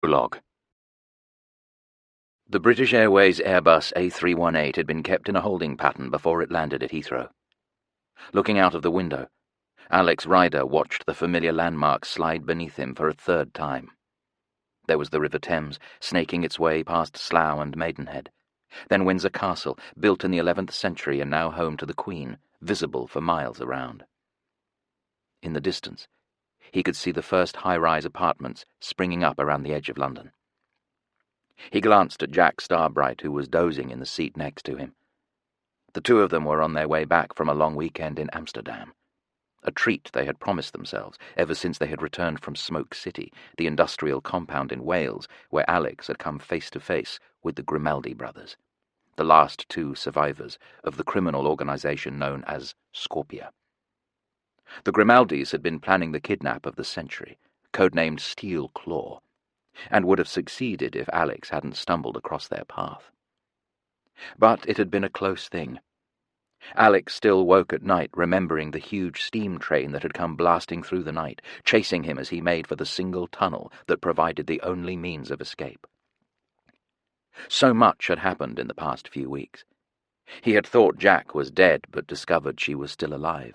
Prologue. The British Airways Airbus A318 had been kept in a holding pattern before it landed at Heathrow. Looking out of the window, Alex Ryder watched the familiar landmark slide beneath him for a third time. There was the River Thames, snaking its way past Slough and Maidenhead. Then Windsor Castle, built in the 11th century and now home to the Queen, visible for miles around. In the distance, he could see the first high-rise apartments springing up around the edge of London. He glanced at Jack Starbright, who was dozing in the seat next to him. The two of them were on their way back from a long weekend in Amsterdam, a treat they had promised themselves ever since they had returned from Smoke City, the industrial compound in Wales, where Alex had come face to face with the Grimaldi brothers, the last two survivors of the criminal organisation known as Scorpia. The Grimaldis had been planning the kidnap of the century, codenamed Steel Claw, and would have succeeded if Alex hadn't stumbled across their path. But it had been a close thing. Alex still woke at night remembering the huge steam train that had come blasting through the night, chasing him as he made for the single tunnel that provided the only means of escape. So much had happened in the past few weeks. He had thought Jack was dead, but discovered she was still alive.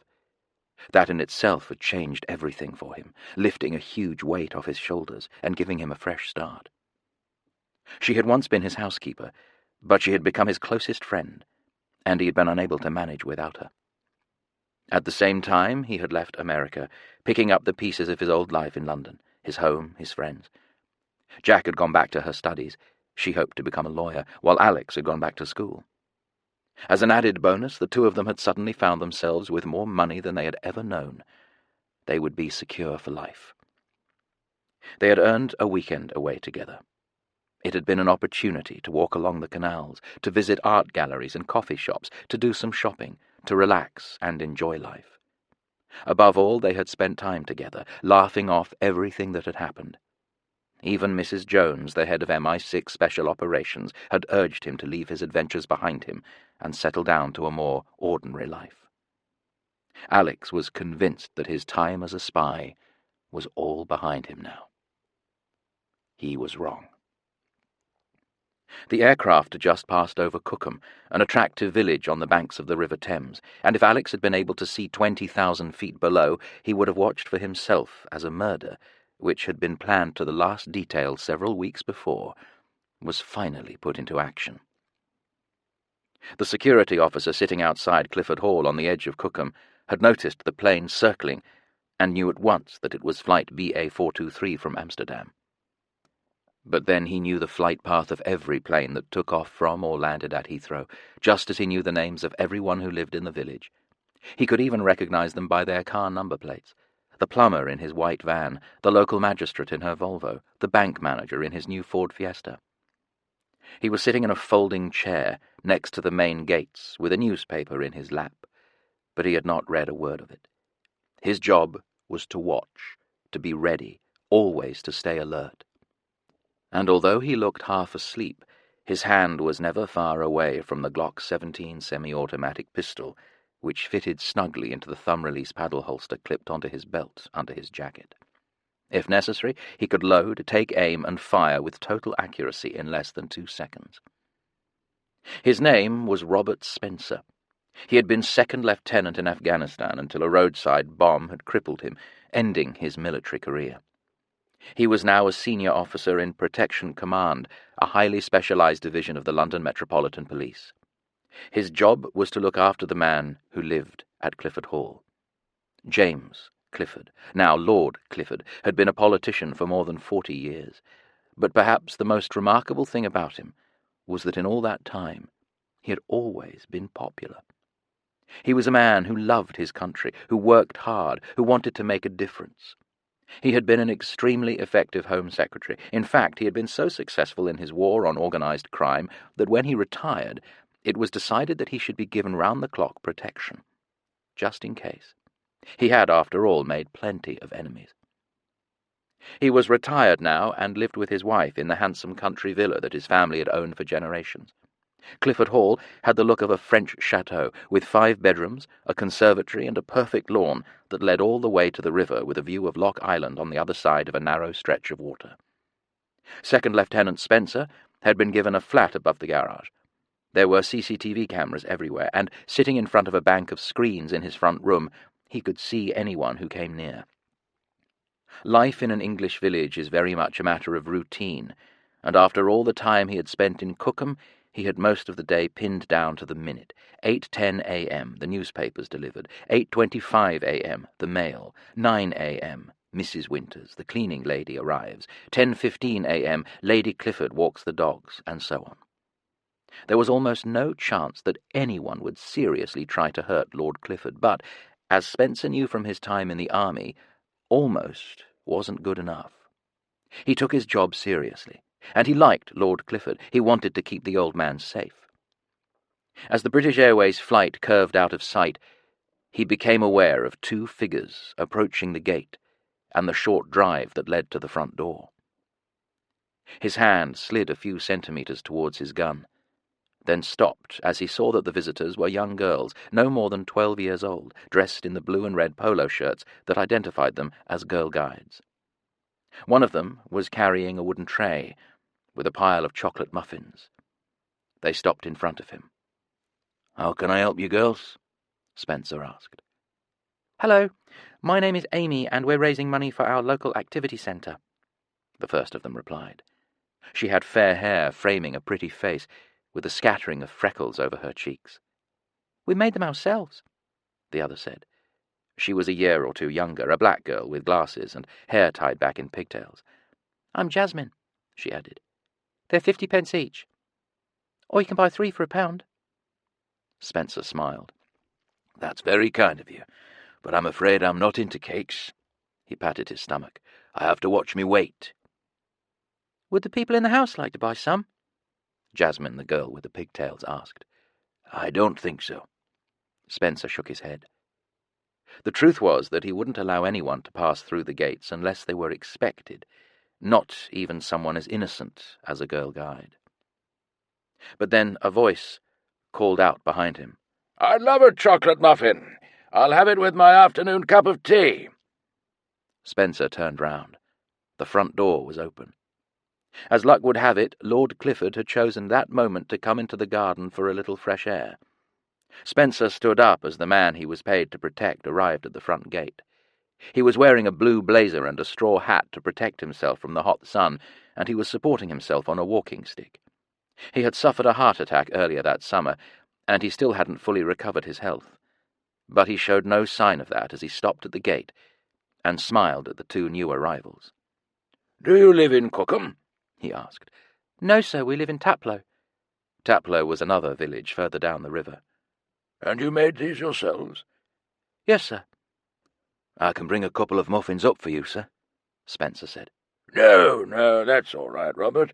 That in itself had changed everything for him, lifting a huge weight off his shoulders and giving him a fresh start. She had once been his housekeeper, but she had become his closest friend, and he had been unable to manage without her. At the same time, he had left America, picking up the pieces of his old life in London, his home, his friends. Jack had gone back to her studies. She hoped to become a lawyer, while Alex had gone back to school. As an added bonus, the two of them had suddenly found themselves with more money than they had ever known. They would be secure for life. They had earned a weekend away together. It had been an opportunity to walk along the canals, to visit art galleries and coffee shops, to do some shopping, to relax and enjoy life. Above all, they had spent time together, laughing off everything that had happened. Even Mrs. Jones, the head of MI6 Special Operations, had urged him to leave his adventures behind him and settle down to a more ordinary life. Alex was convinced that his time as a spy was all behind him now. He was wrong. The aircraft had just passed over Cookham, an attractive village on the banks of the River Thames, and if Alex had been able to see 20,000 feet below, he would have watched for himself as a murder, which had been planned to the last detail several weeks before, was finally put into action. The security officer sitting outside Clifford Hall on the edge of Cookham had noticed the plane circling and knew at once that it was flight BA423 from Amsterdam. But then he knew the flight path of every plane that took off from or landed at Heathrow, just as he knew the names of everyone who lived in the village. He could even recognize them by their car number plates. The plumber in his white van, the local magistrate in her Volvo, the bank manager in his new Ford Fiesta. He was sitting in a folding chair next to the main gates with a newspaper in his lap, but he had not read a word of it. His job was to watch, to be ready, always to stay alert. And although he looked half asleep, his hand was never far away from the Glock 17 semi-automatic pistol, which fitted snugly into the thumb-release paddle holster clipped onto his belt under his jacket. If necessary, he could load, take aim, and fire with total accuracy in less than 2 seconds. His name was Robert Spencer. He had been second lieutenant in Afghanistan until a roadside bomb had crippled him, ending his military career. He was now a senior officer in Protection Command, a highly specialized division of the London Metropolitan Police. His job was to look after the man who lived at Clifford Hall. James Clifford, now Lord Clifford, had been a politician for more than 40 years, but perhaps the most remarkable thing about him was that in all that time he had always been popular. He was a man who loved his country, who worked hard, who wanted to make a difference. He had been an extremely effective Home Secretary. In fact, he had been so successful in his war on organized crime that when he retired, it was decided that he should be given round-the-clock protection, just in case. He had, after all, made plenty of enemies. He was retired now and lived with his wife in the handsome country villa that his family had owned for generations. Clifford Hall had the look of a French chateau, with 5 bedrooms, a conservatory, and a perfect lawn that led all the way to the river with a view of Loch Island on the other side of a narrow stretch of water. Second Lieutenant Spencer had been given a flat above the garage. There were CCTV cameras everywhere, and sitting in front of a bank of screens in his front room, he could see anyone who came near. Life in an English village is very much a matter of routine, and after all the time he had spent in Cookham, he had most of the day pinned down to the minute. 8:10 a.m., the newspapers delivered. 8:25 a.m., the mail. 9 a.m., Mrs. Winters, the cleaning lady, arrives. 10:15 a.m., Lady Clifford walks the dogs, and so on. There was almost no chance that anyone would seriously try to hurt Lord Clifford, but, as Spencer knew from his time in the army, almost wasn't good enough. He took his job seriously, and he liked Lord Clifford. He wanted to keep the old man safe. As the British Airways flight curved out of sight, he became aware of two figures approaching the gate and the short drive that led to the front door. His hand slid a few centimeters towards his gun, then stopped as he saw that the visitors were young girls, no more than 12 years old, dressed in the blue and red polo shirts that identified them as Girl Guides. One of them was carrying a wooden tray with a pile of chocolate muffins. They stopped in front of him. "How can I help you, girls?" Spencer asked. "Hello, my name is Amy, and we're raising money for our local activity centre," the first of them replied. She had fair hair framing a pretty face, with a scattering of freckles over her cheeks. "We made them ourselves," the other said. She was a year or two younger, a black girl with glasses and hair tied back in pigtails. "I'm Jasmine," she added. "They're 50 pence each. Or you can buy 3 for £1. Spencer smiled. "That's very kind of you, but I'm afraid I'm not into cakes." He patted his stomach. "I have to watch me weight." "Would the people in the house like to buy some?" Jasmine, the girl with the pigtails, asked. "I don't think so." Spencer shook his head. The truth was that he wouldn't allow anyone to pass through the gates unless they were expected, not even someone as innocent as a Girl Guide. But then a voice called out behind him. "I'd love a chocolate muffin. I'll have it with my afternoon cup of tea." Spencer turned round. The front door was open. As luck would have it, Lord Clifford had chosen that moment to come into the garden for a little fresh air. Spencer stood up as the man he was paid to protect arrived at the front gate. He was wearing a blue blazer and a straw hat to protect himself from the hot sun, and he was supporting himself on a walking stick. He had suffered a heart attack earlier that summer, and he still hadn't fully recovered his health. But he showed no sign of that as he stopped at the gate and smiled at the two new arrivals. "Do you live in Cookham?" he asked. "No, sir, we live in Taplow." Taplow was another village further down the river. "And you made these yourselves?" "Yes, sir." "I can bring a couple of muffins up for you, sir," Spencer said. No, that's all right, Robert."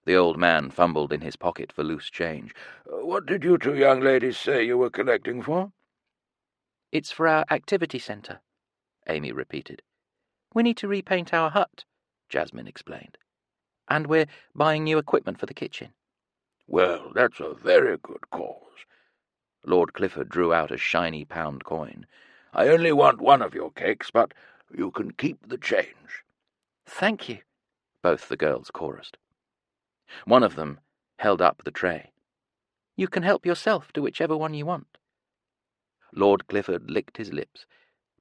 The old man fumbled in his pocket for loose change. "What did you two young ladies say you were collecting for?" "It's for our activity centre," Amy repeated. "We need to repaint our hut," Jasmine explained. "And we're buying new equipment for the kitchen." "Well, that's a very good cause." Lord Clifford drew out a shiny pound coin. "I only want one of your cakes, but you can keep the change." "Thank you," both the girls chorused. One of them held up the tray. "You can help yourself to whichever one you want." Lord Clifford licked his lips,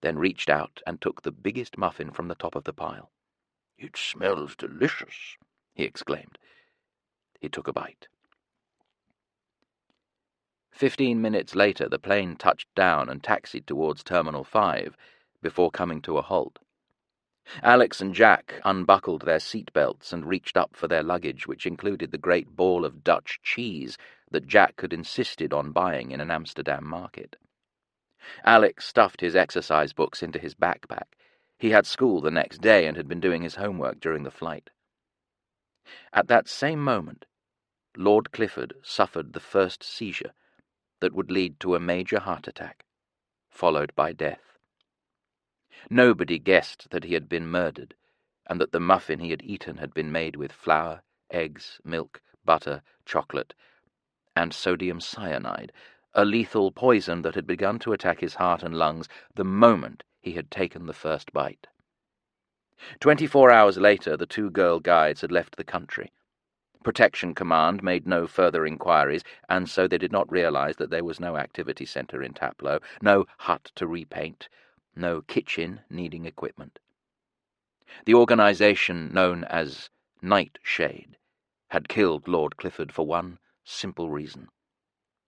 then reached out and took the biggest muffin from the top of the pile. "It smells delicious," he exclaimed. He took a bite. 15 minutes later, the plane touched down and taxied towards Terminal 5 before coming to a halt. Alex and Jack unbuckled their seat belts and reached up for their luggage, which included the great ball of Dutch cheese that Jack had insisted on buying in an Amsterdam market. Alex stuffed his exercise books into his backpack. He had school the next day and had been doing his homework during the flight. At that same moment, Lord Clifford suffered the first seizure that would lead to a major heart attack, followed by death. Nobody guessed that he had been murdered, and that the muffin he had eaten had been made with flour, eggs, milk, butter, chocolate, and sodium cyanide, a lethal poison that had begun to attack his heart and lungs the moment he had taken the first bite. 24 hours later, the two girl guides had left the country. Protection Command made no further inquiries, and so they did not realize that there was no activity center in Taplow, no hut to repaint, no kitchen needing equipment. The organization known as Nightshade had killed Lord Clifford for one simple reason.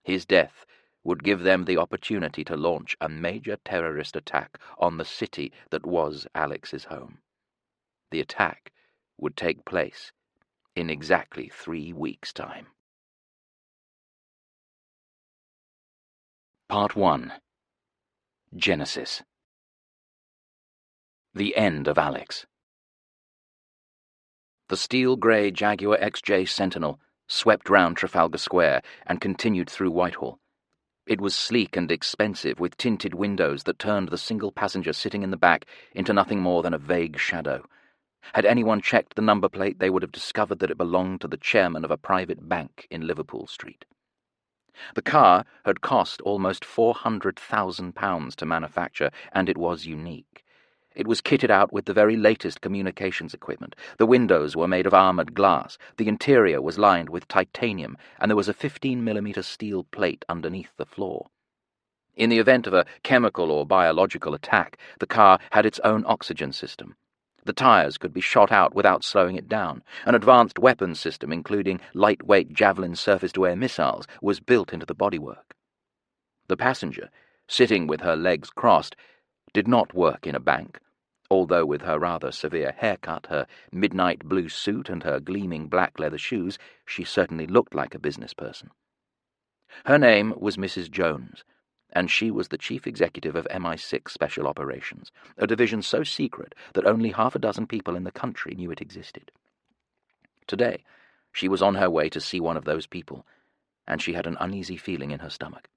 His death would give them the opportunity to launch a major terrorist attack on the city that was Alex's home. The attack would take place in exactly 3 weeks' time. Part 1. Genesis. The end of Alex. The steel-grey Jaguar XJ Sentinel swept round Trafalgar Square and continued through Whitehall. It was sleek and expensive, with tinted windows that turned the single passenger sitting in the back into nothing more than a vague shadow. Had anyone checked the number plate, they would have discovered that it belonged to the chairman of a private bank in Liverpool Street. The car had cost almost £400,000 to manufacture, and it was unique. It was kitted out with the very latest communications equipment. The windows were made of armoured glass, the interior was lined with titanium, and there was a 15mm steel plate underneath the floor. In the event of a chemical or biological attack, the car had its own oxygen system. The tyres could be shot out without slowing it down. An advanced weapons system, including lightweight Javelin surface-to-air missiles, was built into the bodywork. The passenger, sitting with her legs crossed, did not work in a bank, although with her rather severe haircut, her midnight blue suit, and her gleaming black leather shoes, she certainly looked like a business person. Her name was Mrs. Jones, and she was the chief executive of MI6 Special Operations, a division so secret that only half a dozen people in the country knew it existed. Today, she was on her way to see one of those people, and she had an uneasy feeling in her stomach.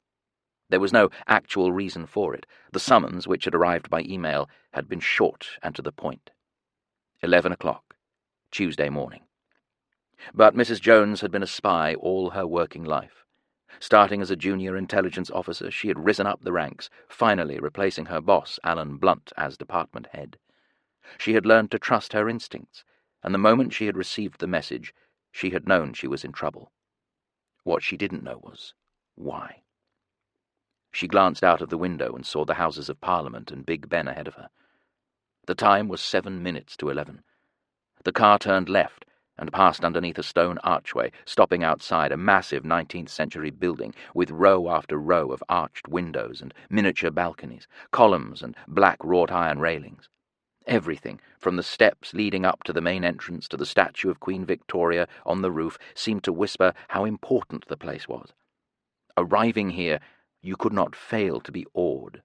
There was no actual reason for it. The summons, which had arrived by email, had been short and to the point. 11 o'clock, Tuesday morning. But Mrs. Jones had been a spy all her working life. Starting as a junior intelligence officer, she had risen up the ranks, finally replacing her boss, Alan Blunt, as department head. She had learned to trust her instincts, and the moment she had received the message, she had known she was in trouble. What she didn't know was why. She glanced out of the window and saw the Houses of Parliament and Big Ben ahead of her. The time was 7 minutes to 11. The car turned left and passed underneath a stone archway, stopping outside a massive 19th-century building with row after row of arched windows and miniature balconies, columns and black wrought-iron railings. Everything, from the steps leading up to the main entrance to the statue of Queen Victoria on the roof, seemed to whisper how important the place was. Arriving here, you could not fail to be awed.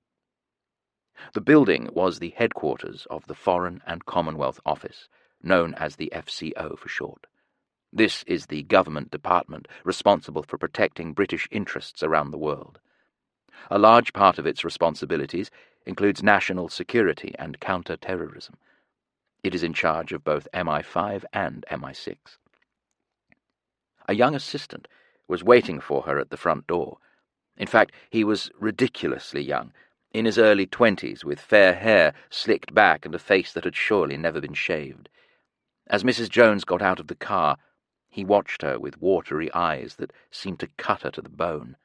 The building was the headquarters of the Foreign and Commonwealth Office, known as the FCO for short. This is the government department responsible for protecting British interests around the world. A large part of its responsibilities includes national security and counter-terrorism. It is in charge of both MI5 and MI6. A young assistant was waiting for her at the front door. In fact, he was ridiculously young, in his early 20s, with fair hair slicked back and a face that had surely never been shaved. As Mrs. Jones got out of the car, he watched her with watery eyes that seemed to cut her to the bone.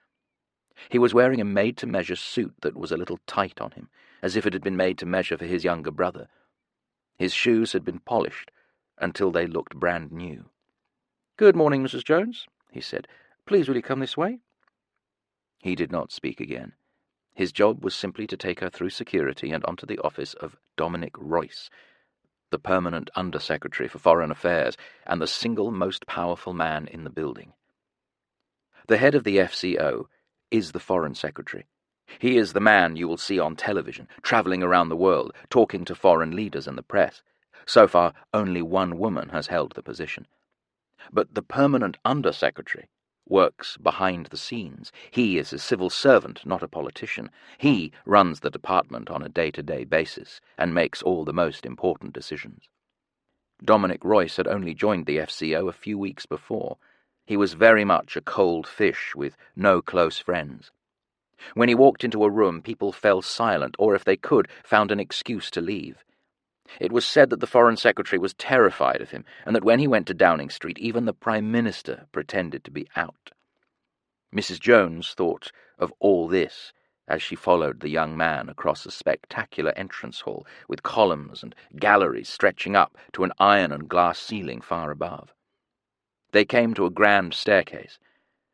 He was wearing a made-to-measure suit that was a little tight on him, as if it had been made to measure for his younger brother. His shoes had been polished until they looked brand new. "Good morning, Mrs. Jones," he said. "Please will you come this way?" He did not speak again. His job was simply to take her through security and onto the office of Dominic Royce, the permanent Undersecretary for Foreign Affairs and the single most powerful man in the building. The head of the FCO is the Foreign Secretary. He is the man you will see on television, travelling around the world, talking to foreign leaders and the press. So far, only one woman has held the position. But the permanent Undersecretary works behind the scenes. He is a civil servant, not a politician. He runs the department on a day-to-day basis and makes all the most important decisions. Dominic Royce had only joined the FCO a few weeks before. He was very much a cold fish with no close friends. When he walked into a room, people fell silent, or if they could, found an excuse to leave. It was said that the Foreign Secretary was terrified of him, and that when he went to Downing Street, even the Prime Minister pretended to be out. Mrs. Jones thought of all this as she followed the young man across a spectacular entrance hall with columns and galleries stretching up to an iron and glass ceiling far above. They came to a grand staircase,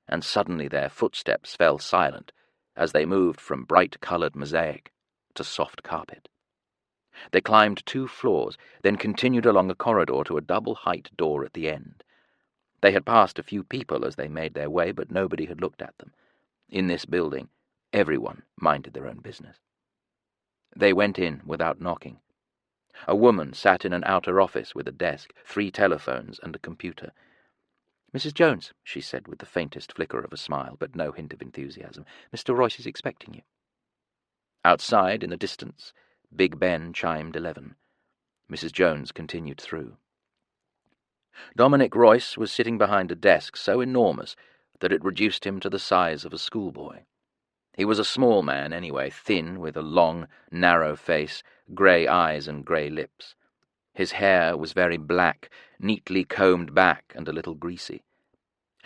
and suddenly their footsteps fell silent as they moved from bright-coloured mosaic to soft carpet. They climbed 2 floors, then continued along a corridor to a double-height door at the end. They had passed a few people as they made their way, but nobody had looked at them. In this building, everyone minded their own business. They went in without knocking. A woman sat in an outer office with a desk, 3 telephones, and a computer. "Mrs. Jones," she said with the faintest flicker of a smile, but no hint of enthusiasm, "Mr. Royce is expecting you." Outside, in the distance, Big Ben chimed 11. Mrs. Jones continued through. Dominic Royce was sitting behind a desk so enormous that it reduced him to the size of a schoolboy. He was a small man anyway, thin, with a long, narrow face, grey eyes and grey lips. His hair was very black, neatly combed back and a little greasy.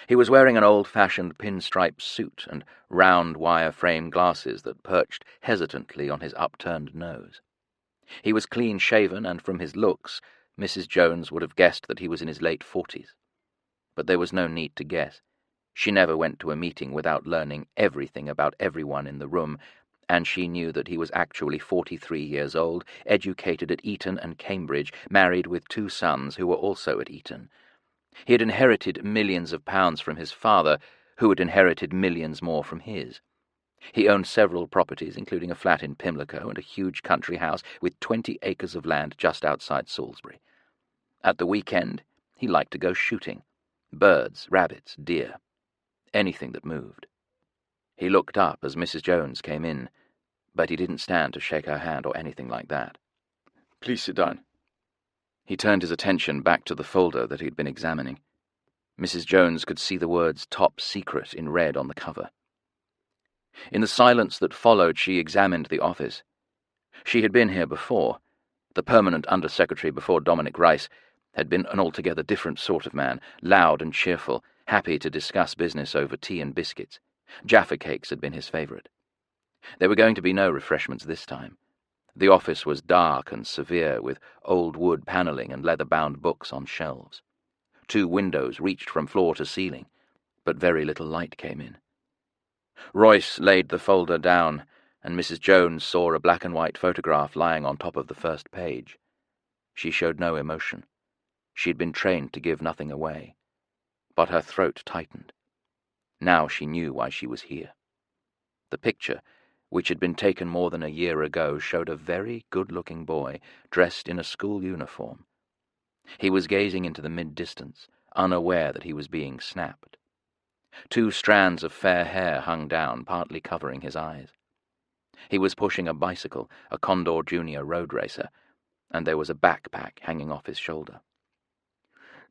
He was wearing an old-fashioned pinstripe suit and round wire-frame glasses that perched hesitantly on his upturned nose. He was clean-shaven, and from his looks, Mrs. Jones would have guessed that he was in his late 40s. But there was no need to guess. She never went to a meeting without learning everything about everyone in the room, and she knew that he was actually 43 years old, educated at Eton and Cambridge, married with 2 sons who were also at Eton. He had inherited millions of pounds from his father, who had inherited millions more from his. He owned several properties, including a flat in Pimlico and a huge country house with 20 acres of land just outside Salisbury. At the weekend, he liked to go shooting. Birds, rabbits, deer. Anything that moved. He looked up as Mrs. Jones came in, but he didn't stand to shake her hand or anything like that. "Please sit down." He turned his attention back to the folder that he'd been examining. Mrs. Jones could see the words "Top Secret" in red on the cover. In the silence that followed, she examined the office. She had been here before. The permanent Under-Secretary before Dominic Rice had been an altogether different sort of man, loud and cheerful, happy to discuss business over tea and biscuits. Jaffa cakes had been his favourite. There were going to be no refreshments this time. The office was dark and severe, with old wood panelling and leather-bound books on shelves. 2 windows reached from floor to ceiling, but very little light came in. Royce laid the folder down, and Mrs. Jones saw a black-and-white photograph lying on top of the first page. She showed no emotion. She had been trained to give nothing away. But her throat tightened. Now she knew why she was here. The picture, which had been taken more than a year ago, showed a very good-looking boy dressed in a school uniform. He was gazing into the mid-distance, unaware that he was being snapped. 2 strands of fair hair hung down, partly covering his eyes. He was pushing a bicycle, a Condor Junior road racer, and there was a backpack hanging off his shoulder.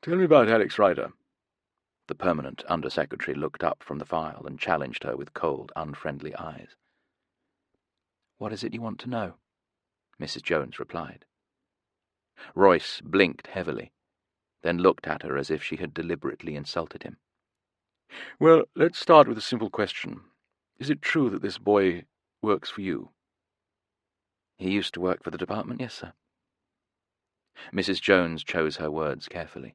"Tell me about Alex Ryder." The permanent Under-Secretary looked up from the file and challenged her with cold, unfriendly eyes. "What is it you want to know?" Mrs. Jones replied. Royce blinked heavily, then looked at her as if she had deliberately insulted him. "Well, let's start with a simple question. Is it true that this boy works for you?" "He used to work for the department, yes, sir." Mrs. Jones chose her words carefully.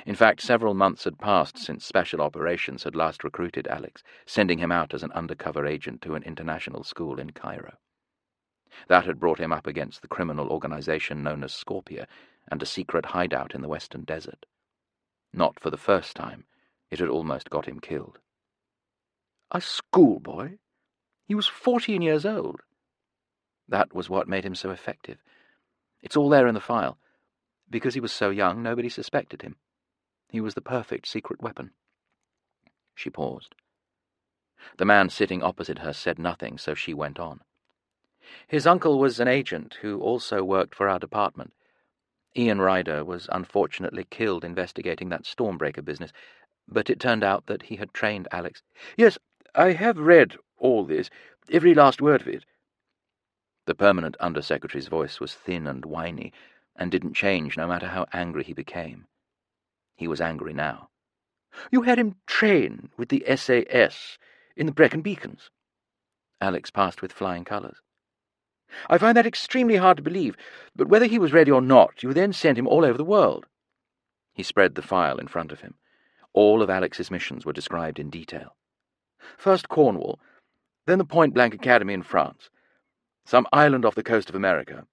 In fact, several months had passed since Special Operations had last recruited Alex, sending him out as an undercover agent to an international school in Cairo. That had brought him up against the criminal organization known as Scorpia and a secret hideout in the Western Desert. Not for the first time, it had almost got him killed. A schoolboy? He was 14 years old. That was what made him so effective. It's all there in the file. Because he was so young, nobody suspected him. He was the perfect secret weapon. She paused. The man sitting opposite her said nothing, so she went on. His uncle was an agent who also worked for our department. Ian Ryder was unfortunately killed investigating that Stormbreaker business, but it turned out that he had trained Alex. Yes, I have read all this, every last word of it. The permanent undersecretary's voice was thin and whiny, and didn't change no matter how angry he became. He was angry now. "You had him train with the SAS in the Brecon Beacons." Alex passed with flying colours. "I find that extremely hard to believe, but whether he was ready or not, you then sent him all over the world." He spread the file in front of him. All of Alex's missions were described in detail. "First Cornwall, then the Point-Blank Academy in France, some island off the coast of America,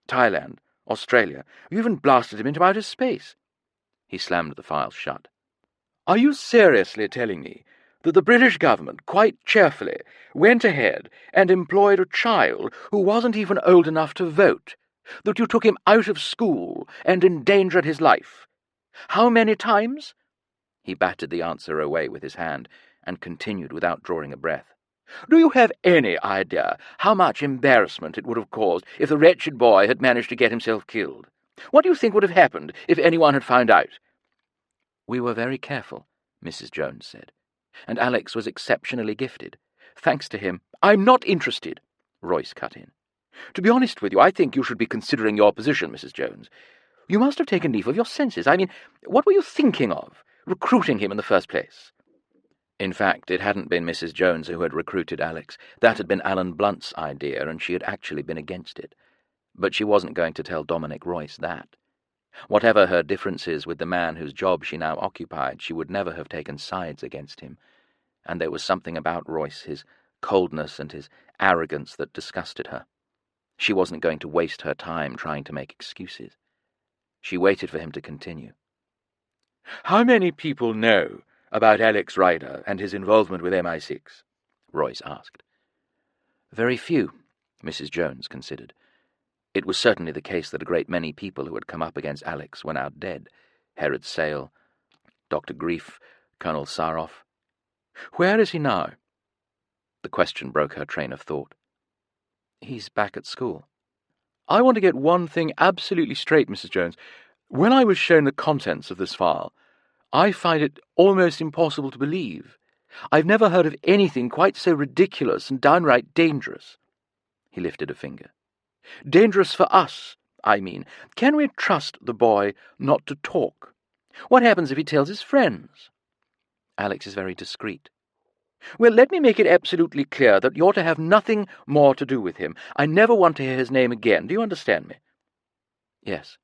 Thailand, Australia. You even blasted him into outer space." He slammed the file shut. "Are you seriously telling me that the British government, quite cheerfully, went ahead and employed a child who wasn't even old enough to vote, that you took him out of school and endangered his life? How many times?" He batted the answer away with his hand and continued without drawing a breath. "Do you have any idea how much embarrassment it would have caused if the wretched boy had managed to get himself killed? What do you think would have happened if anyone had found out?" "We were very careful," Mrs. Jones said, "and Alex was exceptionally gifted. Thanks to him—" "I'm not interested," Royce cut in. "To be honest with you, I think you should be considering your position, Mrs. Jones. You must have taken leave of your senses. I mean, what were you thinking of, recruiting him in the first place?" In fact, it hadn't been Mrs. Jones who had recruited Alex. That had been Alan Blunt's idea, and she had actually been against it. But she wasn't going to tell Dominic Royce that. Whatever her differences with the man whose job she now occupied, she would never have taken sides against him. And there was something about Royce, his coldness and his arrogance, that disgusted her. She wasn't going to waste her time trying to make excuses. She waited for him to continue. "How many people know about Alex Ryder and his involvement with MI6? Royce asked. "Very few," Mrs. Jones considered. It was certainly the case that a great many people who had come up against Alex were now dead. Herod Sale, Dr. Grief, Colonel Saroff. "Where is he now?" The question broke her train of thought. "He's back at school." "I want to get one thing absolutely straight, Mrs. Jones. When I was shown the contents of this file, I find it almost impossible to believe. I've never heard of anything quite so ridiculous and downright dangerous." He lifted a finger. "Dangerous for us, I mean. Can we trust the boy not to talk? What happens if he tells his friends?" "Alex is very discreet." "Well, let me make it absolutely clear that you're to have nothing more to do with him. I never want to hear his name again. Do you understand me?" "Yes."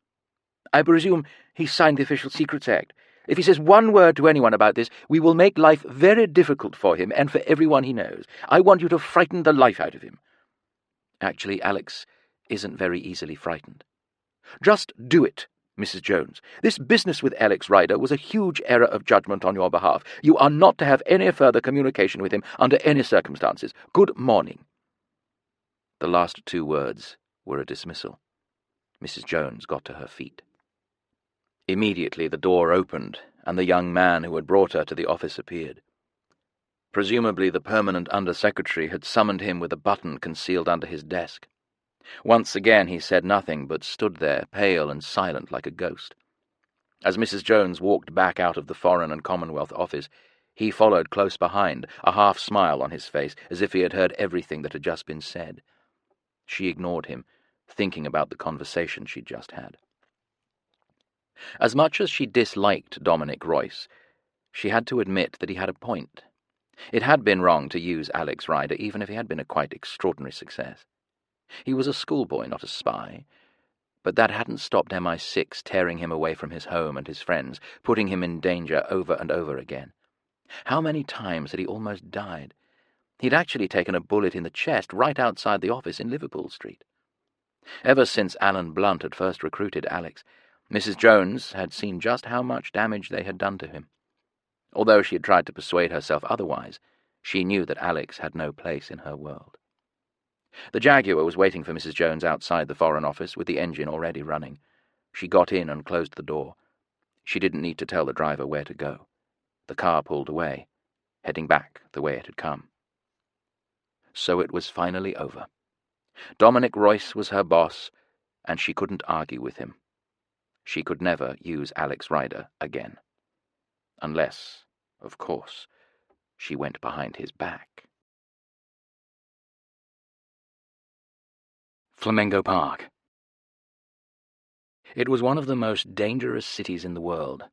"I presume he signed the Official Secrets Act. If he says one word to anyone about this, we will make life very difficult for him and for everyone he knows. I want you to frighten the life out of him." "Actually, Alex isn't very easily frightened." "Just do it, Mrs. Jones. This business with Alex Ryder was a huge error of judgment on your behalf. You are not to have any further communication with him under any circumstances. Good morning." The last two words were a dismissal. Mrs. Jones got to her feet. Immediately the door opened, and the young man who had brought her to the office appeared. Presumably the permanent undersecretary had summoned him with a button concealed under his desk. Once again he said nothing, but stood there, pale and silent like a ghost. As Mrs. Jones walked back out of the Foreign and Commonwealth office, he followed close behind, a half-smile on his face, as if he had heard everything that had just been said. She ignored him, thinking about the conversation she'd just had. As much as she disliked Dominic Royce, she had to admit that he had a point. It had been wrong to use Alex Ryder, even if he had been a quite extraordinary success. He was a schoolboy, not a spy, but that hadn't stopped MI6 tearing him away from his home and his friends, putting him in danger over and over again. How many times had he almost died? He'd actually taken a bullet in the chest right outside the office in Liverpool Street. Ever since Alan Blunt had first recruited Alex, Mrs. Jones had seen just how much damage they had done to him. Although she had tried to persuade herself otherwise, she knew that Alex had no place in her world. The Jaguar was waiting for Mrs. Jones outside the Foreign Office with the engine already running. She got in and closed the door. She didn't need to tell the driver where to go. The car pulled away, heading back the way it had come. So it was finally over. Dominic Royce was her boss, and she couldn't argue with him. She could never use Alex Ryder again. Unless, of course, she went behind his back. Flamengo Park. It was one of the most dangerous cities in the world.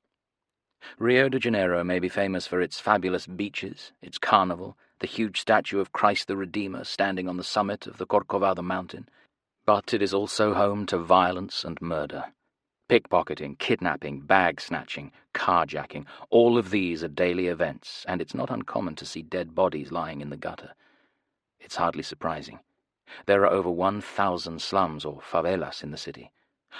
Rio de Janeiro may be famous for its fabulous beaches, its carnival, the huge statue of Christ the Redeemer standing on the summit of the Corcovado mountain, but it is also home to violence and murder. Pickpocketing, kidnapping, bag-snatching, carjacking, all of these are daily events, and it's not uncommon to see dead bodies lying in the gutter. It's hardly surprising. There are over 1,000 slums or favelas in the city.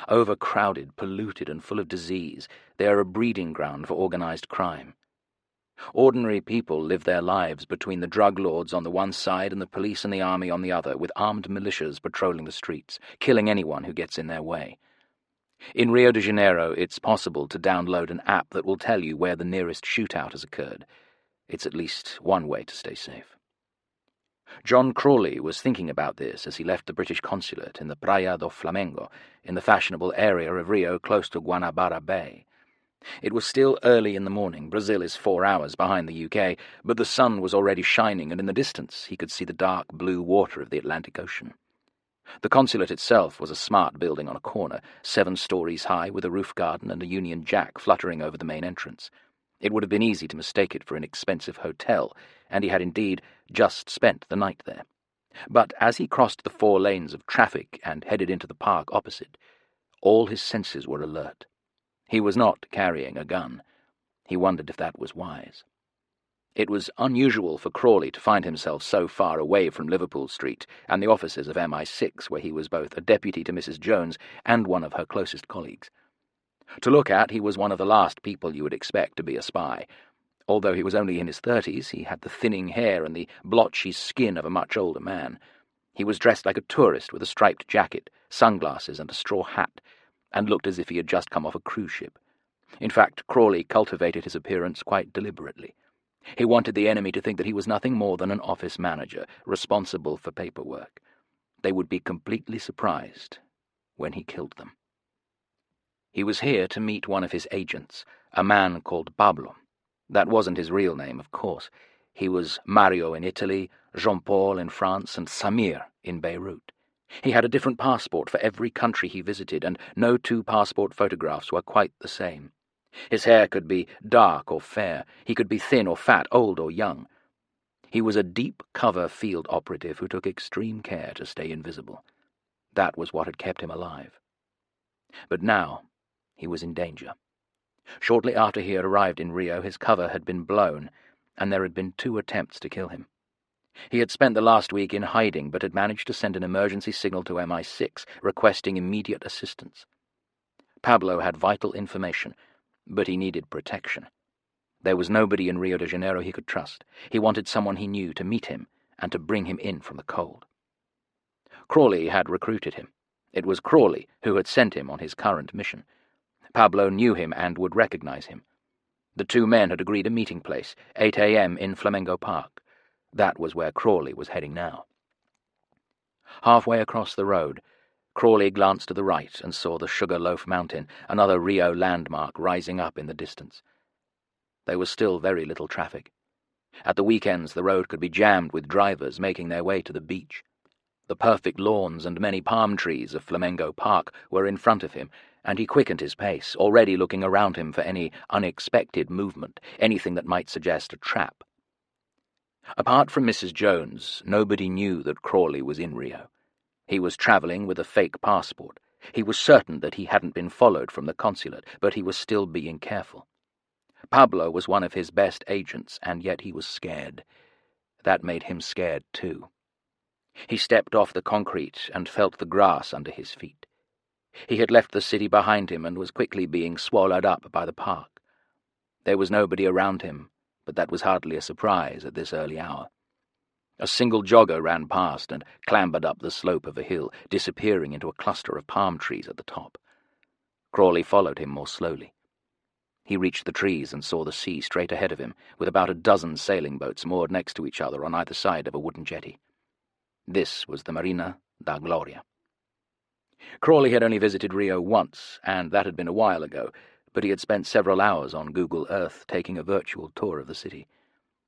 Overcrowded, polluted, and full of disease, they are a breeding ground for organized crime. Ordinary people live their lives between the drug lords on the one side and the police and the army on the other, with armed militias patrolling the streets, killing anyone who gets in their way. In Rio de Janeiro, it's possible to download an app that will tell you where the nearest shootout has occurred. It's at least one way to stay safe. John Crawley was thinking about this as he left the British consulate in the Praia do Flamengo, in the fashionable area of Rio close to Guanabara Bay. It was still early in the morning. Brazil is 4 hours behind the UK, but the sun was already shining, and in the distance he could see the dark blue water of the Atlantic Ocean. The consulate itself was a smart building on a corner, 7 stories high, with a roof garden and a Union Jack fluttering over the main entrance. It would have been easy to mistake it for an expensive hotel, and he had indeed just spent the night there. But as he crossed the 4 lanes of traffic and headed into the park opposite, all his senses were alert. He was not carrying a gun. He wondered if that was wise. It was unusual for Crawley to find himself so far away from Liverpool Street and the offices of MI6, where he was both a deputy to Mrs. Jones and one of her closest colleagues. To look at, he was one of the last people you would expect to be a spy. Although he was only in his 30s, he had the thinning hair and the blotchy skin of a much older man. He was dressed like a tourist with a striped jacket, sunglasses and a straw hat, and looked as if he had just come off a cruise ship. In fact, Crawley cultivated his appearance quite deliberately. He wanted the enemy to think that he was nothing more than an office manager, responsible for paperwork. They would be completely surprised when he killed them. He was here to meet one of his agents, a man called Pablo. That wasn't his real name, of course. He was Mario in Italy, Jean-Paul in France, and Samir in Beirut. He had a different passport for every country he visited, and no 2 passport photographs were quite the same. His hair could be dark or fair. He could be thin or fat, old or young. He was a deep-cover field operative who took extreme care to stay invisible. That was what had kept him alive. But now he was in danger. Shortly after he had arrived in Rio, his cover had been blown, and there had been 2 attempts to kill him. He had spent the last week in hiding, but had managed to send an emergency signal to MI6, requesting immediate assistance. Pablo had vital information, but he needed protection. There was nobody in Rio de Janeiro he could trust. He wanted someone he knew to meet him and to bring him in from the cold. Crawley had recruited him. It was Crawley who had sent him on his current mission. Pablo knew him and would recognize him. The 2 men had agreed a meeting place, 8 a.m. in Flamengo Park. That was where Crawley was heading now. Halfway across the road, Crawley glanced to the right and saw the Sugarloaf Mountain, another Rio landmark rising up in the distance. There was still very little traffic. At the weekends, the road could be jammed with drivers making their way to the beach. The perfect lawns and many palm trees of Flamengo Park were in front of him, and he quickened his pace, already looking around him for any unexpected movement, anything that might suggest a trap. Apart from Mrs. Jones, nobody knew that Crawley was in Rio. He was travelling with a fake passport. He was certain that he hadn't been followed from the consulate, but he was still being careful. Pablo was one of his best agents, and yet he was scared. That made him scared too. He stepped off the concrete and felt the grass under his feet. He had left the city behind him and was quickly being swallowed up by the park. There was nobody around him, but that was hardly a surprise at this early hour. A single jogger ran past and clambered up the slope of a hill, disappearing into a cluster of palm trees at the top. Crawley followed him more slowly. He reached the trees and saw the sea straight ahead of him, with about a dozen sailing boats moored next to each other on either side of a wooden jetty. This was the Marina da Gloria. Crawley had only visited Rio once, and that had been a while ago, but he had spent several hours on Google Earth taking a virtual tour of the city.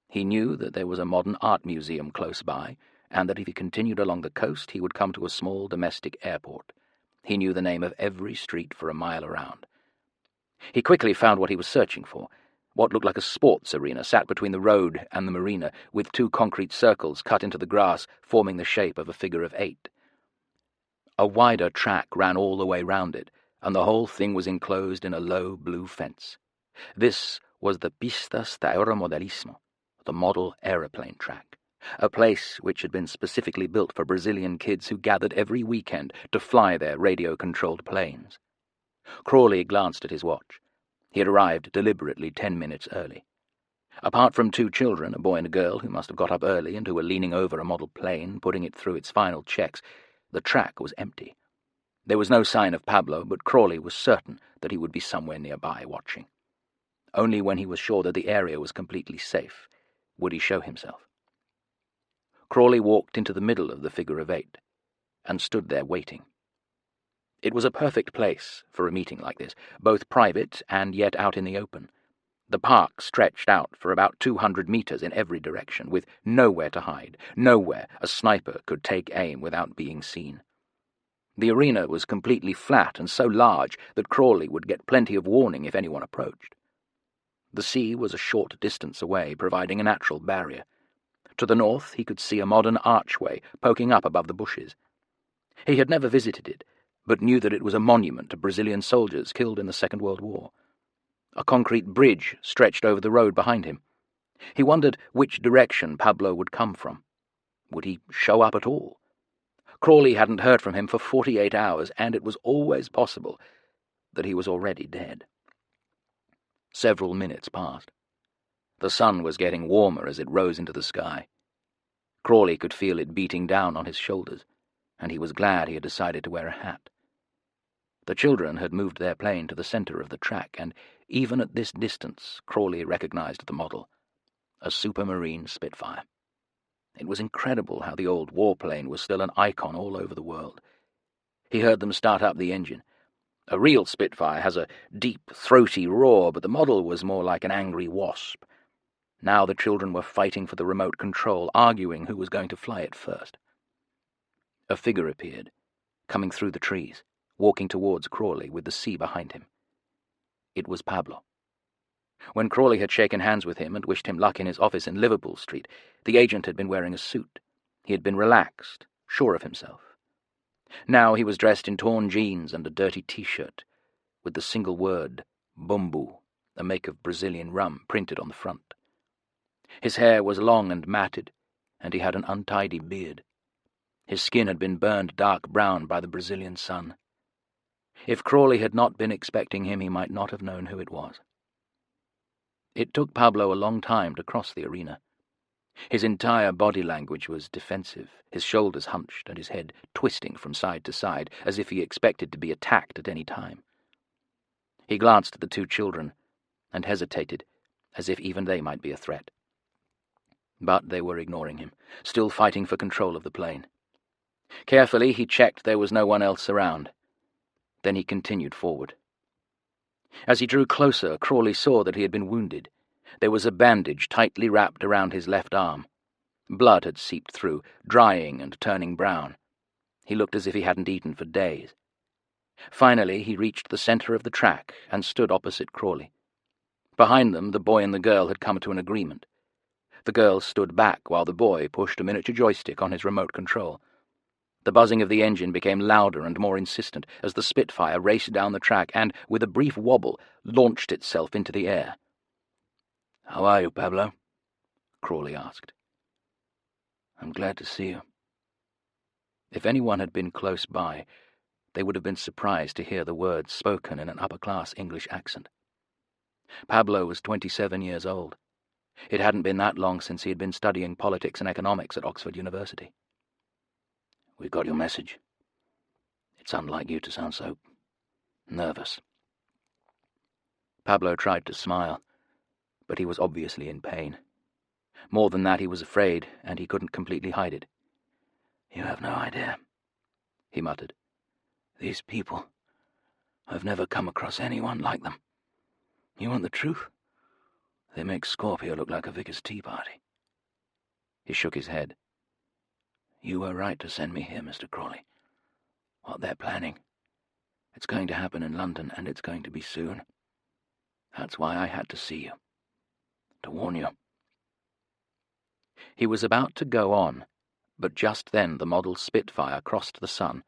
He knew that there was a modern art museum close by, and that if he continued along the coast he would come to a small domestic airport. He knew the name of every street for a mile around. He quickly found what he was searching for. What looked like a sports arena sat between the road and the marina, with 2 concrete circles cut into the grass forming the shape of a figure of 8. A wider track ran all the way round it, and the whole thing was enclosed in a low blue fence. This was the Pistas de Aeromodelismo, the model aeroplane track, a place which had been specifically built for Brazilian kids who gathered every weekend to fly their radio-controlled planes. Crawley glanced at his watch. He had arrived deliberately 10 minutes early. Apart from 2 children, a boy and a girl who must have got up early and who were leaning over a model plane, putting it through its final checks, the track was empty. There was no sign of Pablo, but Crawley was certain that he would be somewhere nearby watching. Only when he was sure that the area was completely safe would he show himself. Crawley walked into the middle of the figure of 8 and stood there waiting. It was a perfect place for a meeting like this, both private and yet out in the open. The park stretched out for about 200 meters in every direction, with nowhere to hide, nowhere a sniper could take aim without being seen. The arena was completely flat and so large that Crawley would get plenty of warning if anyone approached. The sea was a short distance away, providing a natural barrier. To the north he could see a modern archway poking up above the bushes. He had never visited it, but knew that it was a monument to Brazilian soldiers killed in the Second World War. A concrete bridge stretched over the road behind him. He wondered which direction Pablo would come from. Would he show up at all? Crawley hadn't heard from him for 48 hours, and it was always possible that he was already dead. Several minutes passed. The sun was getting warmer as it rose into the sky. Crawley could feel it beating down on his shoulders, and he was glad he had decided to wear a hat. The children had moved their plane to the center of the track, and even at this distance Crawley recognized the model, a Supermarine Spitfire. It was incredible how the old warplane was still an icon all over the world. He heard them start up the engine. A real Spitfire has a deep, throaty roar, but the model was more like an angry wasp. Now the children were fighting for the remote control, arguing who was going to fly it first. A figure appeared, coming through the trees, walking towards Crawley with the sea behind him. It was Pablo. When Crawley had shaken hands with him and wished him luck in his office in Liverpool Street, the agent had been wearing a suit. He had been relaxed, sure of himself. Now he was dressed in torn jeans and a dirty T-shirt, with the single word, Bumbu, a make of Brazilian rum, printed on the front. His hair was long and matted, and he had an untidy beard. His skin had been burned dark brown by the Brazilian sun. If Crawley had not been expecting him, he might not have known who it was. It took Pablo a long time to cross the arena. His entire body language was defensive, his shoulders hunched and his head twisting from side to side, as if he expected to be attacked at any time. He glanced at the 2 children and hesitated, as if even they might be a threat. But they were ignoring him, still fighting for control of the plane. Carefully he checked there was no one else around. Then he continued forward. As he drew closer, Crawley saw that he had been wounded. There was a bandage tightly wrapped around his left arm. Blood had seeped through, drying and turning brown. He looked as if he hadn't eaten for days. Finally, he reached the center of the track and stood opposite Crawley. Behind them, the boy and the girl had come to an agreement. The girl stood back while the boy pushed a miniature joystick on his remote control. The buzzing of the engine became louder and more insistent as the Spitfire raced down the track and, with a brief wobble, launched itself into the air. "How are you, Pablo?" Crawley asked. "I'm glad to see you." If anyone had been close by, they would have been surprised to hear the words spoken in an upper-class English accent. Pablo was 27 years old. It hadn't been that long since he had been studying politics and economics at Oxford University. "We got your message. It's unlike you to sound so nervous." Pablo tried to smile, but he was obviously in pain. More than that, he was afraid, and he couldn't completely hide it. "You have no idea," he muttered. "These people, I've never come across anyone like them. You want the truth? They make Scorpio look like a vicar's tea party." He shook his head. You were right to send me here, Mr. Crawley. What they're planning. It's going to happen in London, and it's going to be soon. That's why I had to see you. To warn you. He was about to go on, but just then the model Spitfire crossed the sun,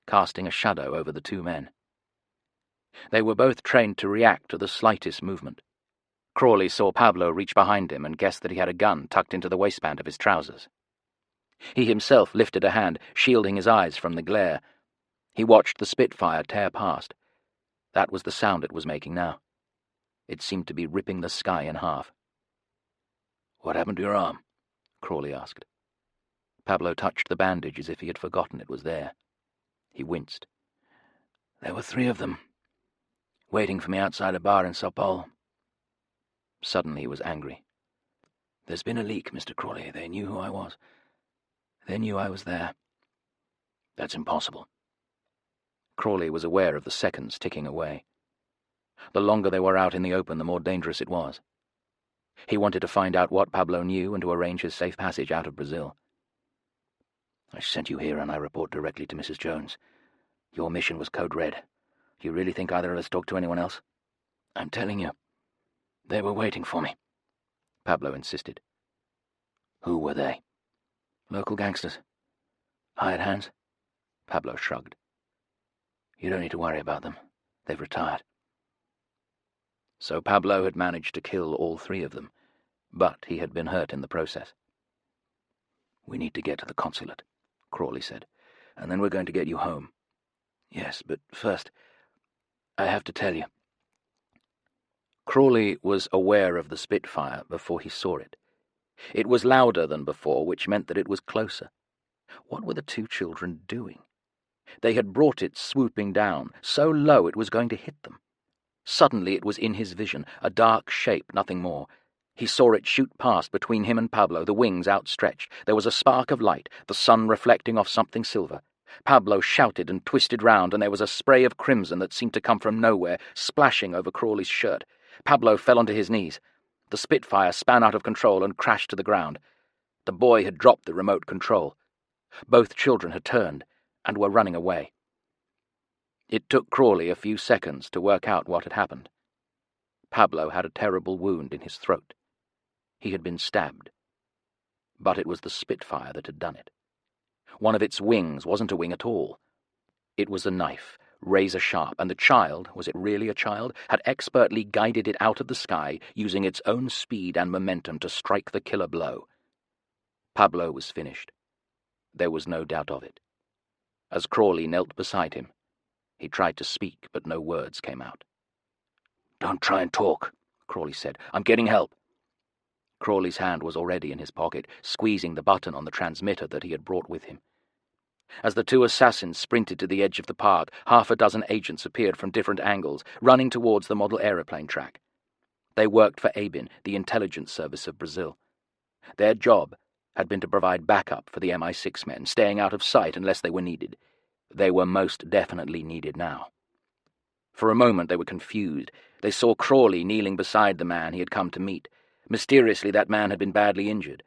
casting a shadow over the two men. They were both trained to react to the slightest movement. Crawley saw Pablo reach behind him and guessed that he had a gun tucked into the waistband of his trousers. He himself lifted a hand, shielding his eyes from the glare. He watched the Spitfire tear past. That was the sound it was making now. It seemed to be ripping the sky in half. "What happened to your arm?" Crawley asked. Pablo touched the bandage as if he had forgotten it was there. He winced. "There were 3 of them, waiting for me outside a bar in Sao Paulo." Suddenly he was angry. "There's been a leak, Mr. Crawley. They knew who I was. They knew I was there." "That's impossible." Crawley was aware of the seconds ticking away. The longer they were out in the open, the more dangerous it was. He wanted to find out what Pablo knew and to arrange his safe passage out of Brazil. "I sent you here and I report directly to Mrs. Jones. Your mission was code red. Do you really think either of us talked to anyone else?" "I'm telling you. They were waiting for me," Pablo insisted. "Who were they?" "Local gangsters. Hired hands." Pablo shrugged. "You don't need to worry about them. They've retired." So Pablo had managed to kill all 3 of them, but he had been hurt in the process. "We need to get to the consulate," Crawley said, "and then we're going to get you home." "Yes, but first, I have to tell you." Crawley was aware of the Spitfire before he saw it. It was louder than before, which meant that it was closer. What were the 2 children doing? They had brought it swooping down, so low it was going to hit them. Suddenly it was in his vision, a dark shape, nothing more. He saw it shoot past between him and Pablo, the wings outstretched. There was a spark of light, the sun reflecting off something silver. Pablo shouted and twisted round, and there was a spray of crimson that seemed to come from nowhere, splashing over Crawley's shirt. Pablo fell onto his knees. The Spitfire span out of control and crashed to the ground. The boy had dropped the remote control. Both children had turned and were running away. It took Crawley a few seconds to work out what had happened. Pablo had a terrible wound in his throat. He had been stabbed. But it was the Spitfire that had done it. One of its wings wasn't a wing at all. It was a knife, razor-sharp, and the child, was it really a child, had expertly guided it out of the sky, using its own speed and momentum to strike the killer blow. Pablo was finished. There was no doubt of it. As Crawley knelt beside him, he tried to speak, but no words came out. "Don't try and talk," Crawley said. "I'm getting help." Crawley's hand was already in his pocket, squeezing the button on the transmitter that he had brought with him. As the 2 assassins sprinted to the edge of the park, 6 agents appeared from different angles, running towards the model aeroplane track. They worked for ABIN, the intelligence service of Brazil. Their job had been to provide backup for the MI6 men, staying out of sight unless they were needed. They were most definitely needed now. For a moment they were confused. They saw Crawley kneeling beside the man he had come to meet. Mysteriously, that man had been badly injured.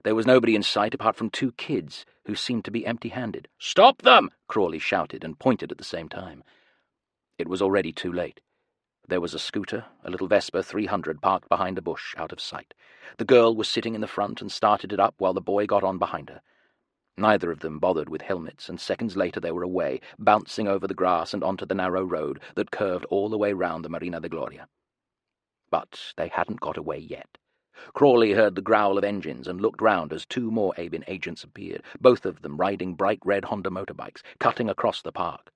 There was nobody in sight apart from 2 kids who seemed to be empty-handed. "Stop them!" Crawley shouted and pointed at the same time. It was already too late. There was a scooter, a little Vespa 300 parked behind a bush, out of sight. The girl was sitting in the front and started it up while the boy got on behind her. Neither of them bothered with helmets, and seconds later they were away, bouncing over the grass and onto the narrow road that curved all the way round the Marina de Gloria. But they hadn't got away yet. Crawley heard the growl of engines and looked round as 2 more ABIN agents appeared, both of them riding bright red Honda motorbikes, cutting across the park.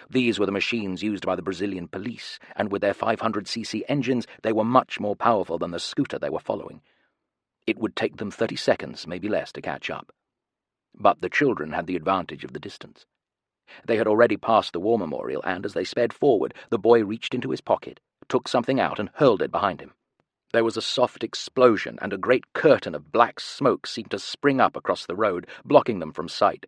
These were the machines used by the Brazilian police, and with their 500cc engines they were much more powerful than the scooter they were following. It would take them 30 seconds, maybe less, to catch up. But the children had the advantage of the distance. They had already passed the war memorial, and as they sped forward, the boy reached into his pocket, took something out, and hurled it behind him. There was a soft explosion, and a great curtain of black smoke seemed to spring up across the road, blocking them from sight.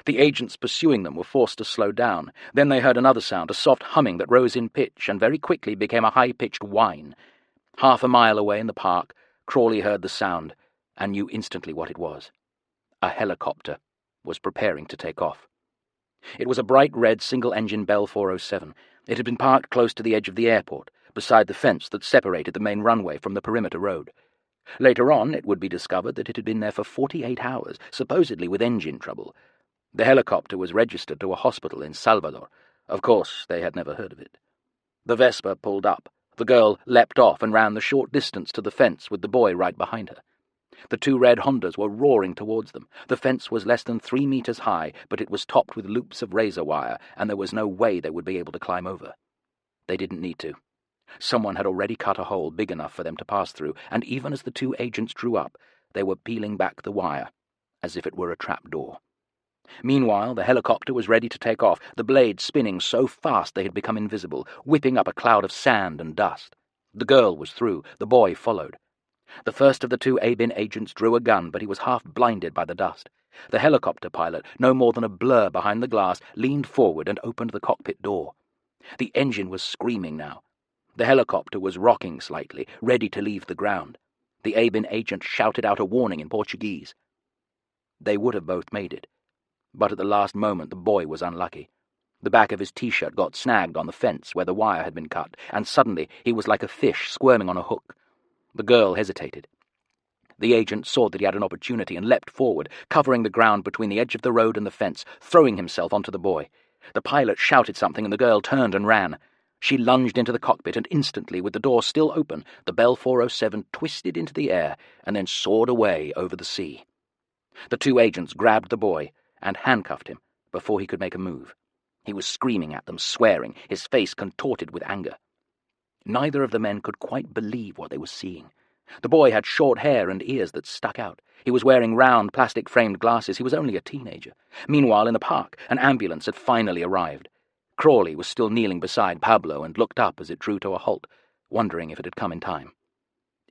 The agents pursuing them were forced to slow down. Then they heard another sound, a soft humming that rose in pitch and very quickly became a high-pitched whine. 1/2 mile away in the park, Crawley heard the sound and knew instantly what it was. A helicopter, was preparing to take off. It was a bright red single-engine Bell 407. It had been parked close to the edge of the airport, beside the fence that separated the main runway from the perimeter road. Later on, it would be discovered that it had been there for 48 hours, supposedly with engine trouble. The helicopter was registered to a hospital in Salvador. Of course, they had never heard of it. The Vespa pulled up. The girl leapt off and ran the short distance to the fence with the boy right behind her. The two red Hondas were roaring towards them. The fence was less than 3 meters high, but it was topped with loops of razor wire, and there was no way they would be able to climb over. They didn't need to. Someone had already cut a hole big enough for them to pass through, and even as the two agents drew up, they were peeling back the wire, as if it were a trap door. Meanwhile, the helicopter was ready to take off, the blades spinning so fast they had become invisible, whipping up a cloud of sand and dust. The girl was through. The boy followed. The first of the two ABIN agents drew a gun, but he was half blinded by the dust. The helicopter pilot, no more than a blur behind the glass, leaned forward and opened the cockpit door. The engine was screaming now. The helicopter was rocking slightly, ready to leave the ground. The ABIN agent shouted out a warning in Portuguese. They would have both made it. But at the last moment the boy was unlucky. The back of his T-shirt got snagged on the fence where the wire had been cut, and suddenly he was like a fish squirming on a hook. The girl hesitated. The agent saw that he had an opportunity and leapt forward, covering the ground between the edge of the road and the fence, throwing himself onto the boy. The pilot shouted something and the girl turned and ran. She lunged into the cockpit, and instantly, with the door still open, the Bell 407 twisted into the air and then soared away over the sea. The two agents grabbed the boy and handcuffed him before he could make a move. He was screaming at them, swearing, his face contorted with anger. Neither of the men could quite believe what they were seeing. The boy had short hair and ears that stuck out. He was wearing round, plastic-framed glasses. He was only a teenager. Meanwhile, in the park, an ambulance had finally arrived. Crawley was still kneeling beside Pablo and looked up as it drew to a halt, wondering if it had come in time.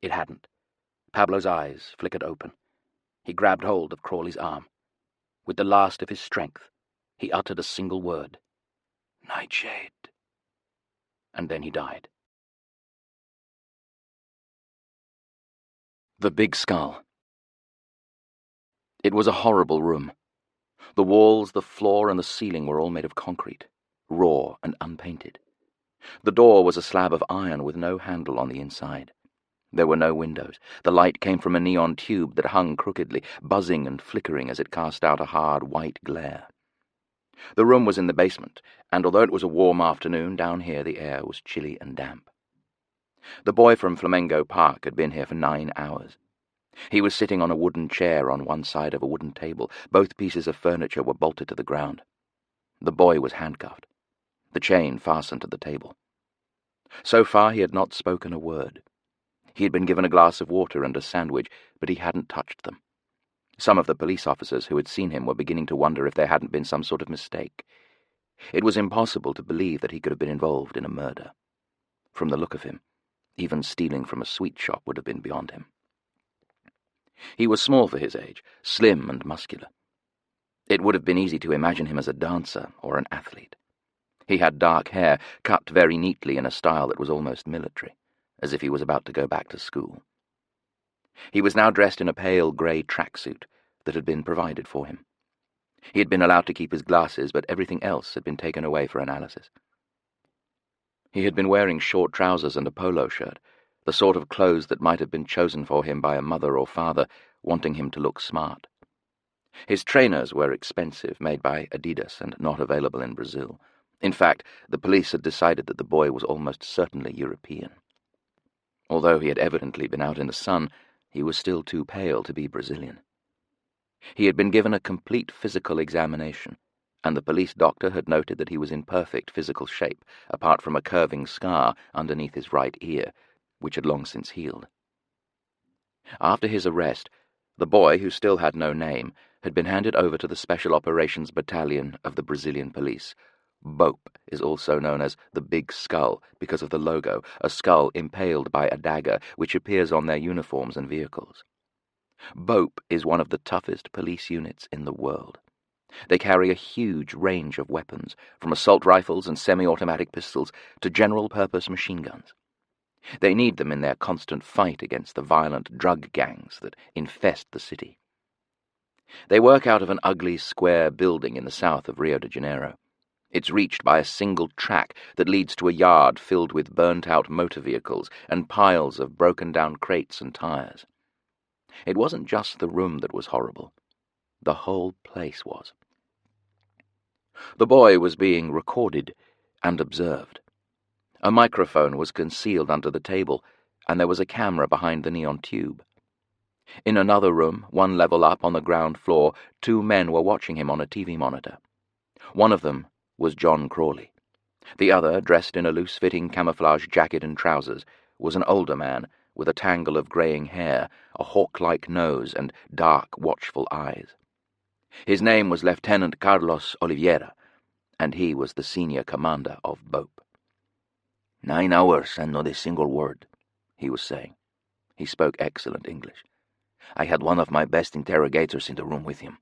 It hadn't. Pablo's eyes flickered open. He grabbed hold of Crawley's arm. With the last of his strength, he uttered a single word. "Nightshade." And then he died. The Big Skull. It was a horrible room. The walls, the floor, and the ceiling were all made of concrete, raw and unpainted. The door was a slab of iron with no handle on the inside. There were no windows. The light came from a neon tube that hung crookedly, buzzing and flickering as it cast out a hard white glare. The room was in the basement, and although it was a warm afternoon, down here the air was chilly and damp. The boy from Flamengo Park had been here for 9 hours. He was sitting on a wooden chair on one side of a wooden table. Both pieces of furniture were bolted to the ground. The boy was handcuffed, the chain fastened to the table. So far he had not spoken a word. He had been given a glass of water and a sandwich, but he hadn't touched them. Some of the police officers who had seen him were beginning to wonder if there hadn't been some sort of mistake. It was impossible to believe that he could have been involved in a murder. From the look of him, even stealing from a sweet shop would have been beyond him. He was small for his age, slim and muscular. It would have been easy to imagine him as a dancer or an athlete. He had dark hair, cut very neatly in a style that was almost military, as if he was about to go back to school. He was now dressed in a pale grey tracksuit that had been provided for him. He had been allowed to keep his glasses, but everything else had been taken away for analysis. He had been wearing short trousers and a polo shirt, the sort of clothes that might have been chosen for him by a mother or father wanting him to look smart. His trainers were expensive, made by Adidas and not available in Brazil. In fact, the police had decided that the boy was almost certainly European. Although he had evidently been out in the sun, he was still too pale to be Brazilian. He had been given a complete physical examination, and the police doctor had noted that he was in perfect physical shape, apart from a curving scar underneath his right ear, which had long since healed. After his arrest, the boy, who still had no name, had been handed over to the Special Operations Battalion of the Brazilian police. BOPE is also known as the Big Skull because of the logo, a skull impaled by a dagger, which appears on their uniforms and vehicles. BOPE is one of the toughest police units in the world. They carry a huge range of weapons, from assault rifles and semi-automatic pistols to general-purpose machine guns. They need them in their constant fight against the violent drug gangs that infest the city. They work out of an ugly square building in the south of Rio de Janeiro. It's reached by a single track that leads to a yard filled with burnt-out motor vehicles and piles of broken-down crates and tires. It wasn't just the room that was horrible. The whole place was. The boy was being recorded and observed. A microphone was concealed under the table, and there was a camera behind the neon tube. In another room, one level up on the ground floor, 2 men were watching him on a TV monitor. One of them was John Crawley. The other, dressed in a loose-fitting camouflage jacket and trousers, was an older man with a tangle of greying hair, a hawk-like nose, and dark, watchful eyes. His name was Lieutenant Carlos Oliveira, and he was the senior commander of BOPE. 9 hours and not a single word, he was saying. He spoke excellent English. I had one of my best interrogators in the room with him.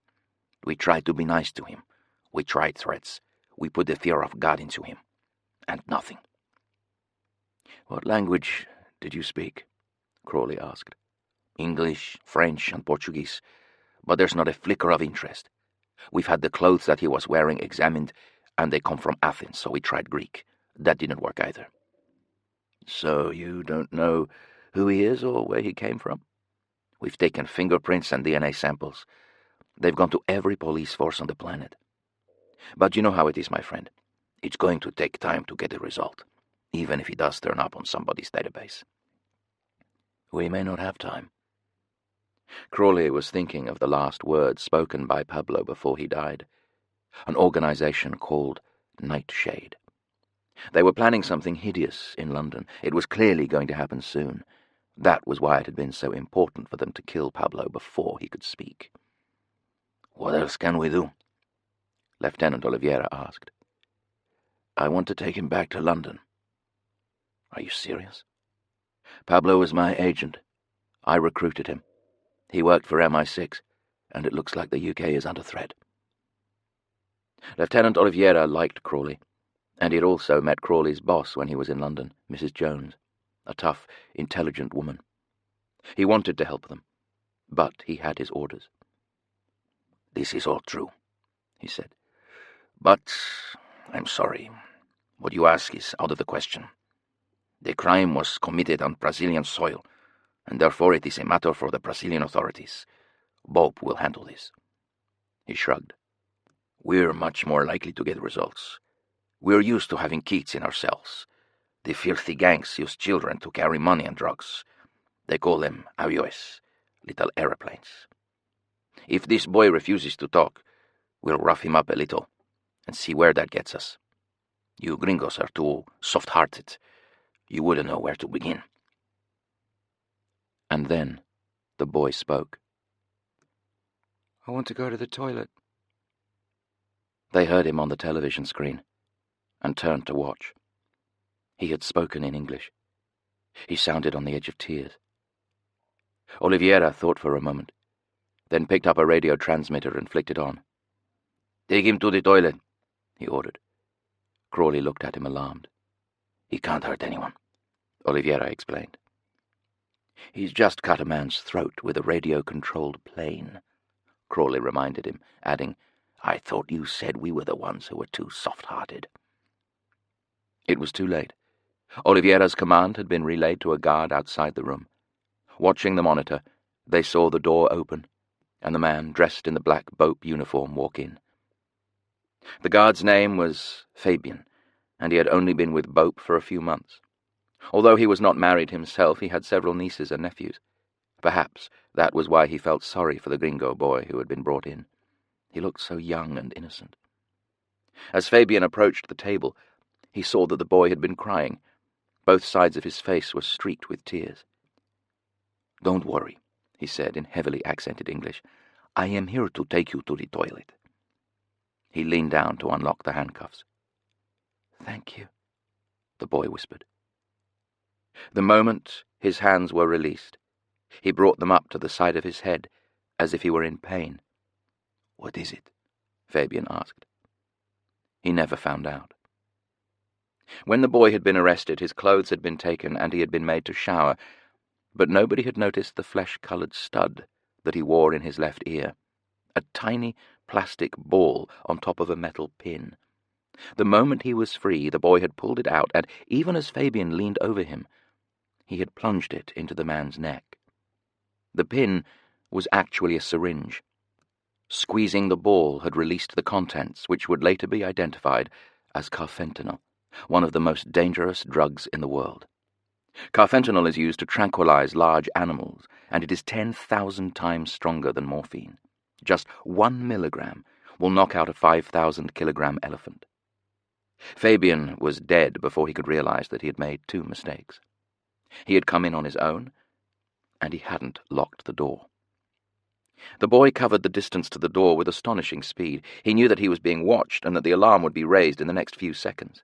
We tried to be nice to him. We tried threats. We put the fear of God into him. And nothing. What language did you speak? Crawley asked. English, French, and Portuguese, but there's not a flicker of interest. We've had the clothes that he was wearing examined, and they come from Athens, so we tried Greek. That didn't work either. So you don't know who he is or where he came from? We've taken fingerprints and DNA samples. They've gone to every police force on the planet. But you know how it is, my friend. It's going to take time to get a result, even if he does turn up on somebody's database. We may not have time. Crawley was thinking of the last words spoken by Pablo before he died. An organization called Nightshade. They were planning something hideous in London. It was clearly going to happen soon. That was why it had been so important for them to kill Pablo before he could speak. What else can we do? Lieutenant Oliveira asked. I want to take him back to London. Are you serious? Pablo was my agent. I recruited him. He worked for MI6, and it looks like the UK is under threat. Lieutenant Oliveira liked Crawley, and he had also met Crawley's boss when he was in London, Mrs. Jones, a tough, intelligent woman. He wanted to help them, but he had his orders. This is all true, he said. But I'm sorry. What you ask is out of the question. The crime was committed on Brazilian soil, and therefore it is a matter for the Brazilian authorities. BOPE will handle this. He shrugged. We're much more likely to get results. We're used to having kids in our cells. The filthy gangs use children to carry money and drugs. They call them aviões, little aeroplanes. If this boy refuses to talk, we'll rough him up a little and see where that gets us. You gringos are too soft-hearted. You wouldn't know where to begin. And then the boy spoke. I want to go to the toilet. They heard him on the television screen and turned to watch. He had spoken in English. He sounded on the edge of tears. Oliveira thought for a moment, then picked up a radio transmitter and flicked it on. Take him to the toilet, he ordered. Crawley looked at him alarmed. He can't hurt anyone, Oliveira explained. He's just cut a man's throat with a radio-controlled plane, Crawley reminded him, adding, I thought you said we were the ones who were too soft-hearted. It was too late. Oliveira's command had been relayed to a guard outside the room. Watching the monitor, they saw the door open, and the man dressed in the black BOPE uniform walk in. The guard's name was Fabian, and he had only been with BOPE for a few months. Although he was not married himself, he had several nieces and nephews. Perhaps that was why he felt sorry for the gringo boy who had been brought in. He looked so young and innocent. As Fabian approached the table, he saw that the boy had been crying. Both sides of his face were streaked with tears. Don't worry, he said in heavily accented English. I am here to take you to the toilet. He leaned down to unlock the handcuffs. Thank you, the boy whispered. The moment his hands were released, he brought them up to the side of his head, as if he were in pain. What is it? Fabian asked. He never found out. When the boy had been arrested, his clothes had been taken and he had been made to shower, but nobody had noticed the flesh-coloured stud that he wore in his left ear, a tiny plastic ball on top of a metal pin. The moment he was free, the boy had pulled it out, and even as Fabian leaned over him, he had plunged it into the man's neck. The pin was actually a syringe. Squeezing the ball had released the contents, which would later be identified as carfentanil, one of the most dangerous drugs in the world. Carfentanil is used to tranquilize large animals, and it is 10,000 times stronger than morphine. Just 1 milligram will knock out a 5,000-kilogram elephant. Fabian was dead before he could realize that he had made 2 mistakes. He had come in on his own, and he hadn't locked the door. The boy covered the distance to the door with astonishing speed. He knew that he was being watched and that the alarm would be raised in the next few seconds.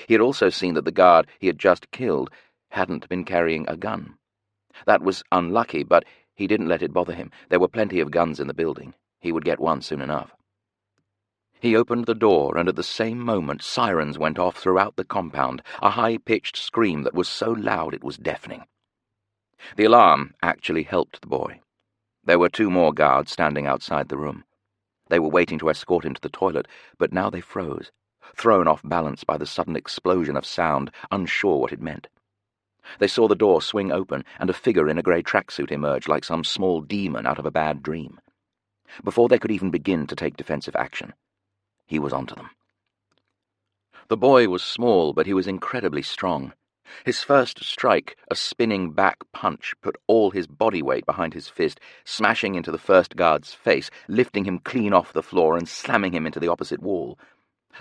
He had also seen that the guard he had just killed hadn't been carrying a gun. That was unlucky, but he didn't let it bother him. There were plenty of guns in the building. He would get one soon enough. He opened the door, and at the same moment sirens went off throughout the compound, a high-pitched scream that was so loud it was deafening. The alarm actually helped the boy. There were 2 more guards standing outside the room. They were waiting to escort him to the toilet, but now they froze, thrown off balance by the sudden explosion of sound, unsure what it meant. They saw the door swing open, and a figure in a grey tracksuit emerge like some small demon out of a bad dream. Before they could even begin to take defensive action, he was onto them. The boy was small, but he was incredibly strong. His first strike, a spinning back punch, put all his body weight behind his fist, smashing into the first guard's face, lifting him clean off the floor and slamming him into the opposite wall.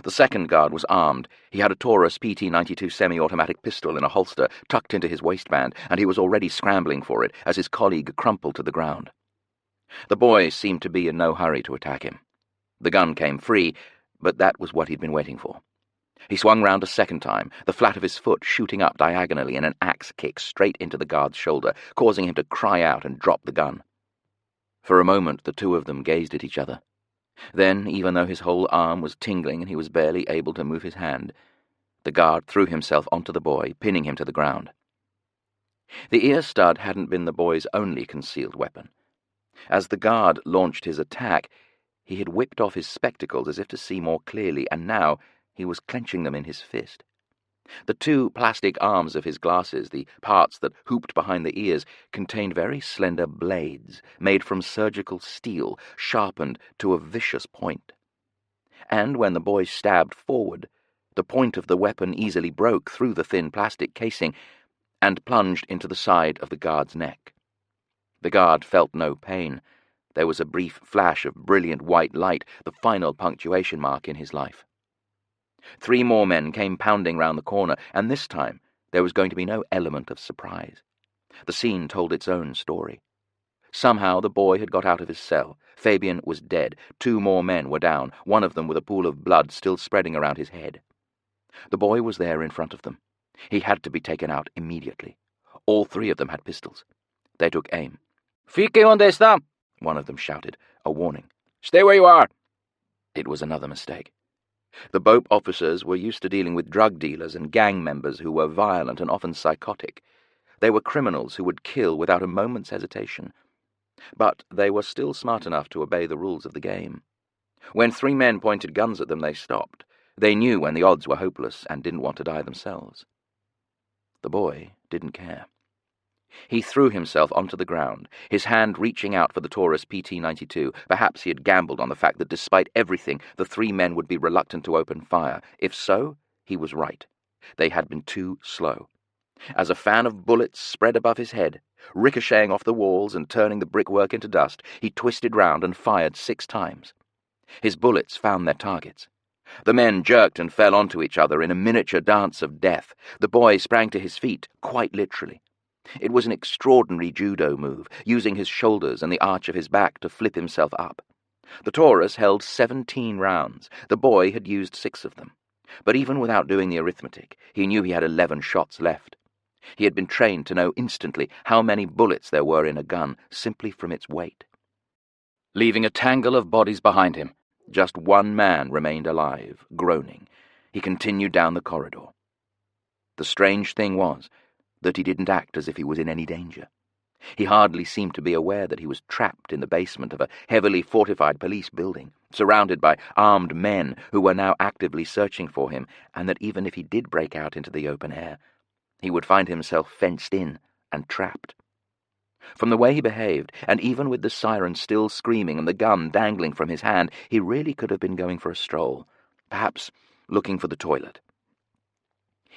The second guard was armed. He had a Taurus PT-92 semi-automatic pistol in a holster tucked into his waistband, and he was already scrambling for it as his colleague crumpled to the ground. The boy seemed to be in no hurry to attack him. The gun came free, but that was what he'd been waiting for. He swung round a second time, the flat of his foot shooting up diagonally in an axe kick straight into the guard's shoulder, causing him to cry out and drop the gun. For a moment the 2 of them gazed at each other. Then, even though his whole arm was tingling and he was barely able to move his hand, the guard threw himself onto the boy, pinning him to the ground. The ear stud hadn't been the boy's only concealed weapon. As the guard launched his attack, he had whipped off his spectacles as if to see more clearly, and now he was clenching them in his fist. The 2 plastic arms of his glasses, the parts that hooped behind the ears, contained very slender blades made from surgical steel, sharpened to a vicious point. And when the boy stabbed forward, the point of the weapon easily broke through the thin plastic casing and plunged into the side of the guard's neck. The guard felt no pain. There was a brief flash of brilliant white light, the final punctuation mark in his life. 3 more men came pounding round the corner, and this time there was going to be no element of surprise. The scene told its own story. Somehow the boy had got out of his cell. Fabian was dead. 2 more men were down, one of them with a pool of blood still spreading around his head. The boy was there in front of them. He had to be taken out immediately. All 3 of them had pistols. They took aim. "Fique onde está!" one of them shouted, a warning. "Stay where you are!" It was another mistake. The BOPE officers were used to dealing with drug dealers and gang members who were violent and often psychotic. They were criminals who would kill without a moment's hesitation. But they were still smart enough to obey the rules of the game. When 3 men pointed guns at them, they stopped. They knew when the odds were hopeless and didn't want to die themselves. The boy didn't care. He threw himself onto the ground, his hand reaching out for the Taurus PT-92. Perhaps he had gambled on the fact that despite everything, the 3 men would be reluctant to open fire. If so, he was right. They had been too slow. As a fan of bullets spread above his head, ricocheting off the walls and turning the brickwork into dust, he twisted round and fired 6 times. His bullets found their targets. The men jerked and fell onto each other in a miniature dance of death. The boy sprang to his feet, quite literally. It was an extraordinary judo move, using his shoulders and the arch of his back to flip himself up. The Taurus held 17 rounds. The boy had used 6 of them. But even without doing the arithmetic, he knew he had 11 shots left. He had been trained to know instantly how many bullets there were in a gun, simply from its weight. Leaving a tangle of bodies behind him, just 1 man remained alive, groaning. He continued down the corridor. The strange thing was that he didn't act as if he was in any danger. He hardly seemed to be aware that he was trapped in the basement of a heavily fortified police building, surrounded by armed men who were now actively searching for him, and that even if he did break out into the open air, he would find himself fenced in and trapped. From the way he behaved, and even with the siren still screaming and the gun dangling from his hand, he really could have been going for a stroll, perhaps looking for the toilet.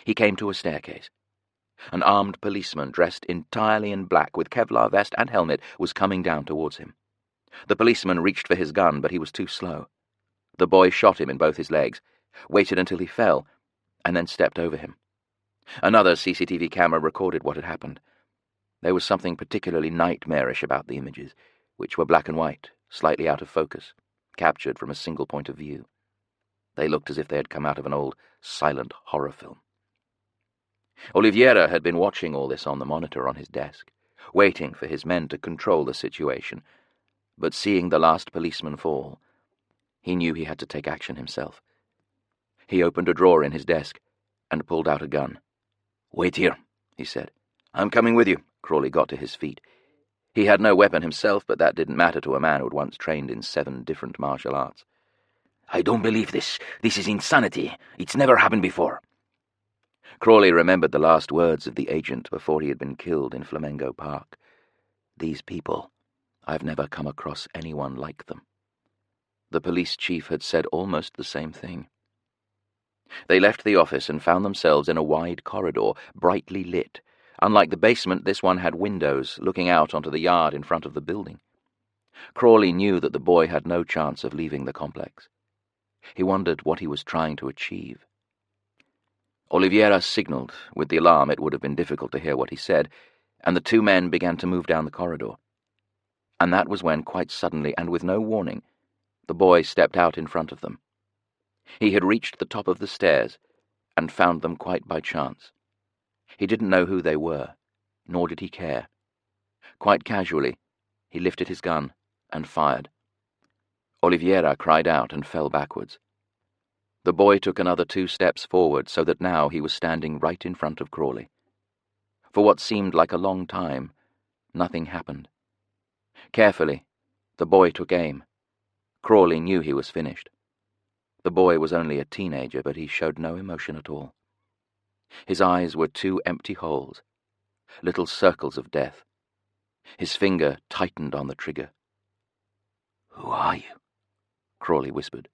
He came to a staircase. An armed policeman dressed entirely in black with Kevlar vest and helmet was coming down towards him. The policeman reached for his gun, but he was too slow. The boy shot him in both his legs, waited until he fell, and then stepped over him. Another CCTV camera recorded what had happened. There was something particularly nightmarish about the images, which were black and white, slightly out of focus, captured from a single point of view. They looked as if they had come out of an old, silent horror film. Oliveira had been watching all this on the monitor on his desk, waiting for his men to control the situation, but seeing the last policeman fall, he knew he had to take action himself. He opened a drawer in his desk and pulled out a gun. "Wait here," he said. "I'm coming with you." Crawley got to his feet. He had no weapon himself, but that didn't matter to a man who had once trained in 7 different martial arts. "I don't believe this. This is insanity. It's never happened before." Crawley remembered the last words of the agent before he had been killed in Flamengo Park. "These people, I've never come across anyone like them." The police chief had said almost the same thing. They left the office and found themselves in a wide corridor, brightly lit. Unlike the basement, this one had windows looking out onto the yard in front of the building. Crawley knew that the boy had no chance of leaving the complex. He wondered what he was trying to achieve. Oliveira signaled. With the alarm, it would have been difficult to hear what he said, and the 2 men began to move down the corridor. And that was when, quite suddenly and with no warning, the boy stepped out in front of them. He had reached the top of the stairs and found them quite by chance. He didn't know who they were, nor did he care. Quite casually, he lifted his gun and fired. Oliveira cried out and fell backwards. The boy took another 2 steps forward so that now he was standing right in front of Crawley. For what seemed like a long time, nothing happened. Carefully, the boy took aim. Crawley knew he was finished. The boy was only a teenager, but he showed no emotion at all. His eyes were 2 empty holes, little circles of death. His finger tightened on the trigger. "Who are you?" Crawley whispered.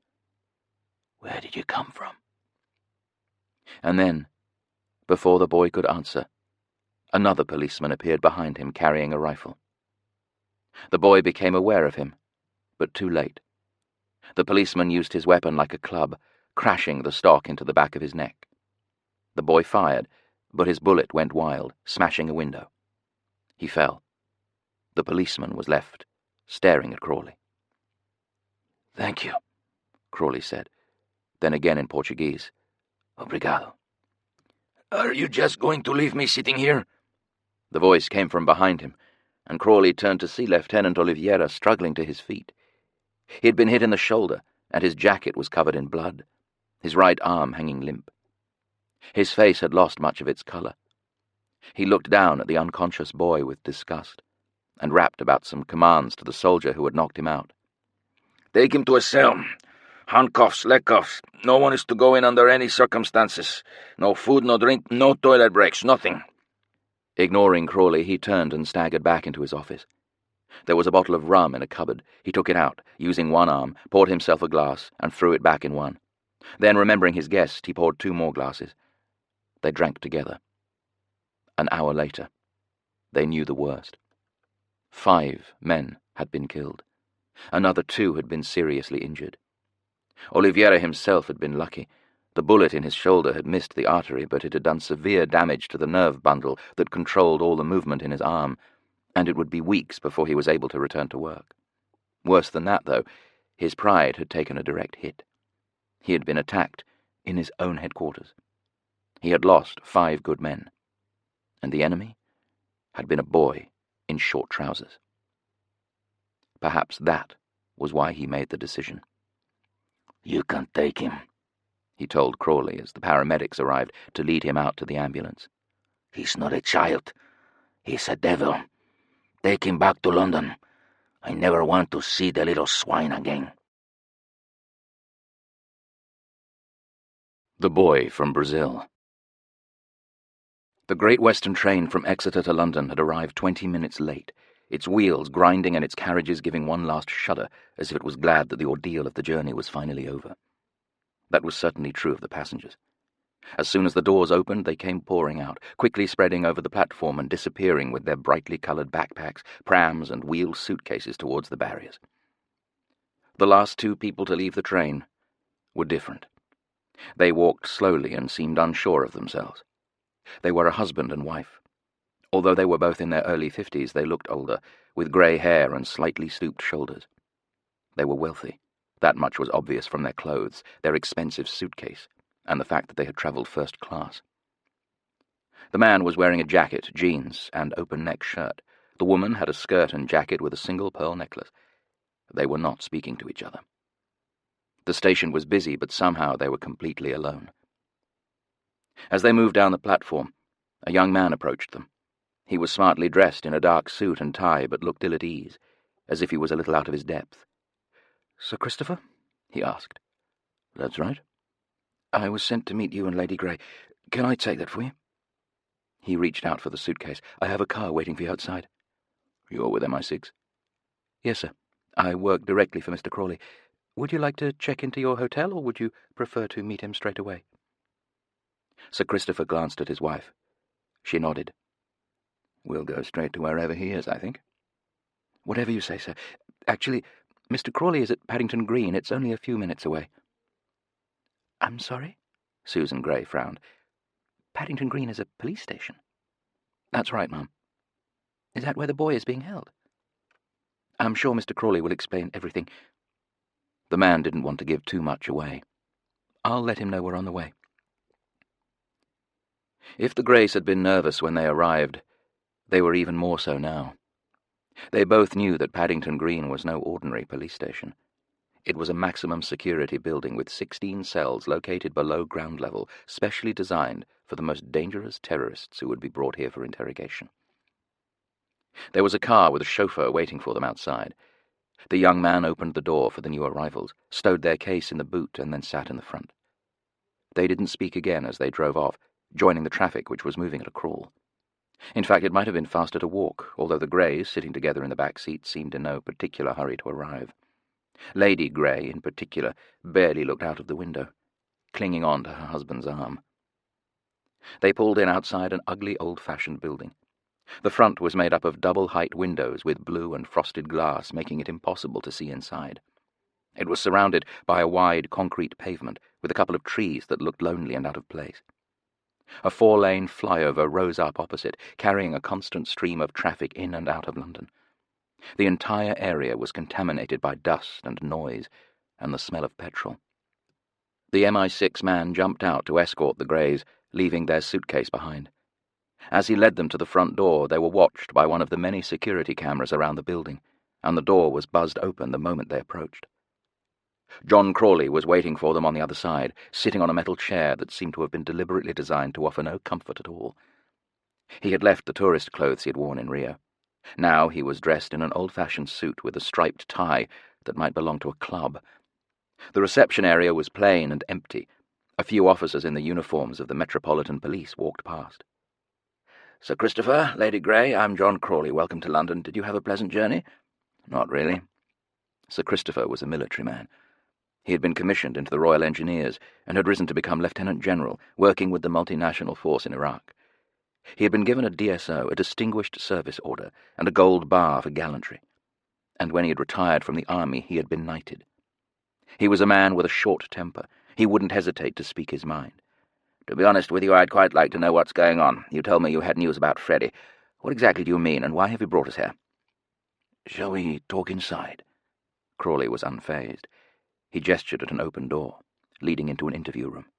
"Where did you come from?" And then, before the boy could answer, another policeman appeared behind him carrying a rifle. The boy became aware of him, but too late. The policeman used his weapon like a club, crashing the stock into the back of his neck. The boy fired, but his bullet went wild, smashing a window. He fell. The policeman was left, staring at Crawley. "Thank you," Crawley said. Then again in Portuguese, "Obrigado." "Are you just going to leave me sitting here?" The voice came from behind him, and Crawley turned to see Lieutenant Oliveira struggling to his feet. He had been hit in the shoulder, and his jacket was covered in blood, his right arm hanging limp. His face had lost much of its color. He looked down at the unconscious boy with disgust, and rapped about some commands to the soldier who had knocked him out. "Take him to a cell. Handcuffs, leg cuffs. No one is to go in under any circumstances. No food, no drink, no toilet breaks, nothing." Ignoring Crawley, he turned and staggered back into his office. There was a bottle of rum in a cupboard. He took it out, using one arm, poured himself a glass, and threw it back in one. Then, remembering his guest, he poured 2 more glasses. They drank together. An hour later, they knew the worst. 5 men had been killed. Another 2 had been seriously injured. Oliveira himself had been lucky. The bullet in his shoulder had missed the artery, but it had done severe damage to the nerve bundle that controlled all the movement in his arm, and it would be weeks before he was able to return to work. Worse than that, though, his pride had taken a direct hit. He had been attacked in his own headquarters. He had lost 5 good men, and the enemy had been a boy in short trousers. Perhaps that was why he made the decision. "You can take him," he told Crawley as the paramedics arrived to lead him out to the ambulance. "He's not a child. He's a devil. Take him back to London. I never want to see the little swine again. The Boy from Brazil. The Great Western train from Exeter to London had arrived 20 minutes late, its wheels grinding and its carriages giving one last shudder as if it was glad that the ordeal of the journey was finally over. That was certainly true of the passengers. As soon as the doors opened, they came pouring out, quickly spreading over the platform and disappearing with their brightly coloured backpacks, prams, and wheeled suitcases towards the barriers. The last two people to leave the train were different. They walked slowly and seemed unsure of themselves. They were a husband and wife. Although they were both in their early 50s, they looked older, with grey hair and slightly stooped shoulders. They were wealthy. That much was obvious from their clothes, their expensive suitcase, and the fact that they had travelled first class. The man was wearing a jacket, jeans, and open-neck shirt. The woman had a skirt and jacket with a single pearl necklace. They were not speaking to each other. The station was busy, but somehow they were completely alone. As they moved down the platform, a young man approached them. He was smartly dressed in a dark suit and tie, but looked ill at ease, as if he was a little out of his depth. "Sir Christopher?" he asked. "That's right. I was sent to meet you and Lady Grey. Can I take that for you?" He reached out for the suitcase. "I have a car waiting for you outside." "You're with MI6? "Yes, sir. I work directly for Mr. Crawley. Would you like to check into your hotel, or would you prefer to meet him straight away?" Sir Christopher glanced at his wife. She nodded. "We'll go straight to wherever he is, I think." "Whatever you say, sir. Actually, Mr. Crawley is at Paddington Green. It's only a few minutes away." "I'm sorry?" Susan Gray frowned. "Paddington Green is a police station." "That's right, Mum." "Is that where the boy is being held?" "I'm sure Mr. Crawley will explain everything." The man didn't want to give too much away. "I'll let him know we're on the way." If the Greys had been nervous when they arrived, they were even more so now. They both knew that Paddington Green was no ordinary police station. It was a maximum security building with 16 cells located below ground level, specially designed for the most dangerous terrorists who would be brought here for interrogation. There was a car with a chauffeur waiting for them outside. The young man opened the door for the new arrivals, stowed their case in the boot, and then sat in the front. They didn't speak again as they drove off, joining the traffic which was moving at a crawl. In fact, it might have been faster to walk, although the Greys, sitting together in the back seat, seemed in no particular hurry to arrive. Lady Grey, in particular, barely looked out of the window, clinging on to her husband's arm. They pulled in outside an ugly old-fashioned building. The front was made up of double-height windows with blue and frosted glass, making it impossible to see inside. It was surrounded by a wide concrete pavement with a couple of trees that looked lonely and out of place. A 4-lane flyover rose up opposite, carrying a constant stream of traffic in and out of London. The entire area was contaminated by dust and noise and the smell of petrol. The MI6 man jumped out to escort the Greys, leaving their suitcase behind. As he led them to the front door, they were watched by one of the many security cameras around the building, and the door was buzzed open the moment they approached. John Crawley was waiting for them on the other side, sitting on a metal chair that seemed to have been deliberately designed to offer no comfort at all. He had left the tourist clothes he had worn in Rio. Now he was dressed in an old-fashioned suit with a striped tie that might belong to a club. The reception area was plain and empty. A few officers in the uniforms of the Metropolitan Police walked past. "Sir Christopher, Lady Grey, I'm John Crawley. Welcome to London. Did you have a pleasant journey?" "Not really." Sir Christopher was a military man. He had been commissioned into the Royal Engineers and had risen to become Lieutenant General, working with the multinational force in Iraq. He had been given a DSO, a Distinguished Service Order, and a gold bar for gallantry. And when he had retired from the army, he had been knighted. He was a man with a short temper. He wouldn't hesitate to speak his mind. "To be honest with you, I'd quite like to know what's going on. You told me you had news about Freddie. What exactly do you mean, and why have you brought us here?" "Shall we talk inside?" Crawley was unfazed. He gestured at an open door, leading into an interview room.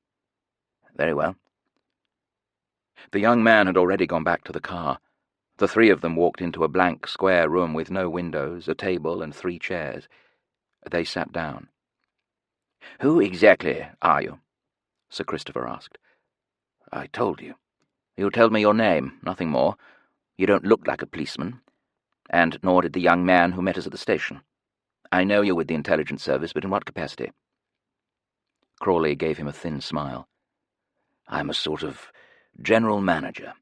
"Very well." The young man had already gone back to the car. The three of them walked into a blank, square room with no windows, a table, and 3 chairs. They sat down. "Who exactly are you?" Sir Christopher asked. "I told you. You told me your name, nothing more. You don't look like a policeman." and nor did the young man who met us at the station. I know you're with the intelligence service, but in what capacity?" Crawley gave him a thin smile. "I'm a sort of general manager."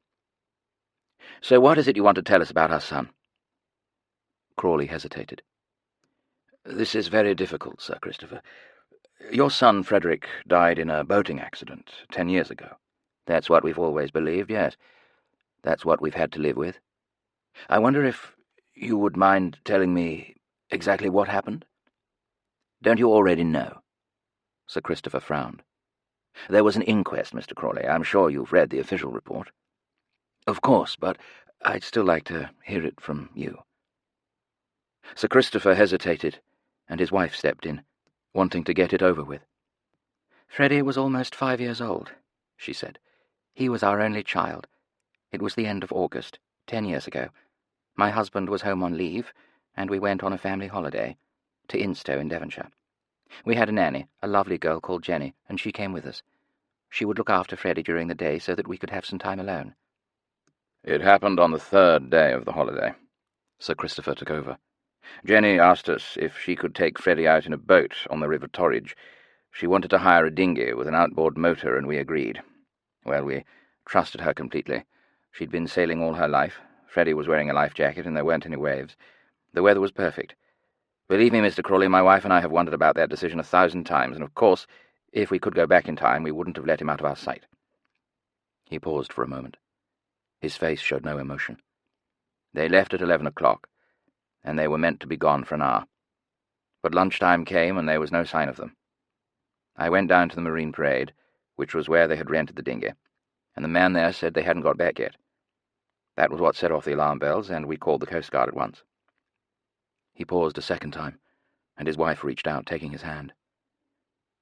"So what is it you want to tell us about our son?" Crawley hesitated. "This is very difficult, Sir Christopher. Your son, Frederick, died in a boating accident 10 years ago. That's what we've always believed, yes. That's what we've had to live with. I wonder if you would mind telling me exactly what happened?" "Don't you already know?" Sir Christopher frowned. "There was an inquest, Mr. Crawley. I'm sure you've read the official report." "Of course, but I'd still like to hear it from you." Sir Christopher hesitated, and his wife stepped in, wanting to get it over with. "Freddie was almost 5 years old," she said. "He was our only child. It was the end of August, 10 years ago. My husband was home on leave, and we went on a family holiday to Instow in Devonshire. We had a nanny, a lovely girl called Jenny, and she came with us. She would look after Freddie during the day so that we could have some time alone." "It happened on the 3rd day of the holiday." Sir Christopher took over. "Jenny asked us if she could take Freddie out in a boat on the River Torridge. She wanted to hire a dinghy with an outboard motor, and we agreed. Well, we trusted her completely. She'd been sailing all her life. Freddie was wearing a life jacket, and there weren't any waves. The weather was perfect. Believe me, Mr. Crawley, my wife and I have wondered about that decision 1,000 times, and of course, if we could go back in time, we wouldn't have let him out of our sight." He paused for a moment. His face showed no emotion. "They left at 11 o'clock, and they were meant to be gone for an hour. But lunchtime came, and there was no sign of them. I went down to the Marine Parade, which was where they had rented the dinghy, and the man there said they hadn't got back yet. That was what set off the alarm bells, and we called the Coast Guard at once." He paused a second time, and his wife reached out, taking his hand.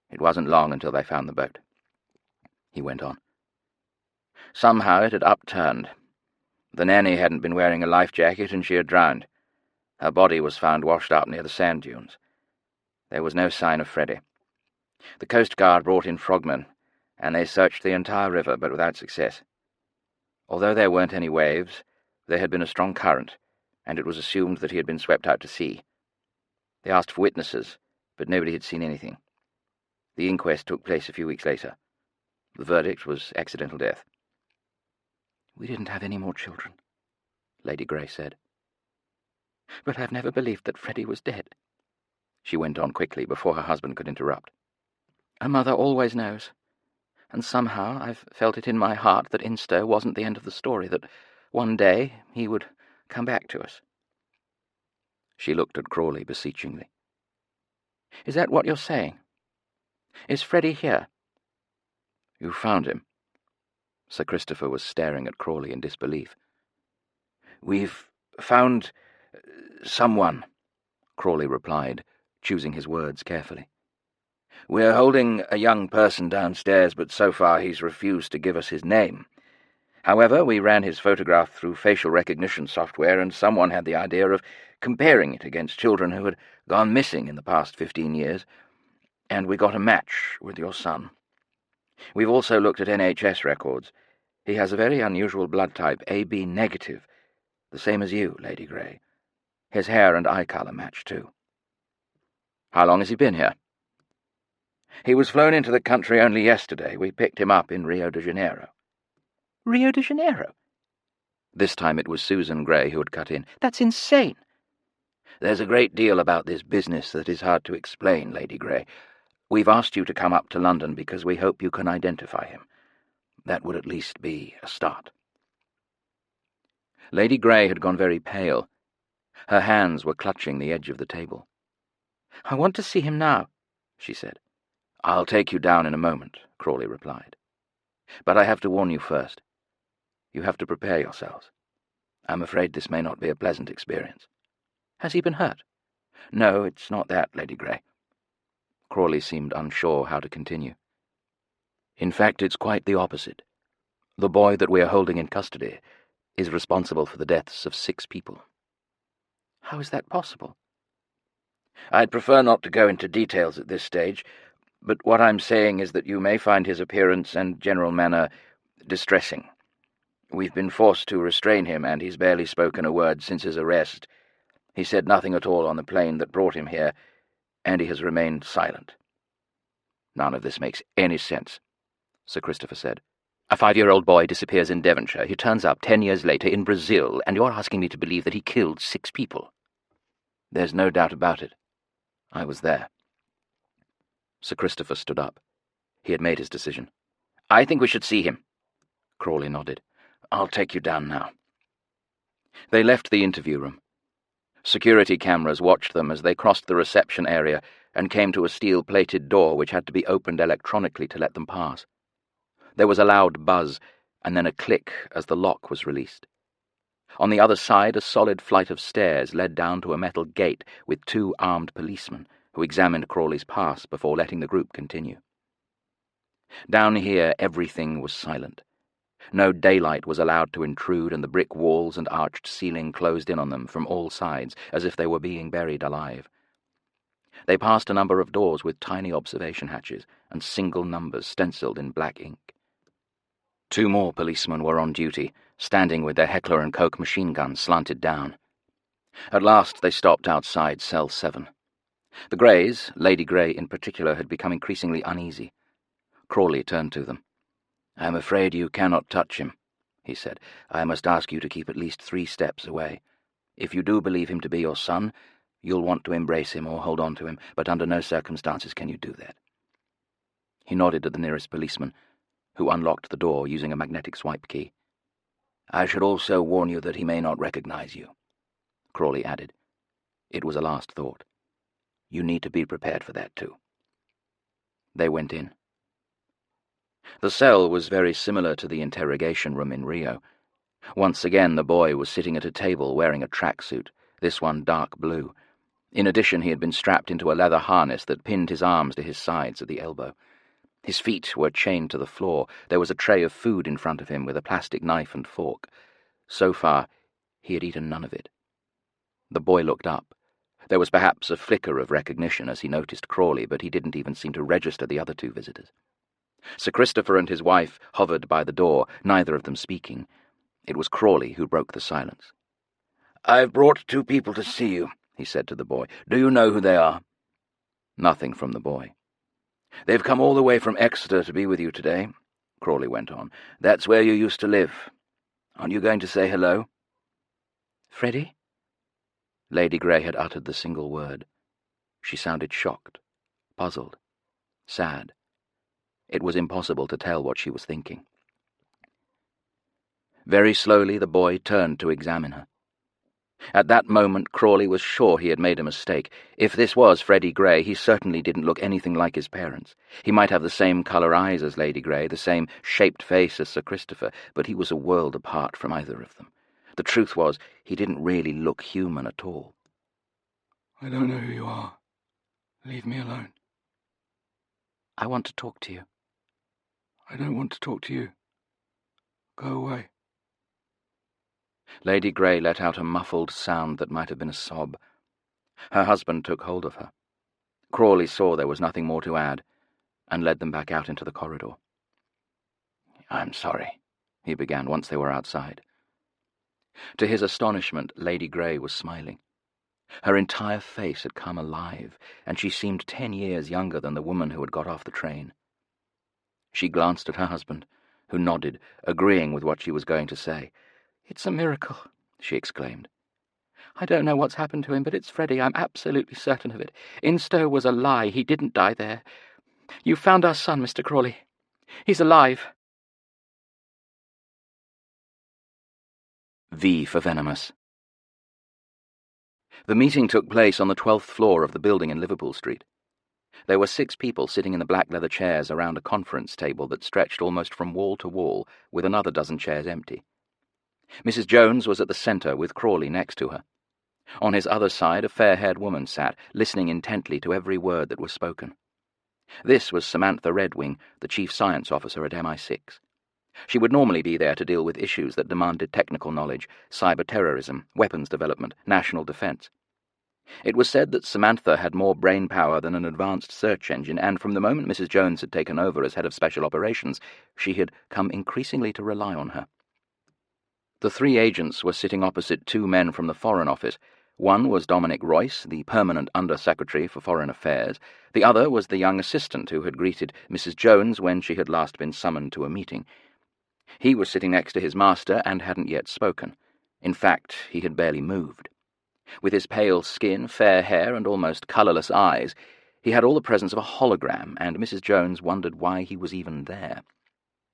"It wasn't long until they found the boat," he went on. "Somehow it had upturned. The nanny hadn't been wearing a life jacket, and she had drowned. Her body was found washed up near the sand dunes. There was no sign of Freddie. The Coast Guard brought in frogmen, and they searched the entire river, but without success. Although there weren't any waves, there had been a strong current, and it was assumed that he had been swept out to sea. They asked for witnesses, but nobody had seen anything. The inquest took place a few weeks later. The verdict was accidental death." "We didn't have any more children," Lady Grey said. "But I've never believed that Freddie was dead," she went on quickly before her husband could interrupt. "A mother always knows, and somehow I've felt it in my heart that Instow wasn't the end of the story, that one day he would come back to us." She looked at Crawley beseechingly. "Is that what you're saying? Is Freddie here?" "You found him?" Sir Christopher was staring at Crawley in disbelief. "We've found someone," Crawley replied, choosing his words carefully. "We're holding a young person downstairs, but so far he's refused to give us his name. However, we ran his photograph through facial recognition software, and someone had the idea of comparing it against children who had gone missing in the past 15 years, and we got a match with your son. We've also looked at NHS records. He has a very unusual blood type, AB negative, the same as you, Lady Grey. His hair and eye colour match, too." "How long has he been here?" "He was flown into the country only yesterday. We picked him up in Rio de Janeiro." "Rio de Janeiro?" This time it was Susan Grey who had cut in. "That's insane." "There's a great deal about this business that is hard to explain, Lady Grey. We've asked you to come up to London because we hope you can identify him. That would at least be a start." Lady Grey had gone very pale. Her hands were clutching the edge of the table. "I want to see him now," she said. "I'll take you down in a moment," Crawley replied. "But I have to warn you first. You have to prepare yourselves. I'm afraid this may not be a pleasant experience." "Has he been hurt?" "No, it's not that, Lady Grey." Crawley seemed unsure how to continue. "In fact, it's quite the opposite. The boy that we are holding in custody is responsible for the deaths of 6 people." "How is that possible?" "I'd prefer not to go into details at this stage, but what I'm saying is that you may find his appearance and general manner distressing. We've been forced to restrain him, and he's barely spoken a word since his arrest, He said nothing at all on the plane that brought him here, and he has remained silent." "None of this makes any sense," Sir Christopher said. "A 5-year-old boy disappears in Devonshire. He turns up 10 years later in Brazil, and you're asking me to believe that he killed 6 people. "There's no doubt about it. I was there." Sir Christopher stood up. He had made his decision. "I think we should see him." Crawley nodded. "I'll take you down now." They left the interview room. Security cameras watched them as they crossed the reception area and came to a steel-plated door which had to be opened electronically to let them pass. There was a loud buzz, and then a click as the lock was released. On the other side, a solid flight of stairs led down to a metal gate with 2 armed policemen, who examined Crawley's pass before letting the group continue. Down here, everything was silent. No daylight was allowed to intrude, and the brick walls and arched ceiling closed in on them from all sides, as if they were being buried alive. They passed a number of doors with tiny observation hatches and single numbers stenciled in black ink. 2 more policemen were on duty, standing with their Heckler & Koch machine guns slanted down. At last they stopped outside Cell 7. The Greys, Lady Grey in particular, had become increasingly uneasy. Crawley turned to them. "I'm afraid you cannot touch him," he said. "I must ask you to keep at least 3 steps away. If you do believe him to be your son, you'll want to embrace him or hold on to him, but under no circumstances can you do that." He nodded at the nearest policeman, who unlocked the door using a magnetic swipe key. "I should also warn you that he may not recognize you," Crawley added. It was a last thought. "You need to be prepared for that, too." They went in. The cell was very similar to the interrogation room in Rio. Once again the boy was sitting at a table wearing a tracksuit, this one dark blue. In addition, he had been strapped into a leather harness that pinned his arms to his sides at the elbow. His feet were chained to the floor. There was a tray of food in front of him with a plastic knife and fork. So far, he had eaten none of it. The boy looked up. There was perhaps a flicker of recognition as he noticed Crawley, but he didn't even seem to register the other 2 visitors. Sir Christopher and his wife hovered by the door, neither of them speaking. It was Crawley who broke the silence. "I've brought 2 people to see you," he said to the boy. "Do you know who they are?" Nothing from the boy. "They've come all the way from Exeter to be with you today," Crawley went on. "That's where you used to live. Aren't you going to say hello?" "Freddie?" Lady Grey had uttered the single word. She sounded shocked, puzzled, sad. It was impossible to tell what she was thinking. Very slowly the boy turned to examine her. At that moment Crawley was sure he had made a mistake. If this was Freddie Grey, he certainly didn't look anything like his parents. He might have the same colour eyes as Lady Grey, the same shaped face as Sir Christopher, but he was a world apart from either of them. The truth was, he didn't really look human at all. "I don't know who you are. Leave me alone." "I want to talk to you." "I don't want to talk to you. Go away." Lady Grey let out a muffled sound that might have been a sob. Her husband took hold of her. Crawley saw there was nothing more to add, and led them back out into the corridor. "I'm sorry," he began once they were outside. To his astonishment, Lady Grey was smiling. Her entire face had come alive, and she seemed 10 years younger than the woman who had got off the train. She glanced at her husband, who nodded, agreeing with what she was going to say. "It's a miracle," she exclaimed. "I don't know what's happened to him, but it's Freddie. I'm absolutely certain of it. Instow was a lie. He didn't die there. You found our son, Mr. Crawley. He's alive." V for Venomous. The meeting took place on the 12th floor of the building in Liverpool Street. There were 6 people sitting in the black leather chairs around a conference table that stretched almost from wall to wall, with another dozen chairs empty. Mrs. Jones was at the centre, with Crawley next to her. On his other side, a fair-haired woman sat, listening intently to every word that was spoken. This was Samantha Redwing, the chief science officer at MI6. She would normally be there to deal with issues that demanded technical knowledge, cyber-terrorism, weapons development, national defence. It was said that Samantha had more brain power than an advanced search engine, and from the moment Mrs. Jones had taken over as head of special operations, she had come increasingly to rely on her. The 3 agents were sitting opposite 2 men from the Foreign Office, One was Dominic Royce, the permanent Under-Secretary for Foreign Affairs. The other was the young assistant who had greeted Mrs. Jones when she had last been summoned to a meeting. He was sitting next to his master and hadn't yet spoken. In fact, he had barely moved. With his pale skin, fair hair, and almost colourless eyes, he had all the presence of a hologram, and Mrs. Jones wondered why he was even there.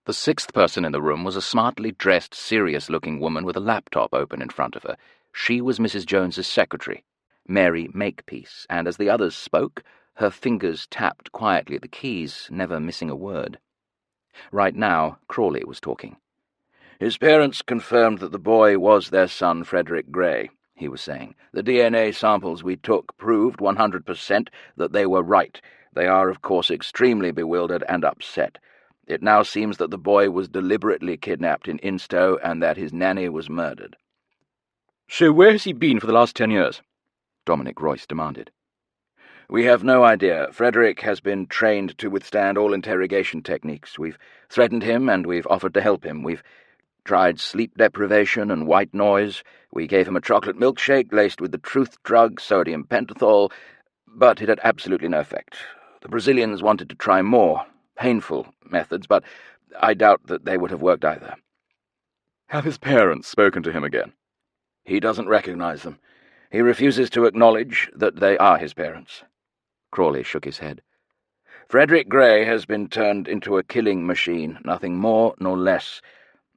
The sixth person in the room was a smartly dressed, serious-looking woman with a laptop open in front of her. She was Mrs. Jones's secretary, Mary Makepeace, and as the others spoke, her fingers tapped quietly at the keys, never missing a word. Right now, Crawley was talking. "His parents confirmed that the boy was their son, Frederick Gray," he was saying. "The DNA samples we took proved 100% that they were right. They are, of course, extremely bewildered and upset. It now seems that the boy was deliberately kidnapped in Instow and that his nanny was murdered." "So where has he been for the last 10 years? Dominic Royce demanded. "We have no idea. Frederick has been trained to withstand all interrogation techniques. We've threatened him and we've offered to help him. We've tried sleep deprivation and white noise. We gave him a chocolate milkshake laced with the truth drug, sodium pentothal, but it had absolutely no effect. The Brazilians wanted to try more painful methods, but I doubt that they would have worked either." "Have his parents spoken to him again?" "He doesn't recognize them. He refuses to acknowledge that they are his parents." Crawley shook his head. "Frederick Gray has been turned into a killing machine, nothing more nor less.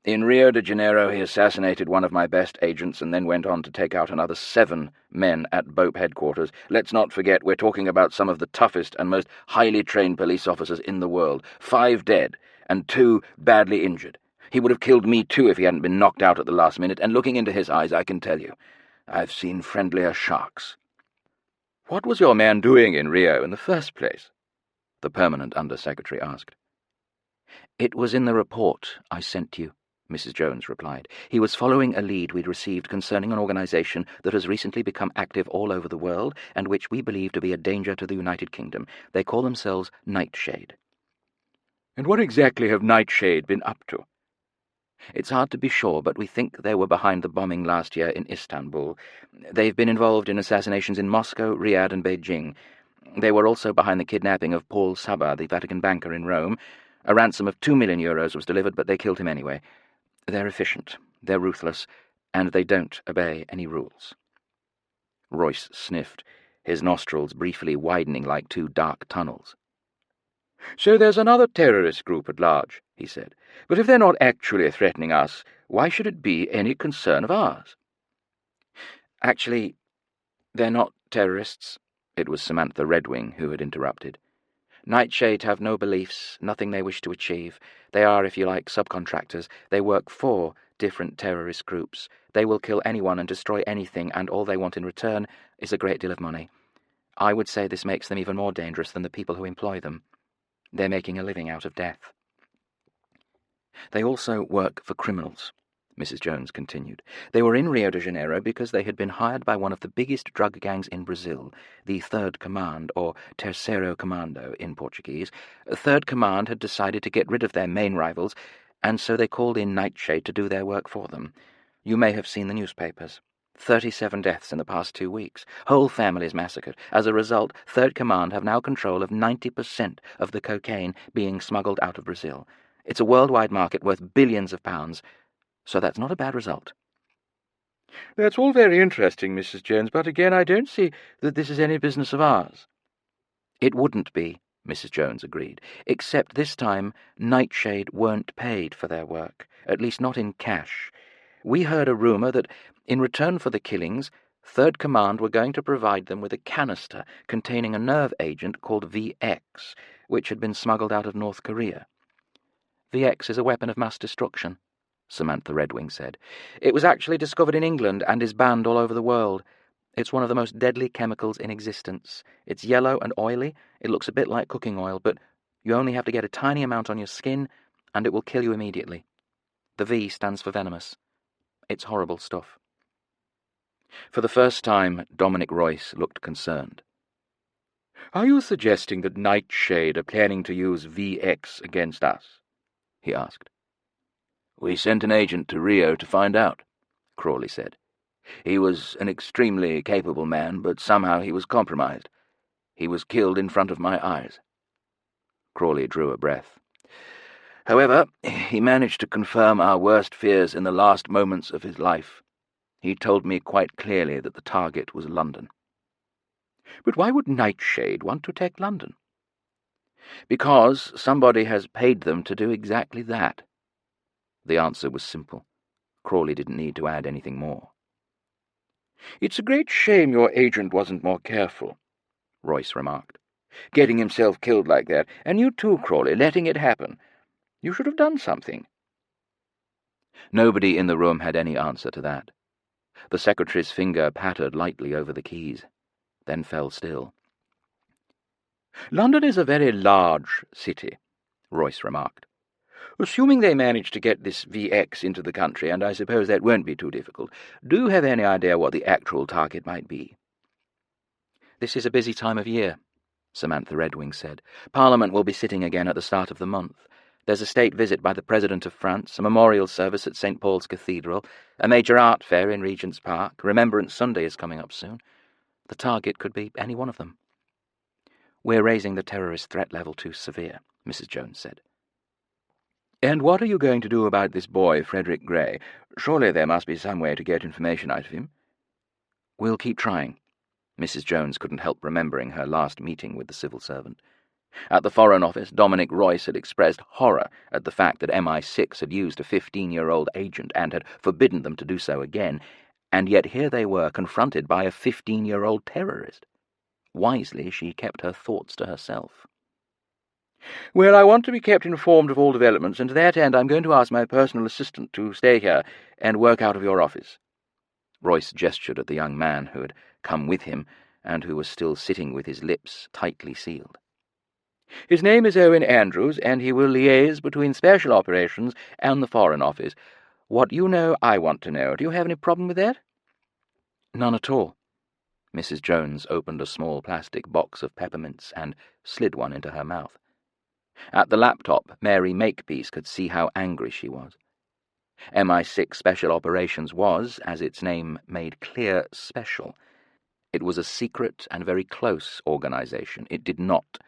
In Rio de Janeiro he assassinated one of my best agents and then went on to take out another 7 men at BOPE headquarters. Let's not forget we're talking about some of the toughest and most highly trained police officers in the world. 5 dead and 2 badly injured. He would have killed me too if he hadn't been knocked out at the last minute, and looking into his eyes I can tell you, I've seen friendlier sharks." "What was your man doing in Rio in the first place?" the permanent Under-Secretary asked. "It was in the report I sent you," Mrs. Jones replied. "He was following a lead we'd received concerning an organization that has recently become active all over the world and which we believe to be a danger to the United Kingdom. They call themselves Nightshade." "And what exactly have Nightshade been up to?" "It's hard to be sure, but we think they were behind the bombing last year in Istanbul. They've been involved in assassinations in Moscow, Riyadh, and Beijing. They were also behind the kidnapping of Paul Saba, the Vatican banker in Rome. A ransom of €2 million was delivered, but they killed him anyway. They're efficient, they're ruthless, and they don't obey any rules." Royce sniffed, his nostrils briefly widening like 2 dark tunnels. "So there's another terrorist group at large," he said. "But if they're not actually threatening us, why should it be any concern of ours?" "Actually, they're not terrorists." It was Samantha Redwing who had interrupted. "Nightshade have no beliefs, nothing they wish to achieve. They are, if you like, subcontractors. They work for different terrorist groups. They will kill anyone and destroy anything, and all they want in return is a great deal of money. I would say this makes them even more dangerous than the people who employ them. They're making a living out of death." "They also work for criminals," Mrs. Jones continued. "They were in Rio de Janeiro because they had been hired by one of the biggest drug gangs in Brazil, the Third Command, or Terceiro Comando in Portuguese. Third Command had decided to get rid of their main rivals, and so they called in Nightshade to do their work for them. You may have seen the newspapers. 37 deaths in the past 2 weeks. Whole families massacred. As a result, Third Command have now control of 90% of the cocaine being smuggled out of Brazil. It's a worldwide market worth billions of pounds, so that's not a bad result." "That's all very interesting, Mrs. Jones, but again I don't see that this is any business of ours." "It wouldn't be," Mrs. Jones agreed, "except this time Nightshade weren't paid for their work, at least not in cash. We heard a rumour that, in return for the killings, Third Command were going to provide them with a canister containing a nerve agent called VX, which had been smuggled out of North Korea." "VX is a weapon of mass destruction," Samantha Redwing said. "It was actually discovered in England and is banned all over the world. It's one of the most deadly chemicals in existence. It's yellow and oily. It looks a bit like cooking oil, but you only have to get a tiny amount on your skin, and it will kill you immediately. The V stands for venomous. It's horrible stuff." For the first time, Dominic Royce looked concerned. "Are you suggesting that Nightshade are planning to use VX against us?" he asked. "We sent an agent to Rio to find out," Crawley said. He was an extremely capable man, but somehow he was compromised. He was killed in front of my eyes." Crawley drew a breath. "However, he managed to confirm our worst fears in the last moments of his life. He told me quite clearly that the target was London." "But why would Nightshade want to take London?" "Because somebody has paid them to do exactly that." The answer was simple. Crawley didn't need to add anything more. "It's a great shame your agent wasn't more careful," Royce remarked. "Getting himself killed like that, and you too, Crawley, letting it happen. You should have done something." Nobody in the room had any answer to that. The secretary's finger pattered lightly over the keys, then fell still. "London is a very large city," Royce remarked. "Assuming they manage to get this VX into the country, and I suppose that won't be too difficult, do you have any idea what the actual target might be?" "This is a busy time of year," Samantha Redwing said. "Parliament will be sitting again at the start of the month. There's a state visit by the President of France, a memorial service at St. Paul's Cathedral, a major art fair in Regent's Park. Remembrance Sunday is coming up soon. The target could be any one of them." "We're raising the terrorist threat level to severe," Mrs. Jones said. "And what are you going to do about this boy, Frederick Grey? Surely there must be some way to get information out of him." "We'll keep trying." Mrs. Jones couldn't help remembering her last meeting with the civil servant. At the Foreign Office, Dominic Royce had expressed horror at the fact that MI6 had used a 15-year-old agent and had forbidden them to do so again, and yet here they were confronted by a 15-year-old terrorist. Wisely, she kept her thoughts to herself. "Well, I want to be kept informed of all developments, and to that end I'm going to ask my personal assistant to stay here and work out of your office." Royce gestured at the young man who had come with him and who was still sitting with his lips tightly sealed. "His name is Owen Andrews, and he will liaise between Special Operations and the Foreign Office. What you know, I want to know. Do you have any problem with that?" "None at all." Mrs. Jones opened a small plastic box of peppermints and slid one into her mouth. At the laptop, Mary Makepeace could see how angry she was. MI6 Special Operations was, as its name made clear, special. It was a secret and very close organization. It did not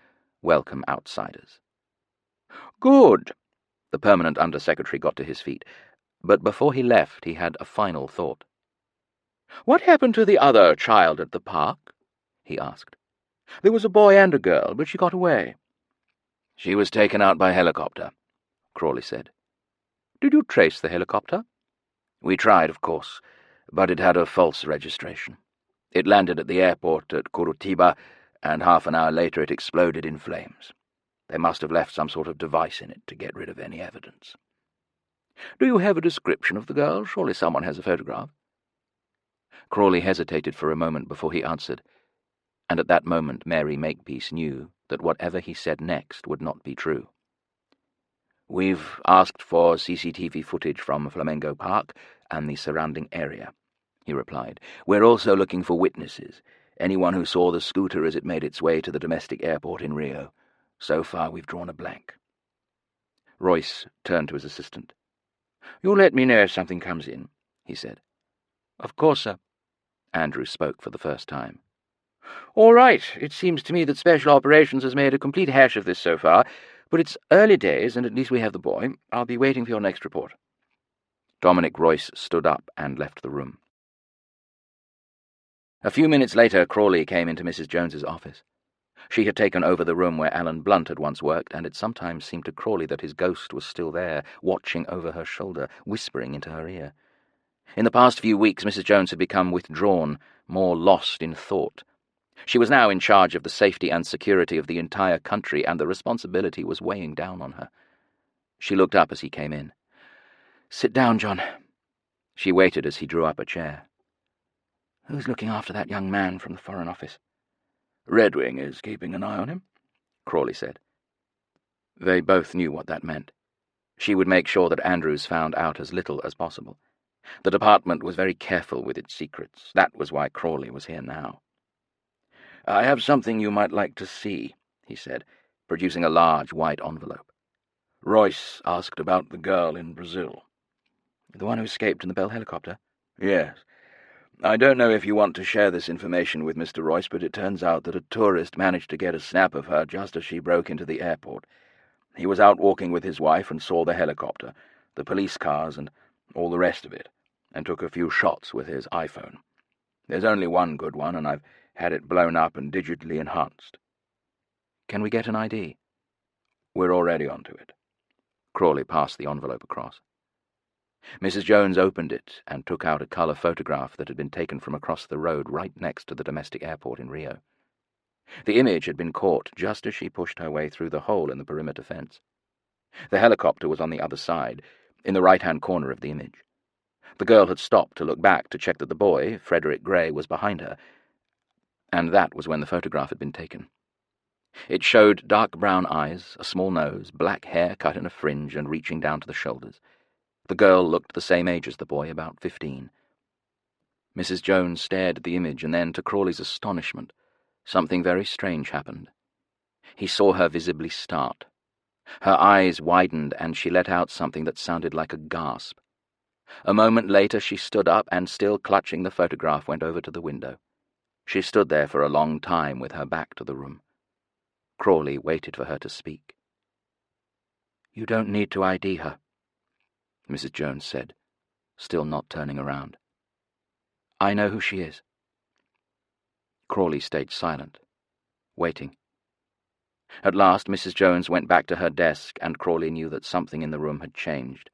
welcome outsiders. "Good." The permanent undersecretary got to his feet, but before he left he had a final thought. "What happened to the other child at the park?" he asked. "There was a boy and a girl, but she got away." "She was taken out by helicopter," Crawley said. "Did you trace the helicopter?" "We tried, of course, but it had a false registration. It landed at the airport at Curitiba, and half an hour later it exploded in flames. They must have left some sort of device in it to get rid of any evidence." "Do you have a description of the girl? Surely someone has a photograph." Crawley hesitated for a moment before he answered, and at that moment Mary Makepeace knew that whatever he said next would not be true. "We've asked for CCTV footage from Flamengo Park and the surrounding area," he replied. "We're also looking for witnesses, anyone who saw the scooter as it made its way to the domestic airport in Rio. So far we've drawn a blank." Royce turned to his assistant. "You'll let me know if something comes in," he said. "Of course, sir." Andrew spoke for the first time. "All right. It seems to me that Special Operations has made a complete hash of this so far, but it's early days, and at least we have the boy. I'll be waiting for your next report." Dominic Royce stood up and left the room. A few minutes later, Crawley came into Mrs. Jones's office. She had taken over the room where Alan Blunt had once worked, and it sometimes seemed to Crawley that his ghost was still there, watching over her shoulder, whispering into her ear. In the past few weeks, Mrs. Jones had become withdrawn, more lost in thought. She was now in charge of the safety and security of the entire country, and the responsibility was weighing down on her. She looked up as he came in. "Sit down, John." She waited as he drew up a chair. "Who's looking after that young man from the Foreign Office?" "Redwing is keeping an eye on him," Crawley said. They both knew what that meant. She would make sure that Andrews found out as little as possible. The department was very careful with its secrets. That was why Crawley was here now. "I have something you might like to see," he said, producing a large white envelope. "Royce asked about the girl in Brazil." "The one who escaped in the Bell helicopter?" "Yes. I don't know if you want to share this information with Mr. Royce, but it turns out that a tourist managed to get a snap of her just as she broke into the airport. He was out walking with his wife and saw the helicopter, the police cars, and all the rest of it, and took a few shots with his iPhone. There's only one good one, and I've had it blown up and digitally enhanced. Can we get an ID? We're already onto it. Crawley passed the envelope across. Mrs. Jones opened it and took out a colour photograph that had been taken from across the road right next to the domestic airport in Rio. The image had been caught just as she pushed her way through the hole in the perimeter fence. The helicopter was on the other side, in the right-hand corner of the image. The girl had stopped to look back to check that the boy, Frederick Gray, was behind her, and that was when the photograph had been taken. It showed dark brown eyes, a small nose, black hair cut in a fringe and reaching down to the shoulders. The girl looked the same age as the boy, about 15. Mrs. Jones stared at the image, and then, to Crawley's astonishment, something very strange happened. He saw her visibly start. Her eyes widened, and she let out something that sounded like a gasp. A moment later she stood up and, still clutching the photograph, went over to the window. She stood there for a long time with her back to the room. Crawley waited for her to speak. "You don't need to ID her," Mrs. Jones said, still not turning around. "I know who she is." Crawley stayed silent, waiting. At last Mrs. Jones went back to her desk, and Crawley knew that something in the room had changed,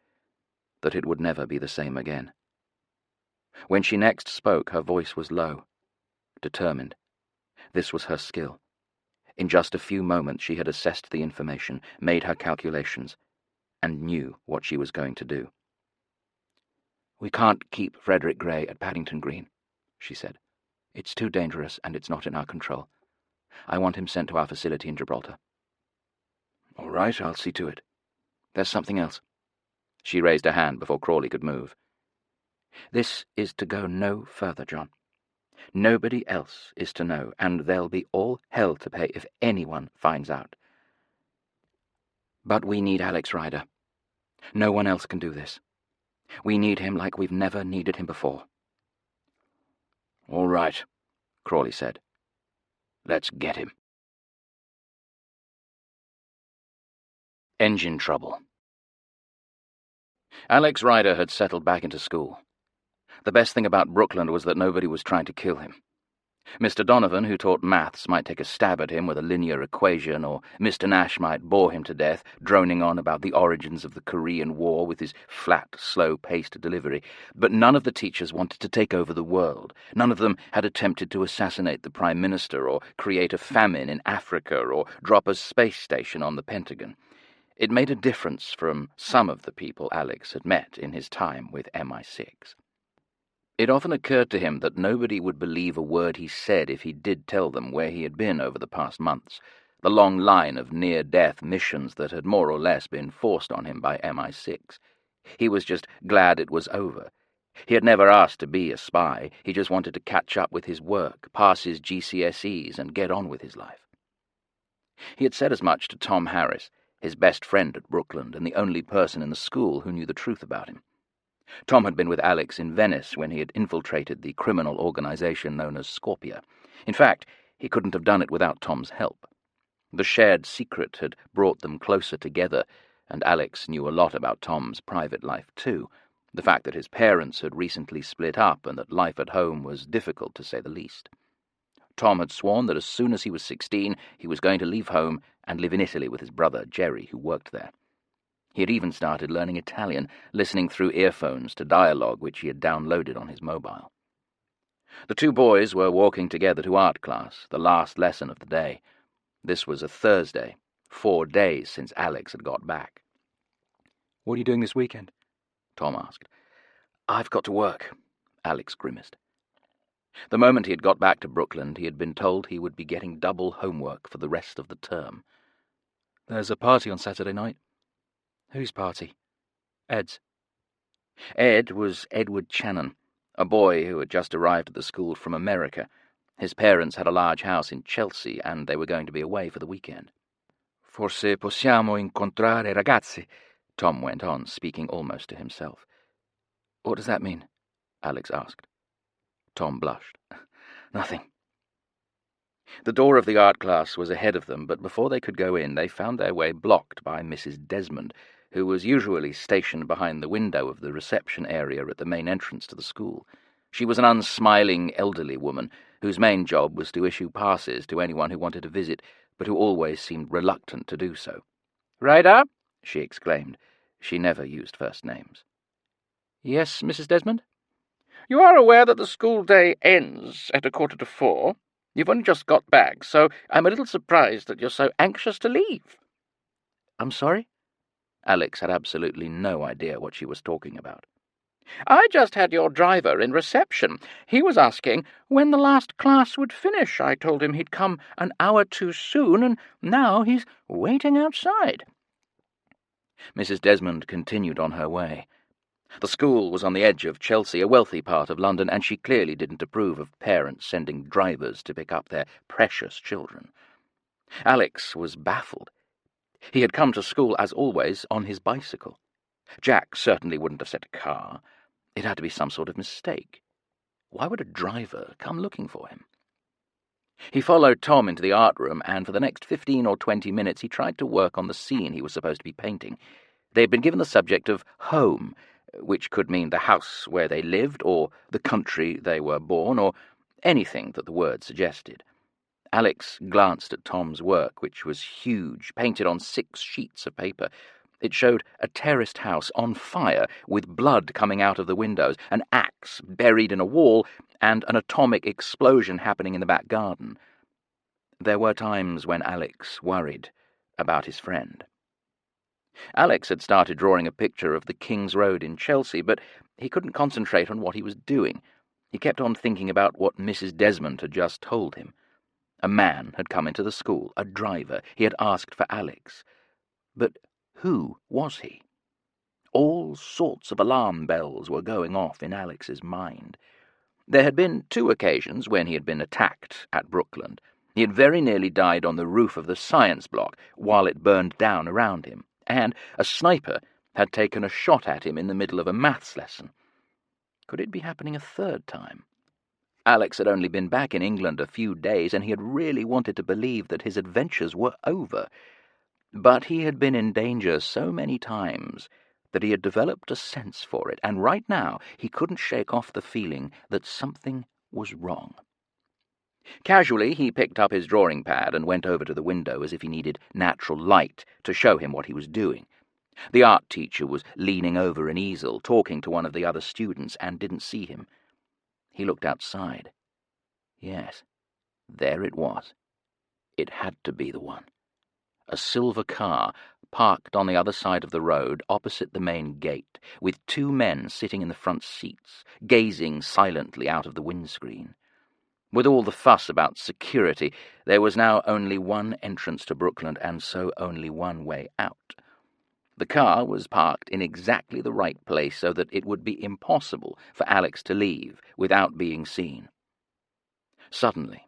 that it would never be the same again. When she next spoke, her voice was low, determined. This was her skill. In just a few moments she had assessed the information, made her calculations, and knew what she was going to do. "We can't keep Frederick Gray at Paddington Green," she said. "It's too dangerous, and it's not in our control. I want him sent to our facility in Gibraltar." "All right, I'll see to it." "There's something else." She raised a hand before Crawley could move. "This is to go no further, John. Nobody else is to know, and there'll be all hell to pay if anyone finds out. But we need Alex Ryder. No one else can do this. We need him like we've never needed him before." "All right," Crawley said. "Let's get him." Engine trouble. Alex Ryder had settled back into school. The best thing about Brookland was that nobody was trying to kill him. Mr. Donovan, who taught maths, might take a stab at him with a linear equation, or Mr. Nash might bore him to death, droning on about the origins of the Korean War with his flat, slow-paced delivery. But none of the teachers wanted to take over the world. None of them had attempted to assassinate the Prime Minister, or create a famine in Africa, or drop a space station on the Pentagon. It made a difference from some of the people Alex had met in his time with MI6. It often occurred to him that nobody would believe a word he said if he did tell them where he had been over the past months, the long line of near-death missions that had more or less been forced on him by MI6. He was just glad it was over. He had never asked to be a spy. He just wanted to catch up with his work, pass his GCSEs, and get on with his life. He had said as much to Tom Harris, his best friend at Brookland and the only person in the school who knew the truth about him. Tom had been with Alex in Venice when he had infiltrated the criminal organization known as Scorpia. In fact, he couldn't have done it without Tom's help. The shared secret had brought them closer together, and Alex knew a lot about Tom's private life too. The fact that his parents had recently split up and that life at home was difficult, to say the least. Tom had sworn that as soon as he was 16, he was going to leave home and live in Italy with his brother, Jerry, who worked there. He had even started learning Italian, listening through earphones to dialogue which he had downloaded on his mobile. The two boys were walking together to art class, the last lesson of the day. This was a Thursday, 4 days since Alex had got back. "What are you doing this weekend?" Tom asked. "I've got to work," Alex grimaced. The moment he had got back to Brookland, he had been told he would be getting double homework for the rest of the term. "There's a party on Saturday night." "Whose party?" "Ed's." Ed was Edward Channon, a boy who had just arrived at the school from America. His parents had a large house in Chelsea, and they were going to be away for the weekend. "Forse possiamo incontrare ragazzi," Tom went on, speaking almost to himself. "What does that mean?" Alex asked. Tom blushed. "Nothing." The door of the art class was ahead of them, but before they could go in, they found their way blocked by Mrs. Desmond, who was usually stationed behind the window of the reception area at the main entrance to the school. She was an unsmiling elderly woman, whose main job was to issue passes to anyone who wanted to visit, but who always seemed reluctant to do so. "Ryder?" she exclaimed. She never used first names. "Yes, Mrs. Desmond?" "You are aware that the school day ends at 3:45. You've only just got back, so I'm a little surprised that you're so anxious to leave." "I'm sorry?" Alex had absolutely no idea what she was talking about. "I just had your driver in reception. He was asking when the last class would finish. I told him he'd come an hour too soon, and now he's waiting outside." Mrs. Desmond continued on her way. The school was on the edge of Chelsea, a wealthy part of London, and she clearly didn't approve of parents sending drivers to pick up their precious children. Alex was baffled. He had come to school, as always, on his bicycle. Jack certainly wouldn't have sent a car. It had to be some sort of mistake. Why would a driver come looking for him? He followed Tom into the art room, and for the next 15 or 20 minutes he tried to work on the scene he was supposed to be painting. They had been given the subject of home, which could mean the house where they lived, or the country they were born, or anything that the word suggested. Alex glanced at Tom's work, which was huge, painted on 6 sheets of paper. It showed a terraced house on fire, with blood coming out of the windows, an axe buried in a wall, and an atomic explosion happening in the back garden. There were times when Alex worried about his friend. Alex had started drawing a picture of the King's Road in Chelsea, but he couldn't concentrate on what he was doing. He kept on thinking about what Mrs. Desmond had just told him. A man had come into the school, a driver. He had asked for Alex. But who was he? All sorts of alarm bells were going off in Alex's mind. There had been 2 occasions when he had been attacked at Brookland. He had very nearly died on the roof of the science block while it burned down around him, and a sniper had taken a shot at him in the middle of a maths lesson. Could it be happening a 3rd time? Alex had only been back in England a few days, and he had really wanted to believe that his adventures were over. But he had been in danger so many times that he had developed a sense for it, and right now he couldn't shake off the feeling that something was wrong. Casually, he picked up his drawing pad and went over to the window as if he needed natural light to show him what he was doing. The art teacher was leaning over an easel, talking to one of the other students, and didn't see him. He looked outside. Yes, there it was. It had to be the one. A silver car, parked on the other side of the road, opposite the main gate, with 2 men sitting in the front seats, gazing silently out of the windscreen. With all the fuss about security, there was now only one entrance to Brookland, and so only one way out. The car was parked in exactly the right place so that it would be impossible for Alex to leave without being seen. Suddenly,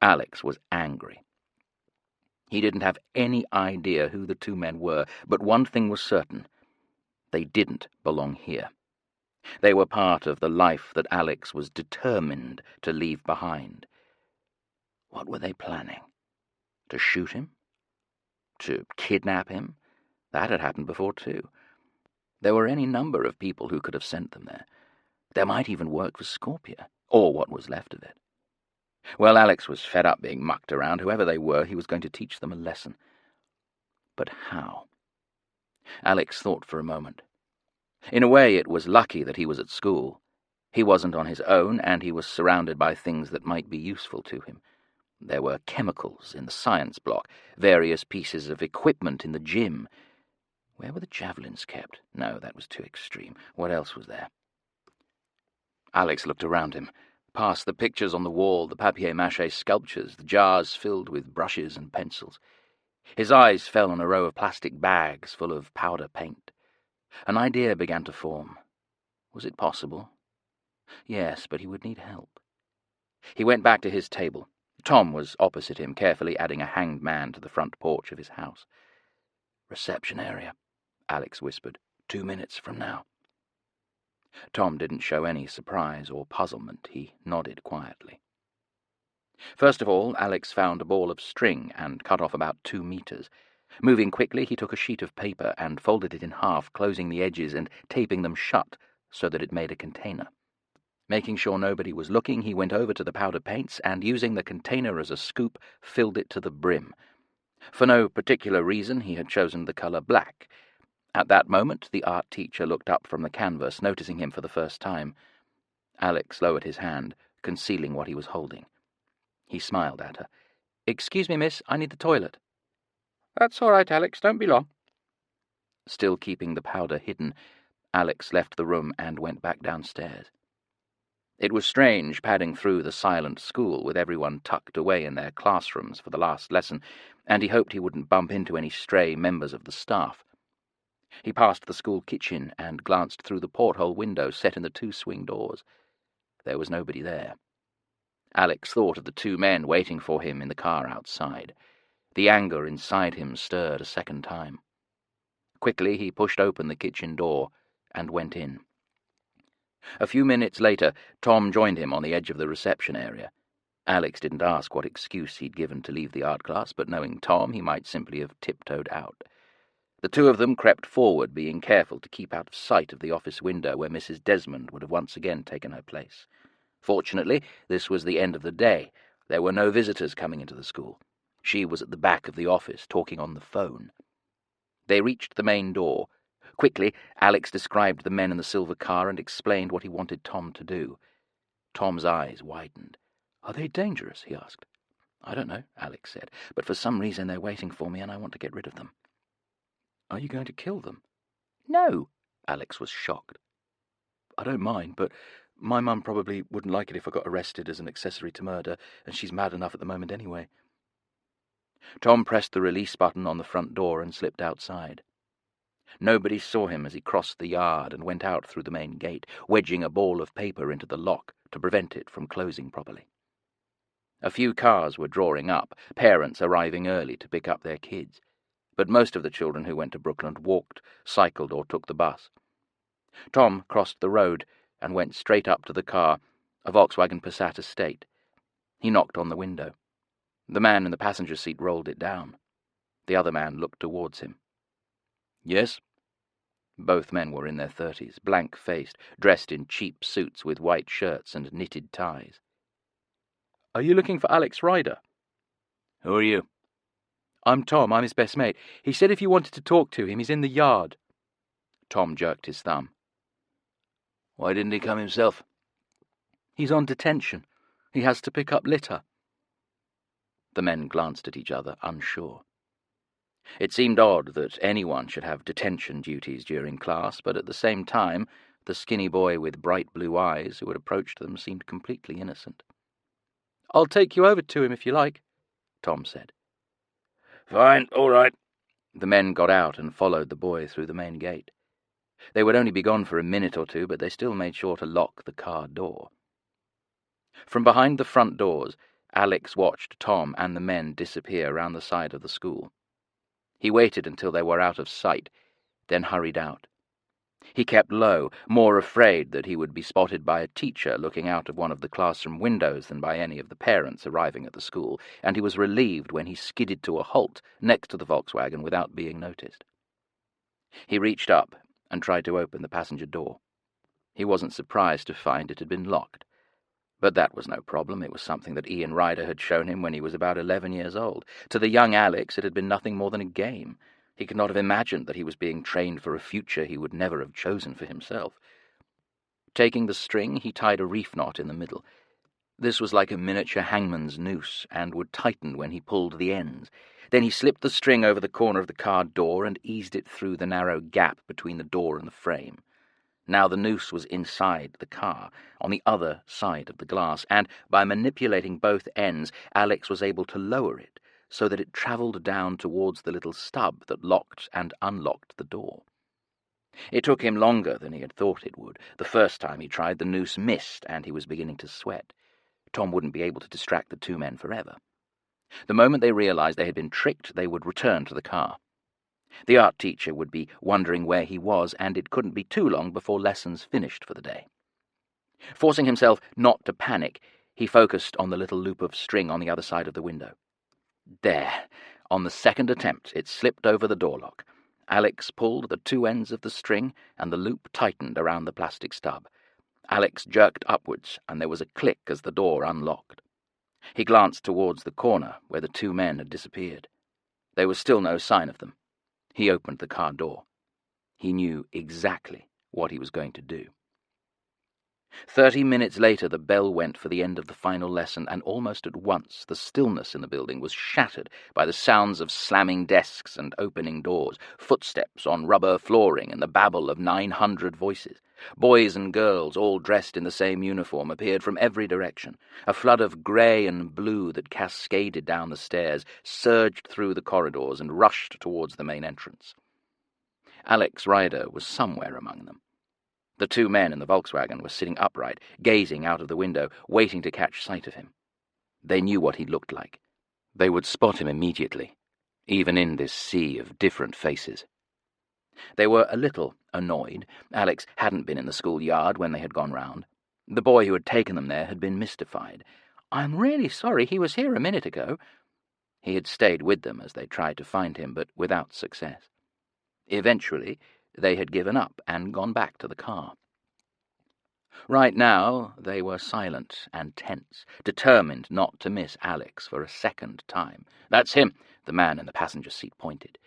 Alex was angry. He didn't have any idea who the 2 men were, but one thing was certain. They didn't belong here. They were part of the life that Alex was determined to leave behind. What were they planning? To shoot him? To kidnap him? That had happened before, too. There were any number of people who could have sent them there. They might even work for Scorpia, or what was left of it. Well, Alex was fed up being mucked around. Whoever they were, he was going to teach them a lesson. But how? Alex thought for a moment. In a way, it was lucky that he was at school. He wasn't on his own, and he was surrounded by things that might be useful to him. There were chemicals in the science block, various pieces of equipment in the gym. Where were the javelins kept? No, that was too extreme. What else was there? Alex looked around him, past the pictures on the wall, the papier-mâché sculptures, the jars filled with brushes and pencils. His eyes fell on a row of plastic bags full of powder paint. An idea began to form. Was it possible? Yes, but he would need help. He went back to his table. Tom was opposite him, carefully adding a hanged man to the front porch of his house. "Reception area," Alex whispered. 2 minutes from now. Tom didn't show any surprise or puzzlement. He nodded quietly. First of all, Alex found a ball of string and cut off about 2 meters. Moving quickly, he took a sheet of paper and folded it in half, closing the edges and taping them shut so that it made a container. Making sure nobody was looking, he went over to the powder paints and, using the container as a scoop, filled it to the brim. For no particular reason, he had chosen the color black. At that moment, the art teacher looked up from the canvas, noticing him for the first time. Alex lowered his hand, concealing what he was holding. He smiled at her. "Excuse me, miss, I need the toilet." "That's all right, Alex, don't be long." Still keeping the powder hidden, Alex left the room and went back downstairs. It was strange padding through the silent school with everyone tucked away in their classrooms for the last lesson, and he hoped he wouldn't bump into any stray members of the staff. He passed the school kitchen and glanced through the porthole window set in the 2 swing doors. There was nobody there. Alex thought of the 2 men waiting for him in the car outside. The anger inside him stirred a second time. Quickly he pushed open the kitchen door and went in. A few minutes later, Tom joined him on the edge of the reception area. Alex didn't ask what excuse he'd given to leave the art class, but knowing Tom, he might simply have tiptoed out. The 2 of them crept forward, being careful to keep out of sight of the office window where Mrs. Desmond would have once again taken her place. Fortunately, this was the end of the day. There were no visitors coming into the school. She was at the back of the office, talking on the phone. They reached the main door. Quickly, Alex described the men in the silver car and explained what he wanted Tom to do. Tom's eyes widened. "Are they dangerous?" he asked. "I don't know," Alex said, "but for some reason they're waiting for me and I want to get rid of them." "Are you going to kill them?" "No." Alex was shocked. "I don't mind, but my mum probably wouldn't like it if I got arrested as an accessory to murder, and she's mad enough at the moment anyway." Tom pressed the release button on the front door and slipped outside. Nobody saw him as he crossed the yard and went out through the main gate, wedging a ball of paper into the lock to prevent it from closing properly. A few cars were drawing up, parents arriving early to pick up their kids, but most of the children who went to Brookland walked, cycled, or took the bus. Tom crossed the road and went straight up to the car, a Volkswagen Passat Estate. He knocked on the window. The man in the passenger seat rolled it down. The other man looked towards him. "Yes?" Both men were in their 30s, blank-faced, dressed in cheap suits with white shirts and knitted ties. "Are you looking for Alex Ryder?" "Who are you?" "I'm Tom. I'm his best mate. He said if you wanted to talk to him, he's in the yard." Tom jerked his thumb. "Why didn't he come himself?" "He's on detention. He has to pick up litter." The men glanced at each other, unsure. It seemed odd that anyone should have detention duties during class, but at the same time, the skinny boy with bright blue eyes who had approached them seemed completely innocent. "I'll take you over to him if you like," Tom said. "Fine, all right." The men got out and followed the boy through the main gate. They would only be gone for a minute or 2, but they still made sure to lock the car door. From behind the front doors, Alex watched Tom and the men disappear round the side of the school. He waited until they were out of sight, then hurried out. He kept low, more afraid that he would be spotted by a teacher looking out of one of the classroom windows than by any of the parents arriving at the school, and he was relieved when he skidded to a halt next to the Volkswagen without being noticed. He reached up and tried to open the passenger door. He wasn't surprised to find it had been locked. But that was no problem. It was something that Ian Ryder had shown him when he was about 11 years old. To the young Alex, it had been nothing more than a game. He could not have imagined that he was being trained for a future he would never have chosen for himself. Taking the string, he tied a reef knot in the middle. This was like a miniature hangman's noose, and would tighten when he pulled the ends. Then he slipped the string over the corner of the car door and eased it through the narrow gap between the door and the frame. Now the noose was inside the car, on the other side of the glass, and by manipulating both ends, Alex was able to lower it so that it travelled down towards the little stub that locked and unlocked the door. It took him longer than he had thought it would. The first time he tried, the noose missed, and he was beginning to sweat. Tom wouldn't be able to distract the 2 men forever. The moment they realized they had been tricked, they would return to the car. The art teacher would be wondering where he was, and it couldn't be too long before lessons finished for the day. Forcing himself not to panic, he focused on the little loop of string on the other side of the window. There! On the second attempt, it slipped over the door lock. Alex pulled the two ends of the string, and the loop tightened around the plastic stub. Alex jerked upwards, and there was a click as the door unlocked. He glanced towards the corner where the two men had disappeared. There was still no sign of them. He opened the car door. He knew exactly what he was going to do. 30 minutes later, the bell went for the end of the final lesson, and almost at once the stillness in the building was shattered by the sounds of slamming desks and opening doors, footsteps on rubber flooring, and the babble of 900 voices. Boys and girls, all dressed in the same uniform, appeared from every direction. A flood of grey and blue that cascaded down the stairs surged through the corridors and rushed towards the main entrance. Alex Ryder was somewhere among them. The two men in the Volkswagen were sitting upright, gazing out of the window, waiting to catch sight of him. They knew what he looked like. They would spot him immediately, even in this sea of different faces. They were a little annoyed. Alex hadn't been in the schoolyard when they had gone round. The boy who had taken them there had been mystified. "I'm really sorry, he was here a minute ago." He had stayed with them as they tried to find him, but without success. Eventually, they had given up and gone back to the car. Right now, they were silent and tense, determined not to miss Alex for a second time. "That's him," the man in the passenger seat pointed.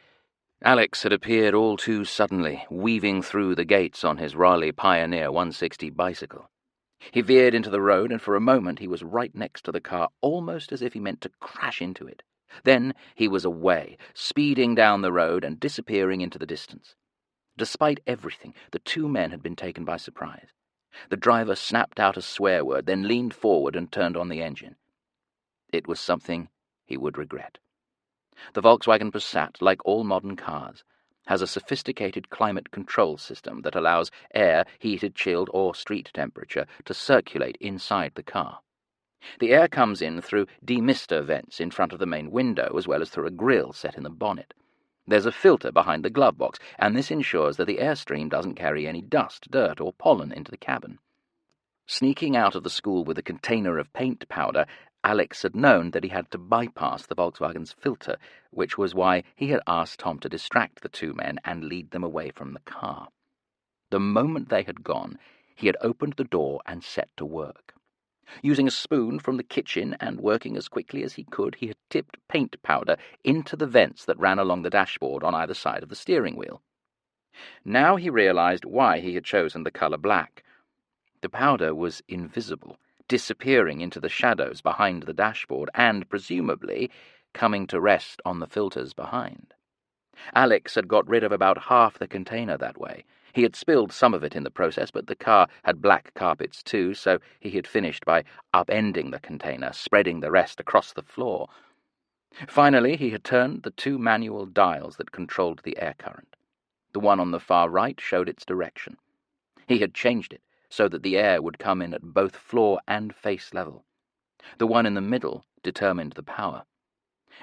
Alex had appeared all too suddenly, weaving through the gates on his Raleigh Pioneer 160 bicycle. He veered into the road, and for a moment he was right next to the car, almost as if he meant to crash into it. Then he was away, speeding down the road and disappearing into the distance. Despite everything, the two men had been taken by surprise. The driver snapped out a swear word, then leaned forward and turned on the engine. It was something he would regret. The Volkswagen Passat, like all modern cars, has a sophisticated climate control system that allows air, heated, chilled, or street temperature, to circulate inside the car. The air comes in through demister vents in front of the main window, as well as through a grille set in the bonnet. There's a filter behind the glove box, and this ensures that the airstream doesn't carry any dust, dirt, or pollen into the cabin. Sneaking out of the school with a container of paint powder, Alex had known that he had to bypass the Volkswagen's filter, which was why he had asked Tom to distract the two men and lead them away from the car. The moment they had gone, he had opened the door and set to work. Using a spoon from the kitchen and working as quickly as he could, he had tipped paint powder into the vents that ran along the dashboard on either side of the steering wheel. Now he realized why he had chosen the color black. The powder was invisible, disappearing into the shadows behind the dashboard and, presumably, coming to rest on the filters behind. Alex had got rid of about half the container that way. He had spilled some of it in the process, but the car had black carpets too, so he had finished by upending the container, spreading the rest across the floor. Finally, he had turned the two manual dials that controlled the air current. The one on the far right showed its direction. He had changed it so that the air would come in at both floor and face level. The one in the middle determined the power.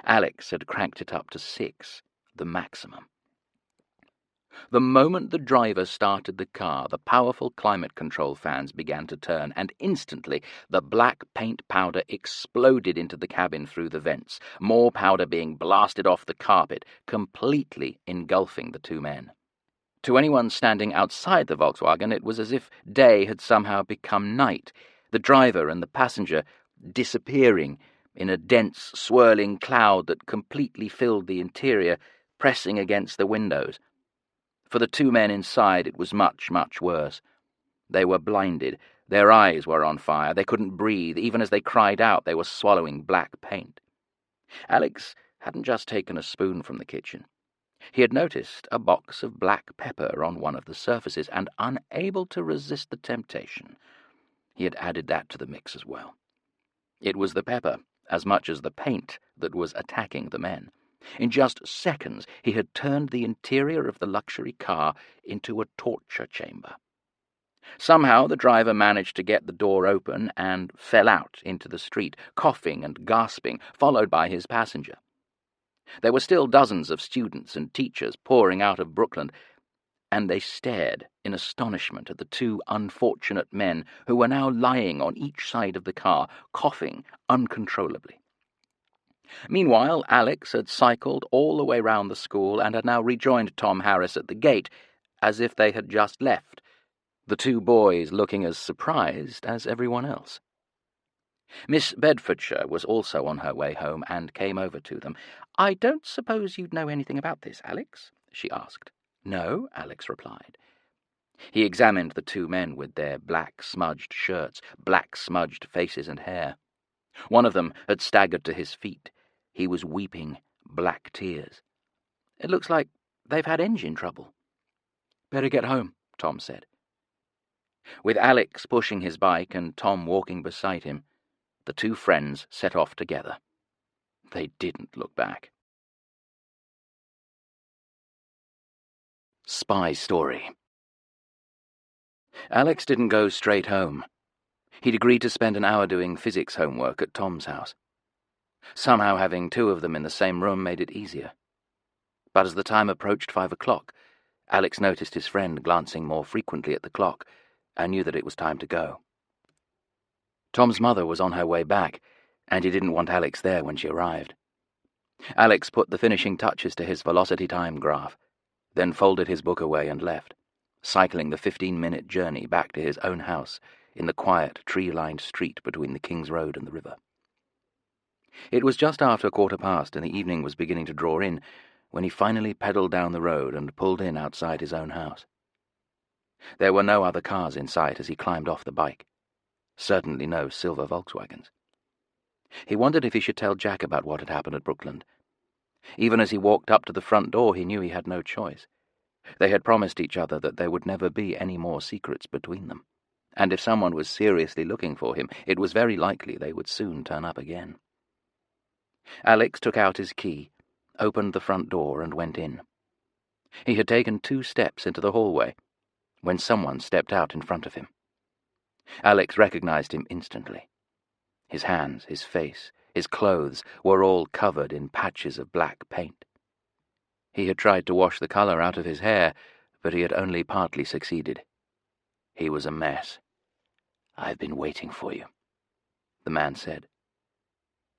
Alex had cranked it up to 6, the maximum. The moment the driver started the car, the powerful climate control fans began to turn, and instantly the black paint powder exploded into the cabin through the vents, more powder being blasted off the carpet, completely engulfing the two men. To anyone standing outside the Volkswagen, it was as if day had somehow become night, the driver and the passenger disappearing in a dense, swirling cloud that completely filled the interior, pressing against the windows. For the two men inside, it was much, much worse. They were blinded. Their eyes were on fire. They couldn't breathe. Even as they cried out, they were swallowing black paint. Alex hadn't just taken a spoon from the kitchen. He had noticed a box of black pepper on one of the surfaces, and unable to resist the temptation, he had added that to the mix as well. It was the pepper, as much as the paint, that was attacking the men. In just seconds, he had turned the interior of the luxury car into a torture chamber. Somehow the driver managed to get the door open and fell out into the street, coughing and gasping, followed by his passenger. There were still dozens of students and teachers pouring out of Brookland, and they stared in astonishment at the two unfortunate men who were now lying on each side of the car, coughing uncontrollably. Meanwhile, Alex had cycled all the way round the school and had now rejoined Tom Harris at the gate, as if they had just left, the two boys looking as surprised as everyone else. Miss Bedfordshire was also on her way home and came over to them. "I don't suppose you'd know anything about this, Alex?" she asked. "No," Alex replied. He examined the two men with their black smudged shirts, black smudged faces and hair. One of them had staggered to his feet. He was weeping black tears. "It looks like they've had engine trouble." "Better get home," Tom said. With Alex pushing his bike and Tom walking beside him, the two friends set off together. They didn't look back. Spy Story. Alex didn't go straight home. He'd agreed to spend an hour doing physics homework at Tom's house. Somehow having two of them in the same room made it easier. But as the time approached 5 o'clock, Alex noticed his friend glancing more frequently at the clock and knew that it was time to go. Tom's mother was on her way back, and he didn't want Alex there when she arrived. Alex put the finishing touches to his velocity time graph, then folded his book away and left, cycling the 15-minute journey back to his own house in the quiet, tree-lined street between the King's Road and the river. It was just after 1:15, and the evening was beginning to draw in, when he finally pedalled down the road and pulled in outside his own house. There were no other cars in sight as he climbed off the bike. Certainly no silver Volkswagens. He wondered if he should tell Jack about what had happened at Brookland. Even as he walked up to the front door, he knew he had no choice. They had promised each other that there would never be any more secrets between them, and if someone was seriously looking for him, it was very likely they would soon turn up again. Alex took out his key, opened the front door, and went in. He had taken 2 steps into the hallway when someone stepped out in front of him. Alex recognized him instantly. His hands, his face, his clothes were all covered in patches of black paint. He had tried to wash the color out of his hair, but he had only partly succeeded. He was a mess. "I've been waiting for you," the man said.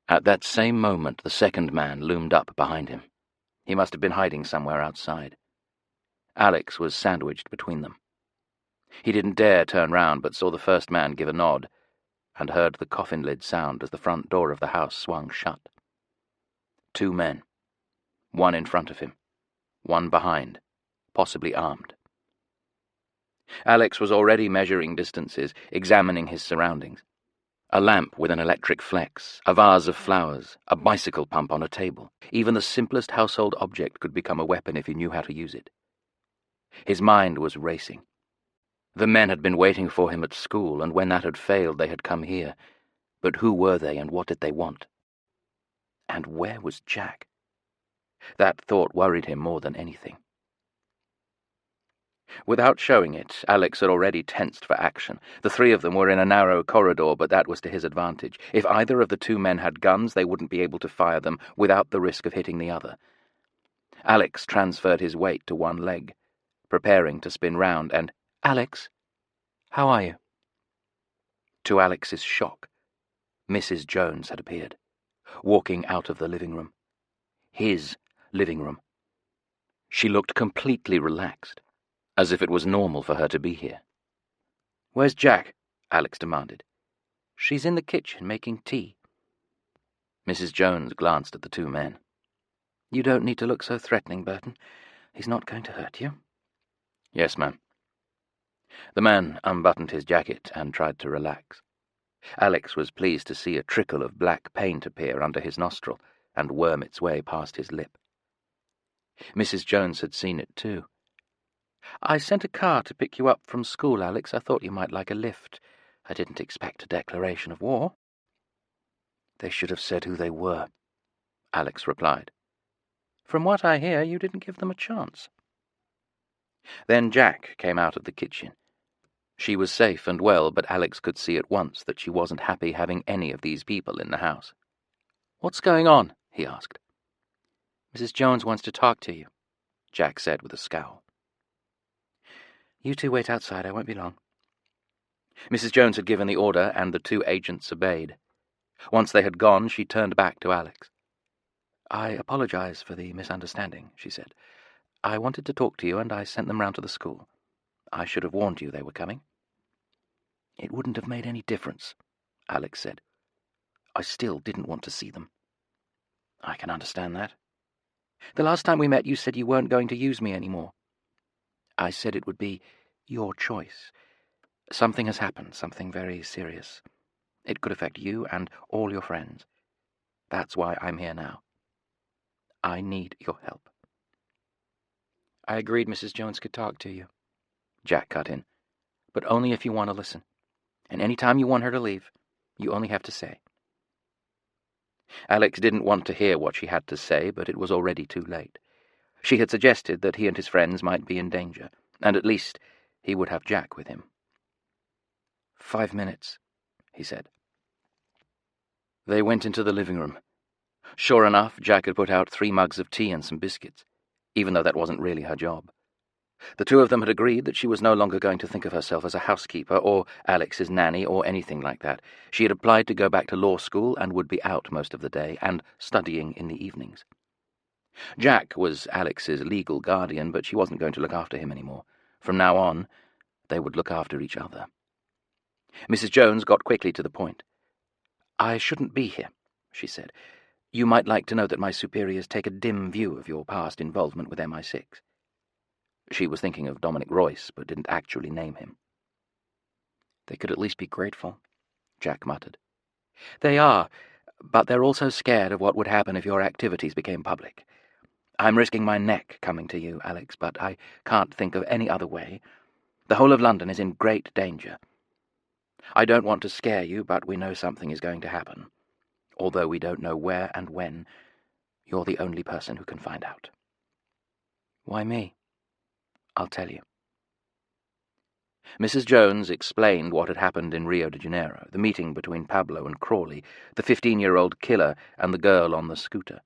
At that same moment, the second man loomed up behind him. He must have been hiding somewhere outside. Alex was sandwiched between them. He didn't dare turn round, but saw the first man give a nod, and heard the coffin lid sound as the front door of the house swung shut. 2 men. One in front of him, one behind, possibly armed. Alex was already measuring distances, examining his surroundings. A lamp with an electric flex, a vase of flowers, a bicycle pump on a table. Even the simplest household object could become a weapon if he knew how to use it. His mind was racing. The men had been waiting for him at school, and when that had failed, they had come here. But who were they, and what did they want? And where was Jack? That thought worried him more than anything. Without showing it, Alex had already tensed for action. The 3 of them were in a narrow corridor, but that was to his advantage. If either of the 2 men had guns, they wouldn't be able to fire them without the risk of hitting the other. Alex transferred his weight to one leg, preparing to spin round, and, "Alex, how are you?" To Alex's shock, Mrs. Jones had appeared, walking out of the living room. His living room. She looked completely relaxed, as if it was normal for her to be here. "Where's Jack?" Alex demanded. "She's in the kitchen making tea." Mrs. Jones glanced at the 2 men. "You don't need to look so threatening, Burton. He's not going to hurt you." "Yes, ma'am." The man unbuttoned his jacket and tried to relax. Alex was pleased to see a trickle of black paint appear under his nostril and worm its way past his lip. Mrs. Jones had seen it too. "I sent a car to pick you up from school, Alex. I thought you might like a lift. I didn't expect a declaration of war." "They should have said who they were," Alex replied. "From what I hear, you didn't give them a chance." Then Jack came out of the kitchen. She was safe and well, but Alex could see at once that she wasn't happy having any of these people in the house. "What's going on?" he asked. Mrs. Jones wants to talk to you, Jack said with a scowl. You two wait outside, I won't be long. Mrs. Jones had given the order, and the two agents obeyed. Once they had gone, she turned back to Alex. I apologize for the misunderstanding, she said. I wanted to talk to you, and I sent them round to the school. I should have warned you they were coming. It wouldn't have made any difference, Alex said. I still didn't want to see them. I can understand that. The last time we met, you said you weren't going to use me anymore. I said it would be your choice. Something has happened, something very serious. It could affect you and all your friends. That's why I'm here now. I need your help. I agreed Mrs. Jones could talk to you, Jack cut in, but only if you want to listen. And any time you want her to leave, you only have to say. Alex didn't want to hear what she had to say, but it was already too late. She had suggested that he and his friends might be in danger, and at least he would have Jack with him. 5 minutes, he said. They went into the living room. Sure enough, Jack had put out 3 mugs of tea and some biscuits, even though that wasn't really her job. The two of them had agreed that she was no longer going to think of herself as a housekeeper or Alex's nanny or anything like that. She had applied to go back to law school and would be out most of the day and studying in the evenings. Jack was Alex's legal guardian, but she wasn't going to look after him anymore. From now on, they would look after each other. Mrs. Jones got quickly to the point. I shouldn't be here, she said. You might like to know that my superiors take a dim view of your past involvement with MI6. She was thinking of Dominic Royce, but didn't actually name him. They could at least be grateful, Jack muttered. They are, but they're also scared of what would happen if your activities became public. I'm risking my neck coming to you, Alex, but I can't think of any other way. The whole of London is in great danger. I don't want to scare you, but we know something is going to happen. Although we don't know where and when, you're the only person who can find out. Why me? I'll tell you. Mrs. Jones explained what had happened in Rio de Janeiro, the meeting between Pablo and Crawley, the 15-year-old killer and the girl on the scooter.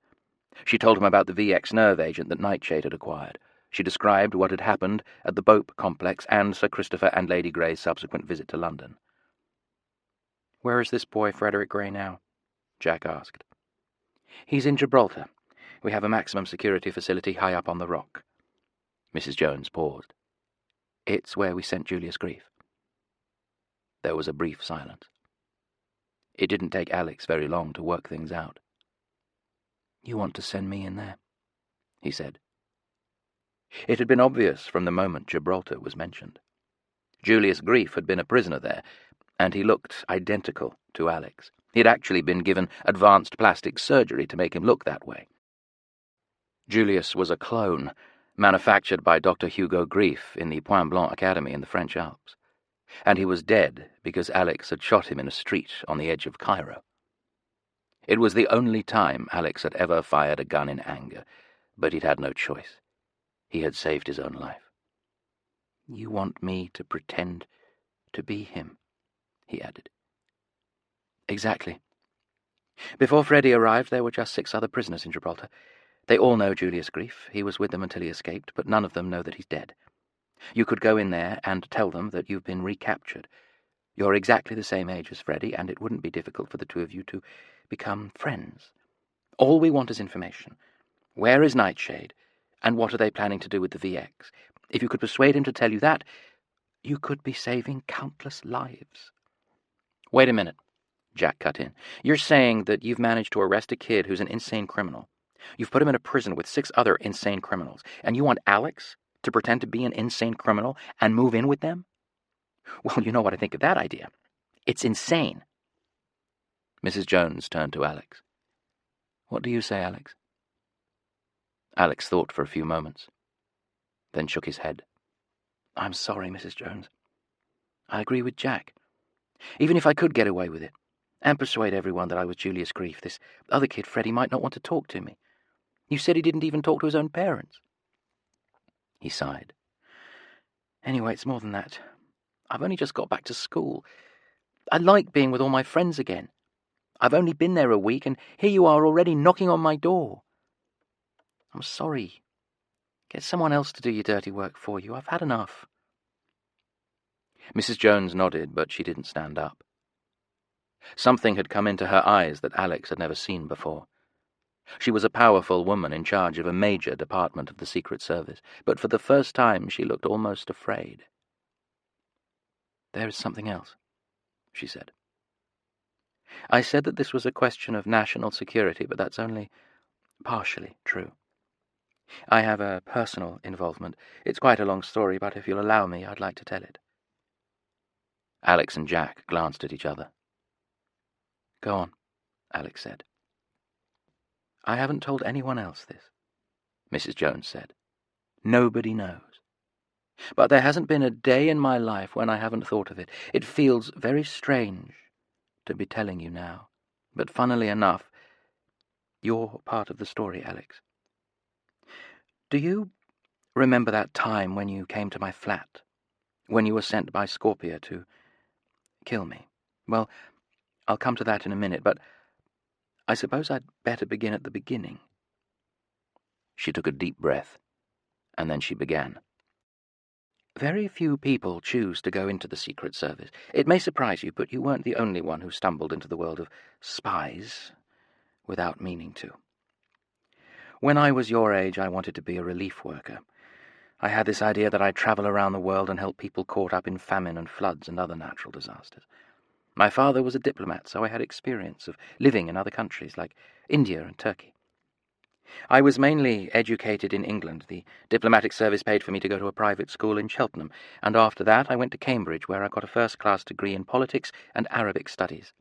She told him about the VX nerve agent that Nightshade had acquired. She described what had happened at the Bope complex and Sir Christopher and Lady Grey's subsequent visit to London. Where is this boy, Frederick Grey, now? Jack asked. He's in Gibraltar. We have a maximum security facility high up on the rock. Mrs. Jones paused. It's where we sent Julius Grief. There was a brief silence. It didn't take Alex very long to work things out. You want to send me in there? He said. It had been obvious from the moment Gibraltar was mentioned. Julius Grief had been a prisoner there, and he looked identical to Alex. He had actually been given advanced plastic surgery to make him look that way. Julius was a clone, manufactured by Dr. Hugo Grief in the Point Blanc Academy in the French Alps, and he was dead because Alex had shot him in a street on the edge of Cairo. It was the only time Alex had ever fired a gun in anger, but he'd had no choice. He had saved his own life. You want me to pretend to be him, he added. Exactly. Before Freddie arrived, there were just 6 other prisoners in Gibraltar. They all know Julius Grief. He was with them until he escaped, but none of them know that he's dead. You could go in there and tell them that you've been recaptured. You're exactly the same age as Freddie, and it wouldn't be difficult for the two of you to become friends. All we want is information. Where is Nightshade, and what are they planning to do with the VX? If you could persuade him to tell you that, you could be saving countless lives. Wait a minute, Jack cut in. You're saying that you've managed to arrest a kid who's an insane criminal. You've put him in a prison with 6 other insane criminals, and you want Alex to pretend to be an insane criminal and move in with them? Well, you know what I think of that idea. It's insane. Mrs. Jones turned to Alex. What do you say, Alex? Alex thought for a few moments, then shook his head. I'm sorry, Mrs. Jones. I agree with Jack. Even if I could get away with it, and persuade everyone that I was Julius Grief, this other kid, Freddie, might not want to talk to me. You said he didn't even talk to his own parents. He sighed. Anyway, it's more than that. I've only just got back to school. I like being with all my friends again. I've only been there a week, and here you are already knocking on my door. I'm sorry. Get someone else to do your dirty work for you. I've had enough." Mrs. Jones nodded, but she didn't stand up. Something had come into her eyes that Alex had never seen before. She was a powerful woman in charge of a major department of the Secret Service, but for the first time she looked almost afraid. "There is something else," she said. "I said that this was a question of national security, but that's only partially true. I have a personal involvement. It's quite a long story, but if you'll allow me, I'd like to tell it." Alex and Jack glanced at each other. "Go on," Alex said. "I haven't told anyone else this," Mrs. Jones said. "Nobody knows. But there hasn't been a day in my life when I haven't thought of it. It feels very strange to be telling you now, but funnily enough, you're part of the story, Alex. Do you remember that time when you came to my flat, when you were sent by Scorpia to kill me? Well, I'll come to that in a minute, but I suppose I'd better begin at the beginning." She took a deep breath, and then she began. "Very few people choose to go into the Secret Service. It may surprise you, but you weren't the only one who stumbled into the world of spies without meaning to. When I was your age, I wanted to be a relief worker. I had this idea that I'd travel around the world and help people caught up in famine and floods and other natural disasters. My father was a diplomat, so I had experience of living in other countries like India and Turkey. I was mainly educated in England. The diplomatic service paid for me to go to a private school in Cheltenham, and after that I went to Cambridge, where I got a first-class degree in politics and Arabic studies.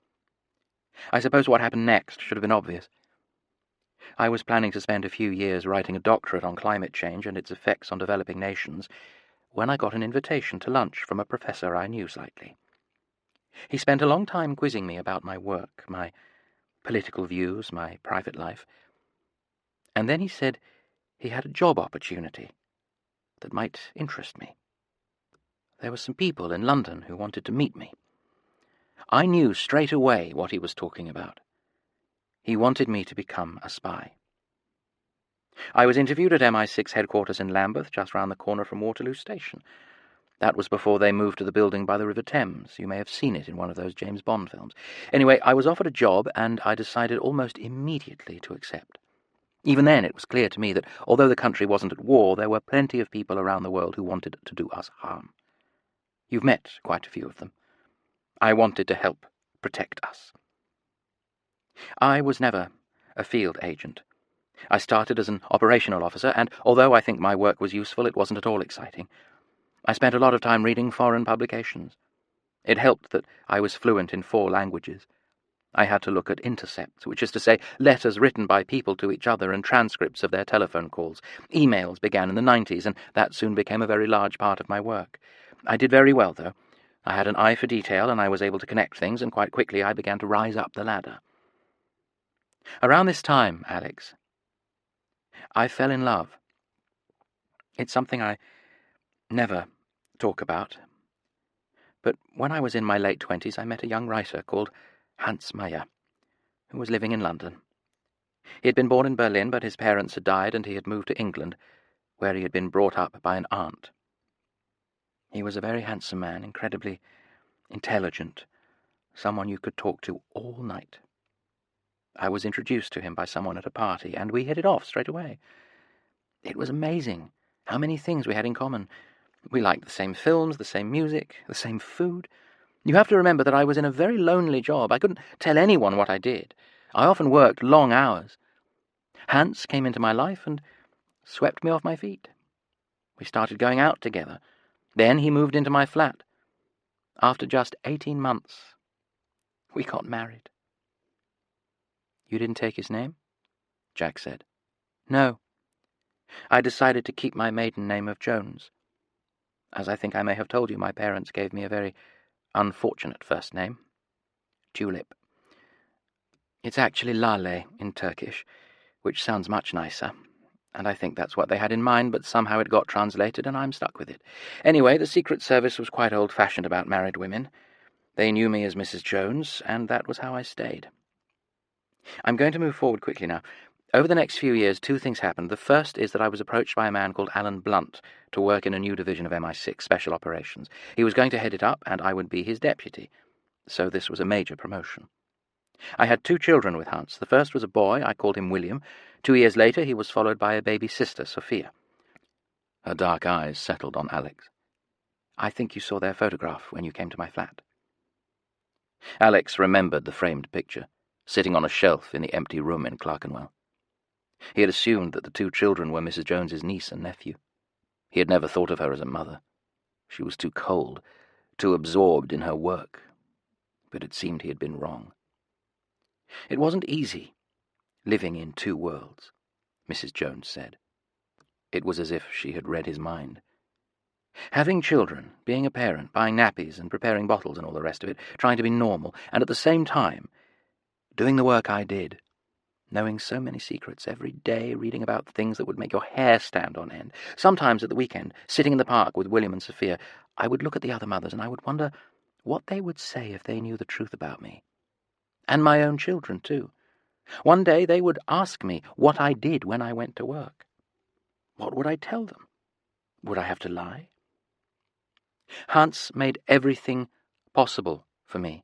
I suppose what happened next should have been obvious. I was planning to spend a few years writing a doctorate on climate change and its effects on developing nations, when I got an invitation to lunch from a professor I knew slightly. He spent a long time quizzing me about my work, my political views, my private life, and then he said he had a job opportunity that might interest me. There were some people in London who wanted to meet me. I knew straight away what he was talking about. He wanted me to become a spy. I was interviewed at MI6 headquarters in Lambeth, just round the corner from Waterloo Station. That was before they moved to the building by the River Thames. You may have seen it in one of those James Bond films. Anyway, I was offered a job, and I decided almost immediately to accept. Even then, it was clear to me that although the country wasn't at war, there were plenty of people around the world who wanted to do us harm. You've met quite a few of them. I wanted to help protect us. I was never a field agent. I started as an operational officer, and although I think my work was useful, it wasn't at all exciting. I spent a lot of time reading foreign publications. It helped that I was fluent in 4 languages. I had to look at intercepts, which is to say, letters written by people to each other and transcripts of their telephone calls. Emails began in the 90s, and that soon became a very large part of my work. I did very well, though. I had an eye for detail, and I was able to connect things, and quite quickly I began to rise up the ladder. Around this time, Alex, I fell in love. It's something I never talk about. But when I was in my late 20s, I met a young writer called Hans Meyer, who was living in London. He had been born in Berlin, but his parents had died, and he had moved to England, where he had been brought up by an aunt. He was a very handsome man, incredibly intelligent, someone you could talk to all night. I was introduced to him by someone at a party, and we hit it off straight away. It was amazing how many things we had in common. We liked the same films, the same music, the same food. You have to remember that I was in a very lonely job. I couldn't tell anyone what I did. I often worked long hours. Hans came into my life and swept me off my feet. We started going out together. Then he moved into my flat. After just 18 months, we got married. You didn't take his name? Jack said. No. I decided to keep my maiden name of Jones. As I think I may have told you, my parents gave me a very unfortunate first name, Tulip. It's actually Lale in Turkish, which sounds much nicer, and I think that's what they had in mind, but somehow it got translated and I'm stuck with it. Anyway, the Secret Service was quite old-fashioned about married women. They knew me as Mrs. Jones, and that was how I stayed. I'm going to move forward quickly now. Over the next few years, two things happened. The first is that I was approached by a man called Alan Blunt to work in a new division of MI6, Special Operations. He was going to head it up, and I would be his deputy. So this was a major promotion. I had 2 children with Hans. The first was a boy. I called him William. 2 years later, he was followed by a baby sister, Sophia. Her dark eyes settled on Alex. I think you saw their photograph when you came to my flat. Alex remembered the framed picture, sitting on a shelf in the empty room in Clerkenwell. He had assumed that the 2 children were Mrs. Jones's niece and nephew. He had never thought of her as a mother. She was too cold, too absorbed in her work. But it seemed he had been wrong. It wasn't easy, living in 2 worlds, Mrs. Jones said. It was as if she had read his mind. Having children, being a parent, buying nappies and preparing bottles and all the rest of it, trying to be normal, and at the same time, doing the work I did, knowing so many secrets every day, reading about things that would make your hair stand on end. Sometimes at the weekend, sitting in the park with William and Sophia, I would look at the other mothers and I would wonder what they would say if they knew the truth about me. And my own children, too. One day they would ask me what I did when I went to work. What would I tell them? Would I have to lie? Hans made everything possible for me.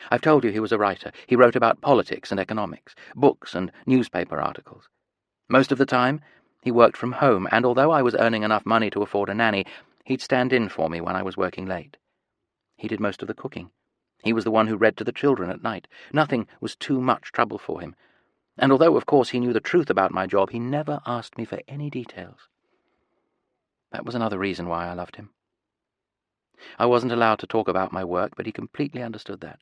I've told you he was a writer. He wrote about politics and economics, books and newspaper articles. Most of the time, he worked from home, and although I was earning enough money to afford a nanny, he'd stand in for me when I was working late. He did most of the cooking. He was the one who read to the children at night. Nothing was too much trouble for him. And although, of course, he knew the truth about my job, he never asked me for any details. That was another reason why I loved him. I wasn't allowed to talk about my work, but he completely understood that.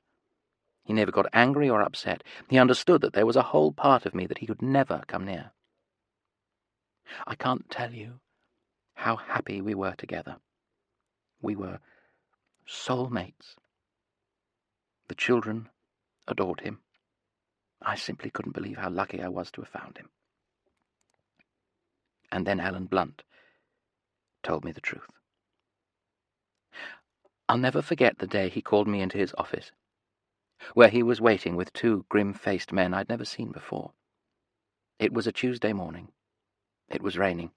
He never got angry or upset. He understood that there was a whole part of me that he could never come near. I can't tell you how happy we were together. We were soulmates. The children adored him. I simply couldn't believe how lucky I was to have found him. And then Alan Blunt told me the truth. I'll never forget the day he called me into his office, where he was waiting with 2 grim-faced men I'd never seen before. It was a Tuesday morning. It was raining.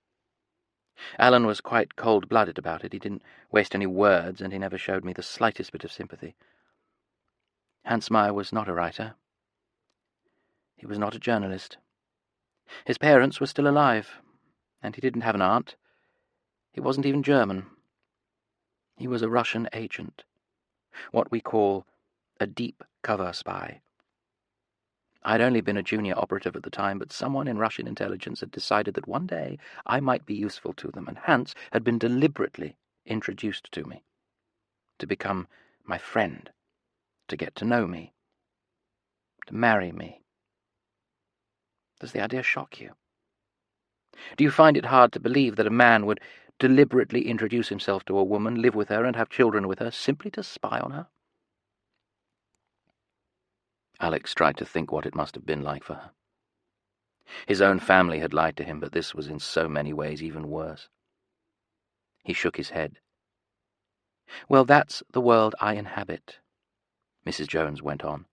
Alan was quite cold-blooded about it. He didn't waste any words, and he never showed me the slightest bit of sympathy. Hans Meyer was not a writer. He was not a journalist. His parents were still alive, and he didn't have an aunt. He wasn't even German. He was a Russian agent, what we call a deep cover spy. I'd only been a junior operative at the time, but someone in Russian intelligence had decided that one day I might be useful to them, and Hans had been deliberately introduced to me, to become my friend, to get to know me, to marry me. Does the idea shock you? Do you find it hard to believe that a man would deliberately introduce himself to a woman, live with her, and have children with her, simply to spy on her? Alex tried to think what it must have been like for her. His own family had lied to him, but this was in so many ways even worse. He shook his head. Well, that's the world I inhabit, Mrs. Jones went on.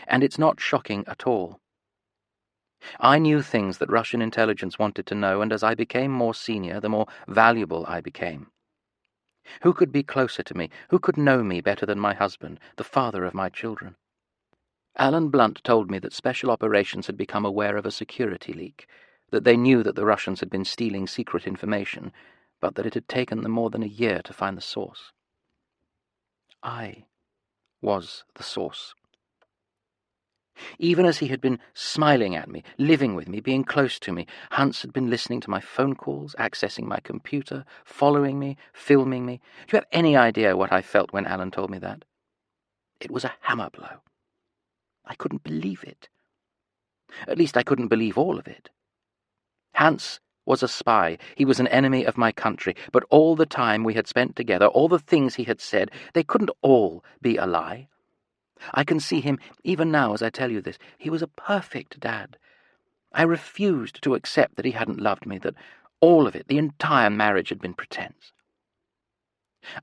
And it's not shocking at all. I knew things that Russian intelligence wanted to know, and as I became more senior, the more valuable I became. Who could be closer to me? Who could know me better than my husband, the father of my children? Alan Blunt told me that Special Operations had become aware of a security leak, that they knew that the Russians had been stealing secret information, but that it had taken them more than a year to find the source. I was the source. Even as he had been smiling at me, living with me, being close to me, Hans had been listening to my phone calls, accessing my computer, following me, filming me. Do you have any idea what I felt when Alan told me that? It was a hammer blow. I couldn't believe it. At least I couldn't believe all of it. Hans was a spy. He was an enemy of my country, but all the time we had spent together, all the things he had said, they couldn't all be a lie. I can see him even now as I tell you this. He was a perfect dad. I refused to accept that he hadn't loved me, that all of it, the entire marriage, had been pretense.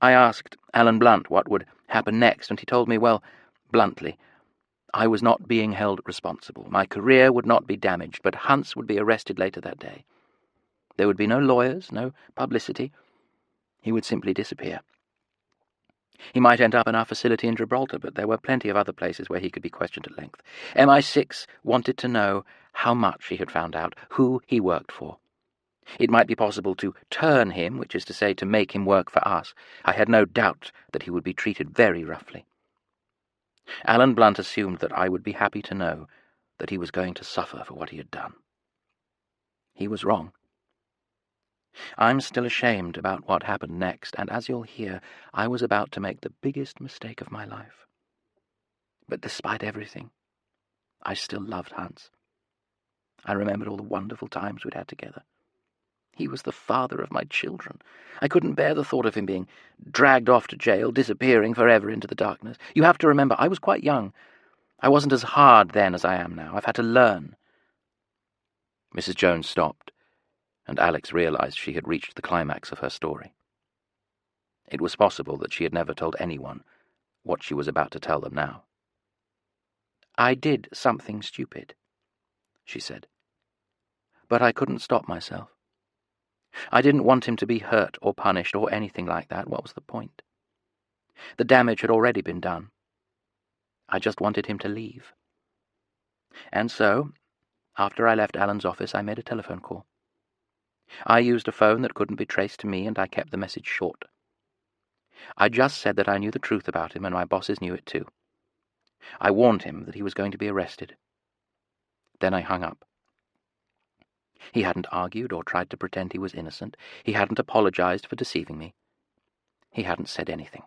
I asked Alan Blunt what would happen next, and he told me, well, bluntly, I was not being held responsible. My career would not be damaged, but Hans would be arrested later that day. There would be no lawyers, no publicity. He would simply disappear. He might end up in our facility in Gibraltar, but there were plenty of other places where he could be questioned at length. MI6 wanted to know how much he had found out, who he worked for. It might be possible to turn him, which is to say, to make him work for us. I had no doubt that he would be treated very roughly. Alan Blunt assumed that I would be happy to know that he was going to suffer for what he had done. He was wrong. I'm still ashamed about what happened next, and as you'll hear, I was about to make the biggest mistake of my life. But despite everything, I still loved Hans. I remembered all the wonderful times we'd had together. He was the father of my children. I couldn't bear the thought of him being dragged off to jail, disappearing forever into the darkness. You have to remember, I was quite young. I wasn't as hard then as I am now. I've had to learn. Mrs. Jones stopped, and Alex realized she had reached the climax of her story. It was possible that she had never told anyone what she was about to tell them now. I did something stupid, she said. But I couldn't stop myself. I didn't want him to be hurt or punished or anything like that. What was the point? The damage had already been done. I just wanted him to leave. And so, after I left Alan's office, I made a telephone call. I used a phone that couldn't be traced to me, and I kept the message short. I just said that I knew the truth about him, and my bosses knew it too. I warned him that he was going to be arrested. Then I hung up. He hadn't argued or tried to pretend he was innocent. He hadn't apologized for deceiving me. He hadn't said anything.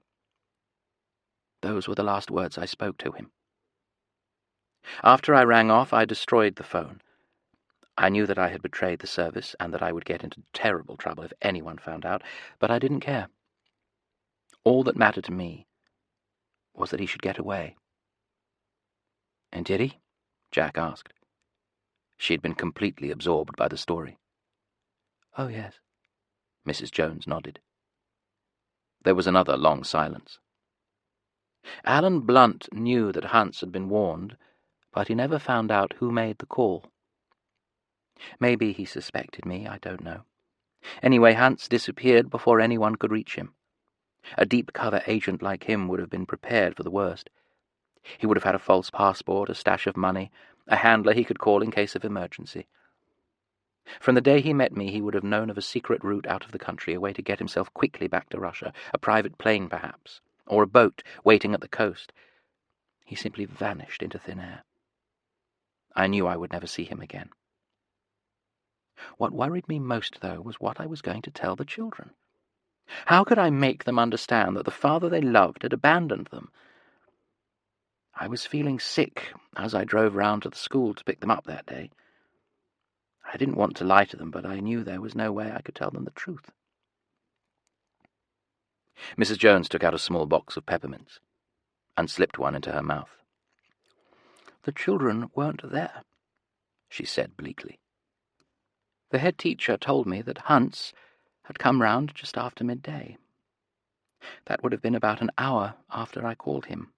Those were the last words I spoke to him. After I rang off, I destroyed the phone. I knew that I had betrayed the service and that I would get into terrible trouble if anyone found out, but I didn't care. All that mattered to me was that he should get away. And did he? Jack asked. She had been completely absorbed by the story. Oh, yes. Mrs. Jones nodded. There was another long silence. Alan Blunt knew that Hans had been warned, but he never found out who made the call. Maybe he suspected me, I don't know. Anyway, Hans disappeared before anyone could reach him. A deep-cover agent like him would have been prepared for the worst. He would have had a false passport, a stash of money, a handler he could call in case of emergency. From the day he met me, he would have known of a secret route out of the country, a way to get himself quickly back to Russia, a private plane perhaps, or a boat waiting at the coast. He simply vanished into thin air. I knew I would never see him again. What worried me most, though, was what I was going to tell the children. How could I make them understand that the father they loved had abandoned them? I was feeling sick as I drove round to the school to pick them up that day. I didn't want to lie to them, but I knew there was no way I could tell them the truth. Mrs. Jones took out a small box of peppermints and slipped one into her mouth. The children weren't there, she said bleakly. The head teacher told me that Hans had come round just after midday. That would have been about an hour after I called him.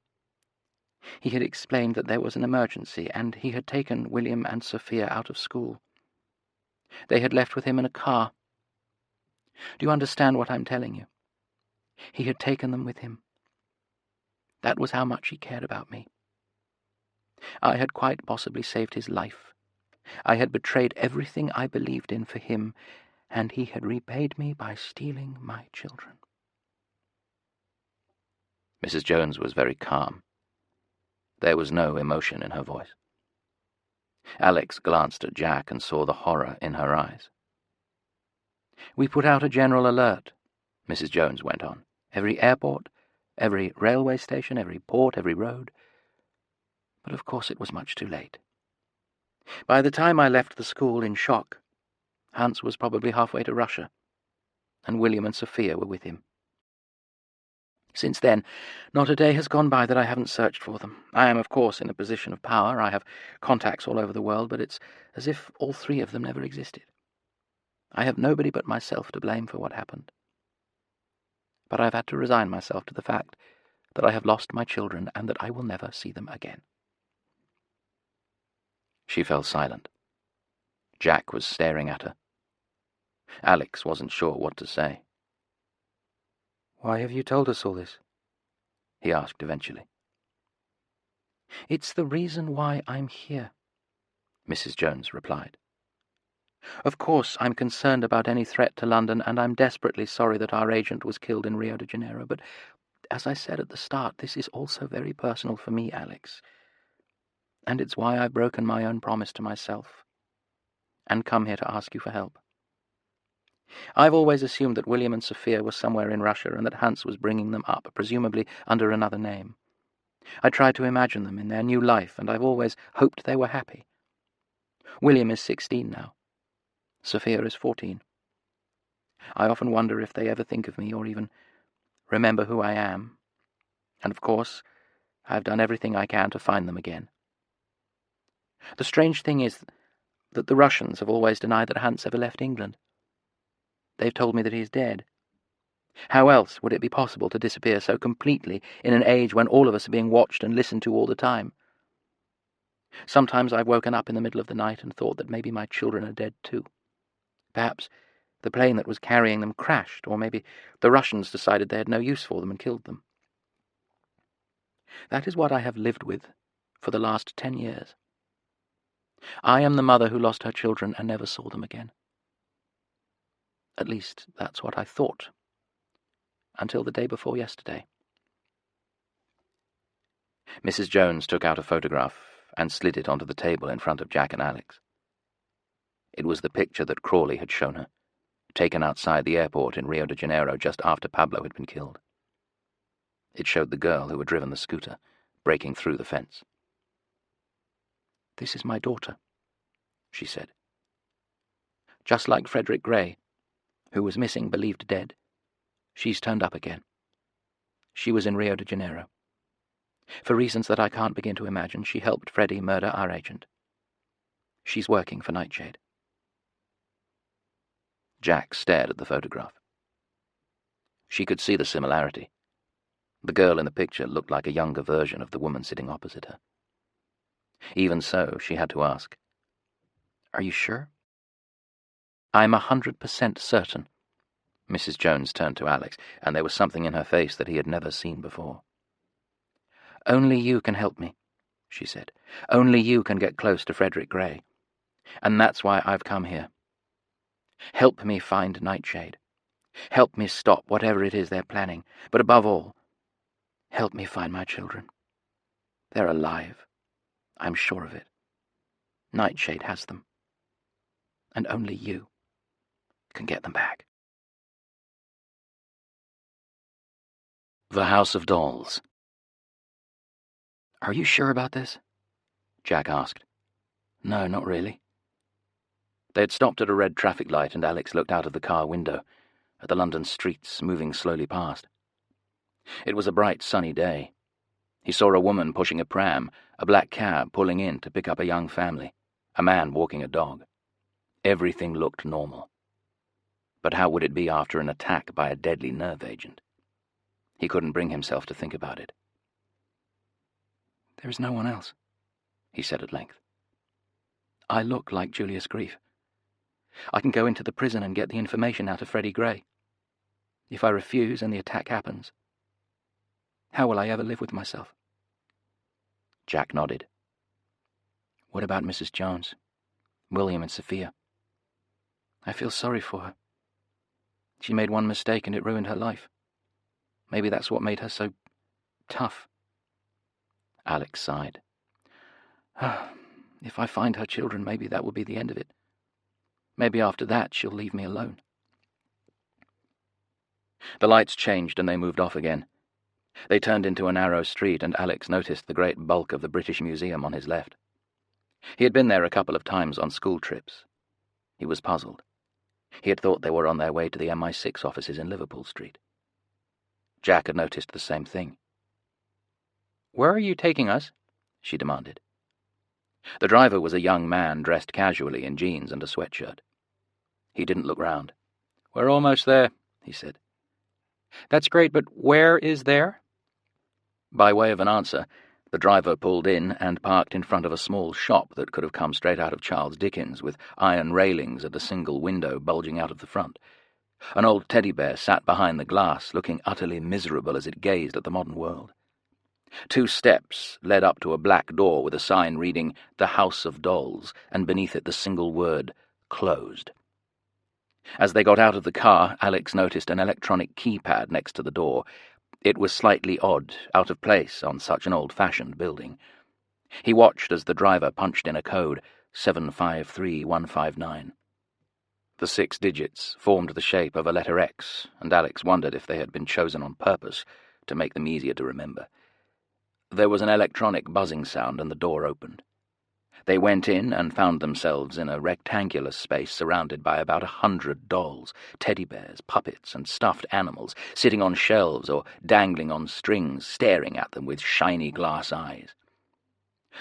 He had explained that there was an emergency, and he had taken William and Sophia out of school. They had left with him in a car. Do you understand what I'm telling you? He had taken them with him. That was how much he cared about me. I had quite possibly saved his life. I had betrayed everything I believed in for him, and he had repaid me by stealing my children. Mrs. Jones was very calm. There was no emotion in her voice. Alex glanced at Jack and saw the horror in her eyes. We put out a general alert, Mrs. Jones went on. Every airport, every railway station, every port, every road. But of course it was much too late. By the time I left the school in shock, Hans was probably halfway to Russia, and William and Sophia were with him. Since then, not a day has gone by that I haven't searched for them. I am, of course, in a position of power. I have contacts all over the world, but it's as if all three of them never existed. I have nobody but myself to blame for what happened. But I've had to resign myself to the fact that I have lost my children and that I will never see them again. She fell silent. Jack was staring at her. Alex wasn't sure what to say. "Why have you told us all this?" he asked eventually. "It's the reason why I'm here," Mrs. Jones replied. "Of course, I'm concerned about any threat to London, and I'm desperately sorry that our agent was killed in Rio de Janeiro, but as I said at the start, this is also very personal for me, Alex. And it's why I've broken my own promise to myself and come here to ask you for help. I've always assumed that William and Sophia were somewhere in Russia and that Hans was bringing them up, presumably under another name. I tried to imagine them in their new life, and I've always hoped they were happy. William is 16 now. Sophia is 14. I often wonder if they ever think of me or even remember who I am. And of course, I've done everything I can to find them again. The strange thing is that the Russians have always denied that Hans ever left England. They've told me that he's dead. How else would it be possible to disappear so completely in an age when all of us are being watched and listened to all the time? Sometimes I've woken up in the middle of the night and thought that maybe my children are dead too. Perhaps the plane that was carrying them crashed, or maybe the Russians decided they had no use for them and killed them. That is what I have lived with for the last 10 years. I am the mother who lost her children and never saw them again. At least, that's what I thought, until the day before yesterday. Mrs. Jones took out a photograph and slid it onto the table in front of Jack and Alex. It was the picture that Crawley had shown her, taken outside the airport in Rio de Janeiro just after Pablo had been killed. It showed the girl who had driven the scooter, breaking through the fence. "This is my daughter," she said. "Just like Frederick Gray, who was missing, believed dead. She's turned up again. She was in Rio de Janeiro. For reasons that I can't begin to imagine, she helped Freddie murder our agent. She's working for Nightshade." Jack stared at the photograph. She could see the similarity. The girl in the picture looked like a younger version of the woman sitting opposite her. Even so, she had to ask, "Are you sure?" "I'm 100% certain." Mrs. Jones turned to Alex, and there was something in her face that he had never seen before. "Only you can help me," she said. "Only you can get close to Frederick Gray. And that's why I've come here. Help me find Nightshade. Help me stop whatever it is they're planning. But above all, help me find my children. They're alive. I'm sure of it. Nightshade has them. And only you can get them back." The House of Dolls. "Are you sure about this?" Jack asked. "No, not really." They had stopped at a red traffic light, and Alex looked out of the car window at the London streets moving slowly past. It was a bright, sunny day. He saw a woman pushing a pram, a black cab pulling in to pick up a young family, a man walking a dog. Everything looked normal. But how would it be after an attack by a deadly nerve agent? He couldn't bring himself to think about it. "There is no one else," he said at length. "I look like Julius Grief. I can go into the prison and get the information out of Freddie Gray. If I refuse and the attack happens, how will I ever live with myself?" Jack nodded. "What about Mrs. Jones, William and Sophia? I feel sorry for her. She made one mistake and it ruined her life. Maybe that's what made her so tough." Alex sighed. "If I find her children, maybe that will be the end of it. Maybe after that she'll leave me alone." The lights changed and they moved off again. They turned into a narrow street, and Alex noticed the great bulk of the British Museum on his left. He had been there a couple of times on school trips. He was puzzled. He had thought they were on their way to the MI6 offices in Liverpool Street. Jack had noticed the same thing. "Where are you taking us?" she demanded. The driver was a young man dressed casually in jeans and a sweatshirt. He didn't look round. "We're almost there," he said. "That's great, but where is there?" By way of an answer, The driver pulled in and parked in front of a small shop that could have come straight out of Charles Dickens, with iron railings and a single window bulging out of the front. An old teddy bear sat behind the glass, looking utterly miserable as it gazed at the modern world. 2 steps led up to a black door with a sign reading "The House of Dolls," and beneath it the single word, "Closed." As they got out of the car, Alex noticed an electronic keypad next to the door. It was slightly odd, out of place on such an old-fashioned building. He watched as the driver punched in a code, 753159. The 6 digits formed the shape of a letter X, and Alex wondered if they had been chosen on purpose to make them easier to remember. There was an electronic buzzing sound and the door opened. They went in and found themselves in a rectangular space surrounded by about 100 dolls, teddy bears, puppets, and stuffed animals, sitting on shelves or dangling on strings, staring at them with shiny glass eyes.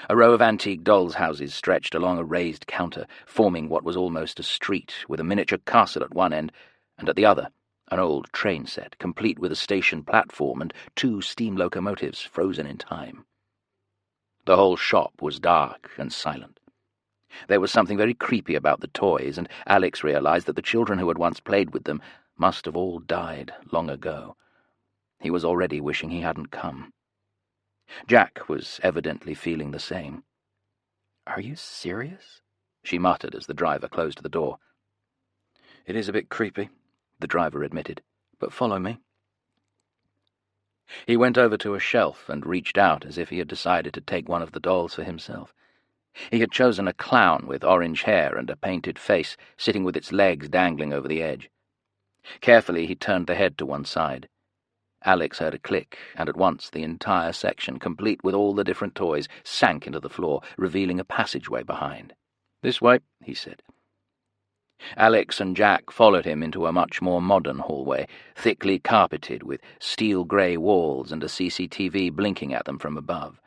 A row of antique dolls' houses stretched along a raised counter, forming what was almost a street, with a miniature castle at one end, and at the other, an old train set, complete with a station platform and 2 steam locomotives frozen in time. The whole shop was dark and silent. There was something very creepy about the toys, and Alex realized that the children who had once played with them must have all died long ago. He was already wishing he hadn't come. Jack was evidently feeling the same. "Are you serious?" she muttered as the driver closed the door. "It is a bit creepy," the driver admitted, "but follow me." He went over to a shelf and reached out as if he had decided to take one of the dolls for himself. He had chosen a clown with orange hair and a painted face, sitting with its legs dangling over the edge. Carefully he turned the head to one side. Alex heard a click, and at once the entire section, complete with all the different toys, sank into the floor, revealing a passageway behind. "This way," he said. Alex and Jack followed him into a much more modern hallway, thickly carpeted with steel-grey walls and a CCTV blinking at them from above.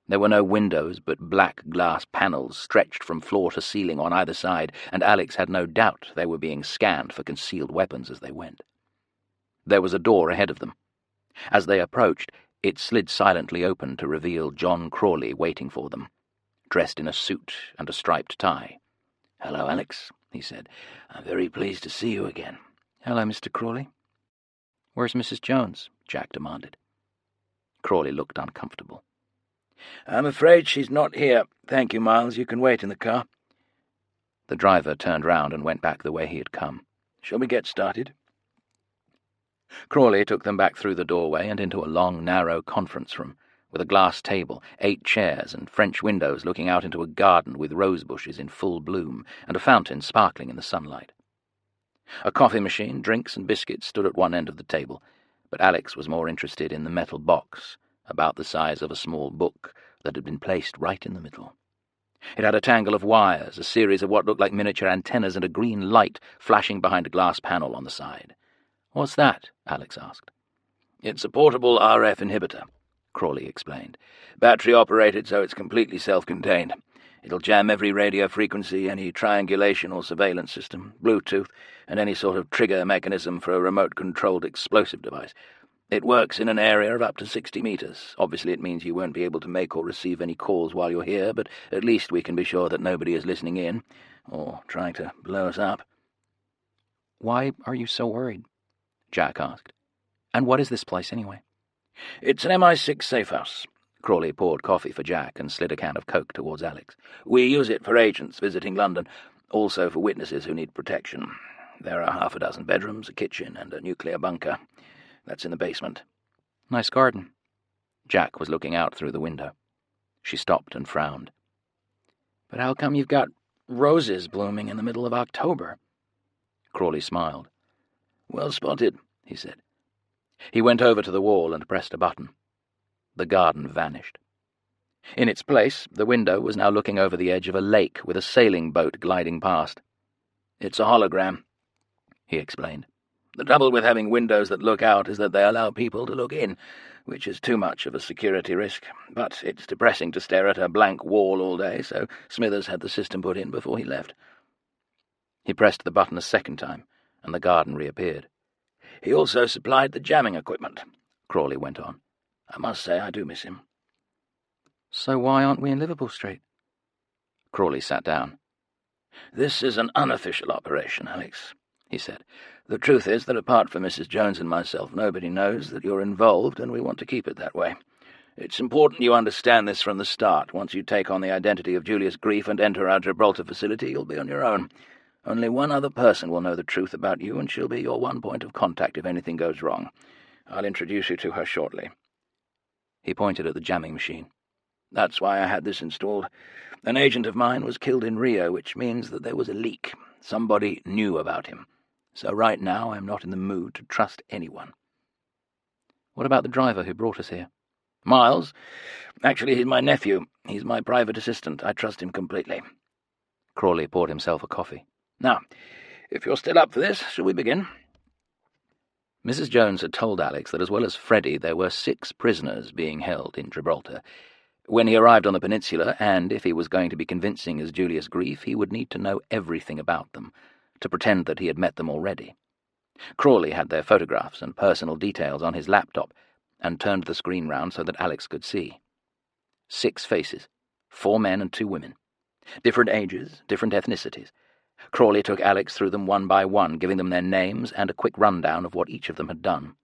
There were no windows, but black glass panels stretched from floor to ceiling on either side, and Alex had no doubt they were being scanned for concealed weapons as they went. There was a door ahead of them. As they approached, it slid silently open to reveal John Crawley waiting for them, dressed in a suit and a striped tie. "Hello, Alex," he said. "I'm very pleased to see you again." "Hello, Mr. Crawley." "Where's Mrs. Jones?" Jack demanded. Crawley looked uncomfortable. "I'm afraid she's not here. Thank you, Miles. You can wait in the car." The driver turned round and went back the way he had come. "Shall we get started?" Crawley took them back through the doorway and into a long, narrow conference room, with a glass table, 8 chairs, and French windows looking out into a garden with rose bushes in full bloom, and a fountain sparkling in the sunlight. A coffee machine, drinks, and biscuits stood at one end of the table, but Alex was more interested in the metal box, about the size of a small book, that had been placed right in the middle. It had a tangle of wires, a series of what looked like miniature antennas, and a green light flashing behind a glass panel on the side. "What's that?" Alex asked. "It's a portable RF inhibitor," Crawley explained. "Battery-operated, so it's completely self-contained. It'll jam every radio frequency, any triangulation or surveillance system, Bluetooth, and any sort of trigger mechanism for a remote-controlled explosive device. It works in an area of up to 60 meters. Obviously it means you won't be able to make or receive any calls while you're here, but at least we can be sure that nobody is listening in, or trying to blow us up." "Why are you so worried?" Jack asked. "And what is this place, anyway?" "It's an MI6 safe house." Crawley poured coffee for Jack and slid a can of Coke towards Alex. "We use it for agents visiting London, also for witnesses who need protection. There are 6 bedrooms, a kitchen, and a nuclear bunker. That's in the basement." "Nice garden." Jack was looking out through the window. She stopped and frowned. "But how come you've got roses blooming in the middle of October?" Crawley smiled. "Well spotted," he said. He went over to the wall and pressed a button. The garden vanished. In its place, the window was now looking over the edge of a lake with a sailing boat gliding past. "It's a hologram," he explained. "The trouble with having windows that look out is that they allow people to look in, which is too much of a security risk. But it's depressing to stare at a blank wall all day, so Smithers had the system put in before he left." He pressed the button a second time, and the garden reappeared. "He also supplied the jamming equipment," Crawley went on. "I must say I do miss him." So why aren't we in Liverpool Street? Crawley sat down. "This is an unofficial operation, Alex," he said. "The truth is that apart from Mrs. Jones and myself, nobody knows that you're involved, and we want to keep it that way. It's important you understand this from the start. Once you take on the identity of Julius Grief and enter our Gibraltar facility, you'll be on your own. Only one other person will know the truth about you, and she'll be your one point of contact if anything goes wrong. I'll introduce you to her shortly." He pointed at the jamming machine. "That's why I had this installed. An agent of mine was killed in Rio, which means that there was a leak. Somebody knew about him. So right now I'm not in the mood to trust anyone." What about the driver who brought us here? "Miles? Actually, he's my nephew. He's my private assistant. I trust him completely." Crawley poured himself a coffee. "Now, if you're still up for this, shall we begin?" Mrs. Jones had told Alex that as well as Freddie, there were 6 prisoners being held in Gibraltar. When he arrived on the peninsula, and if he was going to be convincing as Julius Grief, he would need to know everything about them, to pretend that he had met them already. Crawley had their photographs and personal details on his laptop, and turned the screen round so that Alex could see. 6 faces, 4 men and 2 women. Different ages, different ethnicities. Crawley took Alex through them one by one, giving them their names and a quick rundown of what each of them had done.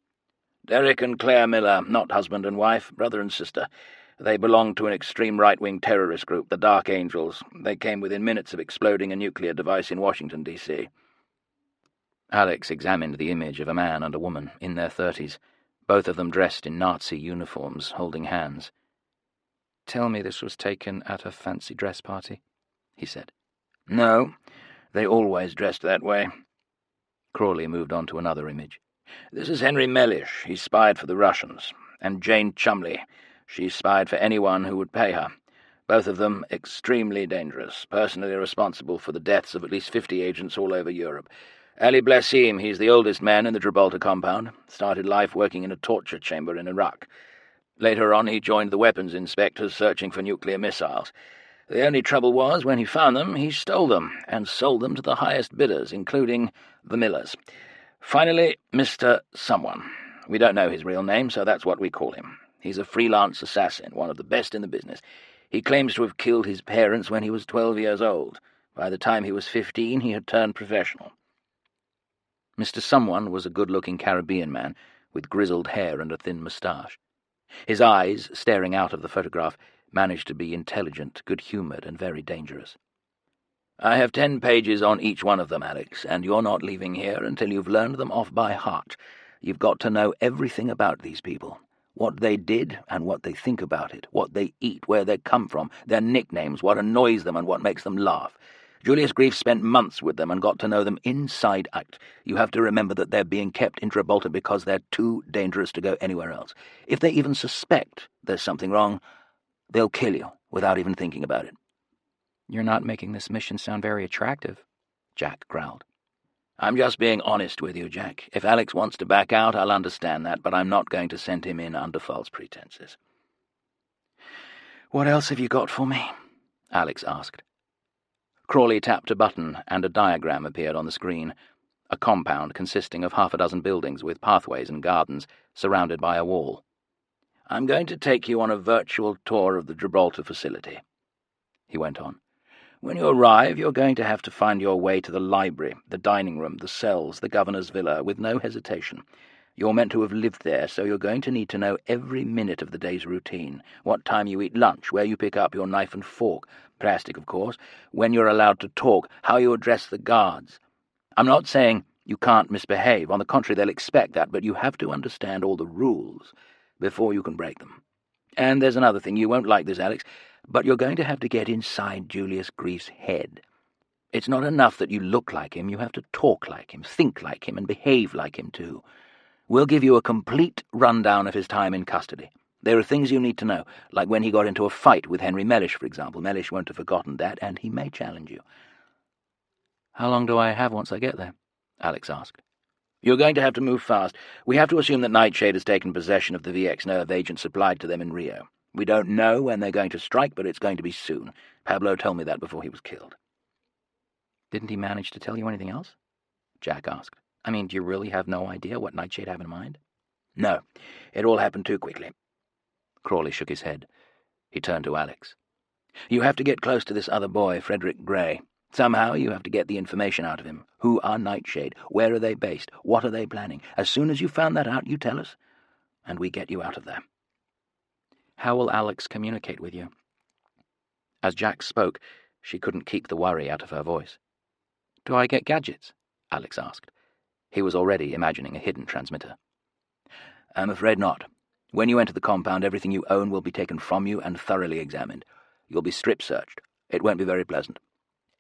"Derek and Claire Miller, not husband and wife, brother and sister. They belonged to an extreme right-wing terrorist group, the Dark Angels. They came within minutes of exploding a nuclear device in Washington, D.C. Alex examined the image of a man and a woman in their 30s, both of them dressed in Nazi uniforms, holding hands. Tell me this was taken at a fancy dress party, he said. "No, they always dressed that way." Crawley moved on to another image. "This is Henry Mellish. He spied for the Russians. And Jane Chumley. She spied for anyone who would pay her. Both of them extremely dangerous, personally responsible for the deaths of at least 50 agents all over Europe. Ali Blassim, he's the oldest man in the Gibraltar compound, started life working in a torture chamber in Iraq. Later on he joined the weapons inspectors searching for nuclear missiles. The only trouble was, when he found them, he stole them and sold them to the highest bidders, including the Millers. Finally, Mr. Someone. We don't know his real name, so that's what we call him. He's a freelance assassin, one of the best in the business. He claims to have killed his parents when he was 12 years old. By the time he was 15, he had turned professional." Mr. Someone was a good-looking Caribbean man with grizzled hair and a thin moustache. His eyes, staring out of the photograph, managed to be intelligent, good-humoured, and very dangerous. "I have 10 pages on each one of them, Alex, and you're not leaving here until you've learned them off by heart. You've got to know everything about these people. What they did and what they think about it, what they eat, where they come from, their nicknames, what annoys them and what makes them laugh. Julius Grief spent months with them and got to know them inside out. You have to remember that they're being kept in Gibraltar because they're too dangerous to go anywhere else. If they even suspect there's something wrong, they'll kill you without even thinking about it." "You're not making this mission sound very attractive," Jack growled. "I'm just being honest with you, Jack. If Alex wants to back out, I'll understand that, but I'm not going to send him in under false pretenses." "What else have you got for me?" Alex asked. Crawley tapped a button, and a diagram appeared on the screen, a compound consisting of 6 buildings with pathways and gardens, surrounded by a wall. "I'm going to take you on a virtual tour of the Gibraltar facility," he went on. "When you arrive, you're going to have to find your way to the library, the dining room, the cells, the governor's villa, with no hesitation. You're meant to have lived there, so you're going to need to know every minute of the day's routine, what time you eat lunch, where you pick up your knife and fork, plastic, of course, when you're allowed to talk, how you address the guards. I'm not saying you can't misbehave. On the contrary, they'll expect that, but you have to understand all the rules before you can break them. And there's another thing. You won't like this, Alex, but you're going to have to get inside Julius Grief's head. It's not enough that you look like him. You have to talk like him, think like him, and behave like him, too. We'll give you a complete rundown of his time in custody. There are things you need to know, like when he got into a fight with Henry Mellish, for example. Mellish won't have forgotten that, and he may challenge you." "How long do I have once I get there?" Alex asked. "You're going to have to move fast. We have to assume that Nightshade has taken possession of the VX nerve agent supplied to them in Rio. We don't know when they're going to strike, but it's going to be soon. Pablo told me that before he was killed." "Didn't he manage to tell you anything else?" Jack asked. "I mean, do you really have no idea what Nightshade have in mind?" "No, it all happened too quickly." Crawley shook his head. He turned to Alex. "You have to get close to this other boy, Frederick Gray. Somehow you have to get the information out of him. Who are Nightshade? Where are they based? What are they planning? As soon as you found that out, you tell us, and we get you out of there." "How will Alex communicate with you?" As Jack spoke, she couldn't keep the worry out of her voice. "Do I get gadgets?" Alex asked. He was already imagining a hidden transmitter. "I'm afraid not. When you enter the compound, everything you own will be taken from you and thoroughly examined. You'll be strip-searched. It won't be very pleasant.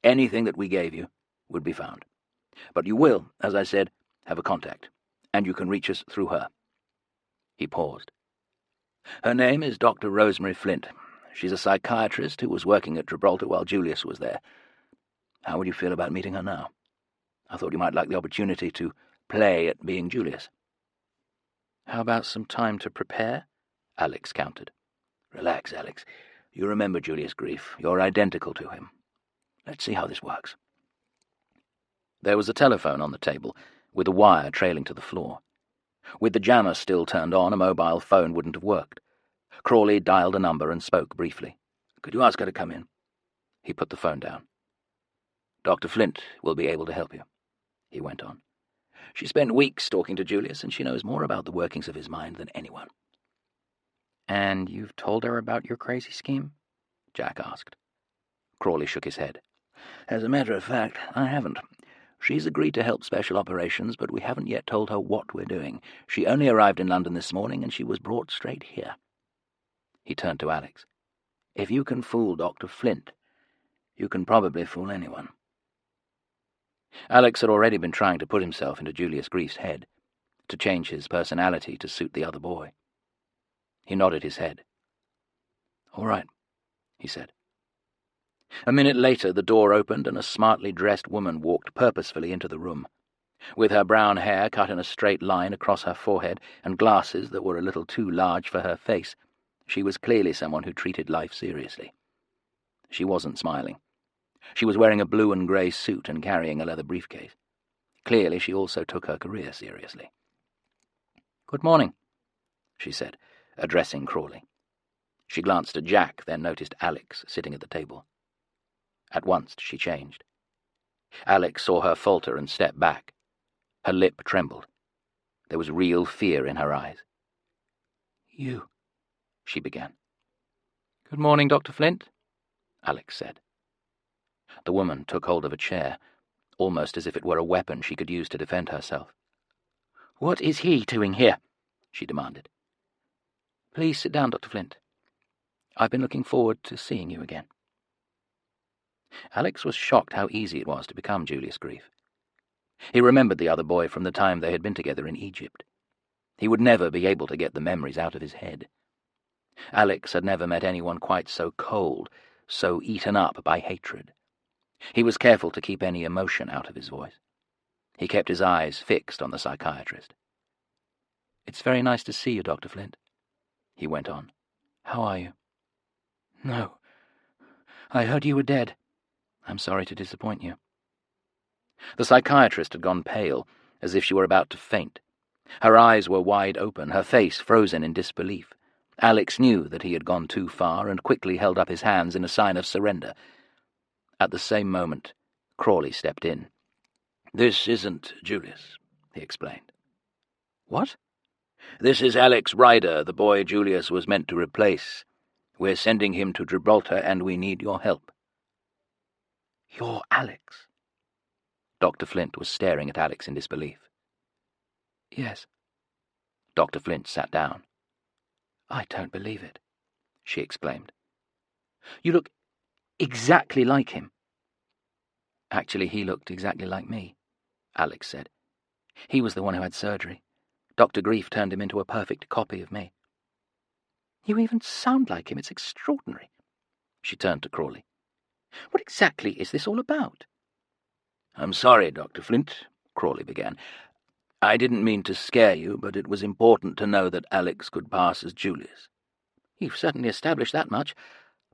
Anything that we gave you would be found. But you will, as I said, have a contact, and you can reach us through her." He paused. "Her name is Dr. Rosemary Flint. She's a psychiatrist who was working at Gibraltar while Julius was there. How would you feel about meeting her now? I thought you might like the opportunity to play at being Julius." "How about some time to prepare?" Alex countered. "Relax, Alex. You remember Julius Grief. You're identical to him. Let's see how this works." There was a telephone on the table, with a wire trailing to the floor. With the jammer still turned on, a mobile phone wouldn't have worked. Crawley dialed a number and spoke briefly. "Could you ask her to come in?" He put the phone down. "Dr. Flint will be able to help you," he went on. "She spent weeks talking to Julius, and she knows more about the workings of his mind than anyone." "And you've told her about your crazy scheme?" Jack asked. Crawley shook his head. "As a matter of fact, I haven't. She's agreed to help Special Operations, but we haven't yet told her what we're doing. She only arrived in London this morning, and she was brought straight here." He turned to Alex. "If you can fool Dr. Flint, you can probably fool anyone." Alex had already been trying to put himself into Julius Grief's head, to change his personality to suit the other boy. He nodded his head. "All right," he said. A minute later, the door opened and a smartly dressed woman walked purposefully into the room. With her brown hair cut in a straight line across her forehead and glasses that were a little too large for her face, she was clearly someone who treated life seriously. She wasn't smiling. She was wearing a blue and grey suit and carrying a leather briefcase. Clearly, she also took her career seriously. "Good morning," she said, addressing Crawley. She glanced at Jack, then noticed Alex sitting at the table. At once she changed. Alex saw her falter and step back. Her lip trembled. There was real fear in her eyes. "You," she began. "Good morning, Dr. Flint," Alex said. The woman took hold of a chair, almost as if it were a weapon she could use to defend herself. "What is he doing here?" she demanded. "Please sit down, Dr. Flint. I've been looking forward to seeing you again." Alex was shocked how easy it was to become Julius Grief. He remembered the other boy from the time they had been together in Egypt. He would never be able to get the memories out of his head. Alex had never met anyone quite so cold, so eaten up by hatred. He was careful to keep any emotion out of his voice. He kept his eyes fixed on the psychiatrist. "It's very nice to see you, Dr. Flint," he went on. "How are you?" "No. I heard you were dead. I'm sorry to disappoint you." The psychiatrist had gone pale, as if she were about to faint. Her eyes were wide open, her face frozen in disbelief. Alex knew that he had gone too far and quickly held up his hands in a sign of surrender. At the same moment, Crawley stepped in. "This isn't Julius," he explained. "What?" "This is Alex Ryder, the boy Julius was meant to replace. We're sending him to Gibraltar, and we need your help." "You're Alex?" Dr. Flint was staring at Alex in disbelief. "Yes." Dr. Flint sat down. "I don't believe it," she exclaimed. "You look exactly like him." "Actually, he looked exactly like me," Alex said. "He was the one who had surgery. Dr. Grief turned him into a perfect copy of me." "You even sound like him. It's extraordinary." She turned to Crawley. "What exactly is this all about?" "I'm sorry, Dr. Flint," Crawley began. "I didn't mean to scare you, but it was important to know that Alex could pass as Julius." "You've certainly established that much.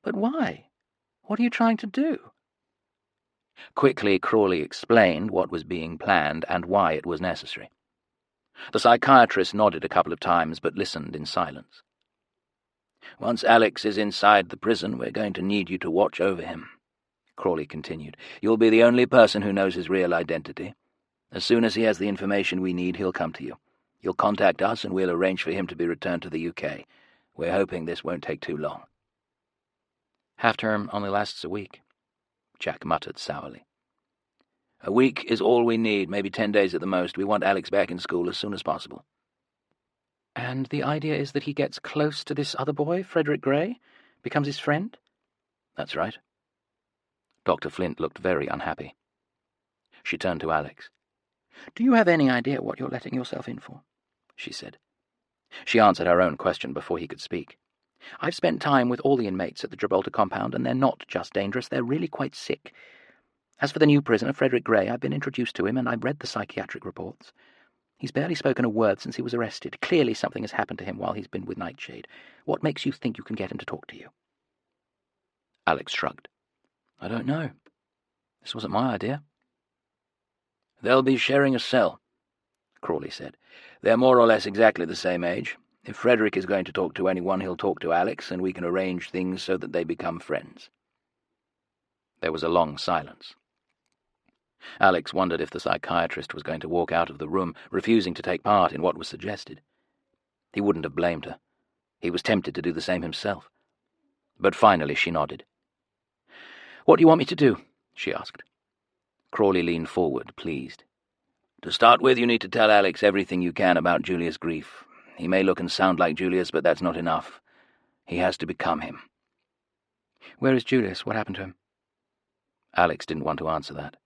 But why? What are you trying to do?" Quickly, Crawley explained what was being planned and why it was necessary. The psychiatrist nodded a couple of times, but listened in silence. Once Alex is inside the prison, we're going to need you to watch over him," Crawley continued. "You'll be the only person who knows his real identity. As soon as he has the information we need, he'll come to you. You'll contact us and we'll arrange for him to be returned to the UK. We're hoping this won't take too long." "Half-term only lasts a week," Jack muttered sourly. "A week is all we need, maybe 10 days at the most. We want Alex back in school as soon as possible." "And the idea is that he gets close to this other boy, Frederick Gray? Becomes his friend?" "That's right." Dr. Flint looked very unhappy. She turned to Alex. "Do you have any idea what you're letting yourself in for?" she said. She answered her own question before he could speak. "I've spent time with all the inmates at the Gibraltar compound, and they're not just dangerous, they're really quite sick. As for the new prisoner, Frederick Gray, I've been introduced to him, and I've read the psychiatric reports. He's barely spoken a word since he was arrested. Clearly something has happened to him while he's been with Nightshade. What makes you think you can get him to talk to you?" Alex shrugged. "I don't know. This wasn't my idea." "They'll be sharing a cell," Crawley said. "They're more or less exactly the same age. If Frederick is going to talk to anyone, he'll talk to Alex, and we can arrange things so that they become friends." There was a long silence. Alex wondered if the psychiatrist was going to walk out of the room, refusing to take part in what was suggested. He wouldn't have blamed her. He was tempted to do the same himself. But finally she nodded. "What do you want me to do?" she asked. Crawley leaned forward, pleased. "To start with, you need to tell Alex everything you can about Julius' grief. He may look and sound like Julius, but that's not enough. He has to become him." "Where is Julius? What happened to him?" Alex didn't want to answer that.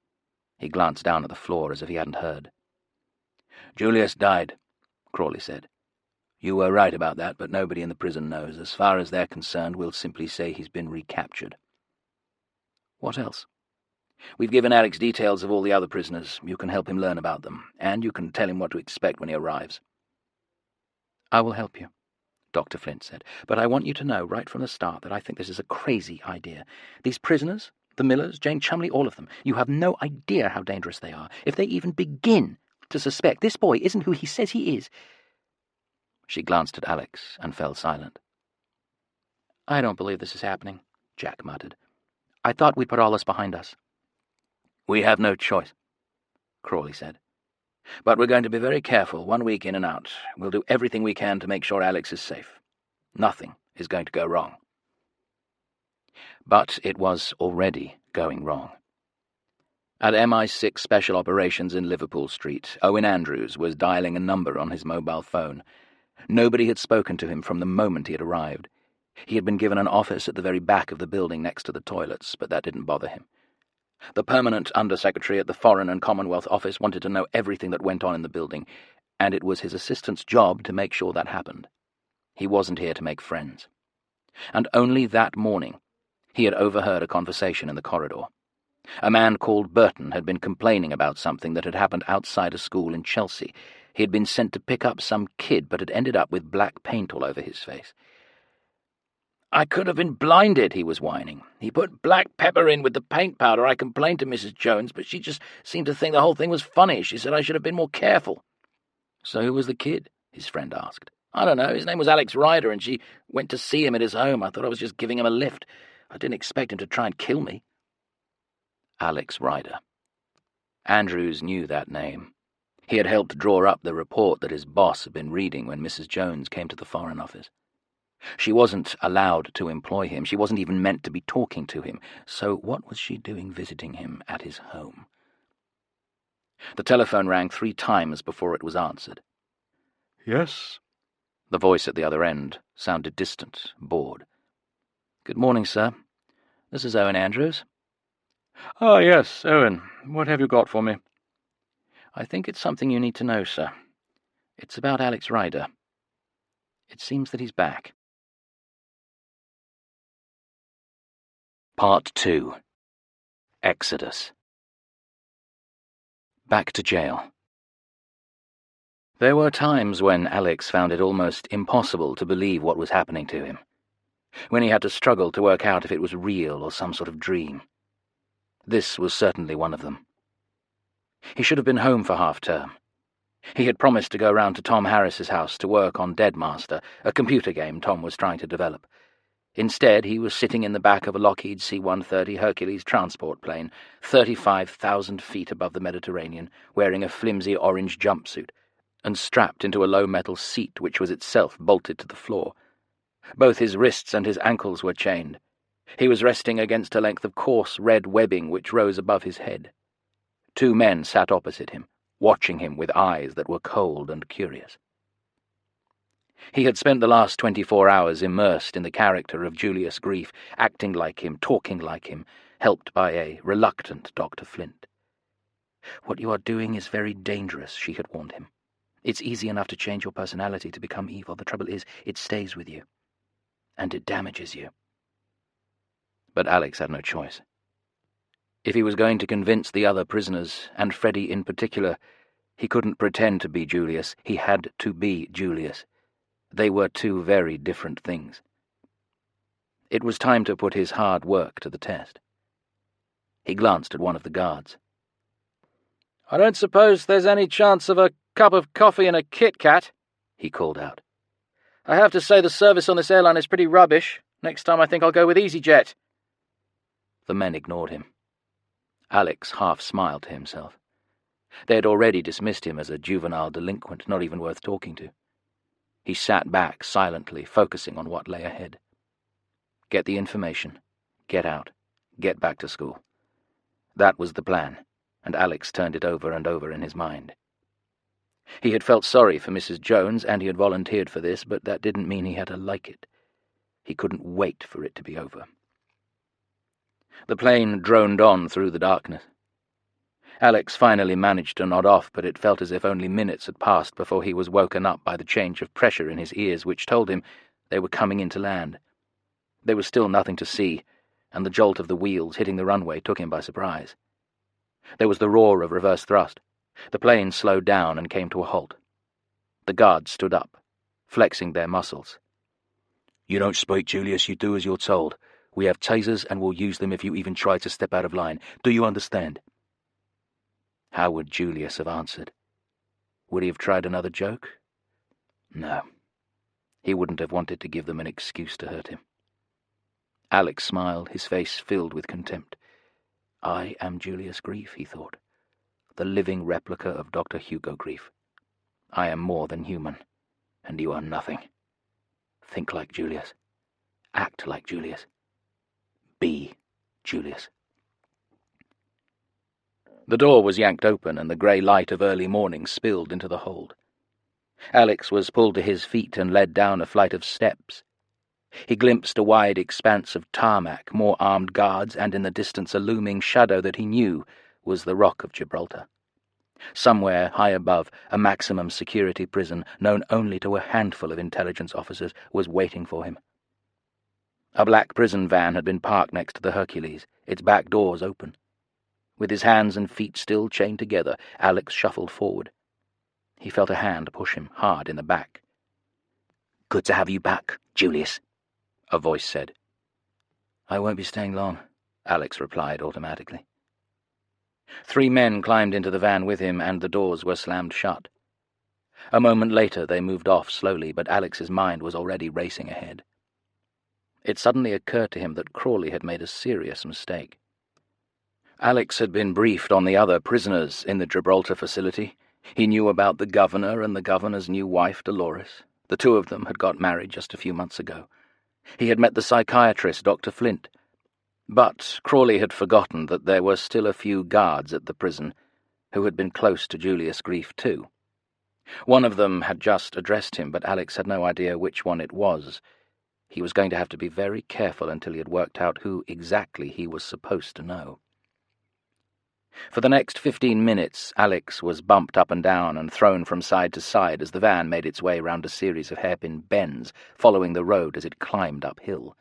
He glanced down at the floor as if he hadn't heard. "Julius died," Crawley said. "You were right about that, but nobody in the prison knows. As far as they're concerned, we'll simply say he's been recaptured." "What else?" "We've given Alex details of all the other prisoners. You can help him learn about them, and you can tell him what to expect when he arrives." "I will help you," Dr. Flint said, "but I want you to know right from the start that I think this is a crazy idea. These prisoners, the Millers, Jane Chumley, all of them, you have no idea how dangerous they are. If they even begin to suspect this boy isn't who he says he is—" She glanced at Alex and fell silent. "I don't believe this is happening," Jack muttered. "I thought we'd put all this behind us." "We have no choice," Crawley said. "But we're going to be very careful, 1 week in and out. We'll do everything we can to make sure Alex is safe. Nothing is going to go wrong." But it was already going wrong. At MI6 Special Operations in Liverpool Street, Owen Andrews was dialing a number on his mobile phone. Nobody had spoken to him from the moment he had arrived. He had been given an office at the very back of the building next to the toilets, but that didn't bother him. The permanent Undersecretary at the Foreign and Commonwealth Office wanted to know everything that went on in the building, and it was his assistant's job to make sure that happened. He wasn't here to make friends. And only that morning, he had overheard a conversation in the corridor. A man called Burton had been complaining about something that had happened outside a school in Chelsea. He had been sent to pick up some kid, but had ended up with black paint all over his face. "I could have been blinded," he was whining. "He put black pepper in with the paint powder. I complained to Mrs. Jones, but she just seemed to think the whole thing was funny. She said I should have been more careful." "So who was the kid?" his friend asked. "I don't know. His name was Alex Ryder, and she went to see him at his home. I thought I was just giving him a lift. I didn't expect him to try and kill me." Alex Ryder. Andrews knew that name. He had helped draw up the report that his boss had been reading when Mrs. Jones came to the Foreign Office. She wasn't allowed to employ him. She wasn't even meant to be talking to him. So what was she doing visiting him at his home? The telephone rang 3 times before it was answered. "Yes?" The voice at the other end sounded distant, bored. "Good morning, sir. This is Owen Andrews." "Ah, yes, Owen. What have you got for me?" "I think it's something you need to know, sir. It's about Alex Ryder. It seems that he's back." Part 2. Exodus. Back to jail. There were times when Alex found it almost impossible to believe what was happening to him, when he had to struggle to work out if it was real or some sort of dream. This was certainly one of them. He should have been home for half-term. He had promised to go round to Tom Harris's house to work on Deadmaster, a computer game Tom was trying to develop. Instead, he was sitting in the back of a Lockheed C-130 Hercules transport plane, 35,000 feet above the Mediterranean, wearing a flimsy orange jumpsuit, and strapped into a low metal seat which was itself bolted to the floor. Both his wrists and his ankles were chained. He was resting against a length of coarse red webbing which rose above his head. 2 men sat opposite him, watching him with eyes that were cold and curious. He had spent the last 24 hours immersed in the character of Julius Grief, acting like him, talking like him, helped by a reluctant Dr. Flint. "What you are doing is very dangerous," she had warned him. "It's easy enough to change your personality to become evil. The trouble is, it stays with you. And it damages you." But Alex had no choice. If he was going to convince the other prisoners, and Freddie in particular, he couldn't pretend to be Julius. He had to be Julius. They were 2 very different things. It was time to put his hard work to the test. He glanced at one of the guards. "I don't suppose there's any chance of a cup of coffee and a Kit Kat," he called out. "I have to say the service on this airline is pretty rubbish. Next time I think I'll go with EasyJet." The men ignored him. Alex half smiled to himself. They had already dismissed him as a juvenile delinquent, not even worth talking to. He sat back silently, focusing on what lay ahead. Get the information, get out, get back to school. That was the plan, and Alex turned it over and over in his mind. He had felt sorry for Mrs. Jones, and he had volunteered for this, but that didn't mean he had to like it. He couldn't wait for it to be over. The plane droned on through the darkness. Alex finally managed to nod off, but it felt as if only minutes had passed before he was woken up by the change of pressure in his ears, which told him they were coming into land. There was still nothing to see, and the jolt of the wheels hitting the runway took him by surprise. There was the roar of reverse thrust. The plane slowed down and came to a halt. The guards stood up, flexing their muscles. "You don't speak, Julius. You do as you're told. We have tasers and we'll use them if you even try to step out of line. Do you understand?" How would Julius have answered? Would he have tried another joke? No. He wouldn't have wanted to give them an excuse to hurt him. Alex smiled, his face filled with contempt. I am Julius Grief, he thought, the living replica of Dr. Hugo Grief. I am more than human, and you are nothing. Think like Julius. Act like Julius. Be Julius. The door was yanked open, and the grey light of early morning spilled into the hold. Alex was pulled to his feet and led down a flight of steps. He glimpsed a wide expanse of tarmac, more armed guards, and in the distance a looming shadow that he knew was the Rock of Gibraltar. Somewhere, high above, a maximum security prison, known only to a handful of intelligence officers, was waiting for him. A black prison van had been parked next to the Hercules, its back doors open. With his hands and feet still chained together, Alex shuffled forward. He felt a hand push him hard in the back. "Good to have you back, Julius," a voice said. "I won't be staying long," Alex replied automatically. 3 men climbed into the van with him, and the doors were slammed shut. A moment later they moved off slowly, but Alex's mind was already racing ahead. It suddenly occurred to him that Crawley had made a serious mistake. Alex had been briefed on the other prisoners in the Gibraltar facility. He knew about the governor and the governor's new wife, Dolores. The 2 of them had got married just a few months ago. He had met the psychiatrist, Dr. Flint. But Crawley had forgotten that there were still a few guards at the prison who had been close to Julius Grief too. One of them had just addressed him, but Alex had no idea which one it was. He was going to have to be very careful until he had worked out who exactly he was supposed to know. For the next 15 minutes, Alex was bumped up and down and thrown from side to side as the van made its way round a series of hairpin bends, following the road as it climbed uphill.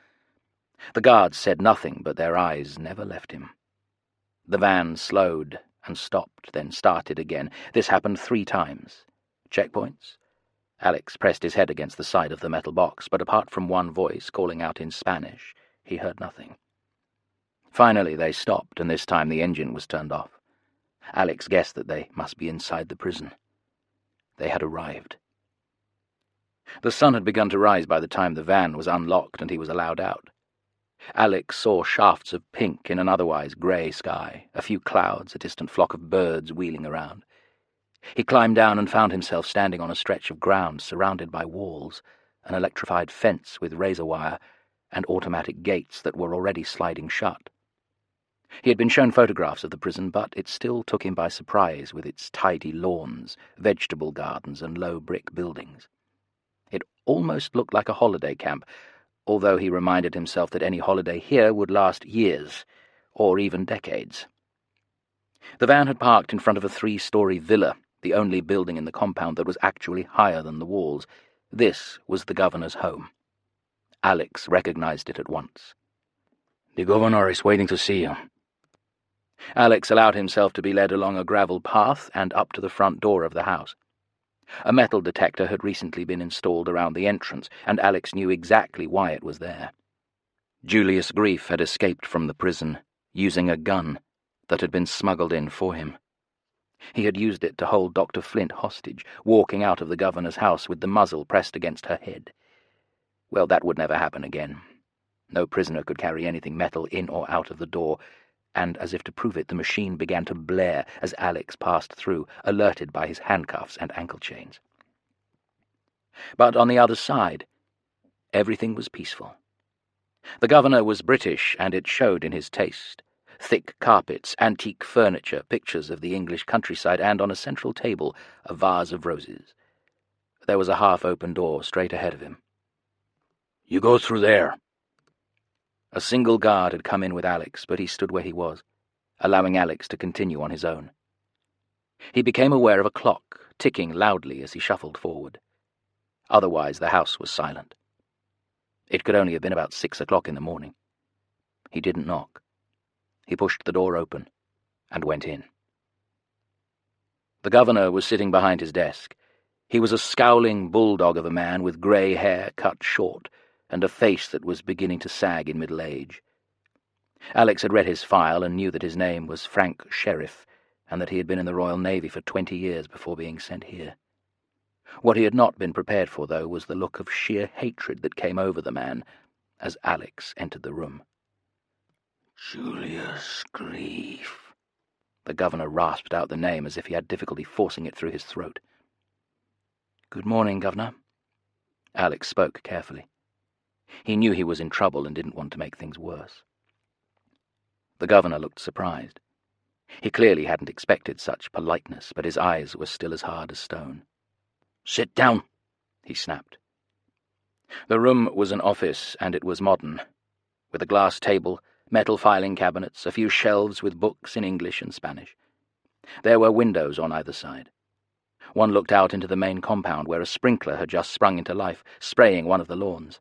The guards said nothing, but their eyes never left him. The van slowed and stopped, then started again. This happened 3 times. Checkpoints? Alex pressed his head against the side of the metal box, but apart from one voice calling out in Spanish, he heard nothing. Finally they stopped, and this time the engine was turned off. Alex guessed that they must be inside the prison. They had arrived. The sun had begun to rise by the time the van was unlocked and he was allowed out. Alex saw shafts of pink in an otherwise grey sky, a few clouds, a distant flock of birds wheeling around. He climbed down and found himself standing on a stretch of ground surrounded by walls, an electrified fence with razor wire, and automatic gates that were already sliding shut. He had been shown photographs of the prison, but it still took him by surprise with its tidy lawns, vegetable gardens, and low brick buildings. It almost looked like a holiday camp, although he reminded himself that any holiday here would last years, or even decades. The van had parked in front of a 3-story villa, the only building in the compound that was actually higher than the walls. This was the governor's home. Alex recognized it at once. "The governor is waiting to see you." Alex allowed himself to be led along a gravel path and up to the front door of the house. A metal detector had recently been installed around the entrance, and Alex knew exactly why it was there. Julius Grief had escaped from the prison, using a gun that had been smuggled in for him. He had used it to hold Dr. Flint hostage, walking out of the governor's house with the muzzle pressed against her head. Well, that would never happen again. No prisoner could carry anything metal in or out of the door, and as if to prove it, the machine began to blare as Alex passed through, alerted by his handcuffs and ankle chains. But on the other side, everything was peaceful. The governor was British, and it showed in his taste. Thick carpets, antique furniture, pictures of the English countryside, and on a central table, a vase of roses. There was a half-open door straight ahead of him. "You go through there." A single guard had come in with Alex, but he stood where he was, allowing Alex to continue on his own. He became aware of a clock, ticking loudly as he shuffled forward. Otherwise, the house was silent. It could only have been about 6 o'clock in the morning. He didn't knock. He pushed the door open and went in. The governor was sitting behind his desk. He was a scowling bulldog of a man with grey hair cut short, and a face that was beginning to sag in middle age. Alex had read his file and knew that his name was Frank Sheriff, and that he had been in the Royal Navy for 20 years before being sent here. What he had not been prepared for, though, was the look of sheer hatred that came over the man as Alex entered the room. "Julius Grief." The governor rasped out the name as if he had difficulty forcing it through his throat. "Good morning, Governor." Alex spoke carefully. He knew he was in trouble and didn't want to make things worse. The governor looked surprised. He clearly hadn't expected such politeness, but his eyes were still as hard as stone. "Sit down," he snapped. The room was an office, and it was modern, with a glass table, metal filing cabinets, a few shelves with books in English and Spanish. There were windows on either side. One looked out into the main compound, where a sprinkler had just sprung into life, spraying one of the lawns.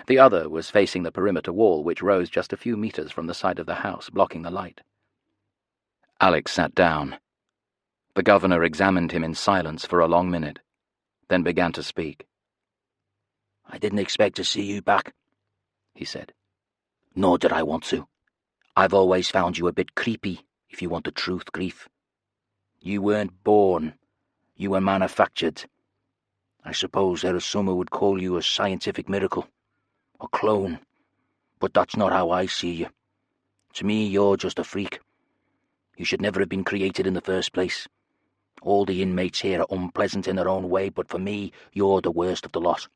The other was facing the perimeter wall, which rose just a few meters from the side of the house, blocking the light. Alex sat down. The governor examined him in silence for a long minute, then began to speak. "I didn't expect to see you back," he said. "Nor did I want to. I've always found you a bit creepy, if you want the truth, Grief. You weren't born. You were manufactured. I suppose there are some who would call you a scientific miracle. A clone. But that's not how I see you. To me, you're just a freak. You should never have been created in the first place. All the inmates here are unpleasant in their own way, but for me, you're the worst of the lot."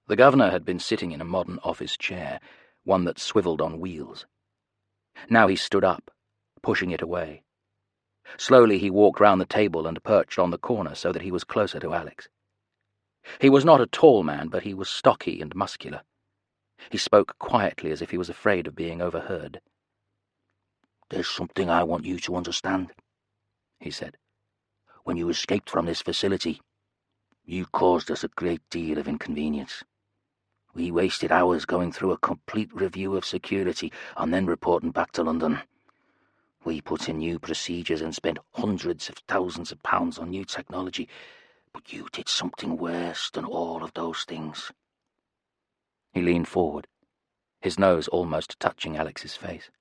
The governor had been sitting in a modern office chair, one that swiveled on wheels. Now he stood up, pushing it away. Slowly he walked round the table and perched on the corner so that he was closer to Alex. He was not a tall man, but he was stocky and muscular. He spoke quietly as if he was afraid of being overheard. "There's something I want you to understand," he said. "When you escaped from this facility, you caused us a great deal of inconvenience. We wasted hours going through a complete review of security and then reporting back to London. We put in new procedures and spent hundreds of thousands of pounds on new technology, but you did something worse than all of those things." He leaned forward, his nose almost touching Alex's face.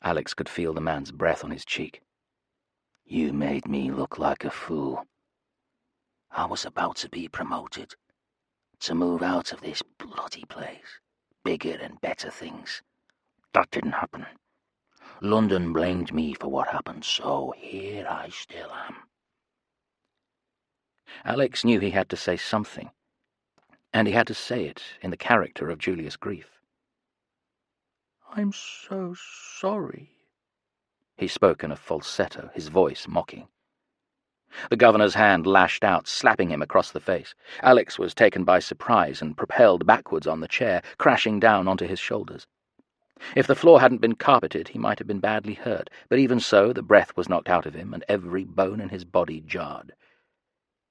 Alex could feel the man's breath on his cheek. You made me look like a fool. I was about to be promoted, to move out of this bloody place, bigger and better things. That didn't happen. London blamed me for what happened, so here I still am. Alex knew he had to say something, and he had to say it in the character of Julius Grief. "I'm so sorry," he spoke in a falsetto, his voice mocking. The governor's hand lashed out, slapping him across the face. Alex was taken by surprise and propelled backwards on the chair, crashing down onto his shoulders. If the floor hadn't been carpeted, he might have been badly hurt, but even so, the breath was knocked out of him, and every bone in his body jarred.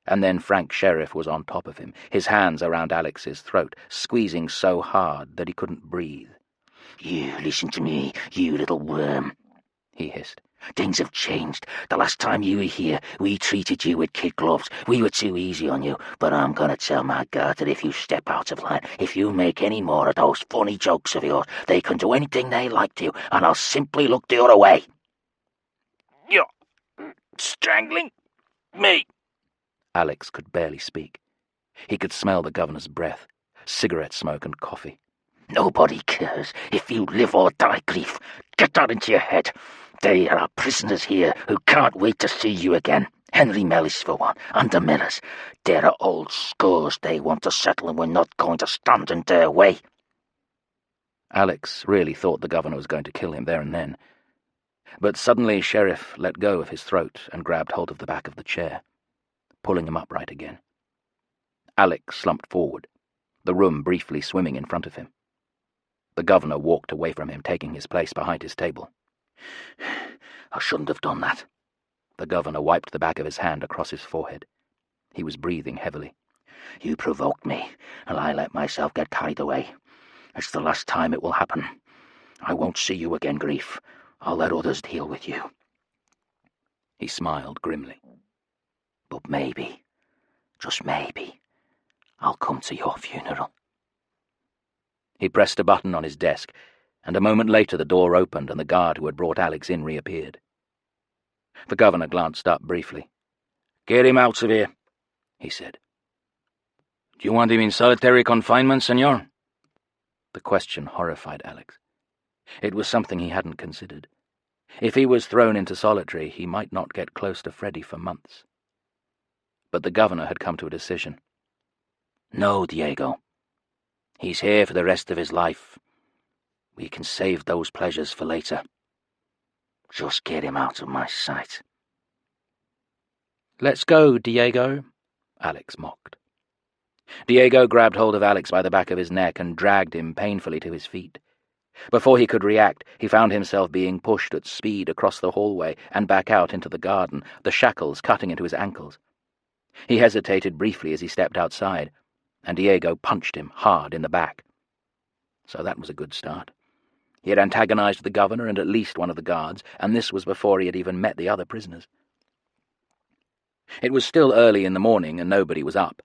And then Frank Sheriff was on top of him, his hands around Alex's throat, squeezing so hard that he couldn't breathe. You listen to me, you little worm, he hissed. Things have changed. The last time you were here, we treated you with kid gloves. We were too easy on you, but I'm going to tell my guard that if you step out of line, if you make any more of those funny jokes of yours, they can do anything they like to you, and I'll simply look the other way. You're strangling me. Alex could barely speak. He could smell the governor's breath, cigarette smoke and coffee. Nobody cares if you live or die, Grief. Get that into your head. There are prisoners here who can't wait to see you again. Henry Mellis, for one, and the Millers. There are old scores they want to settle, and we're not going to stand in their way. Alex really thought the governor was going to kill him there and then. But suddenly Sheriff let go of his throat and grabbed hold of the back of the chair, pulling him upright again. Alex slumped forward, the room briefly swimming in front of him. The governor walked away from him, taking his place behind his table. I shouldn't have done that. The governor wiped the back of his hand across his forehead. He was breathing heavily. You provoked me, and I let myself get carried away. It's the last time it will happen. I won't see you again, Grief. I'll let others deal with you. He smiled grimly. But maybe, just maybe, I'll come to your funeral. He pressed a button on his desk, and a moment later the door opened and the guard who had brought Alex in reappeared. The governor glanced up briefly. "Get him out of here," he said. "Do you want him in solitary confinement, senor?" The question horrified Alex. It was something he hadn't considered. If he was thrown into solitary, he might not get close to Freddy for months. But the governor had come to a decision. No, Diego. He's here for the rest of his life. We can save those pleasures for later. Just get him out of my sight. "Let's go, Diego," Alex mocked. Diego grabbed hold of Alex by the back of his neck and dragged him painfully to his feet. Before he could react, he found himself being pushed at speed across the hallway and back out into the garden, the shackles cutting into his ankles. He hesitated briefly as he stepped outside, and Diego punched him hard in the back. So that was a good start. He had antagonized the governor and at least one of the guards, and this was before he had even met the other prisoners. It was still early in the morning and nobody was up.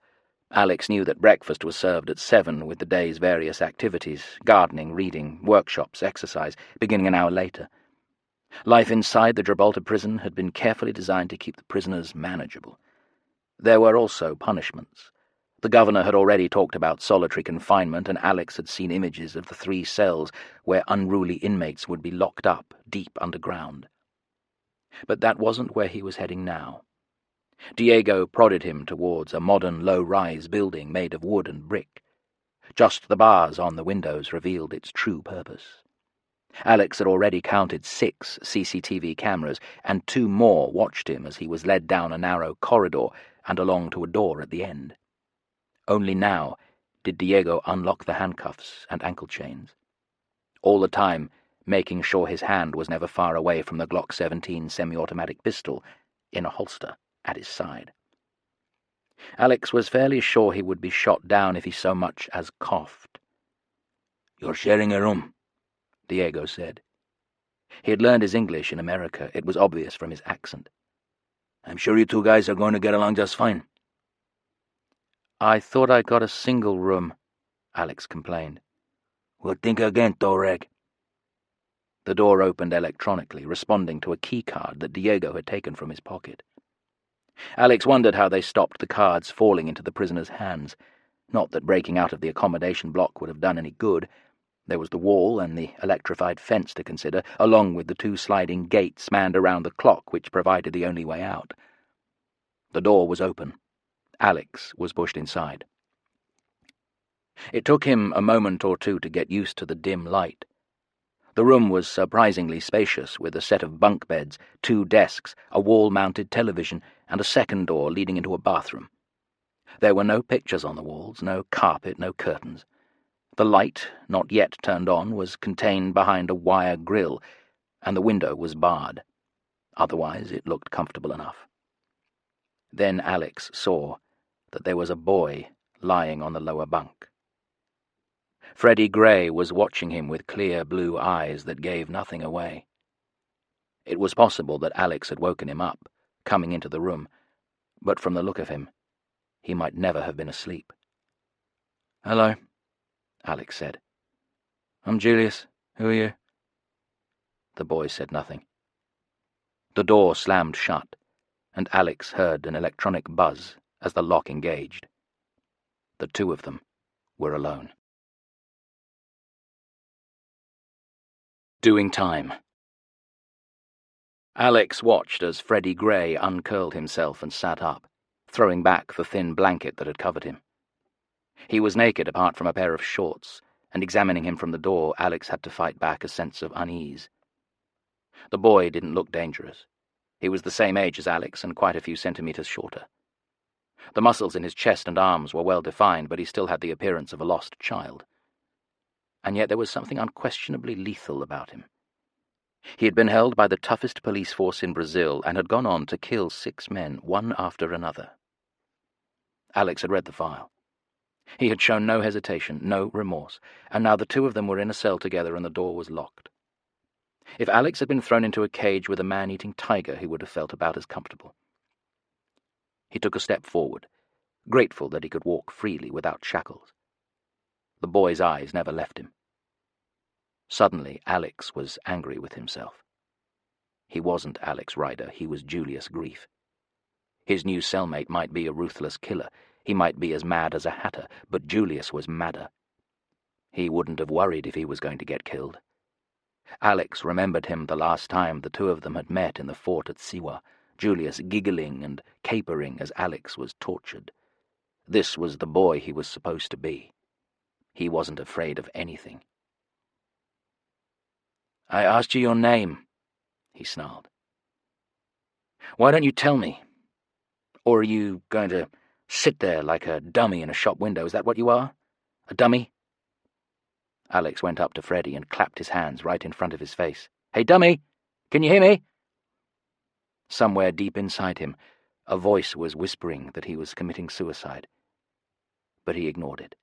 Alex knew that breakfast was served at 7 with the day's various activities, gardening, reading, workshops, exercise, beginning an hour later. Life inside the Gibraltar prison had been carefully designed to keep the prisoners manageable. There were also punishments. The governor had already talked about solitary confinement, and Alex had seen images of the 3 cells where unruly inmates would be locked up deep underground. But that wasn't where he was heading now. Diego prodded him towards a modern low-rise building made of wood and brick. Just the bars on the windows revealed its true purpose. Alex had already counted 6 CCTV cameras, and 2 more watched him as he was led down a narrow corridor and along to a door at the end. Only now did Diego unlock the handcuffs and ankle chains. All the time, making sure his hand was never far away from the Glock 17 semi-automatic pistol in a holster at his side. Alex was fairly sure he would be shot down if he so much as coughed. "You're sharing a room," Diego said. He had learned his English in America. It was obvious from his accent. "I'm sure you 2 guys are going to get along just fine." "I thought I got a single room," Alex complained. "We'll think again, Toreg." The door opened electronically, responding to a keycard that Diego had taken from his pocket. Alex wondered how they stopped the cards falling into the prisoner's hands. Not that breaking out of the accommodation block would have done any good. There was the wall and the electrified fence to consider, along with the 2 sliding gates manned around the clock which provided the only way out. The door was open. Alex was pushed inside. It took him a moment or two to get used to the dim light. The room was surprisingly spacious, with a set of bunk beds, 2 desks, a wall-mounted television, and a second door leading into a bathroom. There were no pictures on the walls, no carpet, no curtains. The light, not yet turned on, was contained behind a wire grill, and the window was barred. Otherwise, it looked comfortable enough. Then Alex saw that there was a boy lying on the lower bunk. Freddie Gray was watching him with clear blue eyes that gave nothing away. It was possible that Alex had woken him up, coming into the room, but from the look of him, he might never have been asleep. "Hello," Alex said. "I'm Julius. Who are you?" The boy said nothing. The door slammed shut, and Alex heard an electronic buzz as the lock engaged. The 2 of them were alone. Doing time. Alex watched as Freddie Gray uncurled himself and sat up, throwing back the thin blanket that had covered him. He was naked apart from a pair of shorts, and examining him from the door, Alex had to fight back a sense of unease. The boy didn't look dangerous. He was the same age as Alex and quite a few centimeters shorter. The muscles in his chest and arms were well defined, but he still had the appearance of a lost child. And yet there was something unquestionably lethal about him. He had been held by the toughest police force in Brazil and had gone on to kill 6 men, one after another. Alex had read the file. He had shown no hesitation, no remorse, and now the 2 of them were in a cell together and the door was locked. If Alex had been thrown into a cage with a man-eating tiger, he would have felt about as comfortable. He took a step forward, grateful that he could walk freely without shackles. The boy's eyes never left him. Suddenly, Alex was angry with himself. He wasn't Alex Ryder, he was Julius Grief. His new cellmate might be a ruthless killer, he might be as mad as a hatter, but Julius was madder. He wouldn't have worried if he was going to get killed. Alex remembered him the last time the 2 of them had met in the fort at Siwa, Julius giggling and capering as Alex was tortured. This was the boy he was supposed to be. He wasn't afraid of anything. "I asked you your name," he snarled. "Why don't you tell me? Or are you going to sit there like a dummy in a shop window? Is that what you are? A dummy?" Alex went up to Freddie and clapped his hands right in front of his face. "Hey, dummy! Can you hear me?" Somewhere deep inside him, a voice was whispering that he was committing suicide. But he ignored it.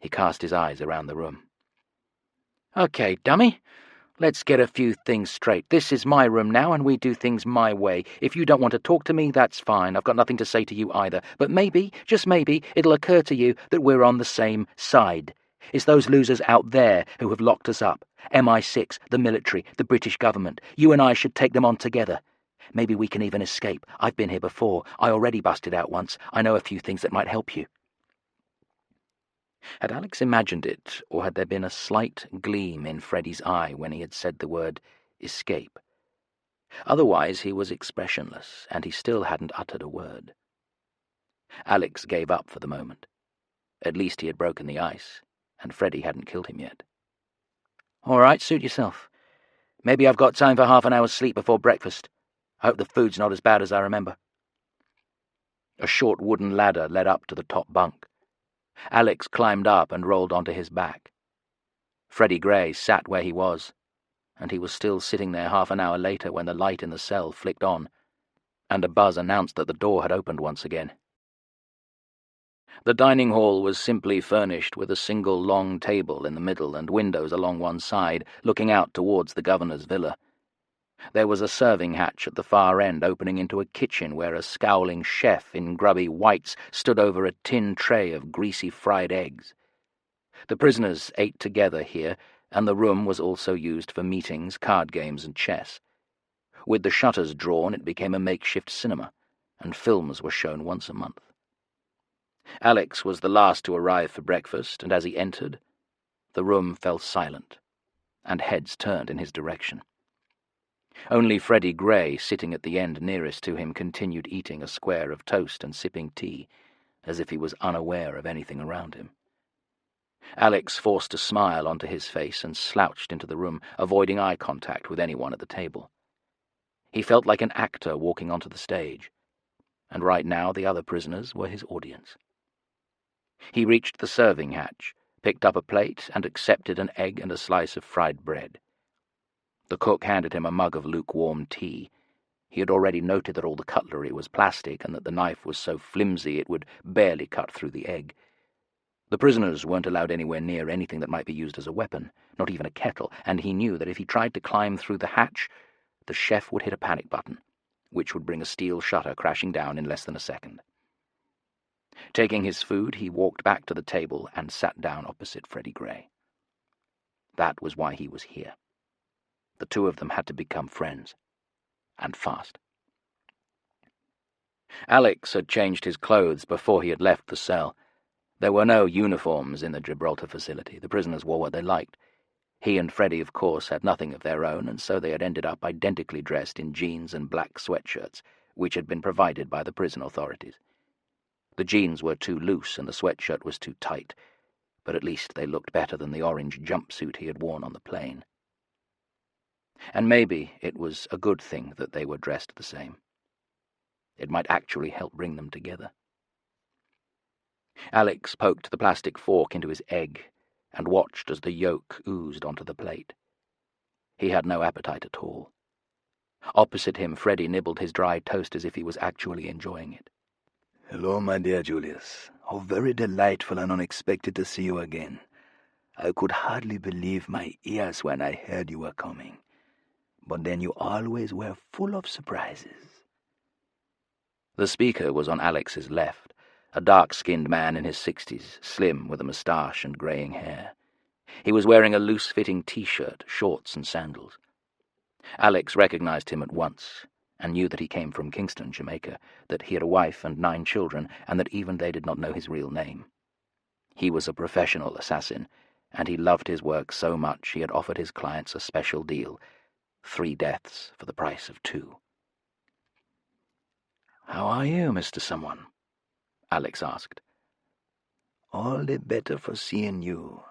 He cast his eyes around the room. "Okay, dummy. Let's get a few things straight. This is my room now, and we do things my way. If you don't want to talk to me, that's fine. I've got nothing to say to you either. But maybe, just maybe, it'll occur to you that we're on the same side. It's those losers out there who have locked us up. MI6, the military, the British government. You and I should take them on together. Maybe we can even escape. I've been here before. I already busted out once. I know a few things that might help you." Had Alex imagined it, or had there been a slight gleam in Freddie's eye when he had said the word escape? Otherwise he was expressionless, and he still hadn't uttered a word. Alex gave up for the moment. At least he had broken the ice, and Freddie hadn't killed him yet. "All right, suit yourself. Maybe I've got time for half an hour's sleep before breakfast. I hope the food's not as bad as I remember." A short wooden ladder led up to the top bunk. Alex climbed up and rolled onto his back. Freddie Gray sat where he was, and he was still sitting there half an hour later when the light in the cell flicked on, and a buzz announced that the door had opened once again. The dining hall was simply furnished with a single long table in the middle and windows along one side, looking out towards the governor's villa. There was a serving hatch at the far end opening into a kitchen where a scowling chef in grubby whites stood over a tin tray of greasy fried eggs. The prisoners ate together here, and the room was also used for meetings, card games, and chess. With the shutters drawn, it became a makeshift cinema, and films were shown once a month. Alex was the last to arrive for breakfast, and as he entered, the room fell silent, and heads turned in his direction. Only Freddie Gray, sitting at the end nearest to him, continued eating a square of toast and sipping tea, as if he was unaware of anything around him. Alex forced a smile onto his face and slouched into the room, avoiding eye contact with anyone at the table. He felt like an actor walking onto the stage, and right now the other prisoners were his audience. He reached the serving hatch, picked up a plate, and accepted an egg and a slice of fried bread. The cook handed him a mug of lukewarm tea. He had already noted that all the cutlery was plastic and that the knife was so flimsy it would barely cut through the egg. The prisoners weren't allowed anywhere near anything that might be used as a weapon, not even a kettle, and he knew that if he tried to climb through the hatch, the chef would hit a panic button, which would bring a steel shutter crashing down in less than a second. Taking his food, he walked back to the table and sat down opposite Freddie Gray. That was why he was here. The two of them had to become friends, and fast. Alex had changed his clothes before he had left the cell. There were no uniforms in the Gibraltar facility. The prisoners wore what they liked. He and Freddie, of course, had nothing of their own, and so they had ended up identically dressed in jeans and black sweatshirts, which had been provided by the prison authorities. The jeans were too loose and the sweatshirt was too tight, but at least they looked better than the orange jumpsuit he had worn on the plane. And maybe it was a good thing that they were dressed the same. It might actually help bring them together. Alex poked the plastic fork into his egg and watched as the yolk oozed onto the plate. He had no appetite at all. Opposite him, Freddie nibbled his dry toast as if he was actually enjoying it. "Hello, my dear Julius. How very delightful and unexpected to see you again. I could hardly believe my ears when I heard you were coming. But then you always were full of surprises." The speaker was on Alex's left, a dark-skinned man in his 60s, slim with a moustache and greying hair. He was wearing a loose-fitting T-shirt, shorts and sandals. Alex recognized him at once, and knew that he came from Kingston, Jamaica, that he had a wife and 9 children, and that even they did not know his real name. He was a professional assassin, and he loved his work so much he had offered his clients a special deal, 3 deaths for the price of 2. "How are you, Mr. Someone?" Alex asked. "All the better for seeing you.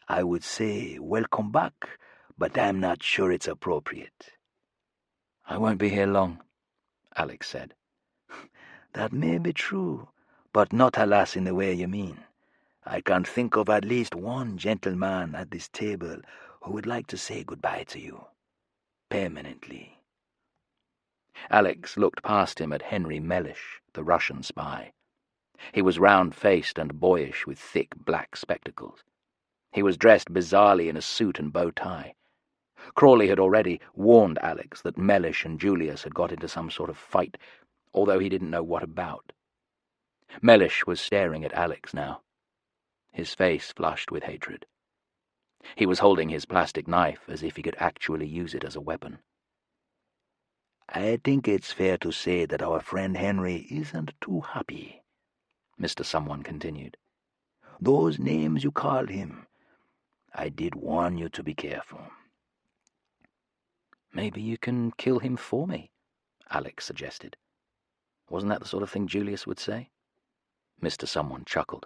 I would say welcome back, but I'm not sure it's appropriate." "I won't be here long," Alex said. "That may be true, but not, alas, in the way you mean. I can think of at least one gentleman at this table who would like to say goodbye to you. Permanently." Alex looked past him at Henry Mellish, the Russian spy. He was round-faced and boyish with thick black spectacles. He was dressed bizarrely in a suit and bow tie. Crawley had already warned Alex that Mellish and Julius had got into some sort of fight, although he didn't know what about. Mellish was staring at Alex now, his face flushed with hatred. He was holding his plastic knife as if he could actually use it as a weapon. "I think it's fair to say that our friend Henry isn't too happy," Mr. Someone continued. "Those names you called him, I did warn you to be careful." "Maybe you can kill him for me," Alex suggested. Wasn't that the sort of thing Julius would say? Mr. Someone chuckled.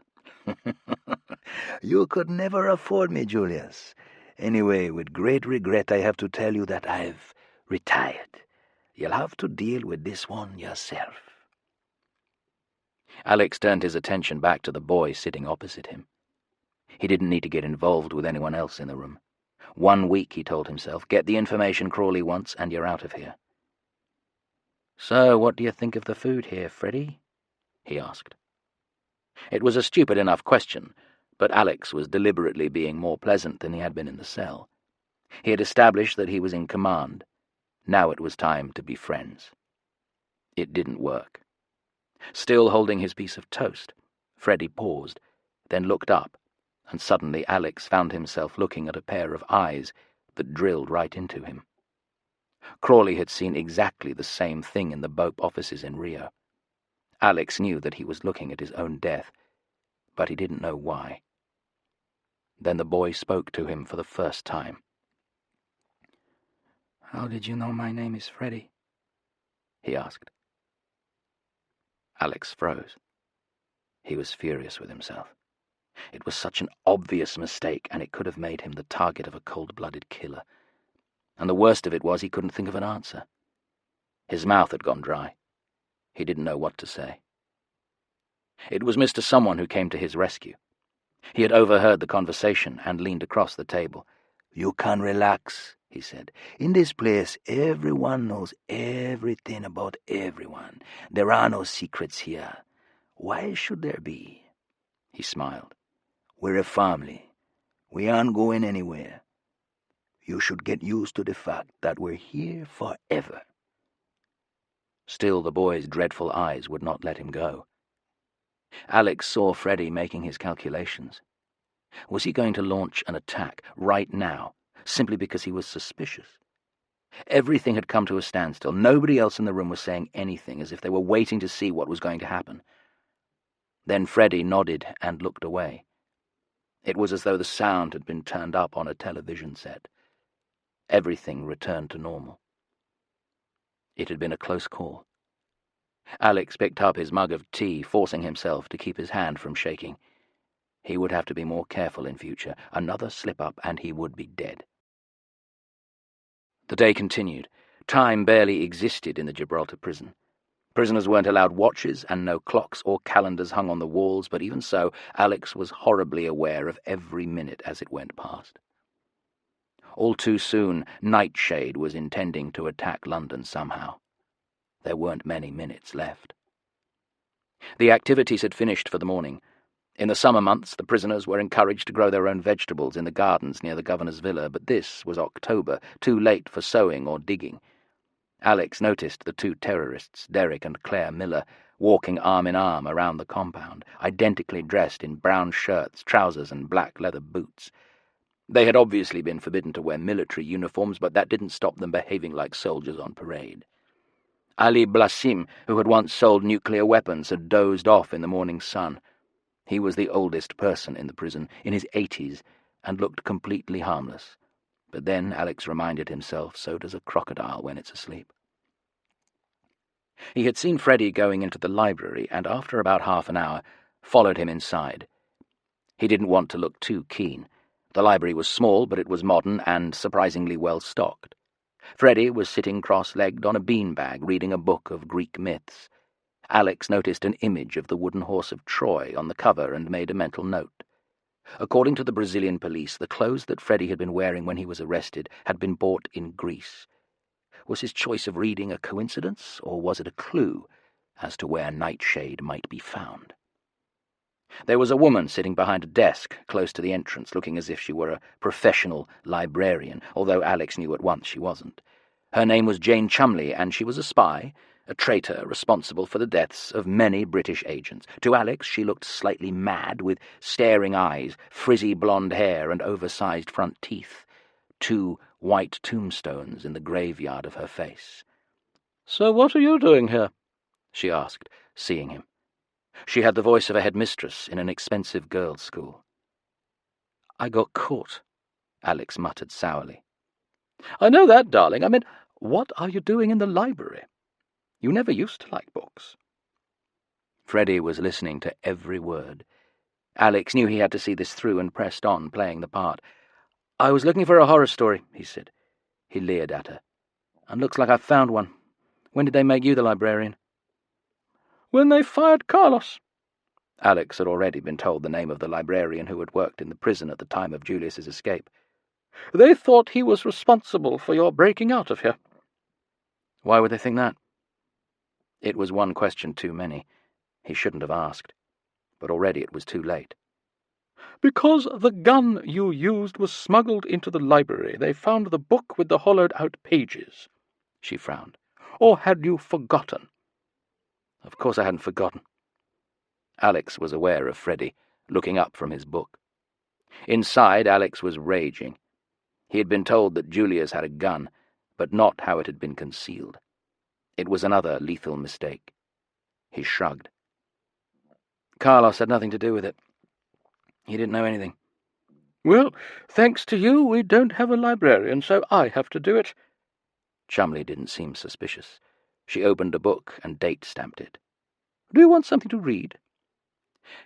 "You could never afford me, Julius. Anyway, with great regret I have to tell you that I've retired. You'll have to deal with this one yourself." Alex turned his attention back to the boy sitting opposite him. He didn't need to get involved with anyone else in the room. 1 week, he told himself. Get the information Crawley wants, and you're out of here. "So, what do you think of the food here, Freddie?" he asked. It was a stupid enough question, but Alex was deliberately being more pleasant than he had been in the cell. He had established that he was in command. Now it was time to be friends. It didn't work. Still holding his piece of toast, Freddie paused, then looked up, and suddenly Alex found himself looking at a pair of eyes that drilled right into him. Crawley had seen exactly the same thing in the BOPE offices in Rio. Alex knew that he was looking at his own death, but he didn't know why. Then the boy spoke to him for the first time. "How did you know my name is Freddy?" he asked. Alex froze. He was furious with himself. It was such an obvious mistake, and it could have made him the target of a cold-blooded killer. And the worst of it was he couldn't think of an answer. His mouth had gone dry. He didn't know what to say. It was Mr. Someone who came to his rescue. He had overheard the conversation and leaned across the table. "You can relax," he said. "In this place, everyone knows everything about everyone. There are no secrets here. Why should there be?" He smiled. "We're a family. We aren't going anywhere. You should get used to the fact that we're here forever." Still, the boy's dreadful eyes would not let him go. Alex saw Freddy making his calculations. Was he going to launch an attack right now, simply because he was suspicious? Everything had come to a standstill. Nobody else in the room was saying anything, as if they were waiting to see what was going to happen. Then Freddy nodded and looked away. It was as though the sound had been turned up on a television set. Everything returned to normal. It had been a close call. Alex picked up his mug of tea, forcing himself to keep his hand from shaking. He would have to be more careful in future. Another slip-up and he would be dead. The day continued. Time barely existed in the Gibraltar prison. Prisoners weren't allowed watches, and no clocks or calendars hung on the walls, but even so, Alex was horribly aware of every minute as it went past. All too soon, Nightshade was intending to attack London somehow. There weren't many minutes left. The activities had finished for the morning. In the summer months, the prisoners were encouraged to grow their own vegetables in the gardens near the governor's villa, but this was October, too late for sowing or digging. Alex noticed the two terrorists, Derek and Claire Miller, walking arm in arm around the compound, identically dressed in brown shirts, trousers, and black leather boots. They had obviously been forbidden to wear military uniforms, but that didn't stop them behaving like soldiers on parade. Ali Blasim, who had once sold nuclear weapons, had dozed off in the morning sun. He was the oldest person in the prison, in his 80s, and looked completely harmless. But then, Alex reminded himself, so does a crocodile when it's asleep. He had seen Freddy going into the library, and after about half an hour, followed him inside. He didn't want to look too keen. The library was small, but it was modern and surprisingly well stocked. Freddy was sitting cross-legged on a beanbag, reading a book of Greek myths. Alex noticed an image of the wooden horse of Troy on the cover and made a mental note. According to the Brazilian police, the clothes that Freddy had been wearing when he was arrested had been bought in Greece. Was his choice of reading a coincidence, or was it a clue as to where Nightshade might be found? There was a woman sitting behind a desk close to the entrance, looking as if she were a professional librarian, although Alex knew at once she wasn't. Her name was Jane Chumley, and she was a spy, a traitor responsible for the deaths of many British agents. To Alex, she looked slightly mad, with staring eyes, frizzy blonde hair, and oversized front teeth. 2 white tombstones in the graveyard of her face. "So what are you doing here?" she asked, seeing him. She had the voice of a headmistress in an expensive girls' school. "I got caught," Alex muttered sourly. "I know that, darling. I mean, what are you doing in the library? You never used to like books." Freddy was listening to every word. Alex knew he had to see this through and pressed on, playing the part. "I was looking for a horror story," he said. He leered at her. "And looks like I've found one. When did they make you the librarian?" "When they fired Carlos." Alex had already been told the name of the librarian who had worked in the prison at the time of Julius's escape. "They thought he was responsible for your breaking out of here." "Why would they think that?" It was one question too many. He shouldn't have asked. But already it was too late. "Because the gun you used was smuggled into the library. They found the book with the hollowed-out pages." She frowned. "Or had you forgotten?" Of course I hadn't forgotten. Alex was aware of Freddy, looking up from his book. Inside, Alex was raging. He had been told that Julius had a gun, but not how it had been concealed. It was another lethal mistake. He shrugged. Carlos had nothing to do with it. He didn't know anything. Well, thanks to you, we don't have a librarian, so I have to do it. Chumley didn't seem suspicious. She opened a book and date-stamped it. Do you want something to read?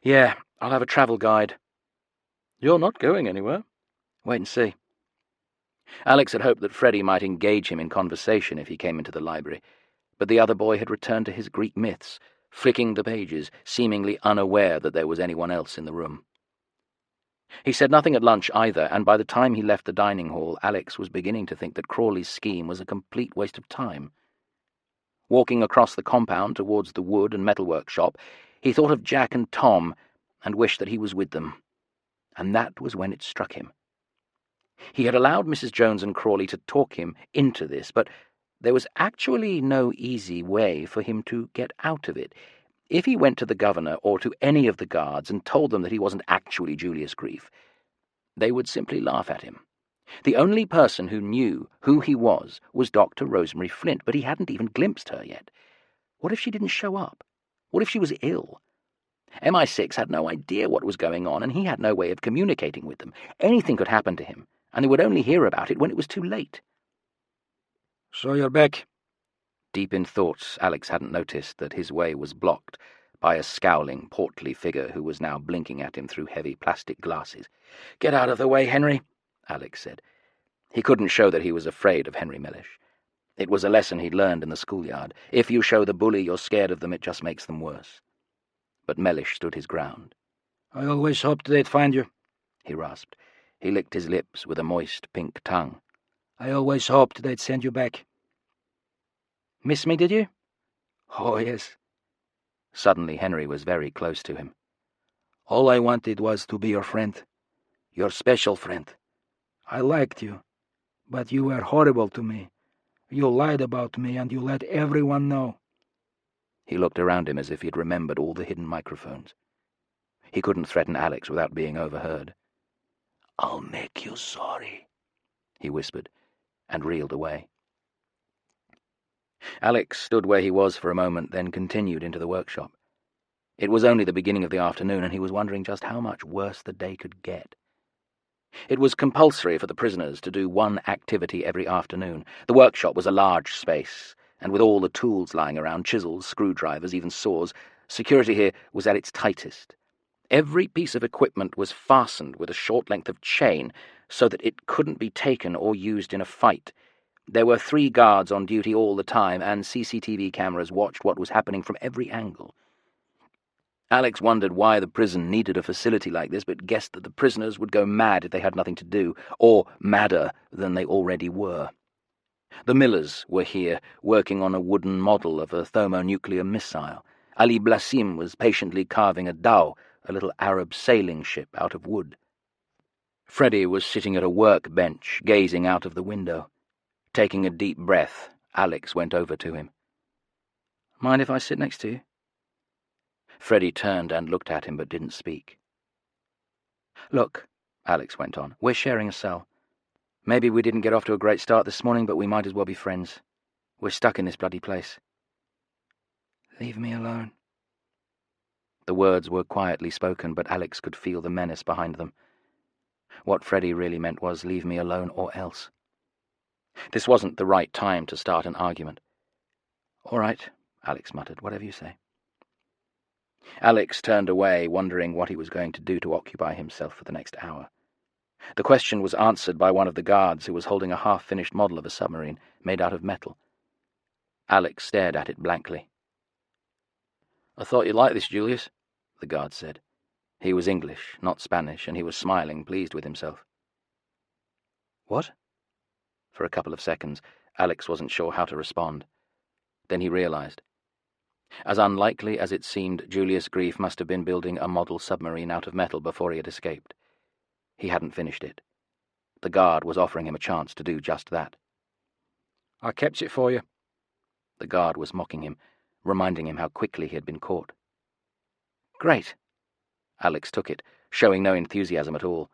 Yeah, I'll have a travel guide. You're not going anywhere. Wait and see. Alex had hoped that Freddie might engage him in conversation if he came into the library, but the other boy had returned to his Greek myths, flicking the pages, seemingly unaware that there was anyone else in the room. He said nothing at lunch either, and by the time he left the dining hall, Alex was beginning to think that Crawley's scheme was a complete waste of time. Walking across the compound towards the wood and metalwork shop, he thought of Jack and Tom and wished that he was with them. And that was when it struck him. He had allowed Mrs. Jones and Crawley to talk him into this, but there was actually no easy way for him to get out of it. If he went to the governor or to any of the guards and told them that he wasn't actually Julius Grief, they would simply laugh at him. The only person who knew who he was Dr. Rosemary Flint, but he hadn't even glimpsed her yet. What if she didn't show up? What if she was ill? MI6 had no idea what was going on, and he had no way of communicating with them. Anything could happen to him, and they would only hear about it when it was too late. So you're back. Deep in thoughts, Alex hadn't noticed that his way was blocked by a scowling, portly figure who was now blinking at him through heavy plastic glasses. "Get out of the way, Henry," Alex said. He couldn't show that he was afraid of Henry Mellish. It was a lesson he'd learned in the schoolyard. If you show the bully you're scared of them, it just makes them worse. But Mellish stood his ground. "I always hoped they'd find you," he rasped. He licked his lips with a moist pink tongue. "I always hoped they'd send you back." "Miss me, did you?" "Oh, yes." Suddenly Henry was very close to him. "All I wanted was to be your friend. Your special friend. I liked you, but you were horrible to me. You lied about me, and you let everyone know." He looked around him as if he'd remembered all the hidden microphones. He couldn't threaten Alex without being overheard. "I'll make you sorry," he whispered, and reeled away. Alex stood where he was for a moment, then continued into the workshop. It was only the beginning of the afternoon, and he was wondering just how much worse the day could get. It was compulsory for the prisoners to do one activity every afternoon. The workshop was a large space, and with all the tools lying around, chisels, screwdrivers, even saws, security here was at its tightest. Every piece of equipment was fastened with a short length of chain so that it couldn't be taken or used in a fight. There were 3 guards on duty all the time, and CCTV cameras watched what was happening from every angle. Alex wondered why the prison needed a facility like this, but guessed that the prisoners would go mad if they had nothing to do, or madder than they already were. The Millers were here, working on a wooden model of a thermonuclear missile. Ali Blassim was patiently carving a dhow, a little Arab sailing ship, out of wood. Freddie was sitting at a workbench, gazing out of the window. Taking a deep breath, Alex went over to him. "Mind if I sit next to you?" Freddie turned and looked at him but didn't speak. "Look," Alex went on, "we're sharing a cell. Maybe we didn't get off to a great start this morning, but we might as well be friends. We're stuck in this bloody place." "Leave me alone." The words were quietly spoken, but Alex could feel the menace behind them. What Freddie really meant was, leave me alone or else. This wasn't the right time to start an argument. "All right," Alex muttered, "whatever you say." Alex turned away, wondering what he was going to do to occupy himself for the next hour. The question was answered by one of the guards who was holding a half-finished model of a submarine made out of metal. Alex stared at it blankly. "I thought you'd like this, Julius," the guard said. He was English, not Spanish, and he was smiling, pleased with himself. "What?" For a couple of seconds, Alex wasn't sure how to respond. Then he realized. As unlikely as it seemed, Julius Grief must have been building a model submarine out of metal before he had escaped. He hadn't finished it. The guard was offering him a chance to do just that. "I kept it for you." The guard was mocking him, reminding him how quickly he had been caught. "Great." Alex took it, showing no enthusiasm at all.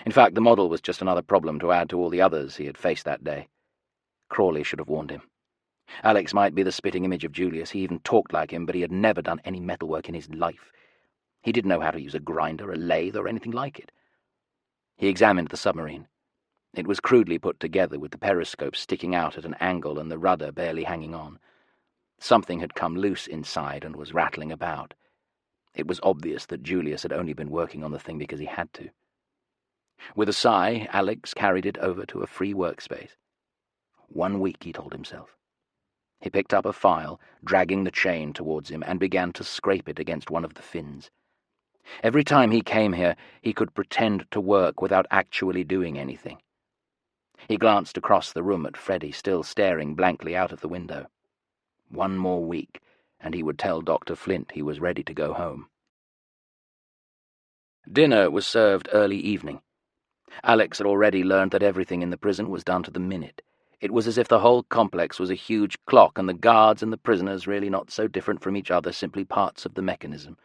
In fact, the model was just another problem to add to all the others he had faced that day. Crawley should have warned him. Alex might be the spitting image of Julius. He even talked like him, but he had never done any metalwork in his life. He didn't know how to use a grinder, a lathe, or anything like it. He examined the submarine. It was crudely put together, with the periscope sticking out at an angle and the rudder barely hanging on. Something had come loose inside and was rattling about. It was obvious that Julius had only been working on the thing because he had to. With a sigh, Alex carried it over to a free workspace. 1 week, he told himself. He picked up a file, dragging the chain towards him, and began to scrape it against one of the fins. Every time he came here, he could pretend to work without actually doing anything. He glanced across the room at Freddie, still staring blankly out of the window. 1 more week, and he would tell Dr. Flint he was ready to go home. Dinner was served early evening. Alex had already learned that everything in the prison was done to the minute. It was as if the whole complex was a huge clock, and the guards and the prisoners really not so different from each other, simply parts of the mechanism.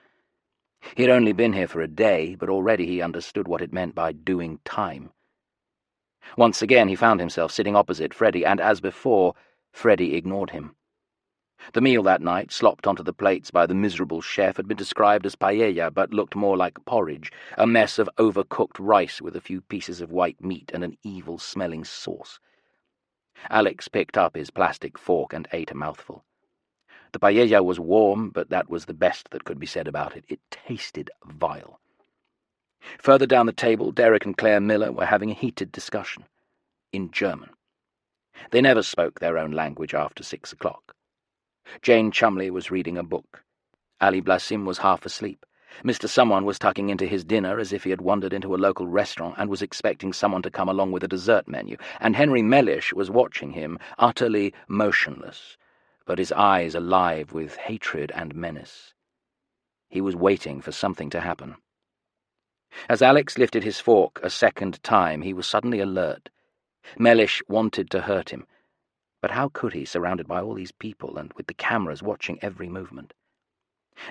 He had only been here for a day, but already he understood what it meant by doing time. Once again he found himself sitting opposite Freddie, and as before, Freddie ignored him. The meal that night, slopped onto the plates by the miserable chef, had been described as paella, but looked more like porridge, a mess of overcooked rice with a few pieces of white meat and an evil-smelling sauce. Alex picked up his plastic fork and ate a mouthful. The paella was warm, but that was the best that could be said about it. It tasted vile. Further down the table, Derek and Claire Miller were having a heated discussion, in German. They never spoke their own language after 6 o'clock. Jane Chumley was reading a book. Ali Blassim was half asleep. Mr. Someone was tucking into his dinner as if he had wandered into a local restaurant and was expecting someone to come along with a dessert menu, and Henry Mellish was watching him, utterly motionless, but his eyes alive with hatred and menace. He was waiting for something to happen. As Alex lifted his fork a second time, he was suddenly alert. Mellish wanted to hurt him, but how could he, surrounded by all these people and with the cameras watching every movement?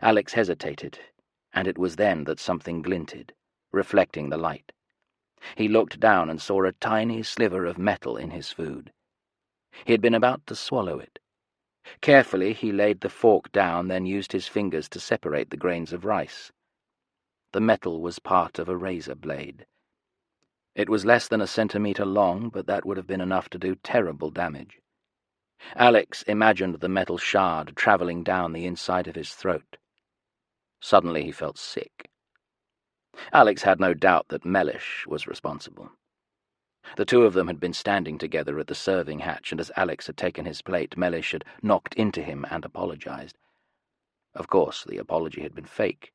Alex hesitated, and it was then that something glinted, reflecting the light. He looked down and saw a tiny sliver of metal in his food. He had been about to swallow it. Carefully he laid the fork down, then used his fingers to separate the grains of rice. The metal was part of a razor blade. It was less than a centimetre long, but that would have been enough to do terrible damage. Alex imagined the metal shard travelling down the inside of his throat. Suddenly he felt sick. Alex had no doubt that Mellish was responsible. The two of them had been standing together at the serving hatch, and as Alex had taken his plate, Mellish had knocked into him and apologized. Of course, the apology had been fake.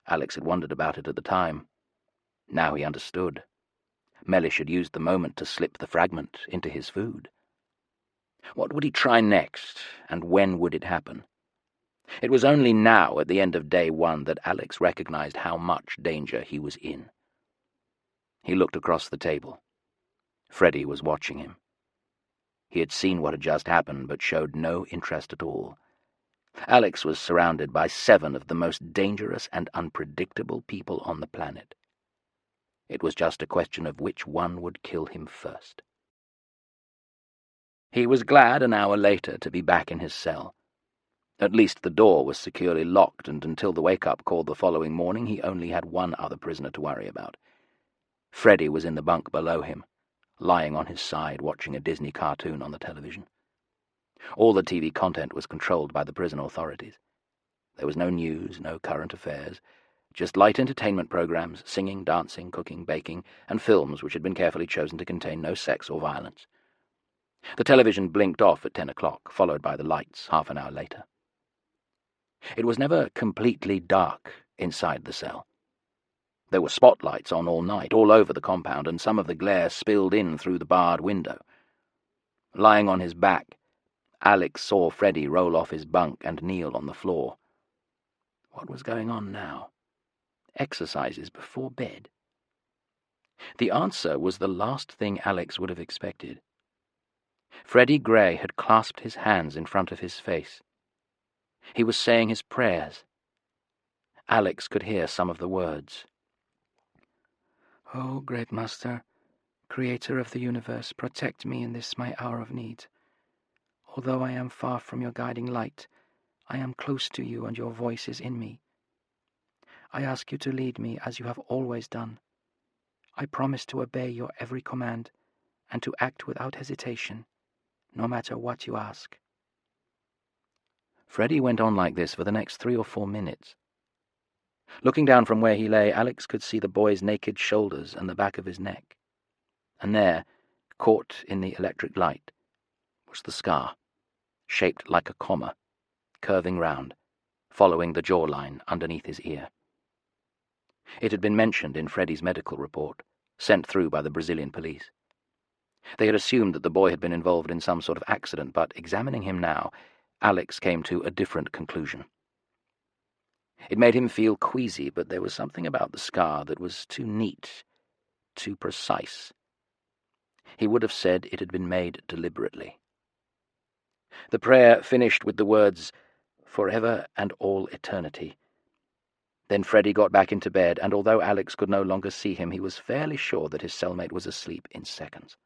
Alex had wondered about it at the time. Now he understood. Mellish had used the moment to slip the fragment into his food. What would he try next, and when would it happen? It was only now, at the end of day 1, that Alex recognized how much danger he was in. He looked across the table. Freddie was watching him. He had seen what had just happened, but showed no interest at all. Alex was surrounded by 7 of the most dangerous and unpredictable people on the planet. It was just a question of which one would kill him first. He was glad an hour later to be back in his cell. At least the door was securely locked, and until the wake-up call the following morning, he only had one other prisoner to worry about. Freddie was in the bunk below him, lying on his side watching a Disney cartoon on the television. All the TV content was controlled by the prison authorities. There was no news, no current affairs, just light entertainment programs, singing, dancing, cooking, baking, and films which had been carefully chosen to contain no sex or violence. The television blinked off at 10 o'clock, followed by the lights half an hour later. It was never completely dark inside the cell. There were spotlights on all night, all over the compound, and some of the glare spilled in through the barred window. Lying on his back, Alex saw Freddie roll off his bunk and kneel on the floor. What was going on now? Exercises before bed? The answer was the last thing Alex would have expected. Freddie Gray had clasped his hands in front of his face. He was saying his prayers. Alex could hear some of the words. "O great Master, Creator of the universe, protect me in this my hour of need. Although I am far from your guiding light, I am close to you and your voice is in me. I ask you to lead me as you have always done. I promise to obey your every command and to act without hesitation, no matter what you ask." Freddie went on like this for the next 3 or 4 minutes. Looking down from where he lay, Alex could see the boy's naked shoulders and the back of his neck. And there, caught in the electric light, was the scar, shaped like a comma, curving round, following the jawline underneath his ear. It had been mentioned in Freddie's medical report, sent through by the Brazilian police. They had assumed that the boy had been involved in some sort of accident, but examining him now, Alex came to a different conclusion. It made him feel queasy, but there was something about the scar that was too neat, too precise. He would have said it had been made deliberately. The prayer finished with the words, "Forever and all eternity." Then Freddie got back into bed, and although Alex could no longer see him, he was fairly sure that his cellmate was asleep in seconds.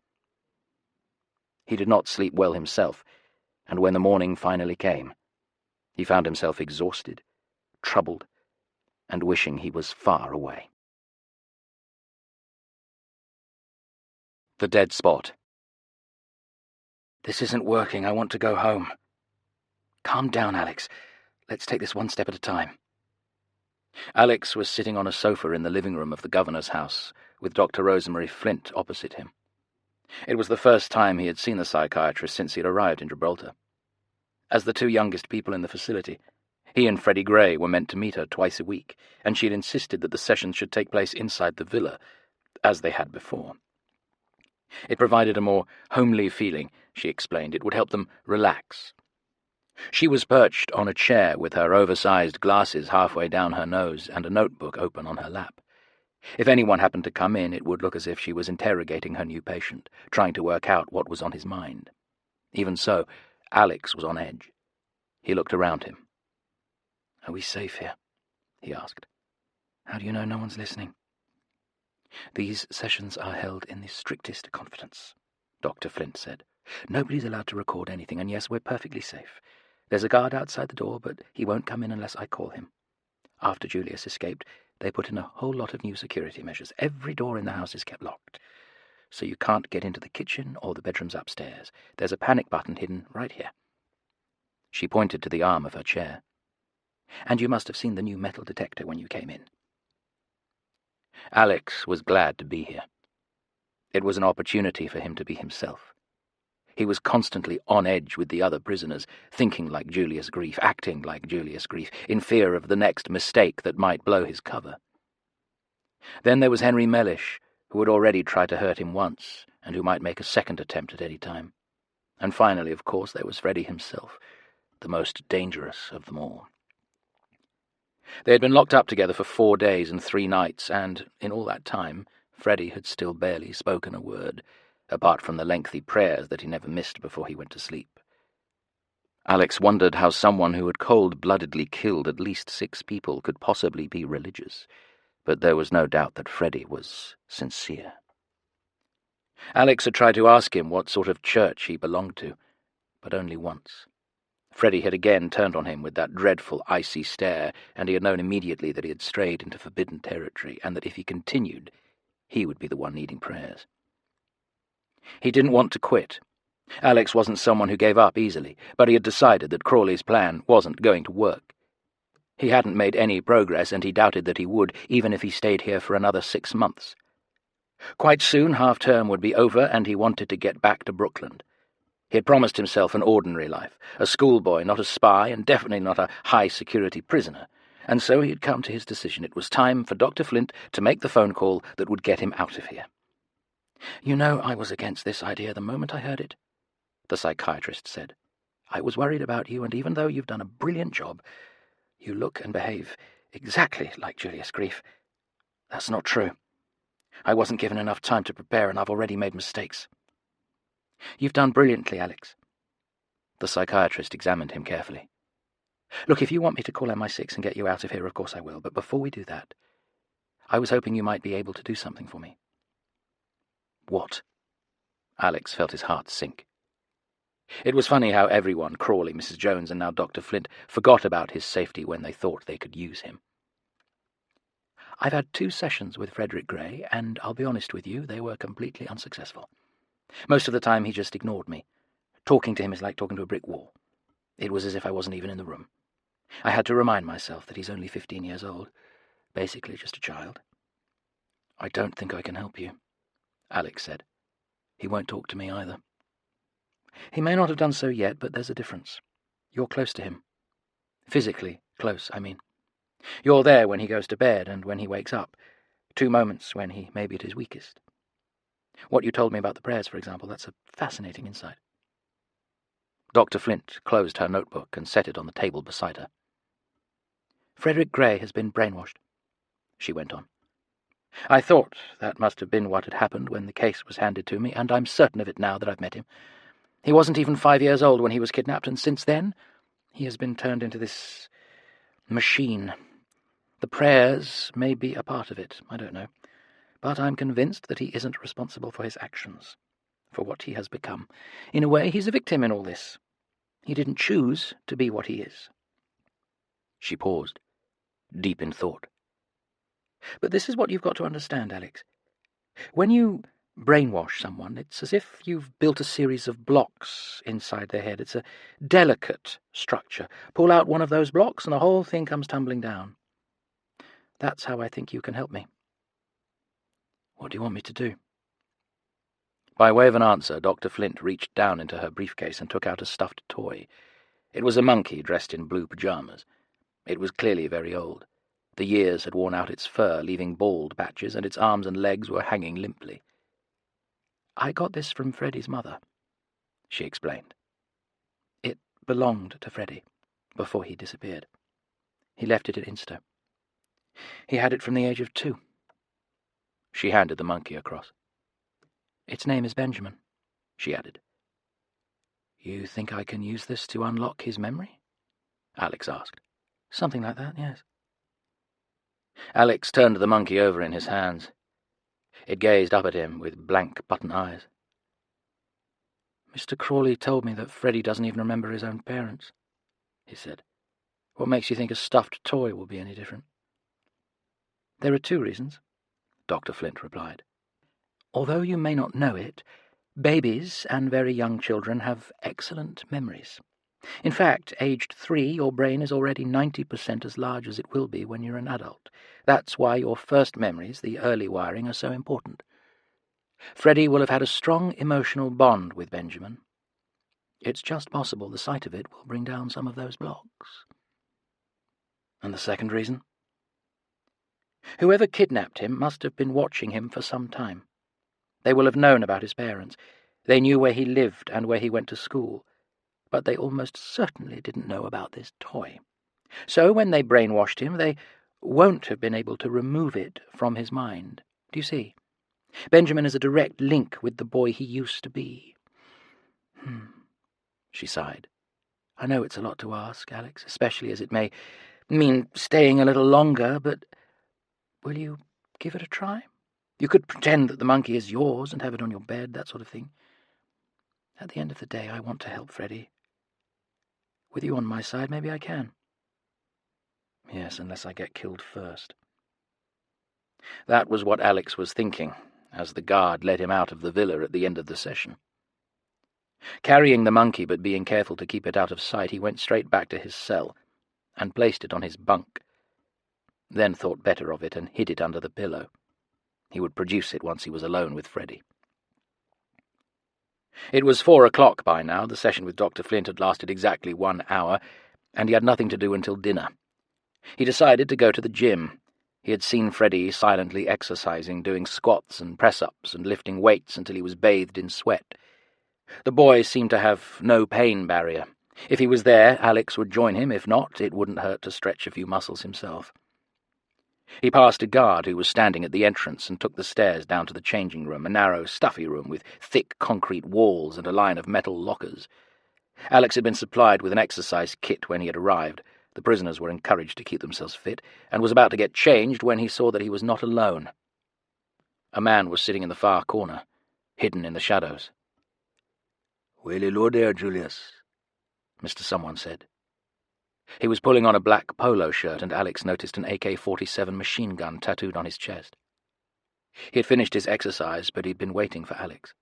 He did not sleep well himself, and when the morning finally came, he found himself exhausted, troubled, and wishing he was far away. The Dead Spot. "This isn't working. I want to go home." "Calm down, Alex. Let's take this one step at a time." Alex was sitting on a sofa in the living room of the governor's house, with Dr. Rosemary Flint opposite him. It was the first time he had seen the psychiatrist since he had arrived in Gibraltar. As the 2 youngest people in the facility, he and Freddie Gray were meant to meet her twice a week, and she had insisted that the sessions should take place inside the villa, as they had before. It provided a more homely feeling, she explained. It would help them relax. She was perched on a chair with her oversized glasses halfway down her nose and a notebook open on her lap. If anyone happened to come in, it would look as if she was interrogating her new patient, trying to work out what was on his mind. Even so, Alex was on edge. He looked around him. "Are we safe here?" he asked. "How do you know no one's listening?" "These sessions are held in the strictest confidence," Dr. Flint said. "Nobody's allowed to record anything, and yes, we're perfectly safe. There's a guard outside the door, but he won't come in unless I call him. After Julius escaped, they put in a whole lot of new security measures. Every door in the house is kept locked, so you can't get into the kitchen or the bedrooms upstairs. There's a panic button hidden right here." She pointed to the arm of her chair. "And you must have seen the new metal detector when you came in." Alex was glad to be here. It was an opportunity for him to be himself. He was constantly on edge with the other prisoners, thinking like Julius Grief, acting like Julius Grief, in fear of the next mistake that might blow his cover. Then there was Henry Mellish, who had already tried to hurt him once, and who might make a second attempt at any time. And finally, of course, there was Freddie himself, the most dangerous of them all. They had been locked up together for 4 days and 3 nights, and in all that time, Freddie had still barely spoken a word, apart from the lengthy prayers that he never missed before he went to sleep. Alex wondered how someone who had cold-bloodedly killed at least 6 people could possibly be religious, but there was no doubt that Freddie was sincere. Alex had tried to ask him what sort of church he belonged to, but only once. Freddie had again turned on him with that dreadful, icy stare, and he had known immediately that he had strayed into forbidden territory, and that if he continued, he would be the one needing prayers. He didn't want to quit. Alex wasn't someone who gave up easily, but he had decided that Crawley's plan wasn't going to work. He hadn't made any progress, and he doubted that he would, even if he stayed here for another 6 months. Quite soon half-term would be over, and he wanted to get back to Brookland. He had promised himself an ordinary life, a schoolboy, not a spy, and definitely not a high-security prisoner, and so he had come to his decision. It was time for Dr. Flint to make the phone call that would get him out of here. "You know, I was against this idea the moment I heard it," the psychiatrist said. "I was worried about you, and even though you've done a brilliant job, you look and behave exactly like Julius Grief. That's not true. I wasn't given enough time to prepare, and I've already made mistakes." "You've done brilliantly, Alex." The psychiatrist examined him carefully. "Look, if you want me to call MI6 and get you out of here, of course I will, but before we do that, I was hoping you might be able to do something for me." "What?" Alex felt his heart sink. It was funny how everyone, Crawley, Mrs. Jones, and now Dr. Flint, forgot about his safety when they thought they could use him. "I've had 2 sessions with Frederick Gray, and I'll be honest with you, they were completely unsuccessful. Most of the time he just ignored me. Talking to him is like talking to a brick wall. It was as if I wasn't even in the room. I had to remind myself that he's only 15 years old, basically just a child." "I don't think I can help you," Alex said. "He won't talk to me either." "He may not have done so yet, but there's a difference. You're close to him. Physically close, I mean. You're there when he goes to bed and when he wakes up, 2 moments when he may be at his weakest. What you told me about the prayers, for example, that's a fascinating insight." Dr. Flint closed her notebook and set it on the table beside her. "Frederick Gray has been brainwashed," she went on. "I thought that must have been what had happened when the case was handed to me, and I'm certain of it now that I've met him. He wasn't even 5 years old when he was kidnapped, and since then he has been turned into this machine. The prayers may be a part of it, I don't know, but I'm convinced that he isn't responsible for his actions, for what he has become. In a way, he's a victim in all this. He didn't choose to be what he is." She paused, deep in thought. "But this is what you've got to understand, Alex. When you brainwash someone, it's as if you've built a series of blocks inside their head. It's a delicate structure. Pull out one of those blocks and the whole thing comes tumbling down. That's how I think you can help me." "What do you want me to do?" By way of an answer, Dr. Flint reached down into her briefcase and took out a stuffed toy. It was a monkey dressed in blue pajamas. It was clearly very old. The years had worn out its fur, leaving bald patches, and its arms and legs were hanging limply. "I got this from Freddie's mother," she explained. "It belonged to Freddie before he disappeared. He left it at Insto. He had it from the age of 2. She handed the monkey across. "Its name is Benjamin," she added. "You think I can use this to unlock his memory?" Alex asked. "Something like that, yes." Alex turned the monkey over in his hands. It gazed up at him with blank button eyes. "Mr. Crawley told me that Freddie doesn't even remember his own parents," he said. "What makes you think a stuffed toy will be any different?" "There are 2 reasons," Dr. Flint replied. "Although you may not know it, babies and very young children have excellent memories. In fact, aged 3, your brain is already 90% as large as it will be when you're an adult. That's why your first memories, the early wiring, are so important. Freddie will have had a strong emotional bond with Benjamin. It's just possible the sight of it will bring down some of those blocks." "And the second reason?" "Whoever kidnapped him must have been watching him for some time. They will have known about his parents. They knew where he lived and where he went to school. But they almost certainly didn't know about this toy. So when they brainwashed him, they won't have been able to remove it from his mind. Do you see? Benjamin is a direct link with the boy he used to be." She sighed. "I know it's a lot to ask, Alex, especially as it may mean staying a little longer, but will you give it a try? You could pretend that the monkey is yours and have it on your bed, that sort of thing. At the end of the day, I want to help Freddie. With you on my side, maybe I can." "Yes, unless I get killed first." That was what Alex was thinking, as the guard led him out of the villa at the end of the session. Carrying the monkey but being careful to keep it out of sight, he went straight back to his cell and placed it on his bunk, then thought better of it and hid it under the pillow. He would produce it once he was alone with Freddie. It was 4 o'clock by now. The session with Dr. Flint had lasted exactly 1 hour, and he had nothing to do until dinner. He decided to go to the gym. He had seen Freddie silently exercising, doing squats and press-ups and lifting weights until he was bathed in sweat. The boy seemed to have no pain barrier. If he was there, Alex would join him. If not, it wouldn't hurt to stretch a few muscles himself. He passed a guard who was standing at the entrance and took the stairs down to the changing room, a narrow, stuffy room with thick concrete walls and a line of metal lockers. Alex had been supplied with an exercise kit when he had arrived. The prisoners were encouraged to keep themselves fit, and was about to get changed when he saw that he was not alone. A man was sitting in the far corner, hidden in the shadows. "Well, hello there, Julius," Mr. Someone said. He was pulling on a black polo shirt, and Alex noticed an AK-47 machine gun tattooed on his chest. He had finished his exercise, but he'd been waiting for Alex.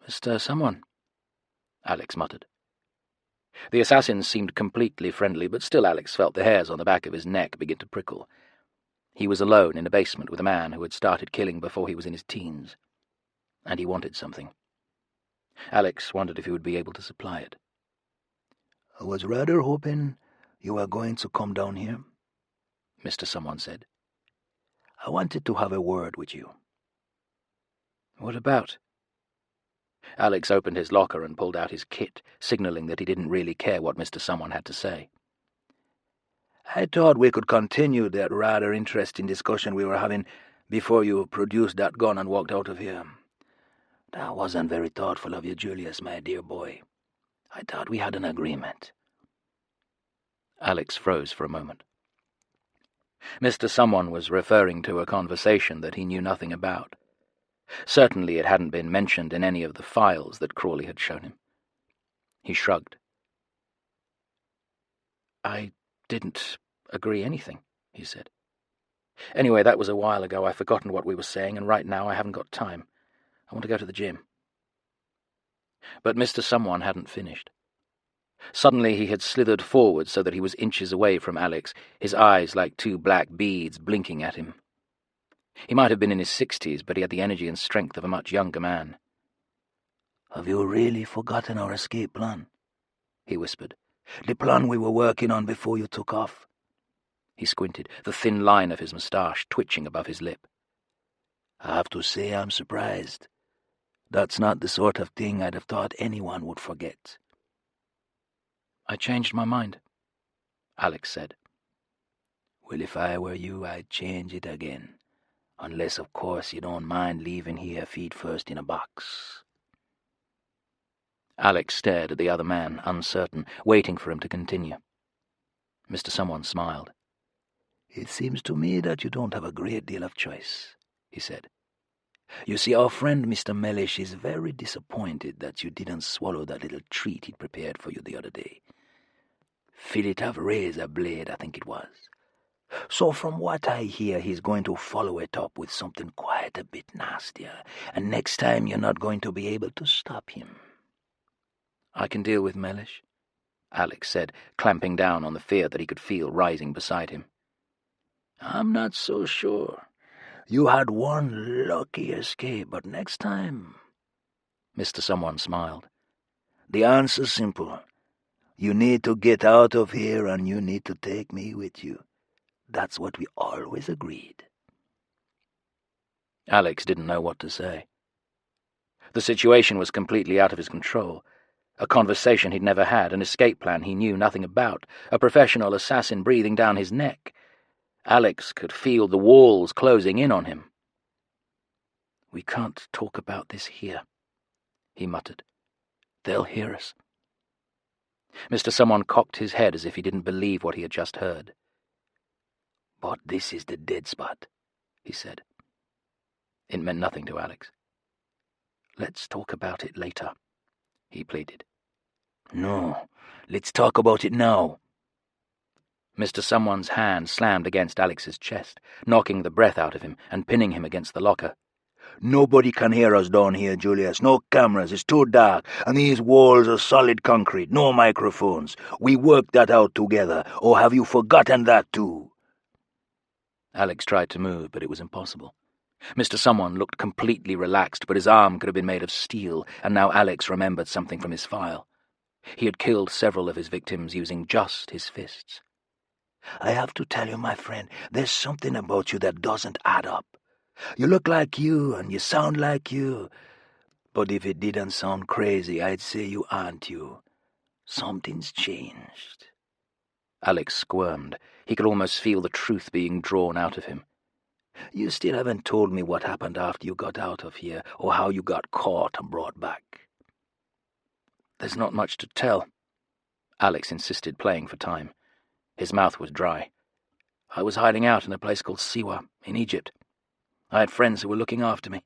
"Mr. Someone," Alex muttered. The assassin seemed completely friendly, but still Alex felt the hairs on the back of his neck begin to prickle. He was alone in a basement with a man who had started killing before he was in his teens, and he wanted something. Alex wondered if he would be able to supply it. "I was rather hoping you were going to come down here," Mr. Someone said. "I wanted to have a word with you." "What about?" Alex opened his locker and pulled out his kit, signaling that he didn't really care what Mr. Someone had to say. "I thought we could continue that rather interesting discussion we were having before you produced that gun and walked out of here. That wasn't very thoughtful of you, Julius, my dear boy. I thought we had an agreement." Alex froze for a moment. Mr. Someone was referring to a conversation that he knew nothing about. Certainly it hadn't been mentioned in any of the files that Crawley had shown him. He shrugged. "I didn't agree anything," he said. "Anyway, that was a while ago. I've forgotten what we were saying, and right now I haven't got time. I want to go to the gym." But Mr. Someone hadn't finished. Suddenly he had slithered forward so that he was inches away from Alex, his eyes like two black beads blinking at him. He might have been in his 60s, but he had the energy and strength of a much younger man. "Have you really forgotten our escape plan?" he whispered. "The plan we were working on before you took off." He squinted, the thin line of his moustache twitching above his lip. "I have to say I'm surprised. That's not the sort of thing I'd have thought anyone would forget." "I changed my mind," Alex said. "Well, if I were you, I'd change it again. Unless, of course, you don't mind leaving here feet first in a box." Alex stared at the other man, uncertain, waiting for him to continue. Mr. Someone smiled. "It seems to me that you don't have a great deal of choice," he said. "You see, our friend Mr. Mellish is very disappointed that you didn't swallow that little treat he'd prepared for you the other day. Fillet of razor blade, I think it was. So from what I hear, he's going to follow it up with something quite a bit nastier, and next time you're not going to be able to stop him." "I can deal with Mellish," Alex said, clamping down on the fear that he could feel rising beside him. "I'm not so sure. You had one lucky escape, but next time—" Mr. Someone smiled. "The answer's simple. You need to get out of here, and you need to take me with you. That's what we always agreed." Alex didn't know what to say. The situation was completely out of his control. A conversation he'd never had, an escape plan he knew nothing about, a professional assassin breathing down his neck. Alex could feel the walls closing in on him. "We can't talk about this here," he muttered. "They'll hear us." Mr. Someone cocked his head as if he didn't believe what he had just heard. "But this is the dead spot," he said. It meant nothing to Alex. "Let's talk about it later," he pleaded. "No, let's talk about it now." Mr. Someone's hand slammed against Alex's chest, knocking the breath out of him and pinning him against the locker. "Nobody can hear us down here, Julius. No cameras, it's too dark, and these walls are solid concrete, no microphones. We worked that out together, or have you forgotten that too?" Alex tried to move, but it was impossible. Mr. Someone looked completely relaxed, but his arm could have been made of steel, and now Alex remembered something from his file. He had killed several of his victims using just his fists. "I have to tell you, my friend, there's something about you that doesn't add up. You look like you, and you sound like you. But if it didn't sound crazy, I'd say you aren't you. Something's changed." Alex squirmed. He could almost feel the truth being drawn out of him. "You still haven't told me what happened after you got out of here, or how you got caught and brought back." "There's not much to tell," Alex insisted, playing for time. His mouth was dry. "I was hiding out in a place called Siwa, in Egypt. I had friends who were looking after me.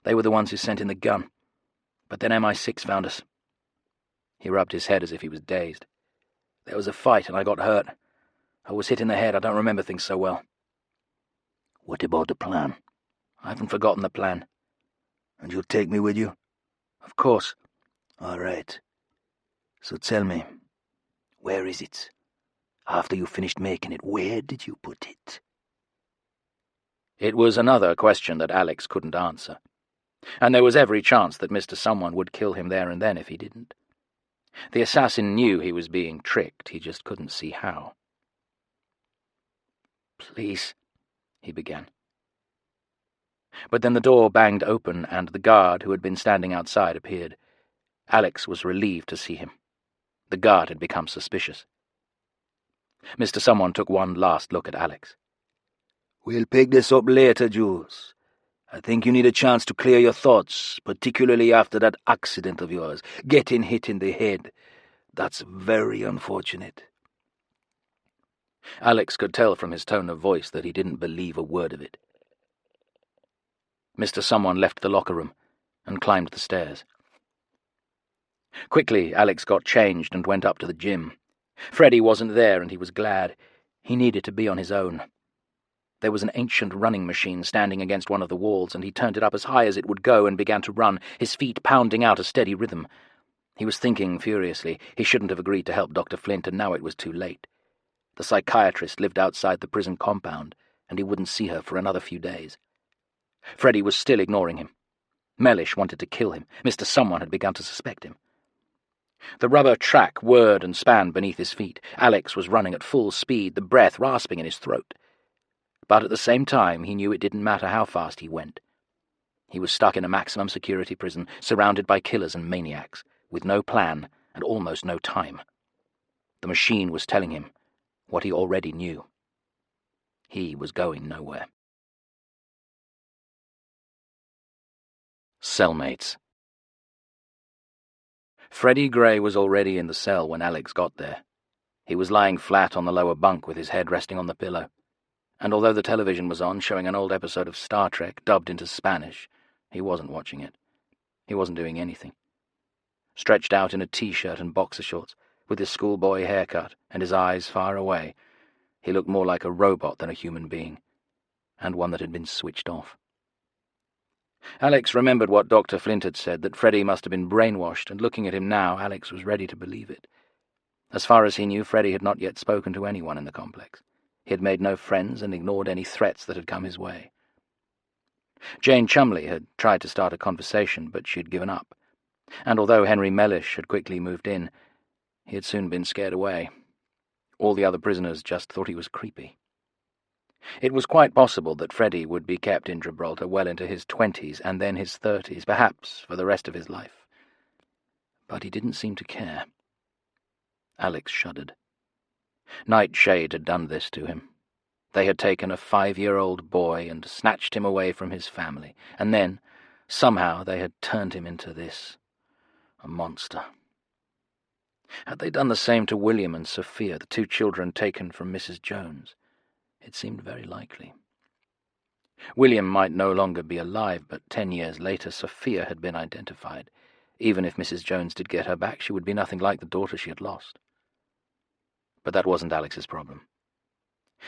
They were the ones who sent in the gun. But then MI6 found us." He rubbed his head as if he was dazed. "There was a fight and I got hurt. I was hit in the head. I don't remember things so well." "What about the plan?" "I haven't forgotten the plan." "And you'll take me with you?" "Of course." "All right. So tell me, where is it? After you finished making it, where did you put it?" It was another question that Alex couldn't answer, and there was every chance that Mr. Someone would kill him there and then if he didn't. The assassin knew he was being tricked, he just couldn't see how. "Please," he began. But then the door banged open and the guard who had been standing outside appeared. Alex was relieved to see him. The guard had become suspicious. Mr. Someone took one last look at Alex. "We'll pick this up later, Jules. I think you need a chance to clear your thoughts, particularly after that accident of yours, getting hit in the head. That's very unfortunate." Alex could tell from his tone of voice that he didn't believe a word of it. Mr. Someone left the locker room and climbed the stairs. Quickly, Alex got changed and went up to the gym. Freddie wasn't there, and he was glad. He needed to be on his own. There was an ancient running machine standing against one of the walls, and he turned it up as high as it would go and began to run, his feet pounding out a steady rhythm. He was thinking furiously. He shouldn't have agreed to help Dr. Flint, and now it was too late. The psychiatrist lived outside the prison compound, and he wouldn't see her for another few days. Freddie was still ignoring him. Mellish wanted to kill him. Mr. Someone had begun to suspect him. The rubber track whirred and span beneath his feet. Alex was running at full speed, the breath rasping in his throat. But at the same time, he knew it didn't matter how fast he went. He was stuck in a maximum security prison, surrounded by killers and maniacs, with no plan and almost no time. The machine was telling him what he already knew. He was going nowhere. Cellmates. Freddie Gray was already in the cell when Alex got there. He was lying flat on the lower bunk with his head resting on the pillow, and although the television was on, showing an old episode of Star Trek dubbed into Spanish, he wasn't watching it. He wasn't doing anything. Stretched out in a t-shirt and boxer shorts, with his schoolboy haircut and his eyes far away, he looked more like a robot than a human being, and one that had been switched off. Alex remembered what Dr. Flint had said, that Freddie must have been brainwashed, and looking at him now, Alex was ready to believe it. As far as he knew, Freddie had not yet spoken to anyone in the complex. He had made no friends and ignored any threats that had come his way. Jane Chumley had tried to start a conversation, but she had given up, and although Henry Mellish had quickly moved in, he had soon been scared away. All the other prisoners just thought he was creepy. It was quite possible that Freddie would be kept in Gibraltar well into his 20s and then his 30s, perhaps for the rest of his life. But he didn't seem to care. Alex shuddered. Nightshade had done this to him. They had taken a 5-year-old boy and snatched him away from his family, and then, somehow, they had turned him into this, a monster. Had they done the same to William and Sophia, the 2 children taken from Mrs. Jones? It seemed very likely. William might no longer be alive, but 10 years later Sophia had been identified. Even if Mrs. Jones did get her back, she would be nothing like the daughter she had lost. But that wasn't Alex's problem.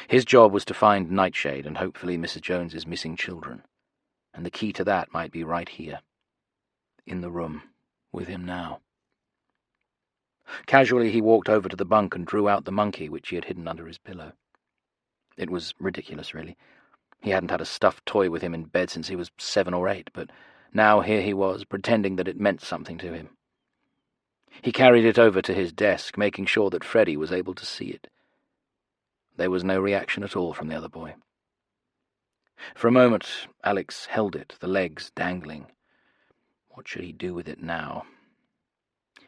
His job was to find Nightshade and hopefully Mrs. Jones's missing children, and the key to that might be right here, in the room, with him now. Casually he walked over to the bunk and drew out the monkey which he had hidden under his pillow. It was ridiculous, really. He hadn't had a stuffed toy with him in bed since he was 7 or 8, but now here he was, pretending that it meant something to him. He carried it over to his desk, making sure that Freddie was able to see it. There was no reaction at all from the other boy. For a moment, Alex held it, the legs dangling. What should he do with it now?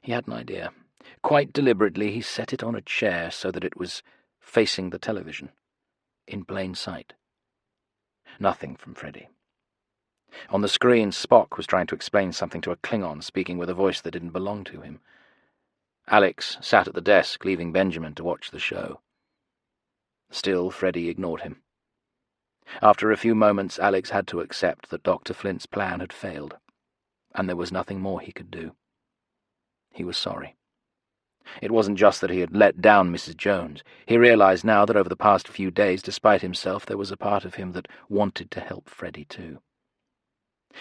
He had an idea. Quite deliberately, he set it on a chair so that it was facing the television, in plain sight. Nothing from Freddie. On the screen, Spock was trying to explain something to a Klingon, speaking with a voice that didn't belong to him. Alex sat at the desk, leaving Benjamin to watch the show. Still, Freddie ignored him. After a few moments, Alex had to accept that Dr. Flint's plan had failed, and there was nothing more he could do. He was sorry. It wasn't just that he had let down Mrs. Jones. He realized now that over the past few days, despite himself, there was a part of him that wanted to help Freddie too.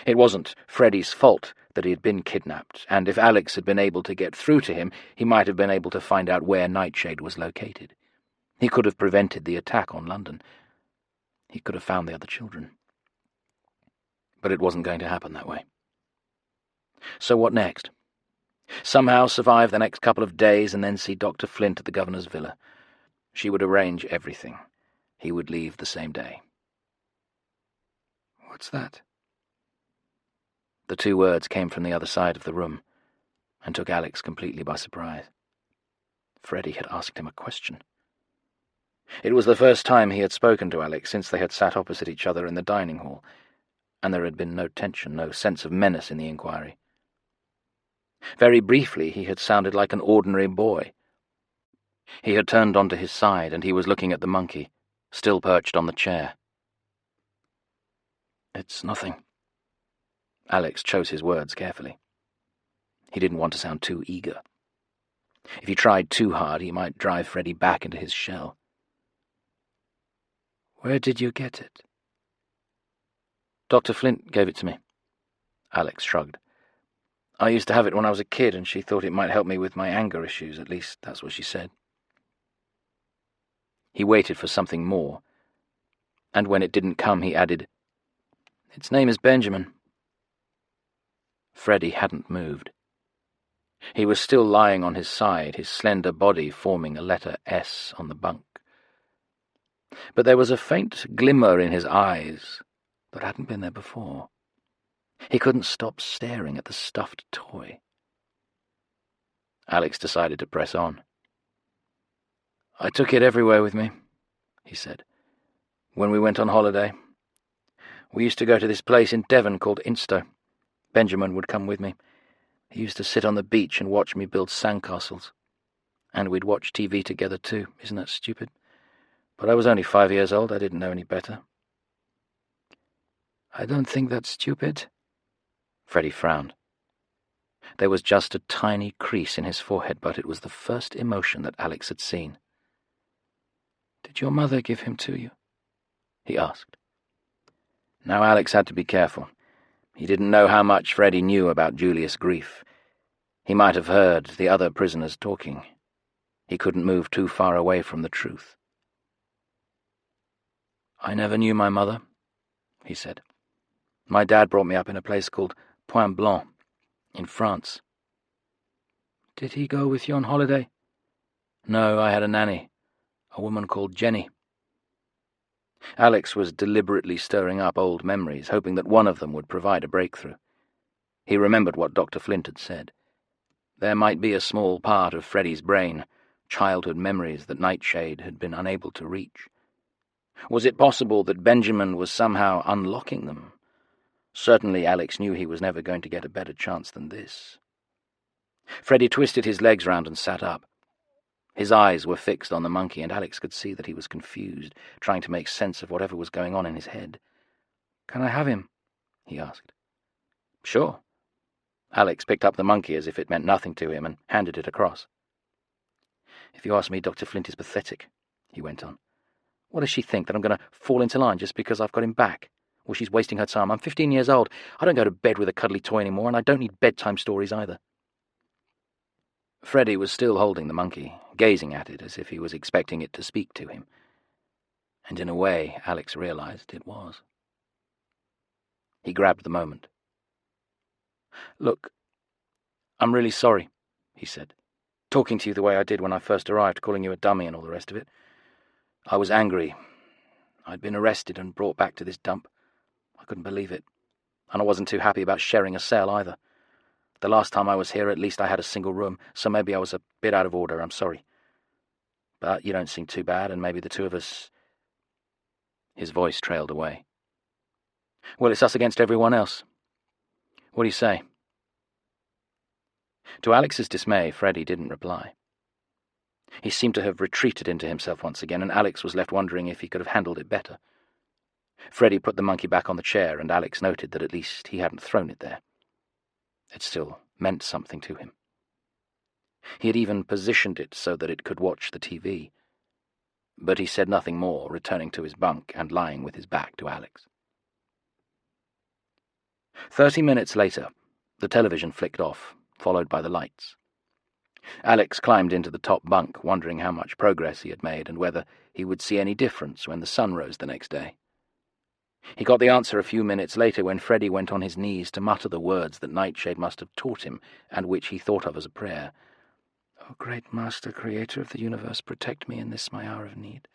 It wasn't Freddie's fault that he had been kidnapped, and if Alex had been able to get through to him, he might have been able to find out where Nightshade was located. He could have prevented the attack on London. He could have found the other children. But it wasn't going to happen that way. So what next? Somehow survive the next couple of days and then see Dr. Flint at the governor's villa. She would arrange everything. He would leave the same day. What's that? The two words came from the other side of the room and took Alex completely by surprise. Freddie had asked him a question. It was the first time he had spoken to Alex since they had sat opposite each other in the dining hall, and there had been no tension, no sense of menace in the inquiry. Very briefly, he had sounded like an ordinary boy. He had turned onto his side, and he was looking at the monkey, still perched on the chair. "It's nothing." Alex chose his words carefully. He didn't want to sound too eager. If he tried too hard, he might drive Freddie back into his shell. "Where did you get it?" "Dr. Flint gave it to me." Alex shrugged. "I used to have it when I was a kid, and she thought it might help me with my anger issues. At least that's what she said." He waited for something more, and when it didn't come, he added, "Its name is Benjamin." Freddie hadn't moved. He was still lying on his side, his slender body forming a letter S on the bunk. But there was a faint glimmer in his eyes that hadn't been there before. He couldn't stop staring at the stuffed toy. Alex decided to press on. "I took it everywhere with me," he said. "When we went on holiday. We used to go to this place in Devon called Insto. Benjamin would come with me. He used to sit on the beach and watch me build sandcastles. And we'd watch TV together too. Isn't that stupid? But I was only 5 years old. I didn't know any better." "I don't think that's stupid." Freddie frowned. There was just a tiny crease in his forehead, but it was the first emotion that Alex had seen. "Did your mother give him to you?" he asked. Now Alex had to be careful. He didn't know how much Freddie knew about Julius' grief. He might have heard the other prisoners talking. He couldn't move too far away from the truth. "I never knew my mother," he said. "My dad brought me up in a place called Point Blanc, in France." "Did he go with you on holiday?" "No, I had a nanny, a woman called Jenny." Alex was deliberately stirring up old memories, hoping that one of them would provide a breakthrough. He remembered what Dr. Flint had said. There might be a small part of Freddie's brain, childhood memories that Nightshade had been unable to reach. Was it possible that Benjamin was somehow unlocking them? Certainly Alex knew he was never going to get a better chance than this. Freddie twisted his legs round and sat up. His eyes were fixed on the monkey, and Alex could see that he was confused, trying to make sense of whatever was going on in his head. "Can I have him?" he asked. "Sure." Alex picked up the monkey as if it meant nothing to him and handed it across. "If you ask me, Dr. Flint is pathetic," he went on. "What does she think, that I'm going to fall into line just because I've got him back? Well, she's wasting her time. I'm 15 years old. I don't go to bed with a cuddly toy anymore, and I don't need bedtime stories either." Freddie was still holding the monkey, gazing at it as if he was expecting it to speak to him. And in a way, Alex realized it was. He grabbed the moment. "Look, I'm really sorry," he said. "Talking to you the way I did when I first arrived, calling you a dummy and all the rest of it. I was angry. I'd been arrested and brought back to this dump. I couldn't believe it. And I wasn't too happy about sharing a cell either. The last time I was here, at least I had a single room, so maybe I was a bit out of order. I'm sorry. But you don't seem too bad, and maybe the two of us—" His voice trailed away. "Well, it's us against everyone else. What do you say?" To Alex's dismay, Freddie didn't reply. He seemed to have retreated into himself once again, and Alex was left wondering if he could have handled it better. Freddie put the monkey back on the chair, and Alex noted that at least he hadn't thrown it there. It still meant something to him. He had even positioned it so that it could watch the TV. But he said nothing more, returning to his bunk and lying with his back to Alex. 30 minutes later, the television flicked off, followed by the lights. Alex climbed into the top bunk, wondering how much progress he had made and whether he would see any difference when the sun rose the next day. He got the answer a few minutes later when Freddie went on his knees to mutter the words that Nightshade must have taught him and which he thought of as a prayer. "O great Master, Creator of the universe, protect me in this my hour of need.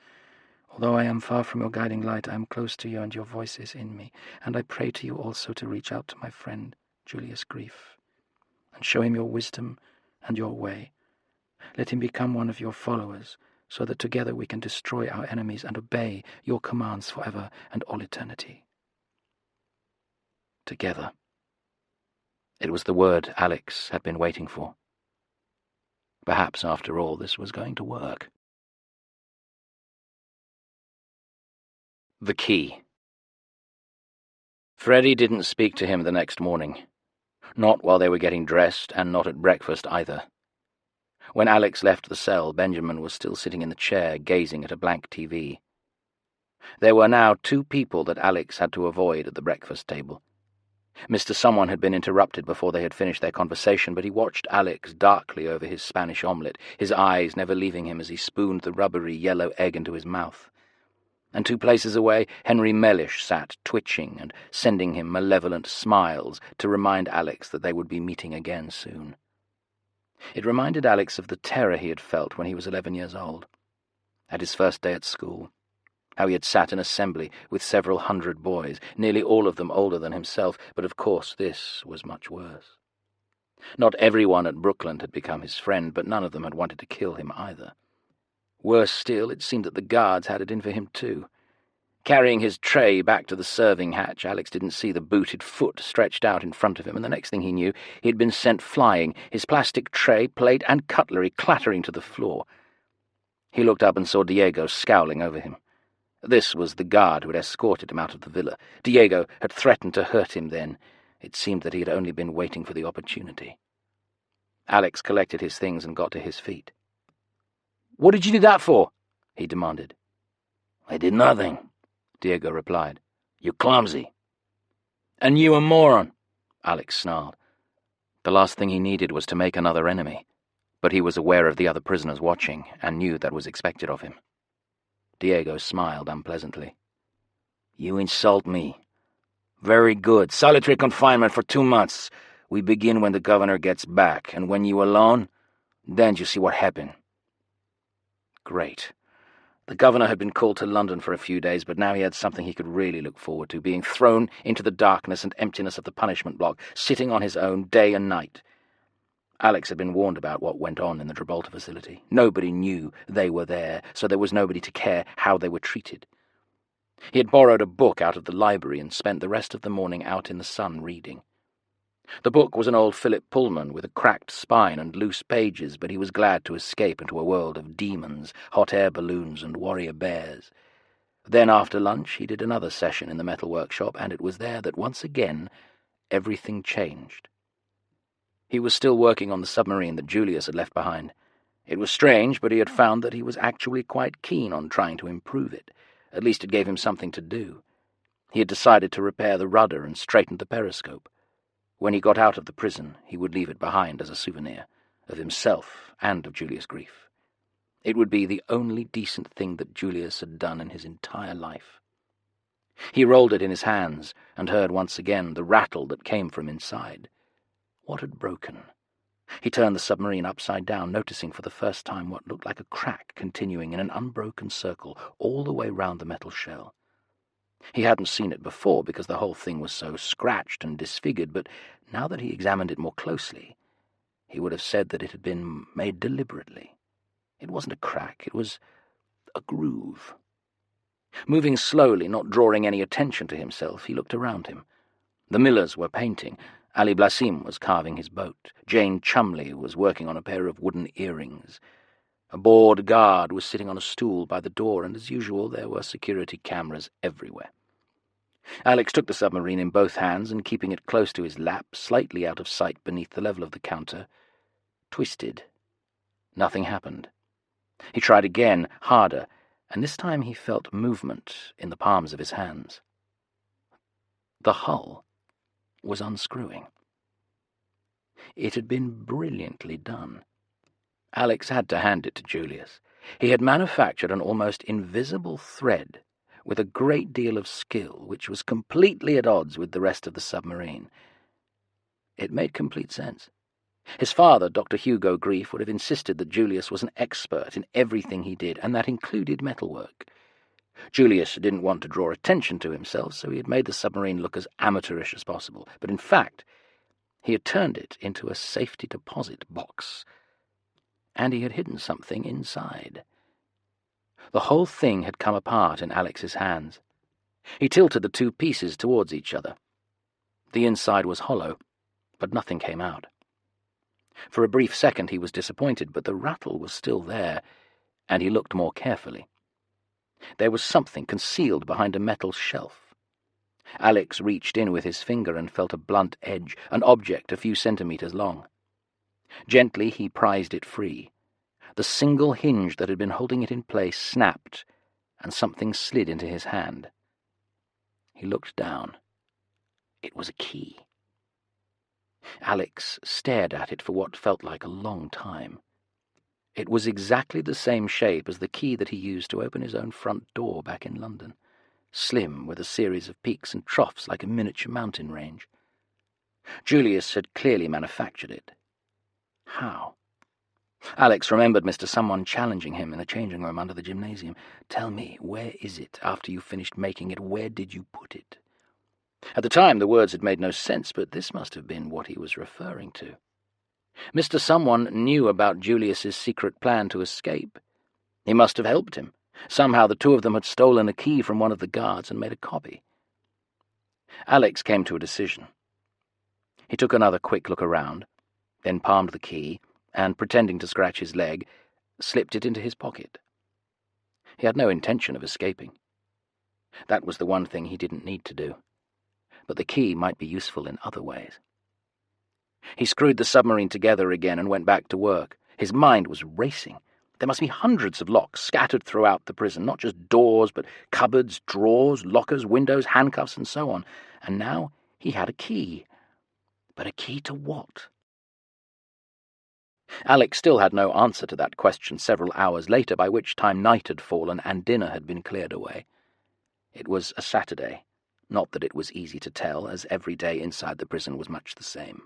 Although I am far from your guiding light, I am close to you and your voice is in me, and I pray to you also to reach out to my friend, Julius Grief, and show him your wisdom and your way. Let him become one of your followers, so that together we can destroy our enemies and obey your commands forever and all eternity." Together. It was the word Alex had been waiting for. Perhaps, after all, this was going to work. The key. Freddie didn't speak to him the next morning. Not while they were getting dressed, and not at breakfast either. When Alex left the cell, Benjamin was still sitting in the chair, gazing at a blank TV. There were now 2 people that Alex had to avoid at the breakfast table. Mr. Someone had been interrupted before they had finished their conversation, but he watched Alex darkly over his Spanish omelette, his eyes never leaving him as he spooned the rubbery yellow egg into his mouth. And 2 places away, Henry Mellish sat, twitching and sending him malevolent smiles to remind Alex that they would be meeting again soon. It reminded Alex of the terror he had felt when he was 11 years old, at his first day at school, how he had sat in assembly with several hundred boys, nearly all of them older than himself, but of course this was much worse. Not everyone at Brookland had become his friend, but none of them had wanted to kill him either. Worse still, it seemed that the guards had it in for him too. Carrying his tray back to the serving hatch, Alex didn't see the booted foot stretched out in front of him, and the next thing he knew, he had been sent flying, his plastic tray, plate, and cutlery clattering to the floor. He looked up and saw Diego scowling over him. This was the guard who had escorted him out of the villa. Diego had threatened to hurt him then. It seemed that he had only been waiting for the opportunity. Alex collected his things and got to his feet. "What did you do that for?" he demanded. "I did nothing," Diego replied. "You're clumsy." "And you a moron," Alex snarled. The last thing he needed was to make another enemy, but he was aware of the other prisoners watching and knew that was expected of him. Diego smiled unpleasantly. "You insult me. Very good. Solitary confinement for 2 months. We begin when the governor gets back, and when you alone, then you see what happened." Great. The governor had been called to London for a few days, but now he had something he could really look forward to, being thrown into the darkness and emptiness of the punishment block, sitting on his own day and night. Alex had been warned about what went on in the Gibraltar facility. Nobody knew they were there, so there was nobody to care how they were treated. He had borrowed a book out of the library and spent the rest of the morning out in the sun reading. The book was an old Philip Pullman with a cracked spine and loose pages, but he was glad to escape into a world of demons, hot air balloons, and warrior bears. Then, after lunch, he did another session in the metal workshop, and it was there that once again everything changed. He was still working on the submarine that Julius had left behind. It was strange, but he had found that he was actually quite keen on trying to improve it. At least it gave him something to do. He had decided to repair the rudder and straighten the periscope. When he got out of the prison, he would leave it behind as a souvenir, of himself and of Julius Grief. It would be the only decent thing that Julius had done in his entire life. He rolled it in his hands and heard once again the rattle that came from inside. What had broken? He turned the submarine upside down, noticing for the first time what looked like a crack continuing in an unbroken circle all the way round the metal shell. He hadn't seen it before because the whole thing was so scratched and disfigured, but now that he examined it more closely, he would have said that it had been made deliberately. It wasn't a crack, it was a groove. Moving slowly, not drawing any attention to himself, he looked around him. The millers were painting, Ali Blassim was carving his boat. Jane Chumley was working on a pair of wooden earrings. A bored guard was sitting on a stool by the door, and as usual there were security cameras everywhere. Alex took the submarine in both hands and, keeping it close to his lap, slightly out of sight beneath the level of the counter, twisted. Nothing happened. He tried again, harder, and this time he felt movement in the palms of his hands. The hull was unscrewing. It had been brilliantly done. Alex had to hand it to Julius. He had manufactured an almost invisible thread with a great deal of skill, which was completely at odds with the rest of the submarine. It made complete sense. His father, Dr. Hugo Grief, would have insisted that Julius was an expert in everything he did, and that included metalwork. Julius didn't want to draw attention to himself, so he had made the submarine look as amateurish as possible. But in fact, he had turned it into a safety deposit box, and he had hidden something inside. The whole thing had come apart in Alex's hands. He tilted the two pieces towards each other. The inside was hollow, but nothing came out. For a brief second he was disappointed, but the rattle was still there, and he looked more carefully. There was something concealed behind a metal shelf. Alex reached in with his finger and felt a blunt edge, an object a few centimeters long. Gently he prized it free. The single hinge that had been holding it in place snapped, and something slid into his hand. He looked down. It was a key. Alex stared at it for what felt like a long time. It was exactly the same shape as the key that he used to open his own front door back in London, slim with a series of peaks and troughs like a miniature mountain range. Julius had clearly manufactured it. How? Alex remembered Mr. Someone challenging him in the changing room under the gymnasium. "Tell me, where is it? After you finished making it, where did you put it?" At the time the words had made no sense, but this must have been what he was referring to. Mr. Someone knew about Julius's secret plan to escape. He must have helped him. Somehow the two of them had stolen a key from one of the guards and made a copy. Alex came to a decision. He took another quick look around, then palmed the key, and, pretending to scratch his leg, slipped it into his pocket. He had no intention of escaping. That was the one thing he didn't need to do. But the key might be useful in other ways. He screwed the submarine together again and went back to work. His mind was racing. There must be hundreds of locks scattered throughout the prison, not just doors, but cupboards, drawers, lockers, windows, handcuffs, and so on. And now he had a key. But a key to what? Alex still had no answer to that question several hours later, by which time night had fallen and dinner had been cleared away. It was a Saturday. Not that it was easy to tell, as every day inside the prison was much the same.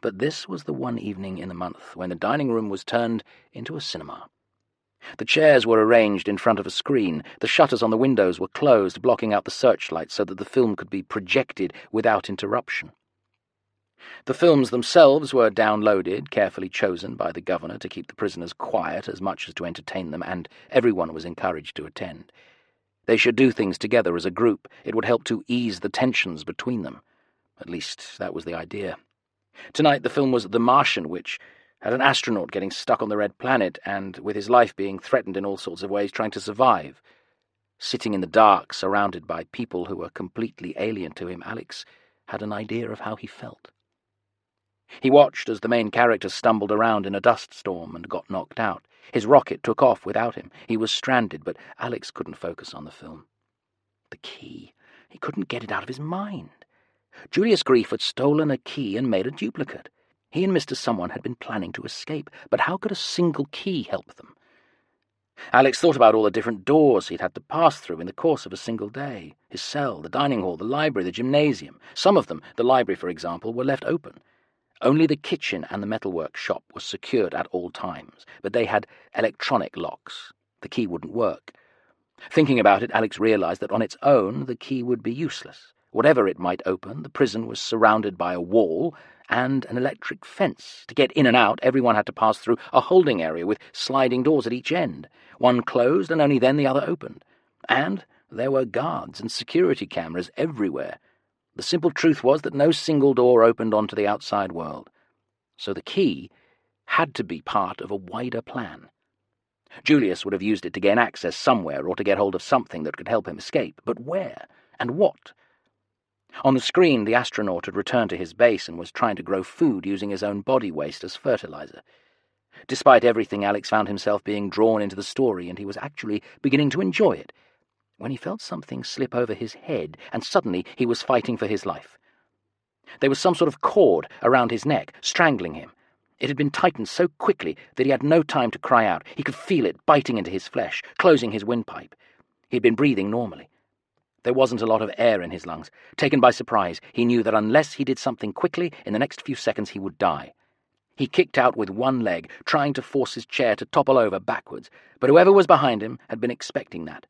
But this was the one evening in the month when the dining room was turned into a cinema. The chairs were arranged in front of a screen. The shutters on the windows were closed, blocking out the searchlight so that the film could be projected without interruption. The films themselves were downloaded, carefully chosen by the governor to keep the prisoners quiet as much as to entertain them, and everyone was encouraged to attend. They should do things together as a group. It would help to ease the tensions between them. At least, that was the idea. Tonight the film was The Martian, which had an astronaut getting stuck on the red planet and, with his life being threatened in all sorts of ways, trying to survive. Sitting in the dark, surrounded by people who were completely alien to him, Alex had an idea of how he felt. He watched as the main character stumbled around in a dust storm and got knocked out. His rocket took off without him. He was stranded, but Alex couldn't focus on the film. The key. He couldn't get it out of his mind. Julius Grief had stolen a key and made a duplicate. He and Mr. Someone had been planning to escape, but how could a single key help them? Alex thought about all the different doors he'd had to pass through in the course of a single day. His cell, the dining hall, the library, the gymnasium. Some of them, the library for example, were left open. Only the kitchen and the metalwork shop was secured at all times, but they had electronic locks. The key wouldn't work. Thinking about it, Alex realized that on its own the key would be useless. Whatever it might open, the prison was surrounded by a wall and an electric fence. To get in and out, everyone had to pass through a holding area with sliding doors at each end. One closed and only then the other opened. And there were guards and security cameras everywhere. The simple truth was that no single door opened onto the outside world, so the key had to be part of a wider plan. Julius would have used it to gain access somewhere or to get hold of something that could help him escape, but where and what? On the screen, the astronaut had returned to his base and was trying to grow food using his own body waste as fertilizer. Despite everything, Alex found himself being drawn into the story, and he was actually beginning to enjoy it, when he felt something slip over his head, and suddenly he was fighting for his life. There was some sort of cord around his neck, strangling him. It had been tightened so quickly that he had no time to cry out. He could feel it biting into his flesh, closing his windpipe. He had been breathing normally. There wasn't a lot of air in his lungs. Taken by surprise, he knew that unless he did something quickly, in the next few seconds he would die. He kicked out with one leg, trying to force his chair to topple over backwards, but whoever was behind him had been expecting that.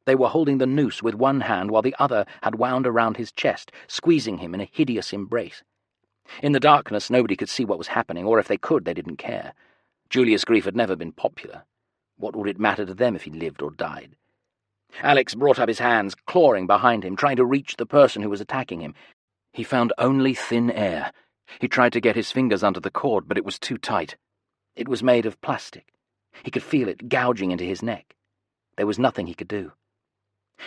They were holding the noose with one hand while the other had wound around his chest, squeezing him in a hideous embrace. In the darkness, nobody could see what was happening, or if they could, they didn't care. Julius Grief had never been popular. What would it matter to them if he lived or died? Alex brought up his hands, clawing behind him, trying to reach the person who was attacking him. He found only thin air. He tried to get his fingers under the cord, but it was too tight. It was made of plastic. He could feel it gouging into his neck. There was nothing he could do.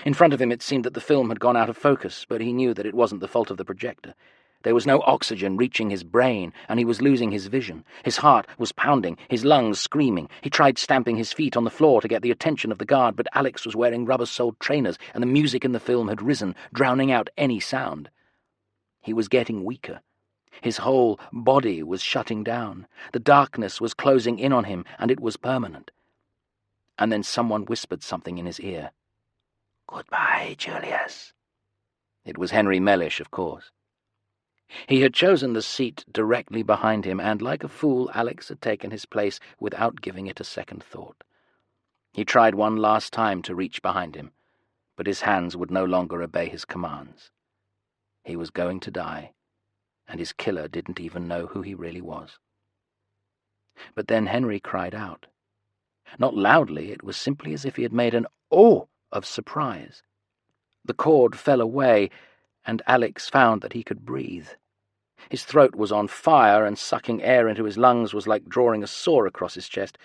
In front of him it seemed that the film had gone out of focus, but he knew that it wasn't the fault of the projector. There was no oxygen reaching his brain, and he was losing his vision. His heart was pounding, his lungs screaming. He tried stamping his feet on the floor to get the attention of the guard, but Alex was wearing rubber-soled trainers, and the music in the film had risen, drowning out any sound. He was getting weaker. His whole body was shutting down. The darkness was closing in on him, and it was permanent. And then someone whispered something in his ear. "Goodbye, Julius." It was Henry Mellish, of course. He had chosen the seat directly behind him, and like a fool, Alex had taken his place without giving it a second thought. He tried one last time to reach behind him, but his hands would no longer obey his commands. He was going to die, and his killer didn't even know who he really was. But then Henry cried out. Not loudly, it was simply as if he had made an "oh" of surprise. The cord fell away, and Alex found that he could breathe. His throat was on fire, and sucking air into his lungs was like drawing a saw across his chest.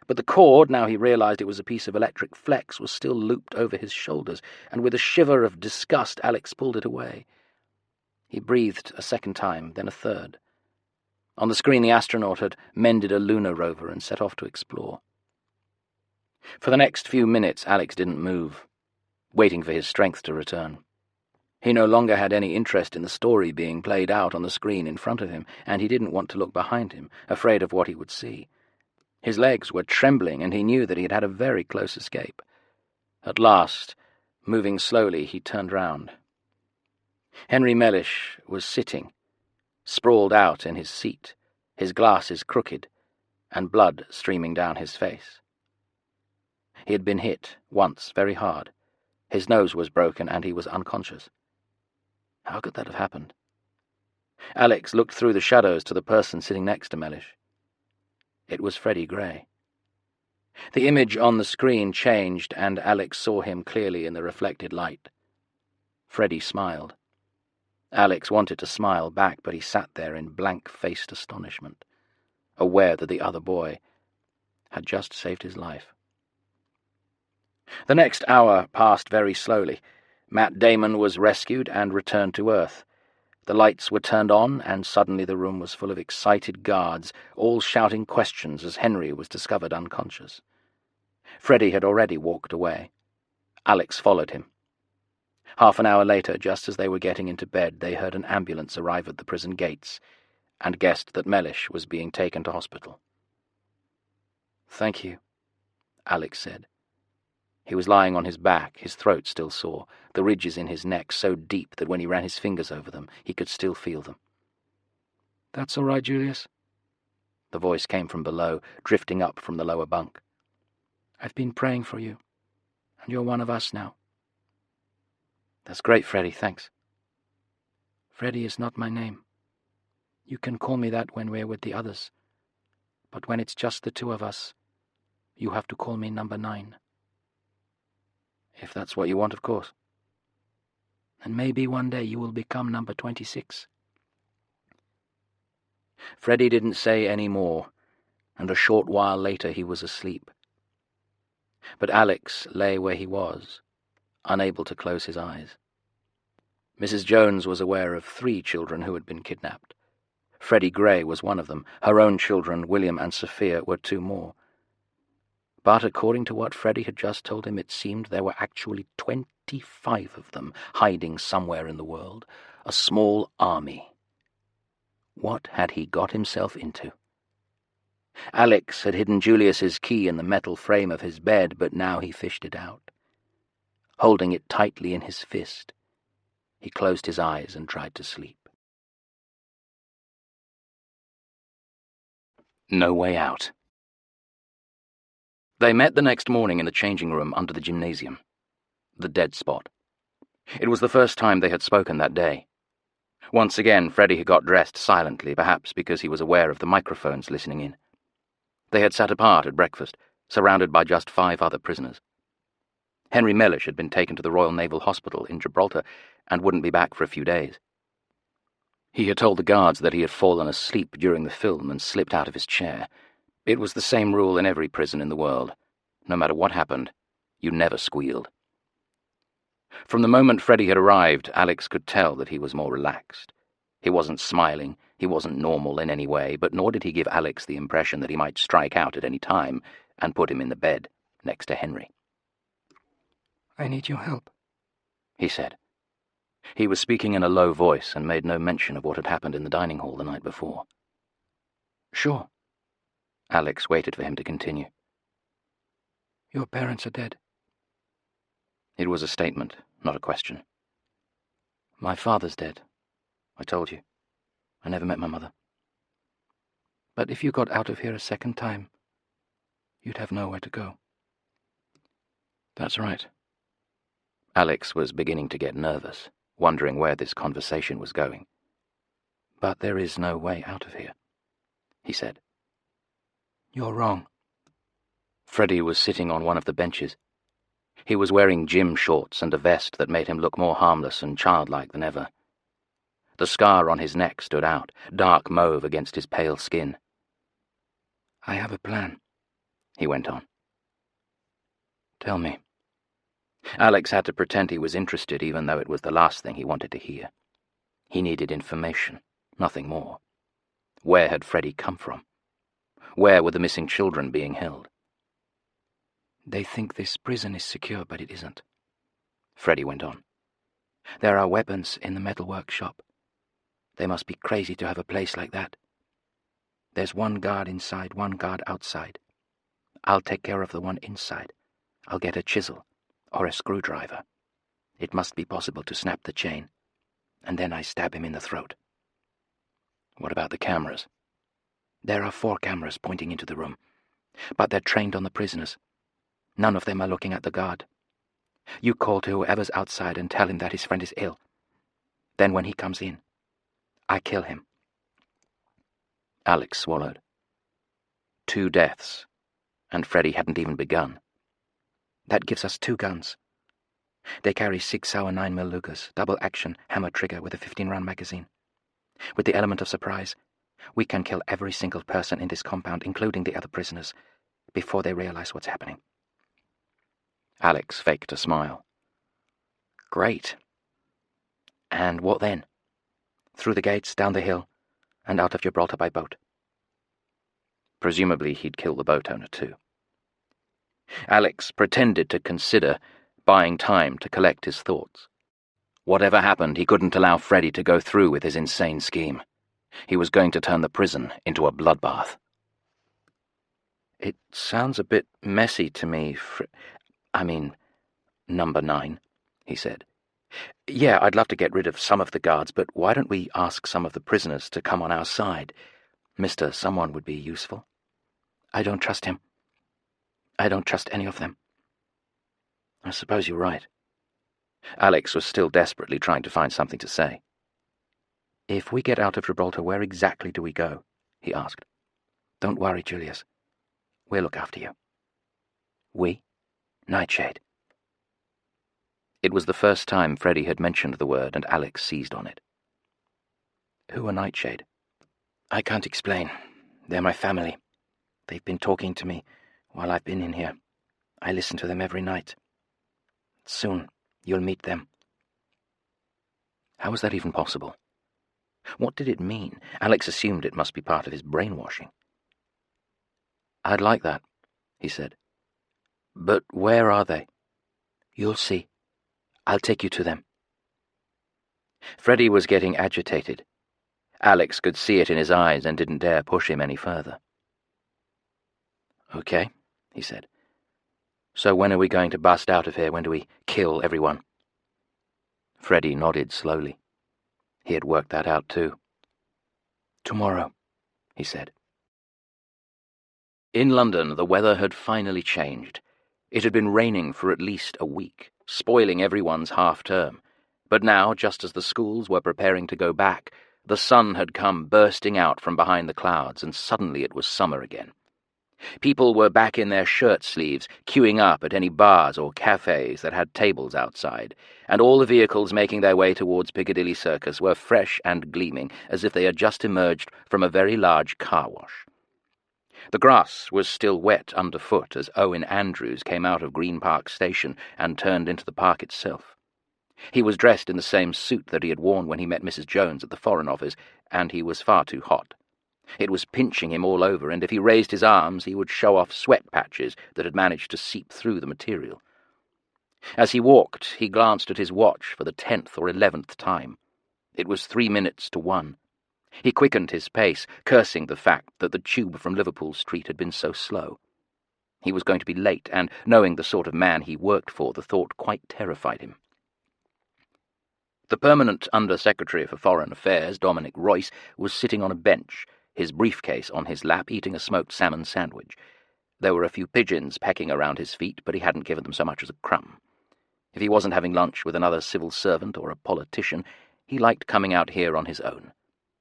But the cord, now he realized it was a piece of electric flex, was still looped over his shoulders, and with a shiver of disgust Alex pulled it away. He breathed a second time, then a third. On the screen the astronaut had mended a lunar rover and set off to explore. For the next few minutes Alex didn't move, waiting for his strength to return. He no longer had any interest in the story being played out on the screen in front of him, and he didn't want to look behind him, afraid of what he would see. His legs were trembling, and he knew that he had had a very close escape. At last, moving slowly, he turned round. Henry Mellish was sitting, sprawled out in his seat, his glasses crooked, and blood streaming down his face. He had been hit, once, very hard. His nose was broken, and he was unconscious. How could that have happened? Alex looked through the shadows to the person sitting next to Mellish. It was Freddie Gray. The image on the screen changed, and Alex saw him clearly in the reflected light. Freddie smiled. Alex wanted to smile back, but he sat there in blank-faced astonishment, aware that the other boy had just saved his life. The next hour passed very slowly. Matt Damon was rescued and returned to Earth. The lights were turned on, and suddenly the room was full of excited guards, all shouting questions as Henry was discovered unconscious. Freddie had already walked away. Alex followed him. Half an hour later, just as they were getting into bed, they heard an ambulance arrive at the prison gates, and guessed that Mellish was being taken to hospital. "Thank you," Alex said. He was lying on his back, his throat still sore, the ridges in his neck so deep that when he ran his fingers over them, he could still feel them. "That's all right, Julius." The voice came from below, drifting up from the lower bunk. "I've been praying for you, and you're one of us now." "That's great, Freddie, thanks." "Freddie is not my name. You can call me that when we're with the others, but when it's just the two of us, you have to call me Number 9. "If that's what you want, of course." And maybe one day you will become number 26. Freddie didn't say any more, and a short while later he was asleep. But Alex lay where he was, unable to close his eyes. Mrs. Jones was aware of 3 children who had been kidnapped. Freddie Gray was one of them. Her own children, William and Sophia, were 2 more. But according to what Freddie had just told him, it seemed there were actually 25 of them hiding somewhere in the world, a small army. What had he got himself into? Alex had hidden Julius's key in the metal frame of his bed, but now he fished it out. Holding it tightly in his fist, he closed his eyes and tried to sleep. No way out. They met the next morning in the changing room under the gymnasium, the dead spot. It was the first time they had spoken that day. Once again, Freddie had got dressed silently, perhaps because he was aware of the microphones listening in. They had sat apart at breakfast, surrounded by just 5 other prisoners. Henry Mellish had been taken to the Royal Naval Hospital in Gibraltar and wouldn't be back for a few days. He had told the guards that he had fallen asleep during the film and slipped out of his chair. It was the same rule in every prison in the world. No matter what happened, you never squealed. From the moment Freddie had arrived, Alex could tell that he was more relaxed. He wasn't smiling, he wasn't normal in any way, but nor did he give Alex the impression that he might strike out at any time and put him in the bed next to Henry. I need your help, he said. He was speaking in a low voice and made no mention of what had happened in the dining hall the night before. Sure. Alex waited for him to continue. Your parents are dead. It was a statement, not a question. My father's dead. I told you. I never met my mother. But if you got out of here a second time, you'd have nowhere to go. That's right. Alex was beginning to get nervous, wondering where this conversation was going. But there is no way out of here, he said. You're wrong. Freddie was sitting on one of the benches. He was wearing gym shorts and a vest that made him look more harmless and childlike than ever. The scar on his neck stood out, dark mauve against his pale skin. I have a plan, he went on. Tell me. Alex had to pretend he was interested, even though it was the last thing he wanted to hear. He needed information, nothing more. Where had Freddie come from? Where were the missing children being held? They think this prison is secure, but it isn't, Freddie went on. There are weapons in the metal workshop. They must be crazy to have a place like that. There's one guard inside, one guard outside. I'll take care of the one inside. I'll get a chisel or a screwdriver. It must be possible to snap the chain, and then I stab him in the throat. What about the cameras? There are 4 cameras pointing into the room, but they're trained on the prisoners. None of them are looking at the guard. You call to whoever's outside and tell him that his friend is ill. Then when he comes in, I kill him. Alex swallowed. 2 deaths, and Freddie hadn't even begun. That gives us 2 guns. They carry 6-hour 9mm Lugers, double action, hammer trigger with a 15-round magazine. With the element of surprise, we can kill every single person in this compound, including the other prisoners, before they realize what's happening. Alex faked a smile. Great. And what then? Through the gates, down the hill, and out of Gibraltar by boat. Presumably he'd kill the boat owner too. Alex pretended to consider, buying time to collect his thoughts. Whatever happened, he couldn't allow Freddie to go through with his insane scheme. He was going to turn the prison into a bloodbath. It sounds a bit messy to me, Number 9, he said. Yeah, I'd love to get rid of some of the guards, but why don't we ask some of the prisoners to come on our side? Mr. Someone would be useful. I don't trust him. I don't trust any of them. I suppose you're right. Alex was still desperately trying to find something to say. If we get out of Gibraltar, where exactly do we go? He asked. Don't worry, Julius. We'll look after you. We? Nightshade. It was the first time Freddie had mentioned the word, and Alex seized on it. "Who are Nightshade?" "I can't explain. They're my family. They've been talking to me while I've been in here. I listen to them every night. Soon, you'll meet them." How was that even possible? What did it mean? Alex assumed it must be part of his brainwashing. "I'd like that," he said. "But where are they?" "You'll see. I'll take you to them." Freddie was getting agitated. Alex could see it in his eyes and didn't dare push him any further. "Okay," he said. "So when are we going to bust out of here? When do we kill everyone?" Freddie nodded slowly. He had worked that out too. "Tomorrow," he said. In London, the weather had finally changed. It had been raining for at least a week, spoiling everyone's half-term. But now, just as the schools were preparing to go back, the sun had come bursting out from behind the clouds, and suddenly it was summer again. People were back in their shirt sleeves, queuing up at any bars or cafes that had tables outside, and all the vehicles making their way towards Piccadilly Circus were fresh and gleaming, as if they had just emerged from a very large car wash. The grass was still wet underfoot as Owen Andrews came out of Green Park Station and turned into the park itself. He was dressed in the same suit that he had worn when he met Mrs. Jones at the Foreign Office, and he was far too hot. It was pinching him all over, and if he raised his arms he would show off sweat patches that had managed to seep through the material. As he walked, he glanced at his watch for the 10th or 11th time. It was 3 minutes to 1. He quickened his pace, cursing the fact that the tube from Liverpool Street had been so slow. He was going to be late, and knowing the sort of man he worked for, the thought quite terrified him. The permanent Under-Secretary for Foreign Affairs, Dominic Royce, was sitting on a bench, his briefcase on his lap, eating a smoked salmon sandwich. There were a few pigeons pecking around his feet, but he hadn't given them so much as a crumb. If he wasn't having lunch with another civil servant or a politician, he liked coming out here on his own.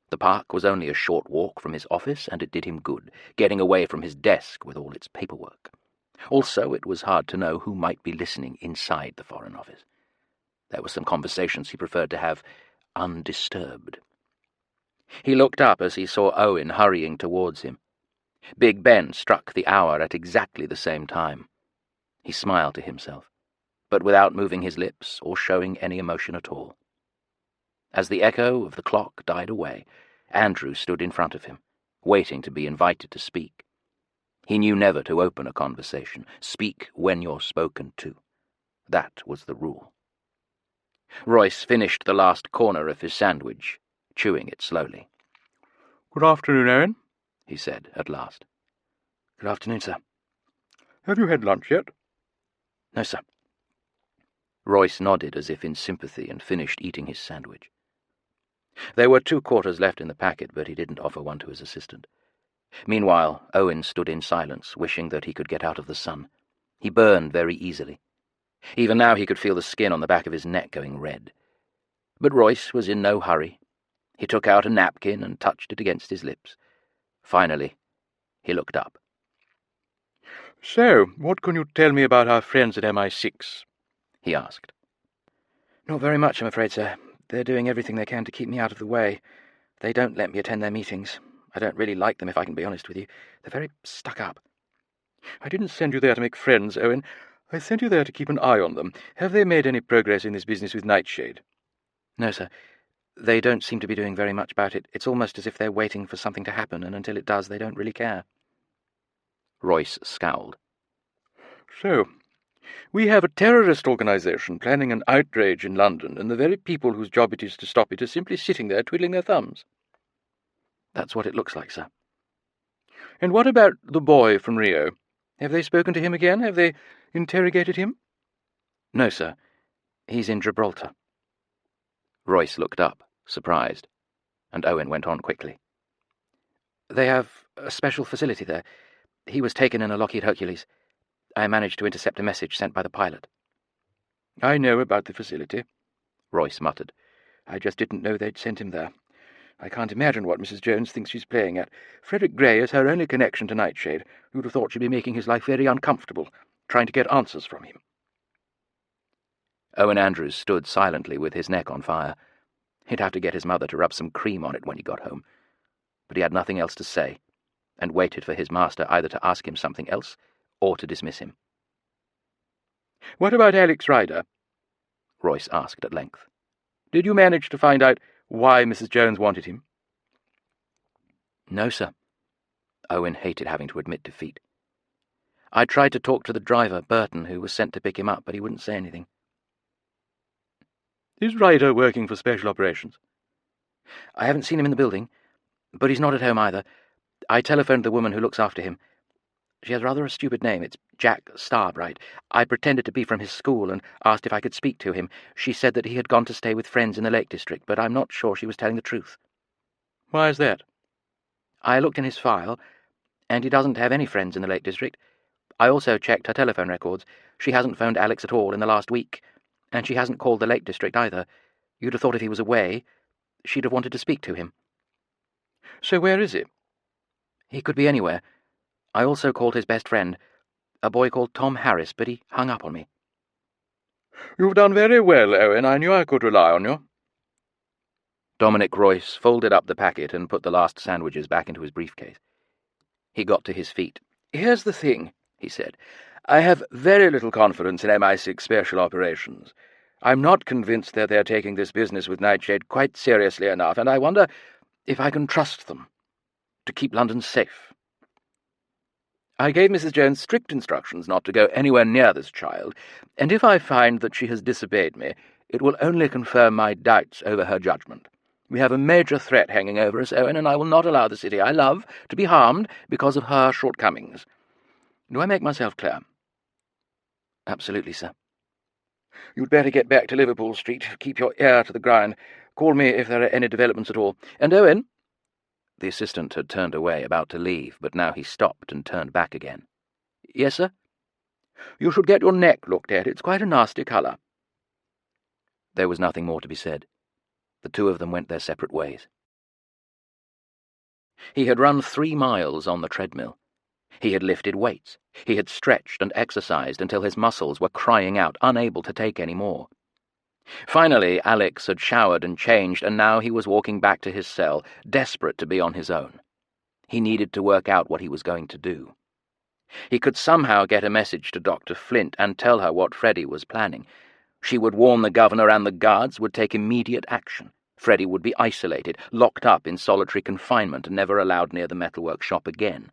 The park was only a short walk from his office, and it did him good, getting away from his desk with all its paperwork. Also, it was hard to know who might be listening inside the Foreign Office. There were some conversations he preferred to have undisturbed. He looked up as he saw Owen hurrying towards him. Big Ben struck the hour at exactly the same time. He smiled to himself, but without moving his lips or showing any emotion at all. As the echo of the clock died away, Andrew stood in front of him, waiting to be invited to speak. He knew never to open a conversation. Speak when you're spoken to. That was the rule. Royce finished the last corner of his sandwich, chewing it slowly. "Good afternoon, Owen," he said at last. "Good afternoon, sir." "Have you had lunch yet?" "No, sir." Royce nodded as if in sympathy and finished eating his sandwich. There were 2 quarters left in the packet, but he didn't offer one to his assistant. Meanwhile, Owen stood in silence, wishing that he could get out of the sun. He burned very easily. Even now he could feel the skin on the back of his neck going red. But Royce was in no hurry. He took out a napkin and touched it against his lips. Finally, he looked up. "So, what can you tell me about our friends at MI6? He asked. "Not very much, I'm afraid, sir. They're doing everything they can to keep me out of the way. They don't let me attend their meetings. I don't really like them, if I can be honest with you. They're very stuck up." "I didn't send you there to make friends, Owen. I sent you there to keep an eye on them. Have they made any progress in this business with Nightshade?" "No, sir. They don't seem to be doing very much about it. It's almost as if they're waiting for something to happen, and until it does, they don't really care." Royce scowled. "So, we have a terrorist organization planning an outrage in London, and the very people whose job it is to stop it are simply sitting there twiddling their thumbs." "That's what it looks like, sir." "And what about the boy from Rio? Have they spoken to him again? Have they interrogated him?" "No, sir. He's in Gibraltar." Royce looked up, surprised, and Owen went on quickly. "They have a special facility there. He was taken in a Lockheed Hercules. I managed to intercept a message sent by the pilot." "I know about the facility," Royce muttered. "I just didn't know they'd sent him there. I can't imagine what Mrs. Jones thinks she's playing at. Frederick Grey is her only connection to Nightshade. Who'd have thought she'd be making his life very uncomfortable, trying to get answers from him." Owen Andrews stood silently with his neck on fire. He'd have to get his mother to rub some cream on it when he got home. But he had nothing else to say, and waited for his master either to ask him something else or to dismiss him. "What about Alex Ryder?" Royce asked at length. "Did you manage to find out why Mrs. Jones wanted him?" "No, sir." Owen hated having to admit defeat. "I tried to talk to the driver, Burton, who was sent to pick him up, but he wouldn't say anything." "Is Ryder working for Special Operations?" "I haven't seen him in the building, but he's not at home either. I telephoned the woman who looks after him. She has rather a stupid name. It's Jack Starbright. I pretended to be from his school and asked if I could speak to him. She said that he had gone to stay with friends in the Lake District, but I'm not sure she was telling the truth." "Why is that?" "I looked in his file, and he doesn't have any friends in the Lake District. I also checked her telephone records. She hasn't phoned Alex at all in the last week, and she hasn't called the Lake District either. You'd have thought if he was away, she'd have wanted to speak to him." "So where is he?" "He could be anywhere. I also called his best friend, a boy called Tom Harris, but he hung up on me." "You've done very well, Owen. I knew I could rely on you." Dominic Royce folded up the packet and put the last sandwiches back into his briefcase. He got to his feet. "Here's the thing," he said. "I have very little confidence in MI6 Special Operations. I'm not convinced that they're taking this business with Nightshade quite seriously enough, and I wonder if I can trust them to keep London safe. I gave Mrs. Jones strict instructions not to go anywhere near this child, and if I find that she has disobeyed me, it will only confirm my doubts over her judgment. We have a major threat hanging over us, Owen, and I will not allow the city I love to be harmed because of her shortcomings. Do I make myself clear?" "Absolutely, sir." "You'd better get back to Liverpool Street. Keep your ear to the ground. Call me if there are any developments at all. And, Owen—" The assistant had turned away, about to leave, but now he stopped and turned back again. "Yes, sir?" "You should get your neck looked at. It's quite a nasty colour." There was nothing more to be said. The two of them went their separate ways. He had run 3 miles on the treadmill. He had lifted weights. He had stretched and exercised until his muscles were crying out, unable to take any more. Finally, Alex had showered and changed, and now he was walking back to his cell, desperate to be on his own. He needed to work out what he was going to do. He could somehow get a message to Dr. Flint and tell her what Freddie was planning. She would warn the governor, and the guards would take immediate action. Freddie would be isolated, locked up in solitary confinement, and never allowed near the metalwork shop again.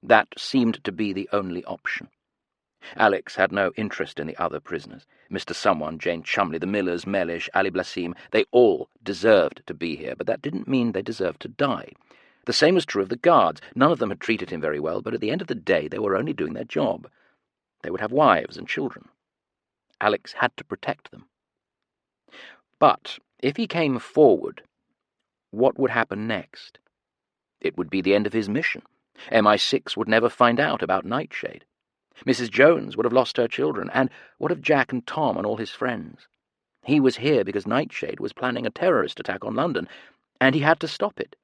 That seemed to be the only option. Alex had no interest in the other prisoners. Mr. Someone, Jane Chumley, the Millers, Mellish, Ali Blassim, they all deserved to be here, but that didn't mean they deserved to die. The same was true of the guards. None of them had treated him very well, but at the end of the day they were only doing their job. They would have wives and children. Alex had to protect them. But if he came forward, what would happen next? It would be the end of his mission. MI6 would never find out about Nightshade. Mrs. Jones would have lost her children, and what of Jack and Tom and all his friends? He was here because Nightshade was planning a terrorist attack on London, and he had to stop it.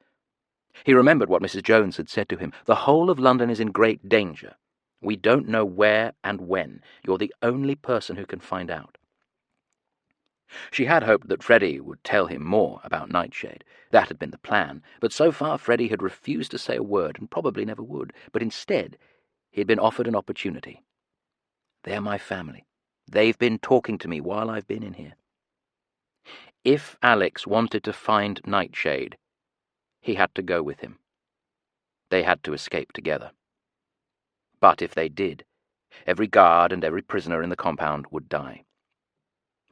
He remembered what Mrs. Jones had said to him. The whole of London is in great danger. We don't know where and when. You're the only person who can find out. She had hoped that Freddie would tell him more about Nightshade. That had been the plan, but so far Freddie had refused to say a word and probably never would. But instead, he had been offered an opportunity. They're my family. They've been talking to me while I've been in here. If Alex wanted to find Nightshade, he had to go with him. They had to escape together. But if they did, every guard and every prisoner in the compound would die.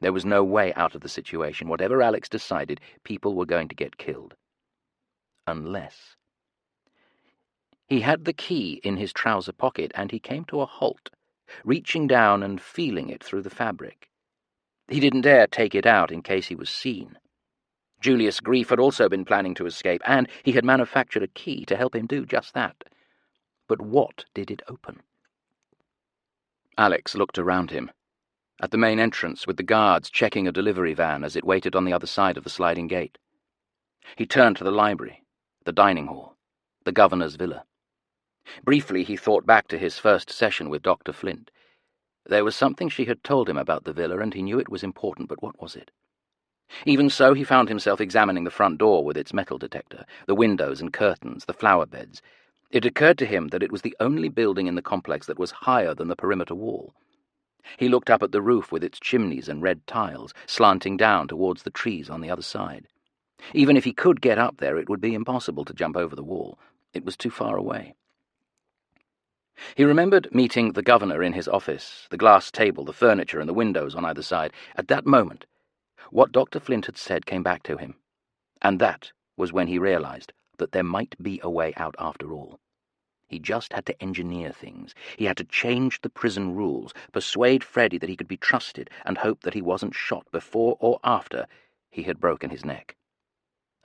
There was no way out of the situation. Whatever Alex decided, people were going to get killed. Unless... He had the key in his trouser pocket, and he came to a halt, reaching down and feeling it through the fabric. He didn't dare take it out in case he was seen. Julius Grief had also been planning to escape, and he had manufactured a key to help him do just that. But what did it open? Alex looked around him, at the main entrance with the guards checking a delivery van as it waited on the other side of the sliding gate. He turned to the library, the dining hall, the governor's villa. Briefly he thought back to his first session with Dr. Flint. There was something she had told him about the villa, and he knew it was important, but what was it? Even so, he found himself examining the front door with its metal detector, the windows and curtains, the flower beds. It occurred to him that it was the only building in the complex that was higher than the perimeter wall. He looked up at the roof with its chimneys and red tiles, slanting down towards the trees on the other side. Even if he could get up there, it would be impossible to jump over the wall. It was too far away. He remembered meeting the governor in his office, the glass table, the furniture, and the windows on either side. At that moment, what Dr. Flint had said came back to him, and that was when he realized that there might be a way out after all. He just had to engineer things. He had to change the prison rules, persuade Freddie that he could be trusted, and hope that he wasn't shot before or after he had broken his neck.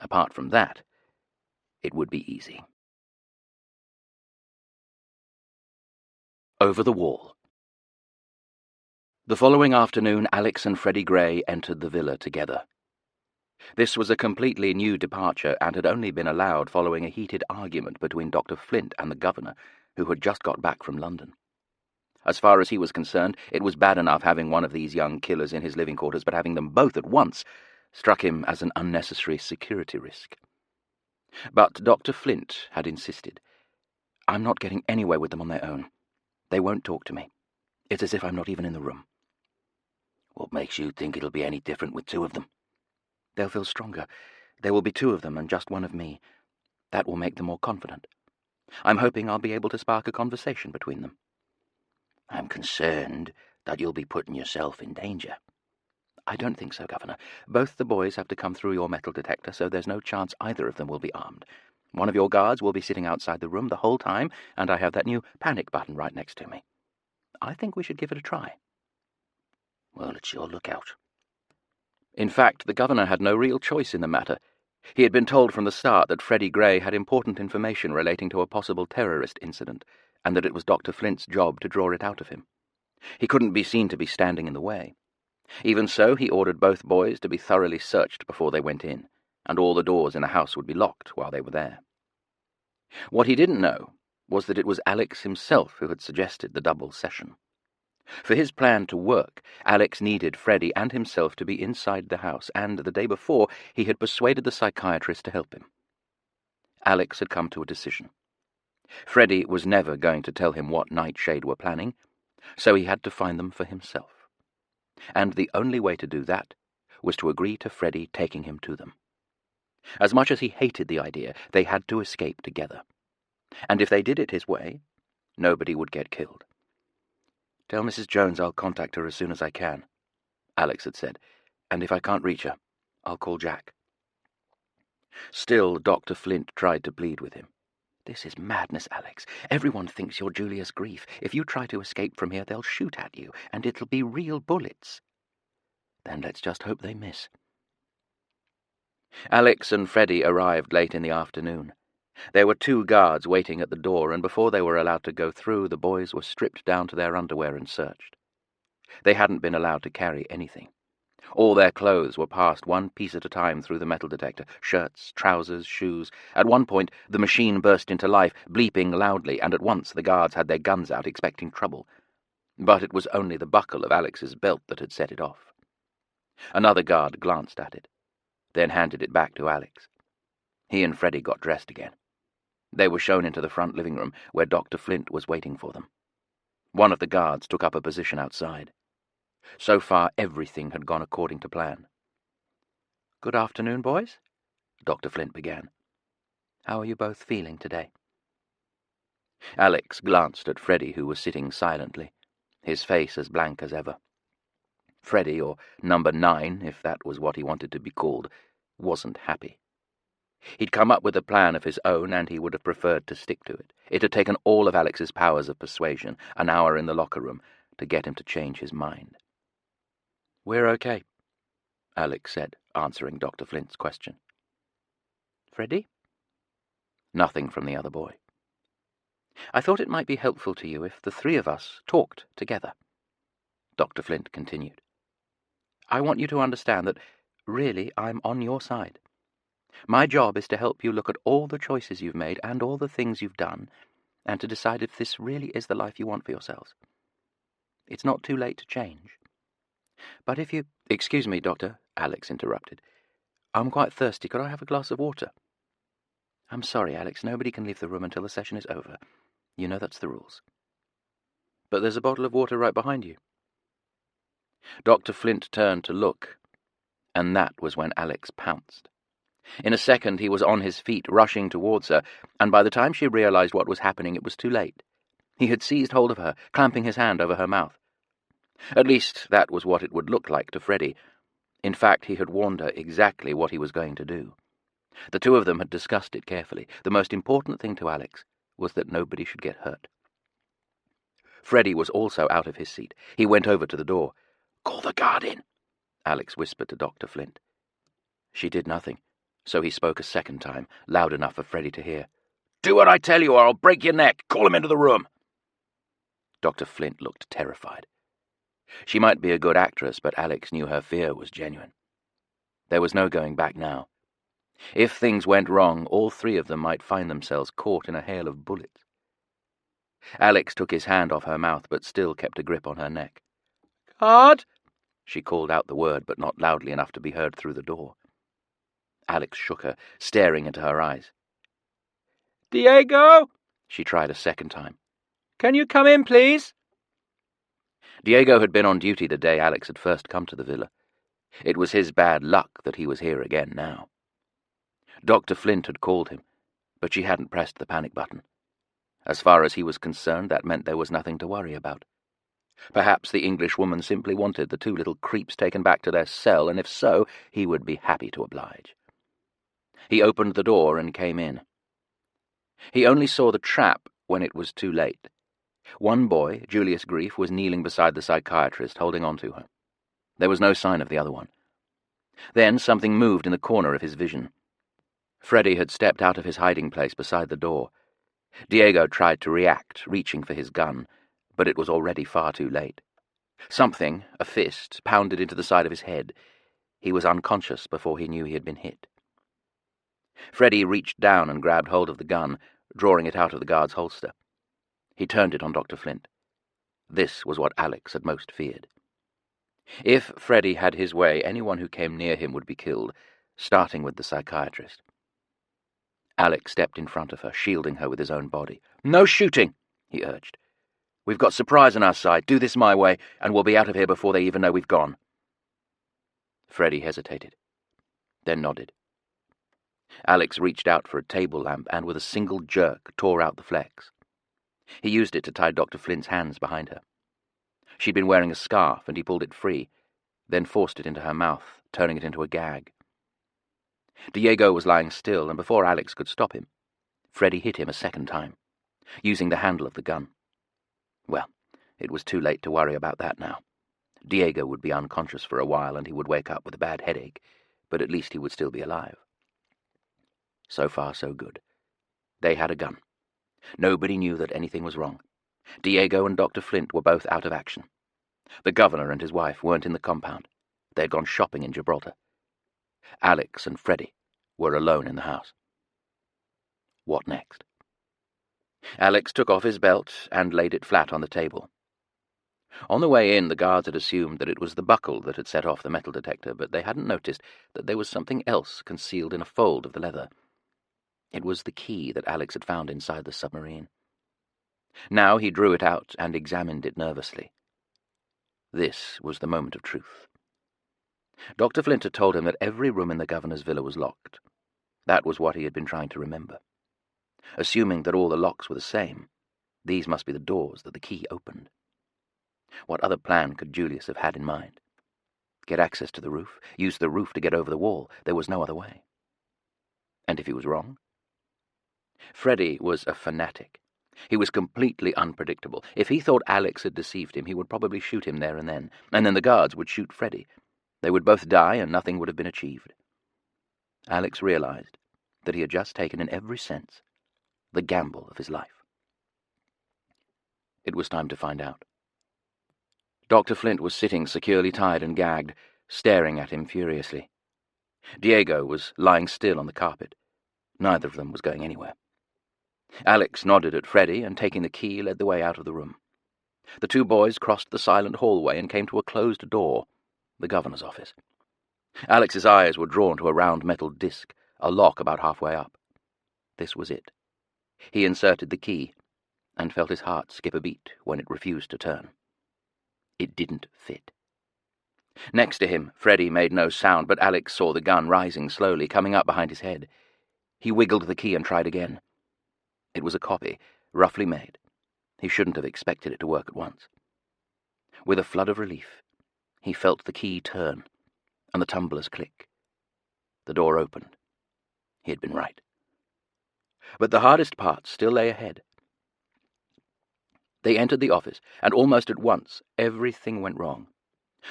Apart from that, it would be easy. Over the wall. The following afternoon, Alex and Freddie Gray entered the villa together. This was a completely new departure and had only been allowed following a heated argument between Dr. Flint and the governor, who had just got back from London. As far as he was concerned, it was bad enough having one of these young killers in his living quarters, but having them both at once struck him as an unnecessary security risk. But Dr. Flint had insisted. "I'm not getting anywhere with them on their own. They won't talk to me. It's as if I'm not even in the room." "What makes you think it'll be any different with two of them?" "They'll feel stronger. There will be two of them and just one of me. That will make them more confident. I'm hoping I'll be able to spark a conversation between them." "I'm concerned that you'll be putting yourself in danger." "I don't think so, Governor. Both the boys have to come through your metal detector, so there's no chance either of them will be armed. One of your guards will be sitting outside the room the whole time, and I have that new panic button right next to me. I think we should give it a try." "Well, it's your lookout." In fact, the governor had no real choice in the matter. He had been told from the start that Freddie Gray had important information relating to a possible terrorist incident, and that it was Dr. Flint's job to draw it out of him. He couldn't be seen to be standing in the way. Even so, he ordered both boys to be thoroughly searched before they went in, and all the doors in the house would be locked while they were there. What he didn't know was that it was Alex himself who had suggested the double session. For his plan to work, Alex needed Freddie and himself to be inside the house, and the day before he had persuaded the psychiatrist to help him. Alex had come to a decision. Freddie was never going to tell him what Nightshade were planning, so he had to find them for himself. And the only way to do that was to agree to Freddie taking him to them. As much as he hated the idea, they had to escape together. And if they did it his way, nobody would get killed. "Tell Mrs. Jones I'll contact her as soon as I can," Alex had said, "and if I can't reach her, I'll call Jack." Still, Dr. Flint tried to plead with him. "This is madness, Alex. Everyone thinks you're Julius Grief. If you try to escape from here, they'll shoot at you, and it'll be real bullets." "Then let's just hope they miss." Alex and Freddie arrived late in the afternoon. There were 2 guards waiting at the door, and before they were allowed to go through, the boys were stripped down to their underwear and searched. They hadn't been allowed to carry anything. All their clothes were passed one piece at a time through the metal detector: shirts, trousers, shoes. At one point, the machine burst into life, bleeping loudly, and at once the guards had their guns out, expecting trouble. But it was only the buckle of Alex's belt that had set it off. Another guard glanced at it, then handed it back to Alex. He and Freddie got dressed again. They were shown into the front living room, where Dr. Flint was waiting for them. One of the guards took up a position outside. So far, everything had gone according to plan. "Good afternoon, boys," Dr. Flint began. "How are you both feeling today?" Alex glanced at Freddie, who was sitting silently, his face as blank as ever. Freddie, or Number 9, if that was what he wanted to be called, wasn't happy. He'd come up with a plan of his own, and he would have preferred to stick to it. It had taken all of Alex's powers of persuasion, an hour in the locker room, to get him to change his mind. "We're okay," Alex said, answering Dr. Flint's question. "Freddie?" Nothing from the other boy. "I thought it might be helpful to you if the 3 of us talked together," Dr. Flint continued. "I want you to understand that, really, I'm on your side. My job is to help you look at all the choices you've made and all the things you've done, and to decide if this really is the life you want for yourselves. It's not too late to change. But if you— Excuse me, Doctor, Alex interrupted. I'm quite thirsty. Could I have a glass of water? I'm sorry, Alex. Nobody can leave the room until the session is over. You know that's the rules. But there's a bottle of water right behind you. Dr. Flint turned to look, and that was when Alex pounced. In a second he was on his feet, rushing towards her, and by the time she realized what was happening it was too late. He had seized hold of her, clamping his hand over her mouth. At least that was what it would look like to Freddie. In fact, he had warned her exactly what he was going to do. The two of them had discussed it carefully. The most important thing to Alex was that nobody should get hurt. Freddie was also out of his seat. He went over to the door. "Call the guard in," Alex whispered to Dr. Flint. She did nothing, so he spoke a second time, loud enough for Freddie to hear. "Do what I tell you or I'll break your neck. Call him into the room." Dr. Flint looked terrified. She might be a good actress, but Alex knew her fear was genuine. There was no going back now. If things went wrong, all three of them might find themselves caught in a hail of bullets. Alex took his hand off her mouth, but still kept a grip on her neck. "Guard!" She called out the word, but not loudly enough to be heard through the door. Alex shook her, staring into her eyes. "Diego!" she tried a second time. "Can you come in, please?" Diego had been on duty the day Alex had first come to the villa. It was his bad luck that he was here again now. Dr. Flint had called him, but she hadn't pressed the panic button. As far as he was concerned, that meant there was nothing to worry about. Perhaps the Englishwoman simply wanted the two little creeps taken back to their cell, and if so, he would be happy to oblige. He opened the door and came in. He only saw the trap when it was too late. One boy, Julius Grief, was kneeling beside the psychiatrist, holding on to her. There was no sign of the other one. Then something moved in the corner of his vision. Freddie had stepped out of his hiding place beside the door. Diego tried to react, reaching for his gun, but it was already far too late. Something, a fist, pounded into the side of his head. He was unconscious before he knew he had been hit. Freddie reached down and grabbed hold of the gun, drawing it out of the guard's holster. He turned it on Dr. Flint. This was what Alex had most feared. If Freddie had his way, anyone who came near him would be killed, starting with the psychiatrist. Alex stepped in front of her, shielding her with his own body. "No shooting," he urged. "We've got surprise on our side. Do this my way, and we'll be out of here before they even know we've gone." Freddie hesitated, then nodded. Alex reached out for a table lamp and with a single jerk tore out the flex. He used it to tie Dr. Flint's hands behind her. She'd been wearing a scarf, and he pulled it free, then forced it into her mouth, turning it into a gag. Diego was lying still, and before Alex could stop him, Freddie hit him a second time, using the handle of the gun. Well, it was too late to worry about that now. Diego would be unconscious for a while, and he would wake up with a bad headache, but at least he would still be alive. So far, so good. They had a gun. Nobody knew that anything was wrong. Diego and Dr. Flint were both out of action. The governor and his wife weren't in the compound. They had gone shopping in Gibraltar. Alex and Freddie were alone in the house. What next? Alex took off his belt and laid it flat on the table. On the way in, the guards had assumed that it was the buckle that had set off the metal detector, but they hadn't noticed that there was something else concealed in a fold of the leather. It was the key that Alex had found inside the submarine. Now he drew it out and examined it nervously. This was the moment of truth. Dr. Flint had told him that every room in the governor's villa was locked. That was what he had been trying to remember. Assuming that all the locks were the same, these must be the doors that the key opened. What other plan could Julius have had in mind? Get access to the roof? Use the roof to get over the wall? There was no other way. And if he was wrong? Freddie was a fanatic. He was completely unpredictable. If he thought Alex had deceived him, he would probably shoot him there and then the guards would shoot Freddie. They would both die, and nothing would have been achieved. Alex realized that he had just taken, in every sense, the gamble of his life. It was time to find out. Dr. Flint was sitting securely tied and gagged, staring at him furiously. Diego was lying still on the carpet. Neither of them was going anywhere. Alex nodded at Freddie and, taking the key, led the way out of the room. The two boys crossed the silent hallway and came to a closed door, the governor's office. Alex's eyes were drawn to a round metal disc, a lock about halfway up. This was it. He inserted the key and felt his heart skip a beat when it refused to turn. It didn't fit. Next to him, Freddy made no sound, but Alex saw the gun rising slowly, coming up behind his head. He wiggled the key and tried again. It was a copy, roughly made. He shouldn't have expected it to work at once. With a flood of relief, he felt the key turn and the tumblers click. The door opened. He had been right. But the hardest part still lay ahead. They entered the office, and almost at once everything went wrong.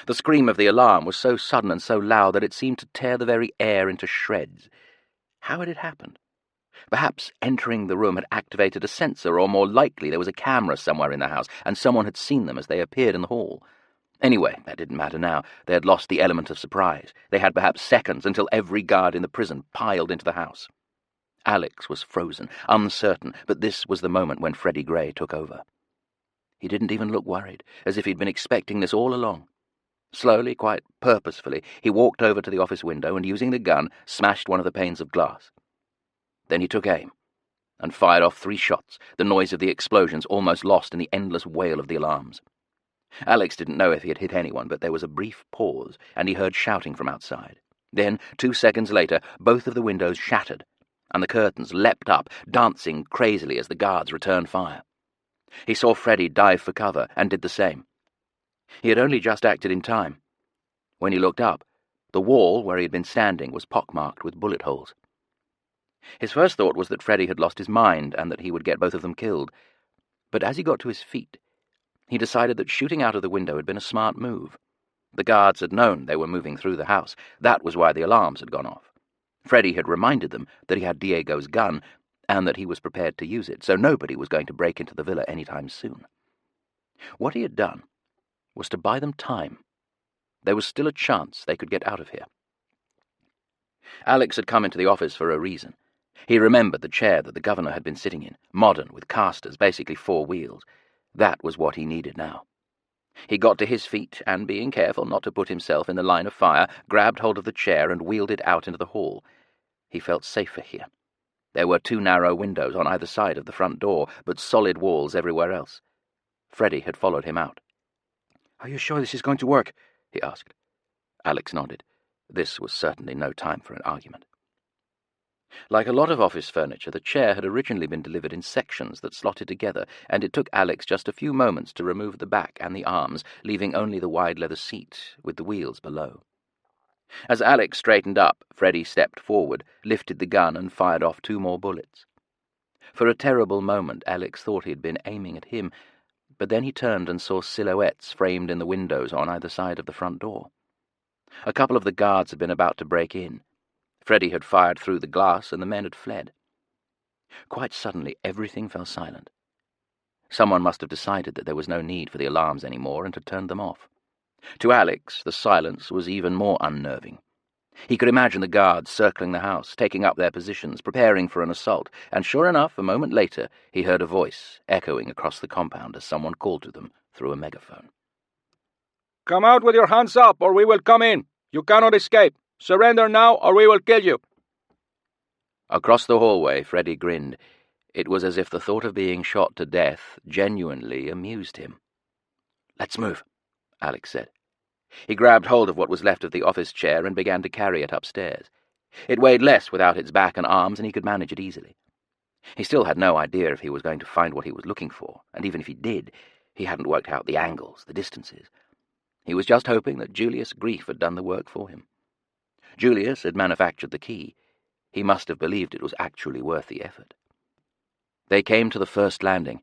The scream of the alarm was so sudden and so loud that it seemed to tear the very air into shreds. How had it happened? Perhaps entering the room had activated a sensor, or more likely there was a camera somewhere in the house, and someone had seen them as they appeared in the hall. Anyway, that didn't matter now. They had lost the element of surprise. They had perhaps seconds until every guard in the prison piled into the house. Alex was frozen, uncertain, but this was the moment when Freddie Gray took over. He didn't even look worried, as if he'd been expecting this all along. Slowly, quite purposefully, he walked over to the office window and, using the gun, smashed one of the panes of glass. Then he took aim and fired off 3 shots, the noise of the explosions almost lost in the endless wail of the alarms. Alex didn't know if he had hit anyone, but there was a brief pause, and he heard shouting from outside. Then, 2 seconds later, both of the windows shattered, and the curtains leapt up, dancing crazily as the guards returned fire. He saw Freddie dive for cover, and did the same. He had only just acted in time. When he looked up, the wall where he had been standing was pockmarked with bullet holes. His first thought was that Freddie had lost his mind, and that he would get both of them killed. But as he got to his feet, he decided that shooting out of the window had been a smart move. The guards had known they were moving through the house. That was why the alarms had gone off. Freddie had reminded them that he had Diego's gun, and that he was prepared to use it, so nobody was going to break into the villa any time soon. What he had done was to buy them time. There was still a chance they could get out of here. Alex had come into the office for a reason. He remembered the chair that the governor had been sitting in, modern, with casters, basically 4 wheels. That was what he needed now. He got to his feet and, being careful not to put himself in the line of fire, grabbed hold of the chair and wheeled it out into the hall. He felt safer here. There were 2 narrow windows on either side of the front door, but solid walls everywhere else. Freddie had followed him out. "Are you sure this is going to work?" he asked. Alex nodded. This was certainly no time for an argument. Like a lot of office furniture, the chair had originally been delivered in sections that slotted together, and it took Alex just a few moments to remove the back and the arms, leaving only the wide leather seat with the wheels below. As Alex straightened up, Freddie stepped forward, lifted the gun, and fired off 2 more bullets. For a terrible moment, Alex thought he had been aiming at him, but then he turned and saw silhouettes framed in the windows on either side of the front door. A couple of the guards had been about to break in. Freddie had fired through the glass, and the men had fled. Quite suddenly, everything fell silent. Someone must have decided that there was no need for the alarms anymore and had turned them off. To Alex, the silence was even more unnerving. He could imagine the guards circling the house, taking up their positions, preparing for an assault, and sure enough, a moment later, he heard a voice echoing across the compound as someone called to them through a megaphone. "Come out with your hands up, or we will come in. You cannot escape. Surrender now, or we will kill you." Across the hallway, Freddie grinned. It was as if the thought of being shot to death genuinely amused him. "Let's move," Alex said. He grabbed hold of what was left of the office chair and began to carry it upstairs. It weighed less without its back and arms, and he could manage it easily. He still had no idea if he was going to find what he was looking for, and even if he did, he hadn't worked out the angles, the distances. He was just hoping that Julius Grief had done the work for him. Julius had manufactured the key. He must have believed it was actually worth the effort. They came to the first landing.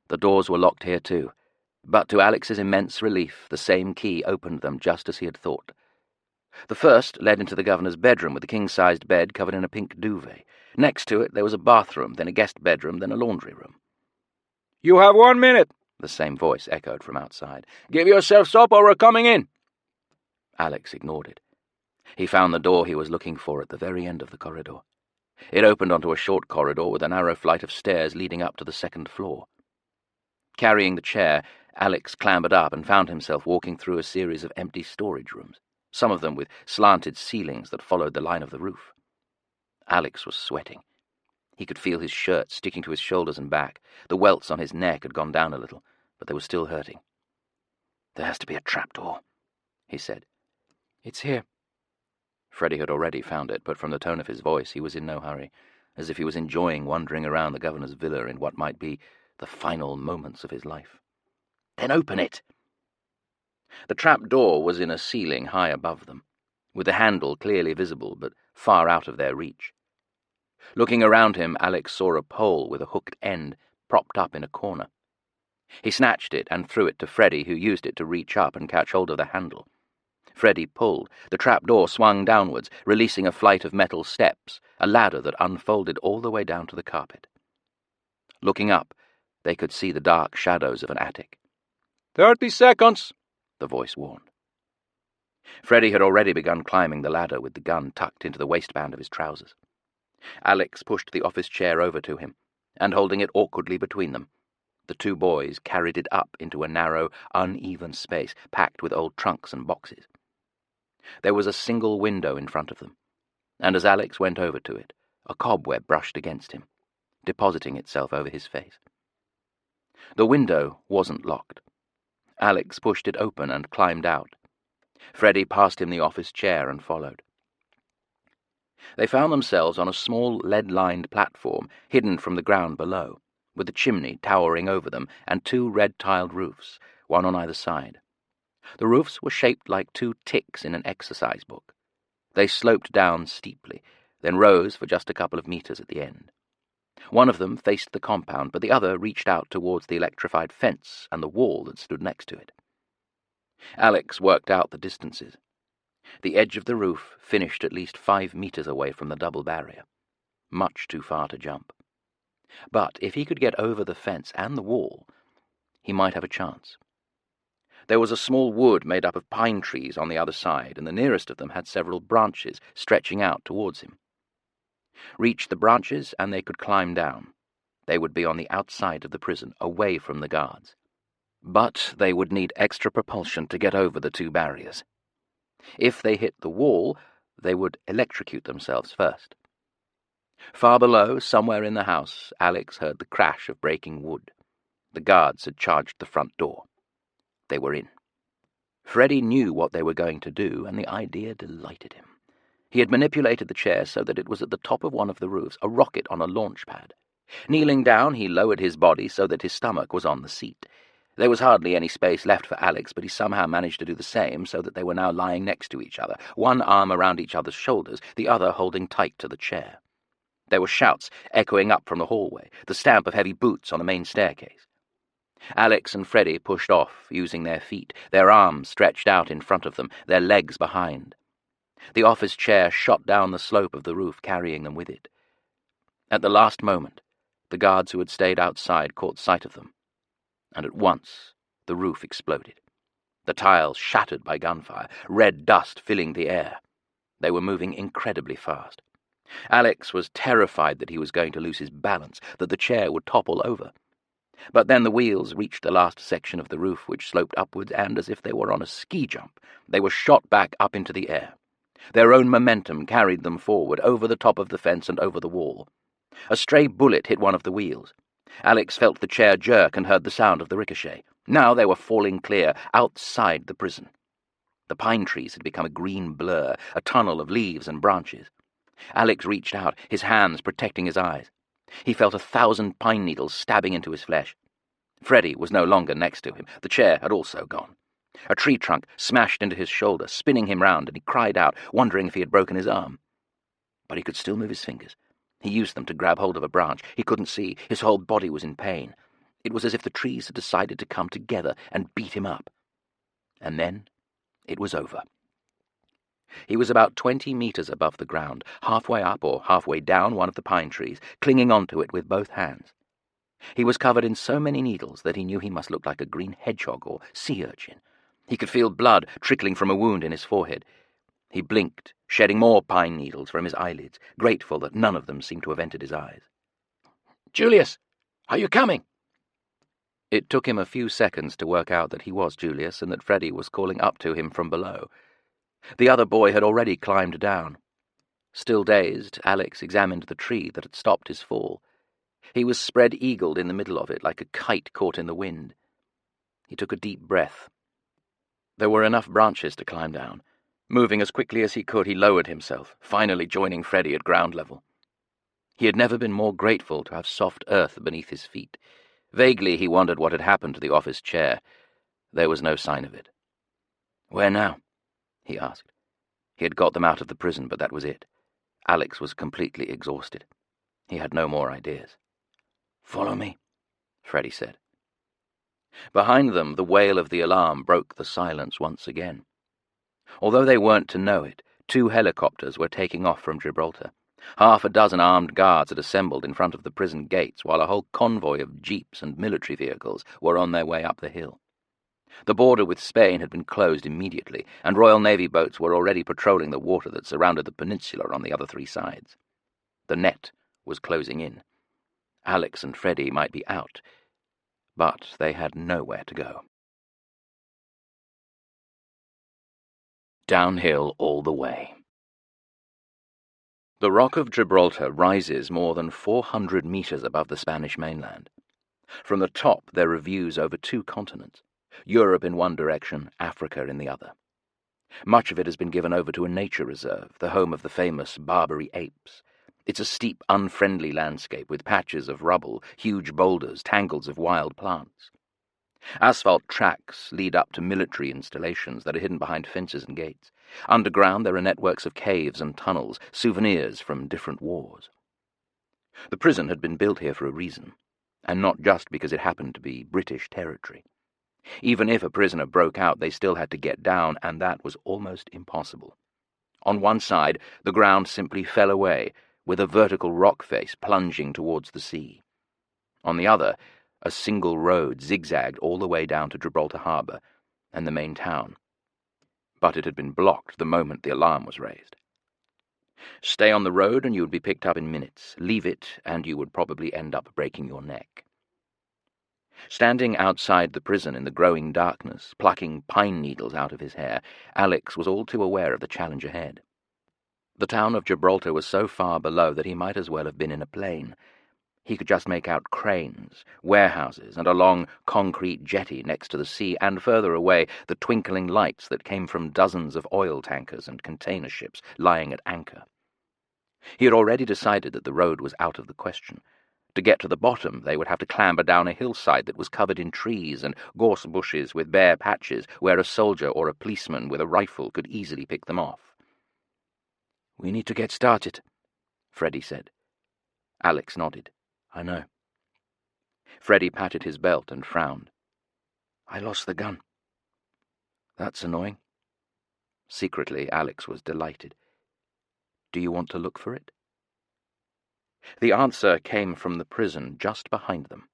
The doors were locked here too, but to Alex's immense relief, the same key opened them just as he had thought. The first led into the governor's bedroom with a king-sized bed covered in a pink duvet. Next to it there was a bathroom, then a guest bedroom, then a laundry room. "You have 1 minute," the same voice echoed from outside. "Give yourselves up or we're coming in." Alex ignored it. He found the door he was looking for at the very end of the corridor. It opened onto a short corridor with a narrow flight of stairs leading up to the 2nd floor. Carrying the chair, Alex clambered up and found himself walking through a series of empty storage rooms, some of them with slanted ceilings that followed the line of the roof. Alex was sweating. He could feel his shirt sticking to his shoulders and back. The welts on his neck had gone down a little, but they were still hurting. "There has to be a trapdoor," he said. "It's here." Freddie had already found it, but from the tone of his voice he was in no hurry, as if he was enjoying wandering around the governor's villa in what might be the final moments of his life. "Then open it." The trapdoor was in a ceiling high above them, with the handle clearly visible but far out of their reach. Looking around him, Alex saw a pole with a hooked end propped up in a corner. He snatched it and threw it to Freddie, who used it to reach up and catch hold of the handle. Freddie pulled. The trapdoor swung downwards, releasing a flight of metal steps, a ladder that unfolded all the way down to the carpet. Looking up, they could see the dark shadows of an attic. 30 seconds, the voice warned. Freddie had already begun climbing the ladder with the gun tucked into the waistband of his trousers. Alex pushed the office chair over to him, and holding it awkwardly between them, the two boys carried it up into a narrow, uneven space packed with old trunks and boxes. There was a single window in front of them, and as Alex went over to it, a cobweb brushed against him, depositing itself over his face. The window wasn't locked. Alex pushed it open and climbed out. Freddie passed him the office chair and followed. They found themselves on a small lead-lined platform hidden from the ground below, with a chimney towering over them and two red-tiled roofs, one on either side. The roofs were shaped like two ticks in an exercise book. They sloped down steeply, then rose for just a couple of meters at the end. One of them faced the compound, but the other reached out towards the electrified fence and the wall that stood next to it. Alex worked out the distances. The edge of the roof finished at least 5 meters away from the double barrier, much too far to jump. But if he could get over the fence and the wall, he might have a chance. There was a small wood made up of pine trees on the other side, and the nearest of them had several branches stretching out towards him. Reach the branches, and they could climb down. They would be on the outside of the prison, away from the guards. But they would need extra propulsion to get over the two barriers. If they hit the wall, they would electrocute themselves first. Far below, somewhere in the house, Alex heard the crash of breaking wood. The guards had charged the front door. They were in. Freddie knew what they were going to do, and the idea delighted him. He had manipulated the chair so that it was at the top of one of the roofs, a rocket on a launch pad. Kneeling down, he lowered his body so that his stomach was on the seat. There was hardly any space left for Alex, but he somehow managed to do the same so that they were now lying next to each other, one arm around each other's shoulders, the other holding tight to the chair. There were shouts echoing up from the hallway, the stamp of heavy boots on the main staircase. Alex and Freddie pushed off, using their feet, their arms stretched out in front of them, their legs behind. The office chair shot down the slope of the roof, carrying them with it. At the last moment, the guards who had stayed outside caught sight of them, and at once the roof exploded. The tiles shattered by gunfire, red dust filling the air. They were moving incredibly fast. Alex was terrified that he was going to lose his balance, that the chair would topple over. But then the wheels reached the last section of the roof, which sloped upwards, and, as if they were on a ski jump, they were shot back up into the air. Their own momentum carried them forward, over the top of the fence and over the wall. A stray bullet hit one of the wheels. Alex felt the chair jerk and heard the sound of the ricochet. Now they were falling clear, outside the prison. The pine trees had become a green blur, a tunnel of leaves and branches. Alex reached out, his hands protecting his eyes. He felt 1,000 pine needles stabbing into his flesh. Freddie was no longer next to him. The chair had also gone. A tree trunk smashed into his shoulder, spinning him round, and he cried out, wondering if he had broken his arm. But he could still move his fingers. He used them to grab hold of a branch. He couldn't see. His whole body was in pain. It was as if the trees had decided to come together and beat him up. And then it was over. He was about 20 meters above the ground, halfway up or halfway down one of the pine trees, clinging onto it with both hands. He was covered in so many needles that he knew he must look like a green hedgehog or sea urchin. He could feel blood trickling from a wound in his forehead. He blinked, shedding more pine needles from his eyelids, grateful that none of them seemed to have entered his eyes. "Julius, are you coming?" It took him a few seconds to work out that he was Julius and that Freddy was calling up to him from below. The other boy had already climbed down. Still dazed, Alex examined the tree that had stopped his fall. He was spread-eagled in the middle of it, like a kite caught in the wind. He took a deep breath. There were enough branches to climb down. Moving as quickly as he could, he lowered himself, finally joining Freddy at ground level. He had never been more grateful to have soft earth beneath his feet. Vaguely he wondered what had happened to the office chair. There was no sign of it. "Where now?" he asked. He had got them out of the prison, but that was it. Alex was completely exhausted. He had no more ideas. "Follow me," Freddy said. Behind them, the wail of the alarm broke the silence once again. Although they weren't to know it, 2 helicopters were taking off from Gibraltar. Half a dozen armed guards had assembled in front of the prison gates, while a whole convoy of jeeps and military vehicles were on their way up the hill. The border with Spain had been closed immediately, and Royal Navy boats were already patrolling the water that surrounded the peninsula on the other 3 sides. The net was closing in. Alex and Freddy might be out, but they had nowhere to go. Downhill all the way. The Rock of Gibraltar rises more than 400 meters above the Spanish mainland. From the top there are views over 2 continents, Europe in one direction, Africa in the other. Much of it has been given over to a nature reserve, the home of the famous Barbary apes. It's a steep, unfriendly landscape with patches of rubble, huge boulders, tangles of wild plants. Asphalt tracks lead up to military installations that are hidden behind fences and gates. Underground there are networks of caves and tunnels, souvenirs from different wars. The prison had been built here for a reason, and not just because it happened to be British territory. Even if a prisoner broke out, they still had to get down, and that was almost impossible. On one side, the ground simply fell away, with a vertical rock face plunging towards the sea. On the other, a single road zigzagged all the way down to Gibraltar Harbour and the main town. But it had been blocked the moment the alarm was raised. Stay on the road and you would be picked up in minutes. Leave it and you would probably end up breaking your neck. Standing outside the prison in the growing darkness, plucking pine needles out of his hair, Alex was all too aware of the challenge ahead. The town of Gibraltar was so far below that he might as well have been in a plane. He could just make out cranes, warehouses, and a long concrete jetty next to the sea, and further away the twinkling lights that came from dozens of oil tankers and container ships lying at anchor. He had already decided that the road was out of the question. To get to the bottom, they would have to clamber down a hillside that was covered in trees and gorse bushes with bare patches where a soldier or a policeman with a rifle could easily pick them off. "We need to get started," Freddy said. Alex nodded. "I know." Freddy patted his belt and frowned. "I lost the gun." "That's annoying." Secretly, Alex was delighted. "Do you want to look for it?" The answer came from the prison just behind them.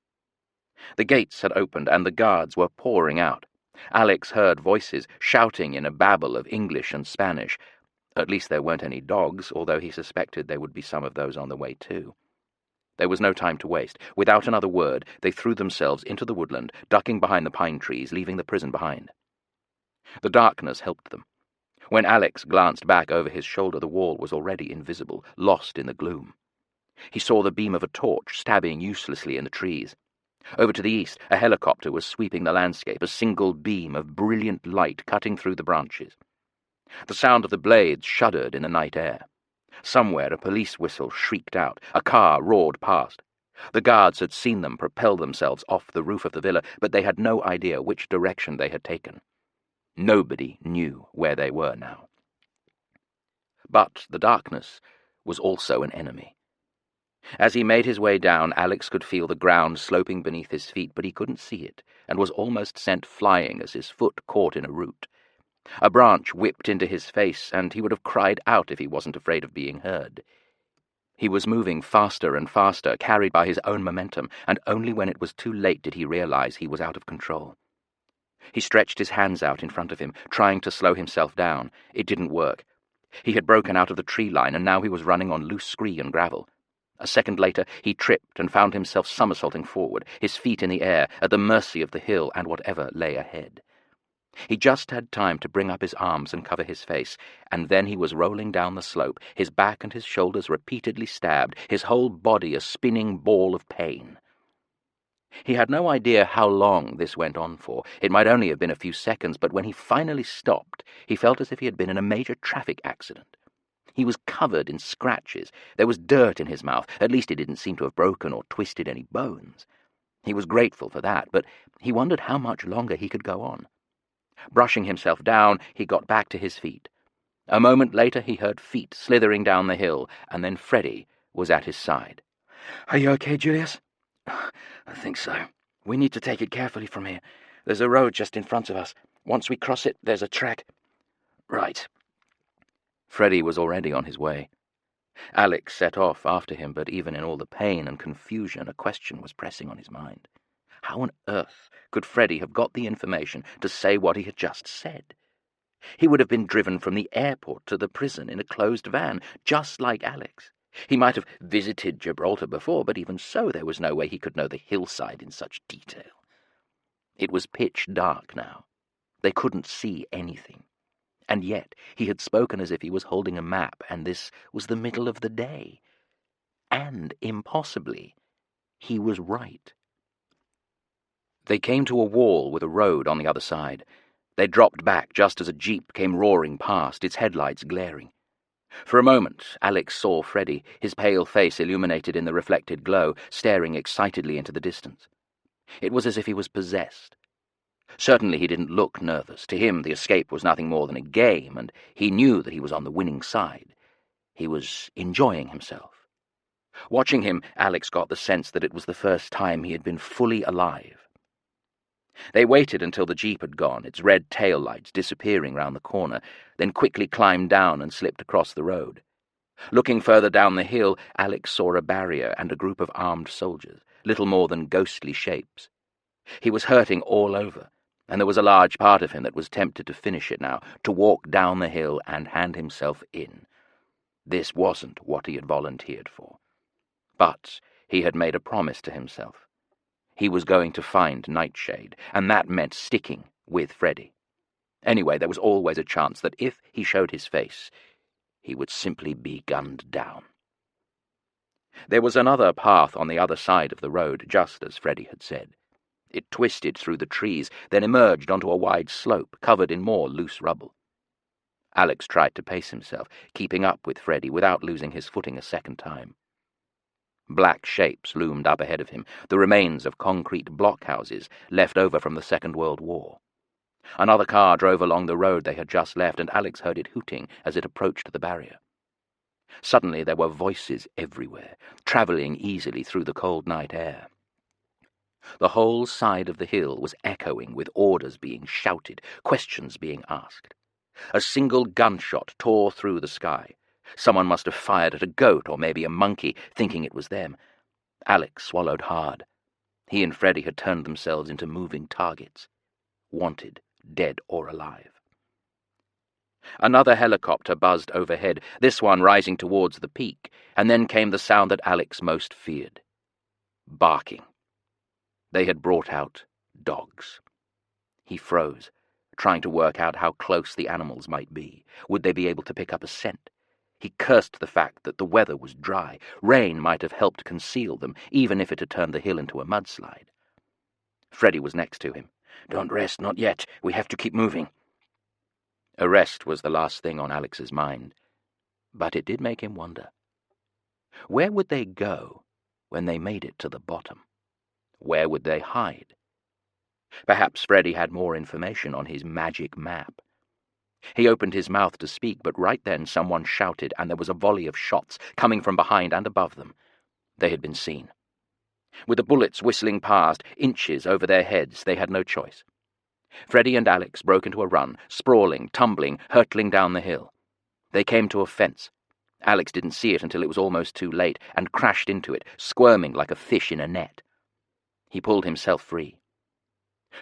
The gates had opened and the guards were pouring out. Alex heard voices shouting in a babble of English and Spanish. At least there weren't any dogs, although he suspected there would be some of those on the way too. There was no time to waste. Without another word, they threw themselves into the woodland, ducking behind the pine trees, leaving the prison behind. The darkness helped them. When Alex glanced back over his shoulder, the wall was already invisible, lost in the gloom. He saw the beam of a torch stabbing uselessly in the trees. Over to the east, a helicopter was sweeping the landscape, a single beam of brilliant light cutting through the branches. The sound of the blades shuddered in the night air. Somewhere a police whistle shrieked out. A car roared past. The guards had seen them propel themselves off the roof of the villa, but they had no idea which direction they had taken. Nobody knew where they were now. But the darkness was also an enemy. As he made his way down, Alex could feel the ground sloping beneath his feet, but he couldn't see it, and was almost sent flying as his foot caught in a root. A branch whipped into his face, and he would have cried out if he wasn't afraid of being heard. He was moving faster and faster, carried by his own momentum, and only when it was too late did he realize he was out of control. He stretched his hands out in front of him, trying to slow himself down. It didn't work. He had broken out of the tree line, and now he was running on loose scree and gravel. A second later, he tripped and found himself somersaulting forward, his feet in the air, at the mercy of the hill and whatever lay ahead. He just had time to bring up his arms and cover his face, and then he was rolling down the slope, his back and his shoulders repeatedly stabbed, his whole body a spinning ball of pain. He had no idea how long this went on for. It might only have been a few seconds, but when he finally stopped, he felt as if he had been in a major traffic accident. He was covered in scratches. There was dirt in his mouth. At least he didn't seem to have broken or twisted any bones. He was grateful for that, but he wondered how much longer he could go on. Brushing himself down, he got back to his feet. A moment later he heard feet slithering down the hill, and then Freddie was at his side. "Are you okay, Julius?" "I think so. "We need to take it carefully from here. There's a road just in front of us. Once we cross it, there's a track." "Right." Freddie was already on his way. Alex set off after him, but even in all the pain and confusion, a question was pressing on his mind. How on earth could Freddie have got the information to say what he had just said? He would have been driven from the airport to the prison in a closed van, just like Alex. He might have visited Gibraltar before, but even so there was no way he could know the hillside in such detail. It was pitch dark now. They couldn't see anything. And yet he had spoken as if he was holding a map, and this was the middle of the day. And, impossibly, he was right. They came to a wall with a road on the other side. They dropped back just as a jeep came roaring past, its headlights glaring. For a moment, Alex saw Freddie, his pale face illuminated in the reflected glow, staring excitedly into the distance. It was as if he was possessed. Certainly he didn't look nervous. To him, the escape was nothing more than a game, and he knew that he was on the winning side. He was enjoying himself. Watching him, Alex got the sense that it was the first time he had been fully alive. They waited until the jeep had gone, its red tail lights disappearing round the corner, then quickly climbed down and slipped across the road. Looking further down the hill, Alex saw a barrier and a group of armed soldiers, little more than ghostly shapes. He was hurting all over, and there was a large part of him that was tempted to finish it now, to walk down the hill and hand himself in. This wasn't what he had volunteered for. But he had made a promise to himself. He was going to find Nightshade, and that meant sticking with Freddie. Anyway, there was always a chance that if he showed his face, he would simply be gunned down. There was another path on the other side of the road, just as Freddie had said. It twisted through the trees, then emerged onto a wide slope, covered in more loose rubble. Alex tried to pace himself, keeping up with Freddie without losing his footing a second time. Black shapes loomed up ahead of him, the remains of concrete blockhouses left over from the Second World War. Another car drove along the road they had just left, and Alex heard it hooting as it approached the barrier. Suddenly there were voices everywhere, travelling easily through the cold night air. The whole side of the hill was echoing with orders being shouted, questions being asked. A single gunshot tore through the sky. Someone must have fired at a goat or maybe a monkey, thinking it was them. Alex swallowed hard. He and Freddie had turned themselves into moving targets. Wanted, dead or alive. Another helicopter buzzed overhead, this one rising towards the peak, and then came the sound that Alex most feared. Barking. They had brought out dogs. He froze, trying to work out how close the animals might be. Would they be able to pick up a scent? He cursed the fact that the weather was dry. Rain might have helped conceal them, even if it had turned the hill into a mudslide. Freddie was next to him. "Don't rest, not yet. We have to keep moving." A rest was the last thing on Alex's mind, but it did make him wonder. Where would they go when they made it to the bottom? Where would they hide? Perhaps Freddie had more information on his magic map. He opened his mouth to speak, but right then someone shouted, and there was a volley of shots coming from behind and above them. They had been seen. With the bullets whistling past, inches over their heads, they had no choice. Freddie and Alex broke into a run, sprawling, tumbling, hurtling down the hill. They came to a fence. Alex didn't see it until it was almost too late, and crashed into it, squirming like a fish in a net. He pulled himself free.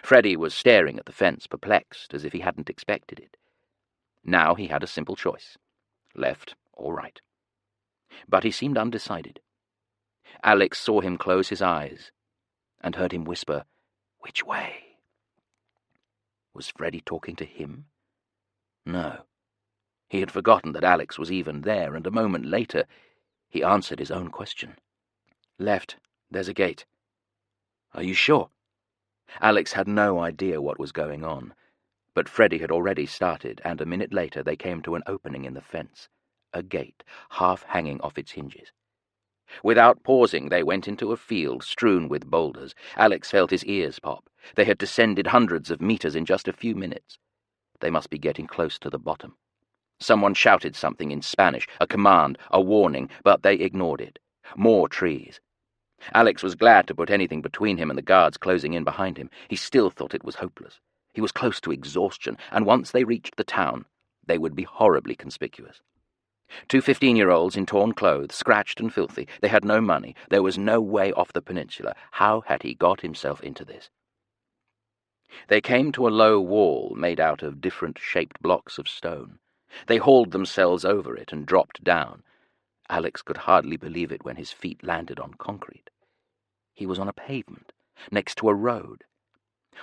Freddie was staring at the fence, perplexed, as if he hadn't expected it. Now he had a simple choice, left or right. But he seemed undecided. Alex saw him close his eyes and heard him whisper, "Which way?" Was Freddy talking to him? No. He had forgotten that Alex was even there, and a moment later he answered his own question. "Left. There's a gate." "Are you sure?" Alex had no idea what was going on, but Freddy had already started, and a minute later they came to an opening in the fence, a gate, half hanging off its hinges. Without pausing, they went into a field strewn with boulders. Alex felt his ears pop. They had descended hundreds of meters in just a few minutes. They must be getting close to the bottom. Someone shouted something in Spanish, a command, a warning, but they ignored it. More trees. Alex was glad to put anything between him and the guards closing in behind him. He still thought it was hopeless. He was close to exhaustion, and once they reached the town, they would be horribly conspicuous. 2 15-year-olds in torn clothes, scratched and filthy. They had no money. There was no way off the peninsula. How had he got himself into this? They came to a low wall made out of different-shaped blocks of stone. They hauled themselves over it and dropped down. Alex could hardly believe it when his feet landed on concrete. He was on a pavement, next to a road.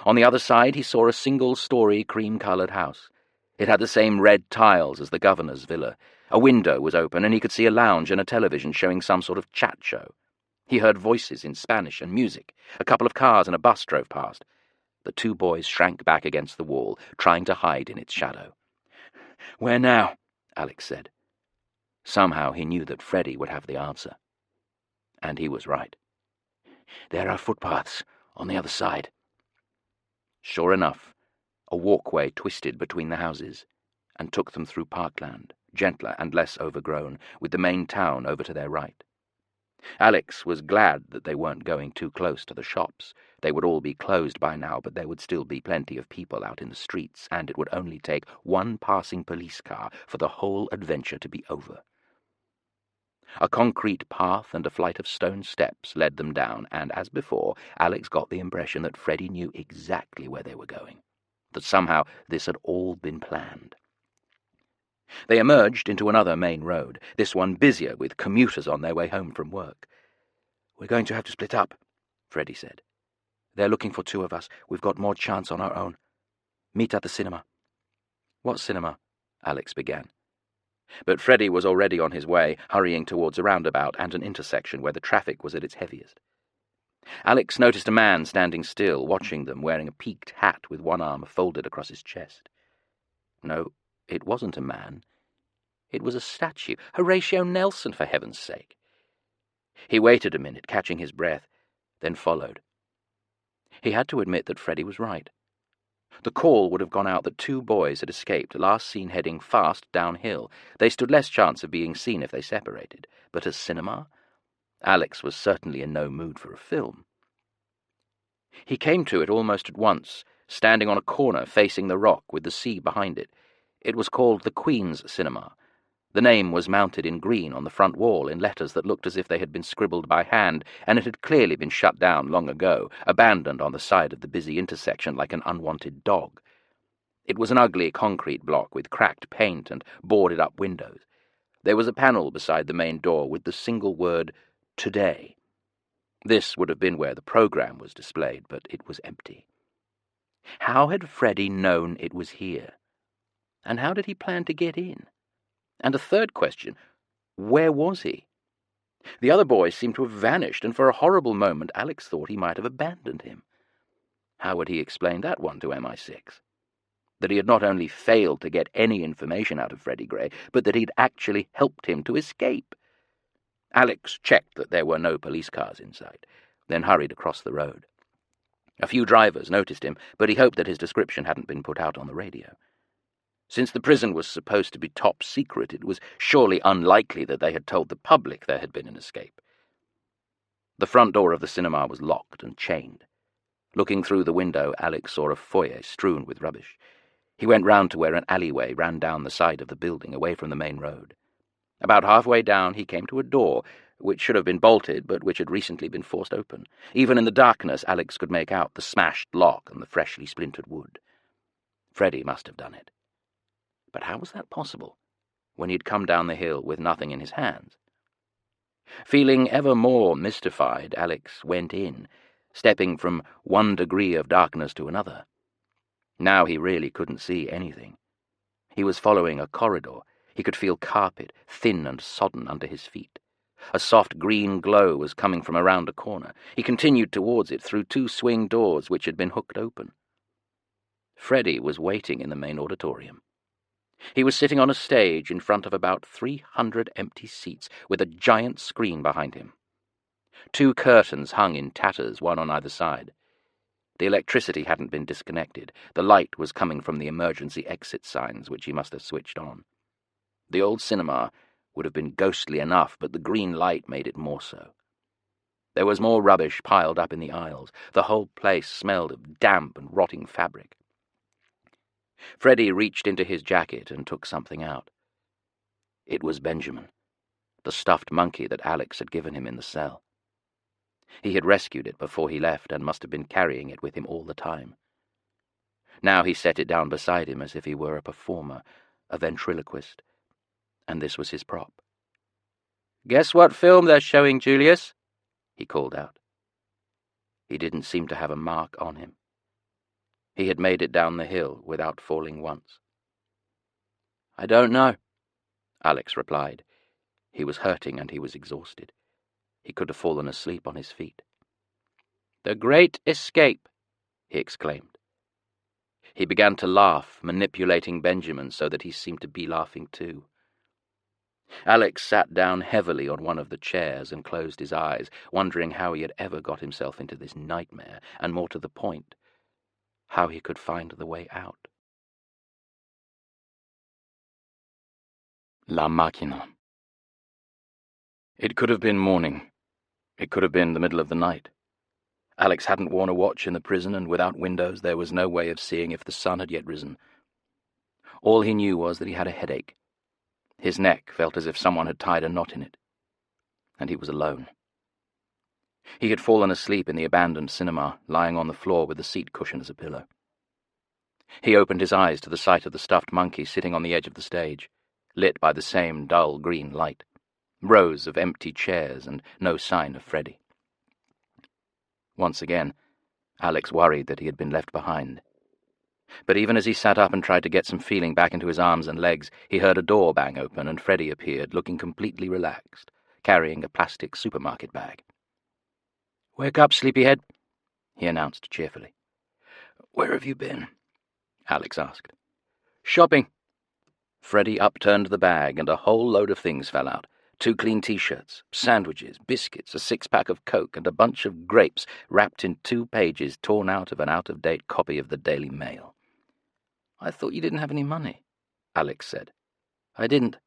On the other side he saw a single-story cream-coloured house. It had the same red tiles as the governor's villa. A window was open, and he could see a lounge and a television showing some sort of chat show. He heard voices in Spanish and music. A couple of cars and a bus drove past. The 2 boys shrank back against the wall, trying to hide in its shadow. "Where now?" Alex said. Somehow he knew that Freddy would have the answer. And he was right. "There are footpaths on the other side." Sure enough, a walkway twisted between the houses and took them through parkland, gentler and less overgrown, with the main town over to their right. Alex was glad that they weren't going too close to the shops. They would all be closed by now, but there would still be plenty of people out in the streets, and it would only take one passing police car for the whole adventure to be over. A concrete path and a flight of stone steps led them down, and as before, Alex got the impression that Freddy knew exactly where they were going, that somehow this had all been planned. They emerged into another main road, this one busier with commuters on their way home from work. "We're going to have to split up," Freddy said. "They're looking for 2 of us. We've got more chance on our own. Meet at the cinema." "What cinema?" Alex began. But Freddy was already on his way, hurrying towards a roundabout and an intersection where the traffic was at its heaviest. Alex noticed a man standing still, watching them, wearing a peaked hat with one arm folded across his chest. No, it wasn't a man. It was a statue, Horatio Nelson, for heaven's sake. He waited a minute, catching his breath, then followed. He had to admit that Freddy was right. The call would have gone out that 2 boys had escaped, last seen heading fast downhill. They stood less chance of being seen if they separated. But a cinema? Alex was certainly in no mood for a film. He came to it almost at once, standing on a corner facing the rock with the sea behind it. It was called the Queen's Cinema. The name was mounted in green on the front wall in letters that looked as if they had been scribbled by hand, and it had clearly been shut down long ago, abandoned on the side of the busy intersection like an unwanted dog. It was an ugly concrete block with cracked paint and boarded-up windows. There was a panel beside the main door with the single word, "Today." This would have been where the program was displayed, but it was empty. How had Freddy known it was here? And how did he plan to get in? And a third question, where was he? The other boys seemed to have vanished, and for a horrible moment Alex thought he might have abandoned him. How would he explain that one to MI6? That he had not only failed to get any information out of Freddy Gray, but that he'd actually helped him to escape. Alex checked that there were no police cars in sight, then hurried across the road. A few drivers noticed him, but he hoped that his description hadn't been put out on the radio. Since the prison was supposed to be top secret, it was surely unlikely that they had told the public there had been an escape. The front door of the cinema was locked and chained. Looking through the window, Alex saw a foyer strewn with rubbish. He went round to where an alleyway ran down the side of the building, away from the main road. About halfway down, he came to a door, which should have been bolted, but which had recently been forced open. Even in the darkness, Alex could make out the smashed lock and the freshly splintered wood. Freddy must have done it. But how was that possible, when he had come down the hill with nothing in his hands? Feeling ever more mystified, Alex went in, stepping from one degree of darkness to another. Now he really couldn't see anything. He was following a corridor. He could feel carpet, thin and sodden, under his feet. A soft green glow was coming from around a corner. He continued towards it through 2 swing doors which had been hooked open. Freddie was waiting in the main auditorium. He was sitting on a stage in front of about 300 empty seats, with a giant screen behind him. 2 curtains hung in tatters, one on either side. The electricity hadn't been disconnected. The light was coming from the emergency exit signs, which he must have switched on. The old cinema would have been ghostly enough, but the green light made it more so. There was more rubbish piled up in the aisles. The whole place smelled of damp and rotting fabric. Freddie reached into his jacket and took something out. It was Benjamin, the stuffed monkey that Alex had given him in the cell. He had rescued it before he left and must have been carrying it with him all the time. Now he set it down beside him as if he were a performer, a ventriloquist, and this was his prop. "Guess what film they're showing, Julius?" he called out. He didn't seem to have a mark on him. He had made it down the hill without falling once. "I don't know," Alex replied. He was hurting and he was exhausted. He could have fallen asleep on his feet. "The Great Escape," he exclaimed. He began to laugh, manipulating Benjamin so that he seemed to be laughing too. Alex sat down heavily on one of the chairs and closed his eyes, wondering how he had ever got himself into this nightmare, and more to the point, how he could find the way out. La Machina. It could have been morning. It could have been the middle of the night. Alex hadn't worn a watch in the prison, and without windows there was no way of seeing if the sun had yet risen. All he knew was that he had a headache. His neck felt as if someone had tied a knot in it, and he was alone. He had fallen asleep in the abandoned cinema, lying on the floor with the seat cushion as a pillow. He opened his eyes to the sight of the stuffed monkey sitting on the edge of the stage, lit by the same dull green light, rows of empty chairs and no sign of Freddie. Once again, Alex worried that he had been left behind. But even as he sat up and tried to get some feeling back into his arms and legs, he heard a door bang open and Freddie appeared, looking completely relaxed, carrying a plastic supermarket bag. "Wake up, sleepyhead," he announced cheerfully. "Where have you been?" Alex asked. "Shopping." Freddie upturned the bag and a whole load of things fell out. 2 clean T-shirts, sandwiches, biscuits, a 6-pack of Coke, and a bunch of grapes wrapped in 2 pages torn out of an out-of-date copy of the Daily Mail. "I thought you didn't have any money," Alex said. "I didn't.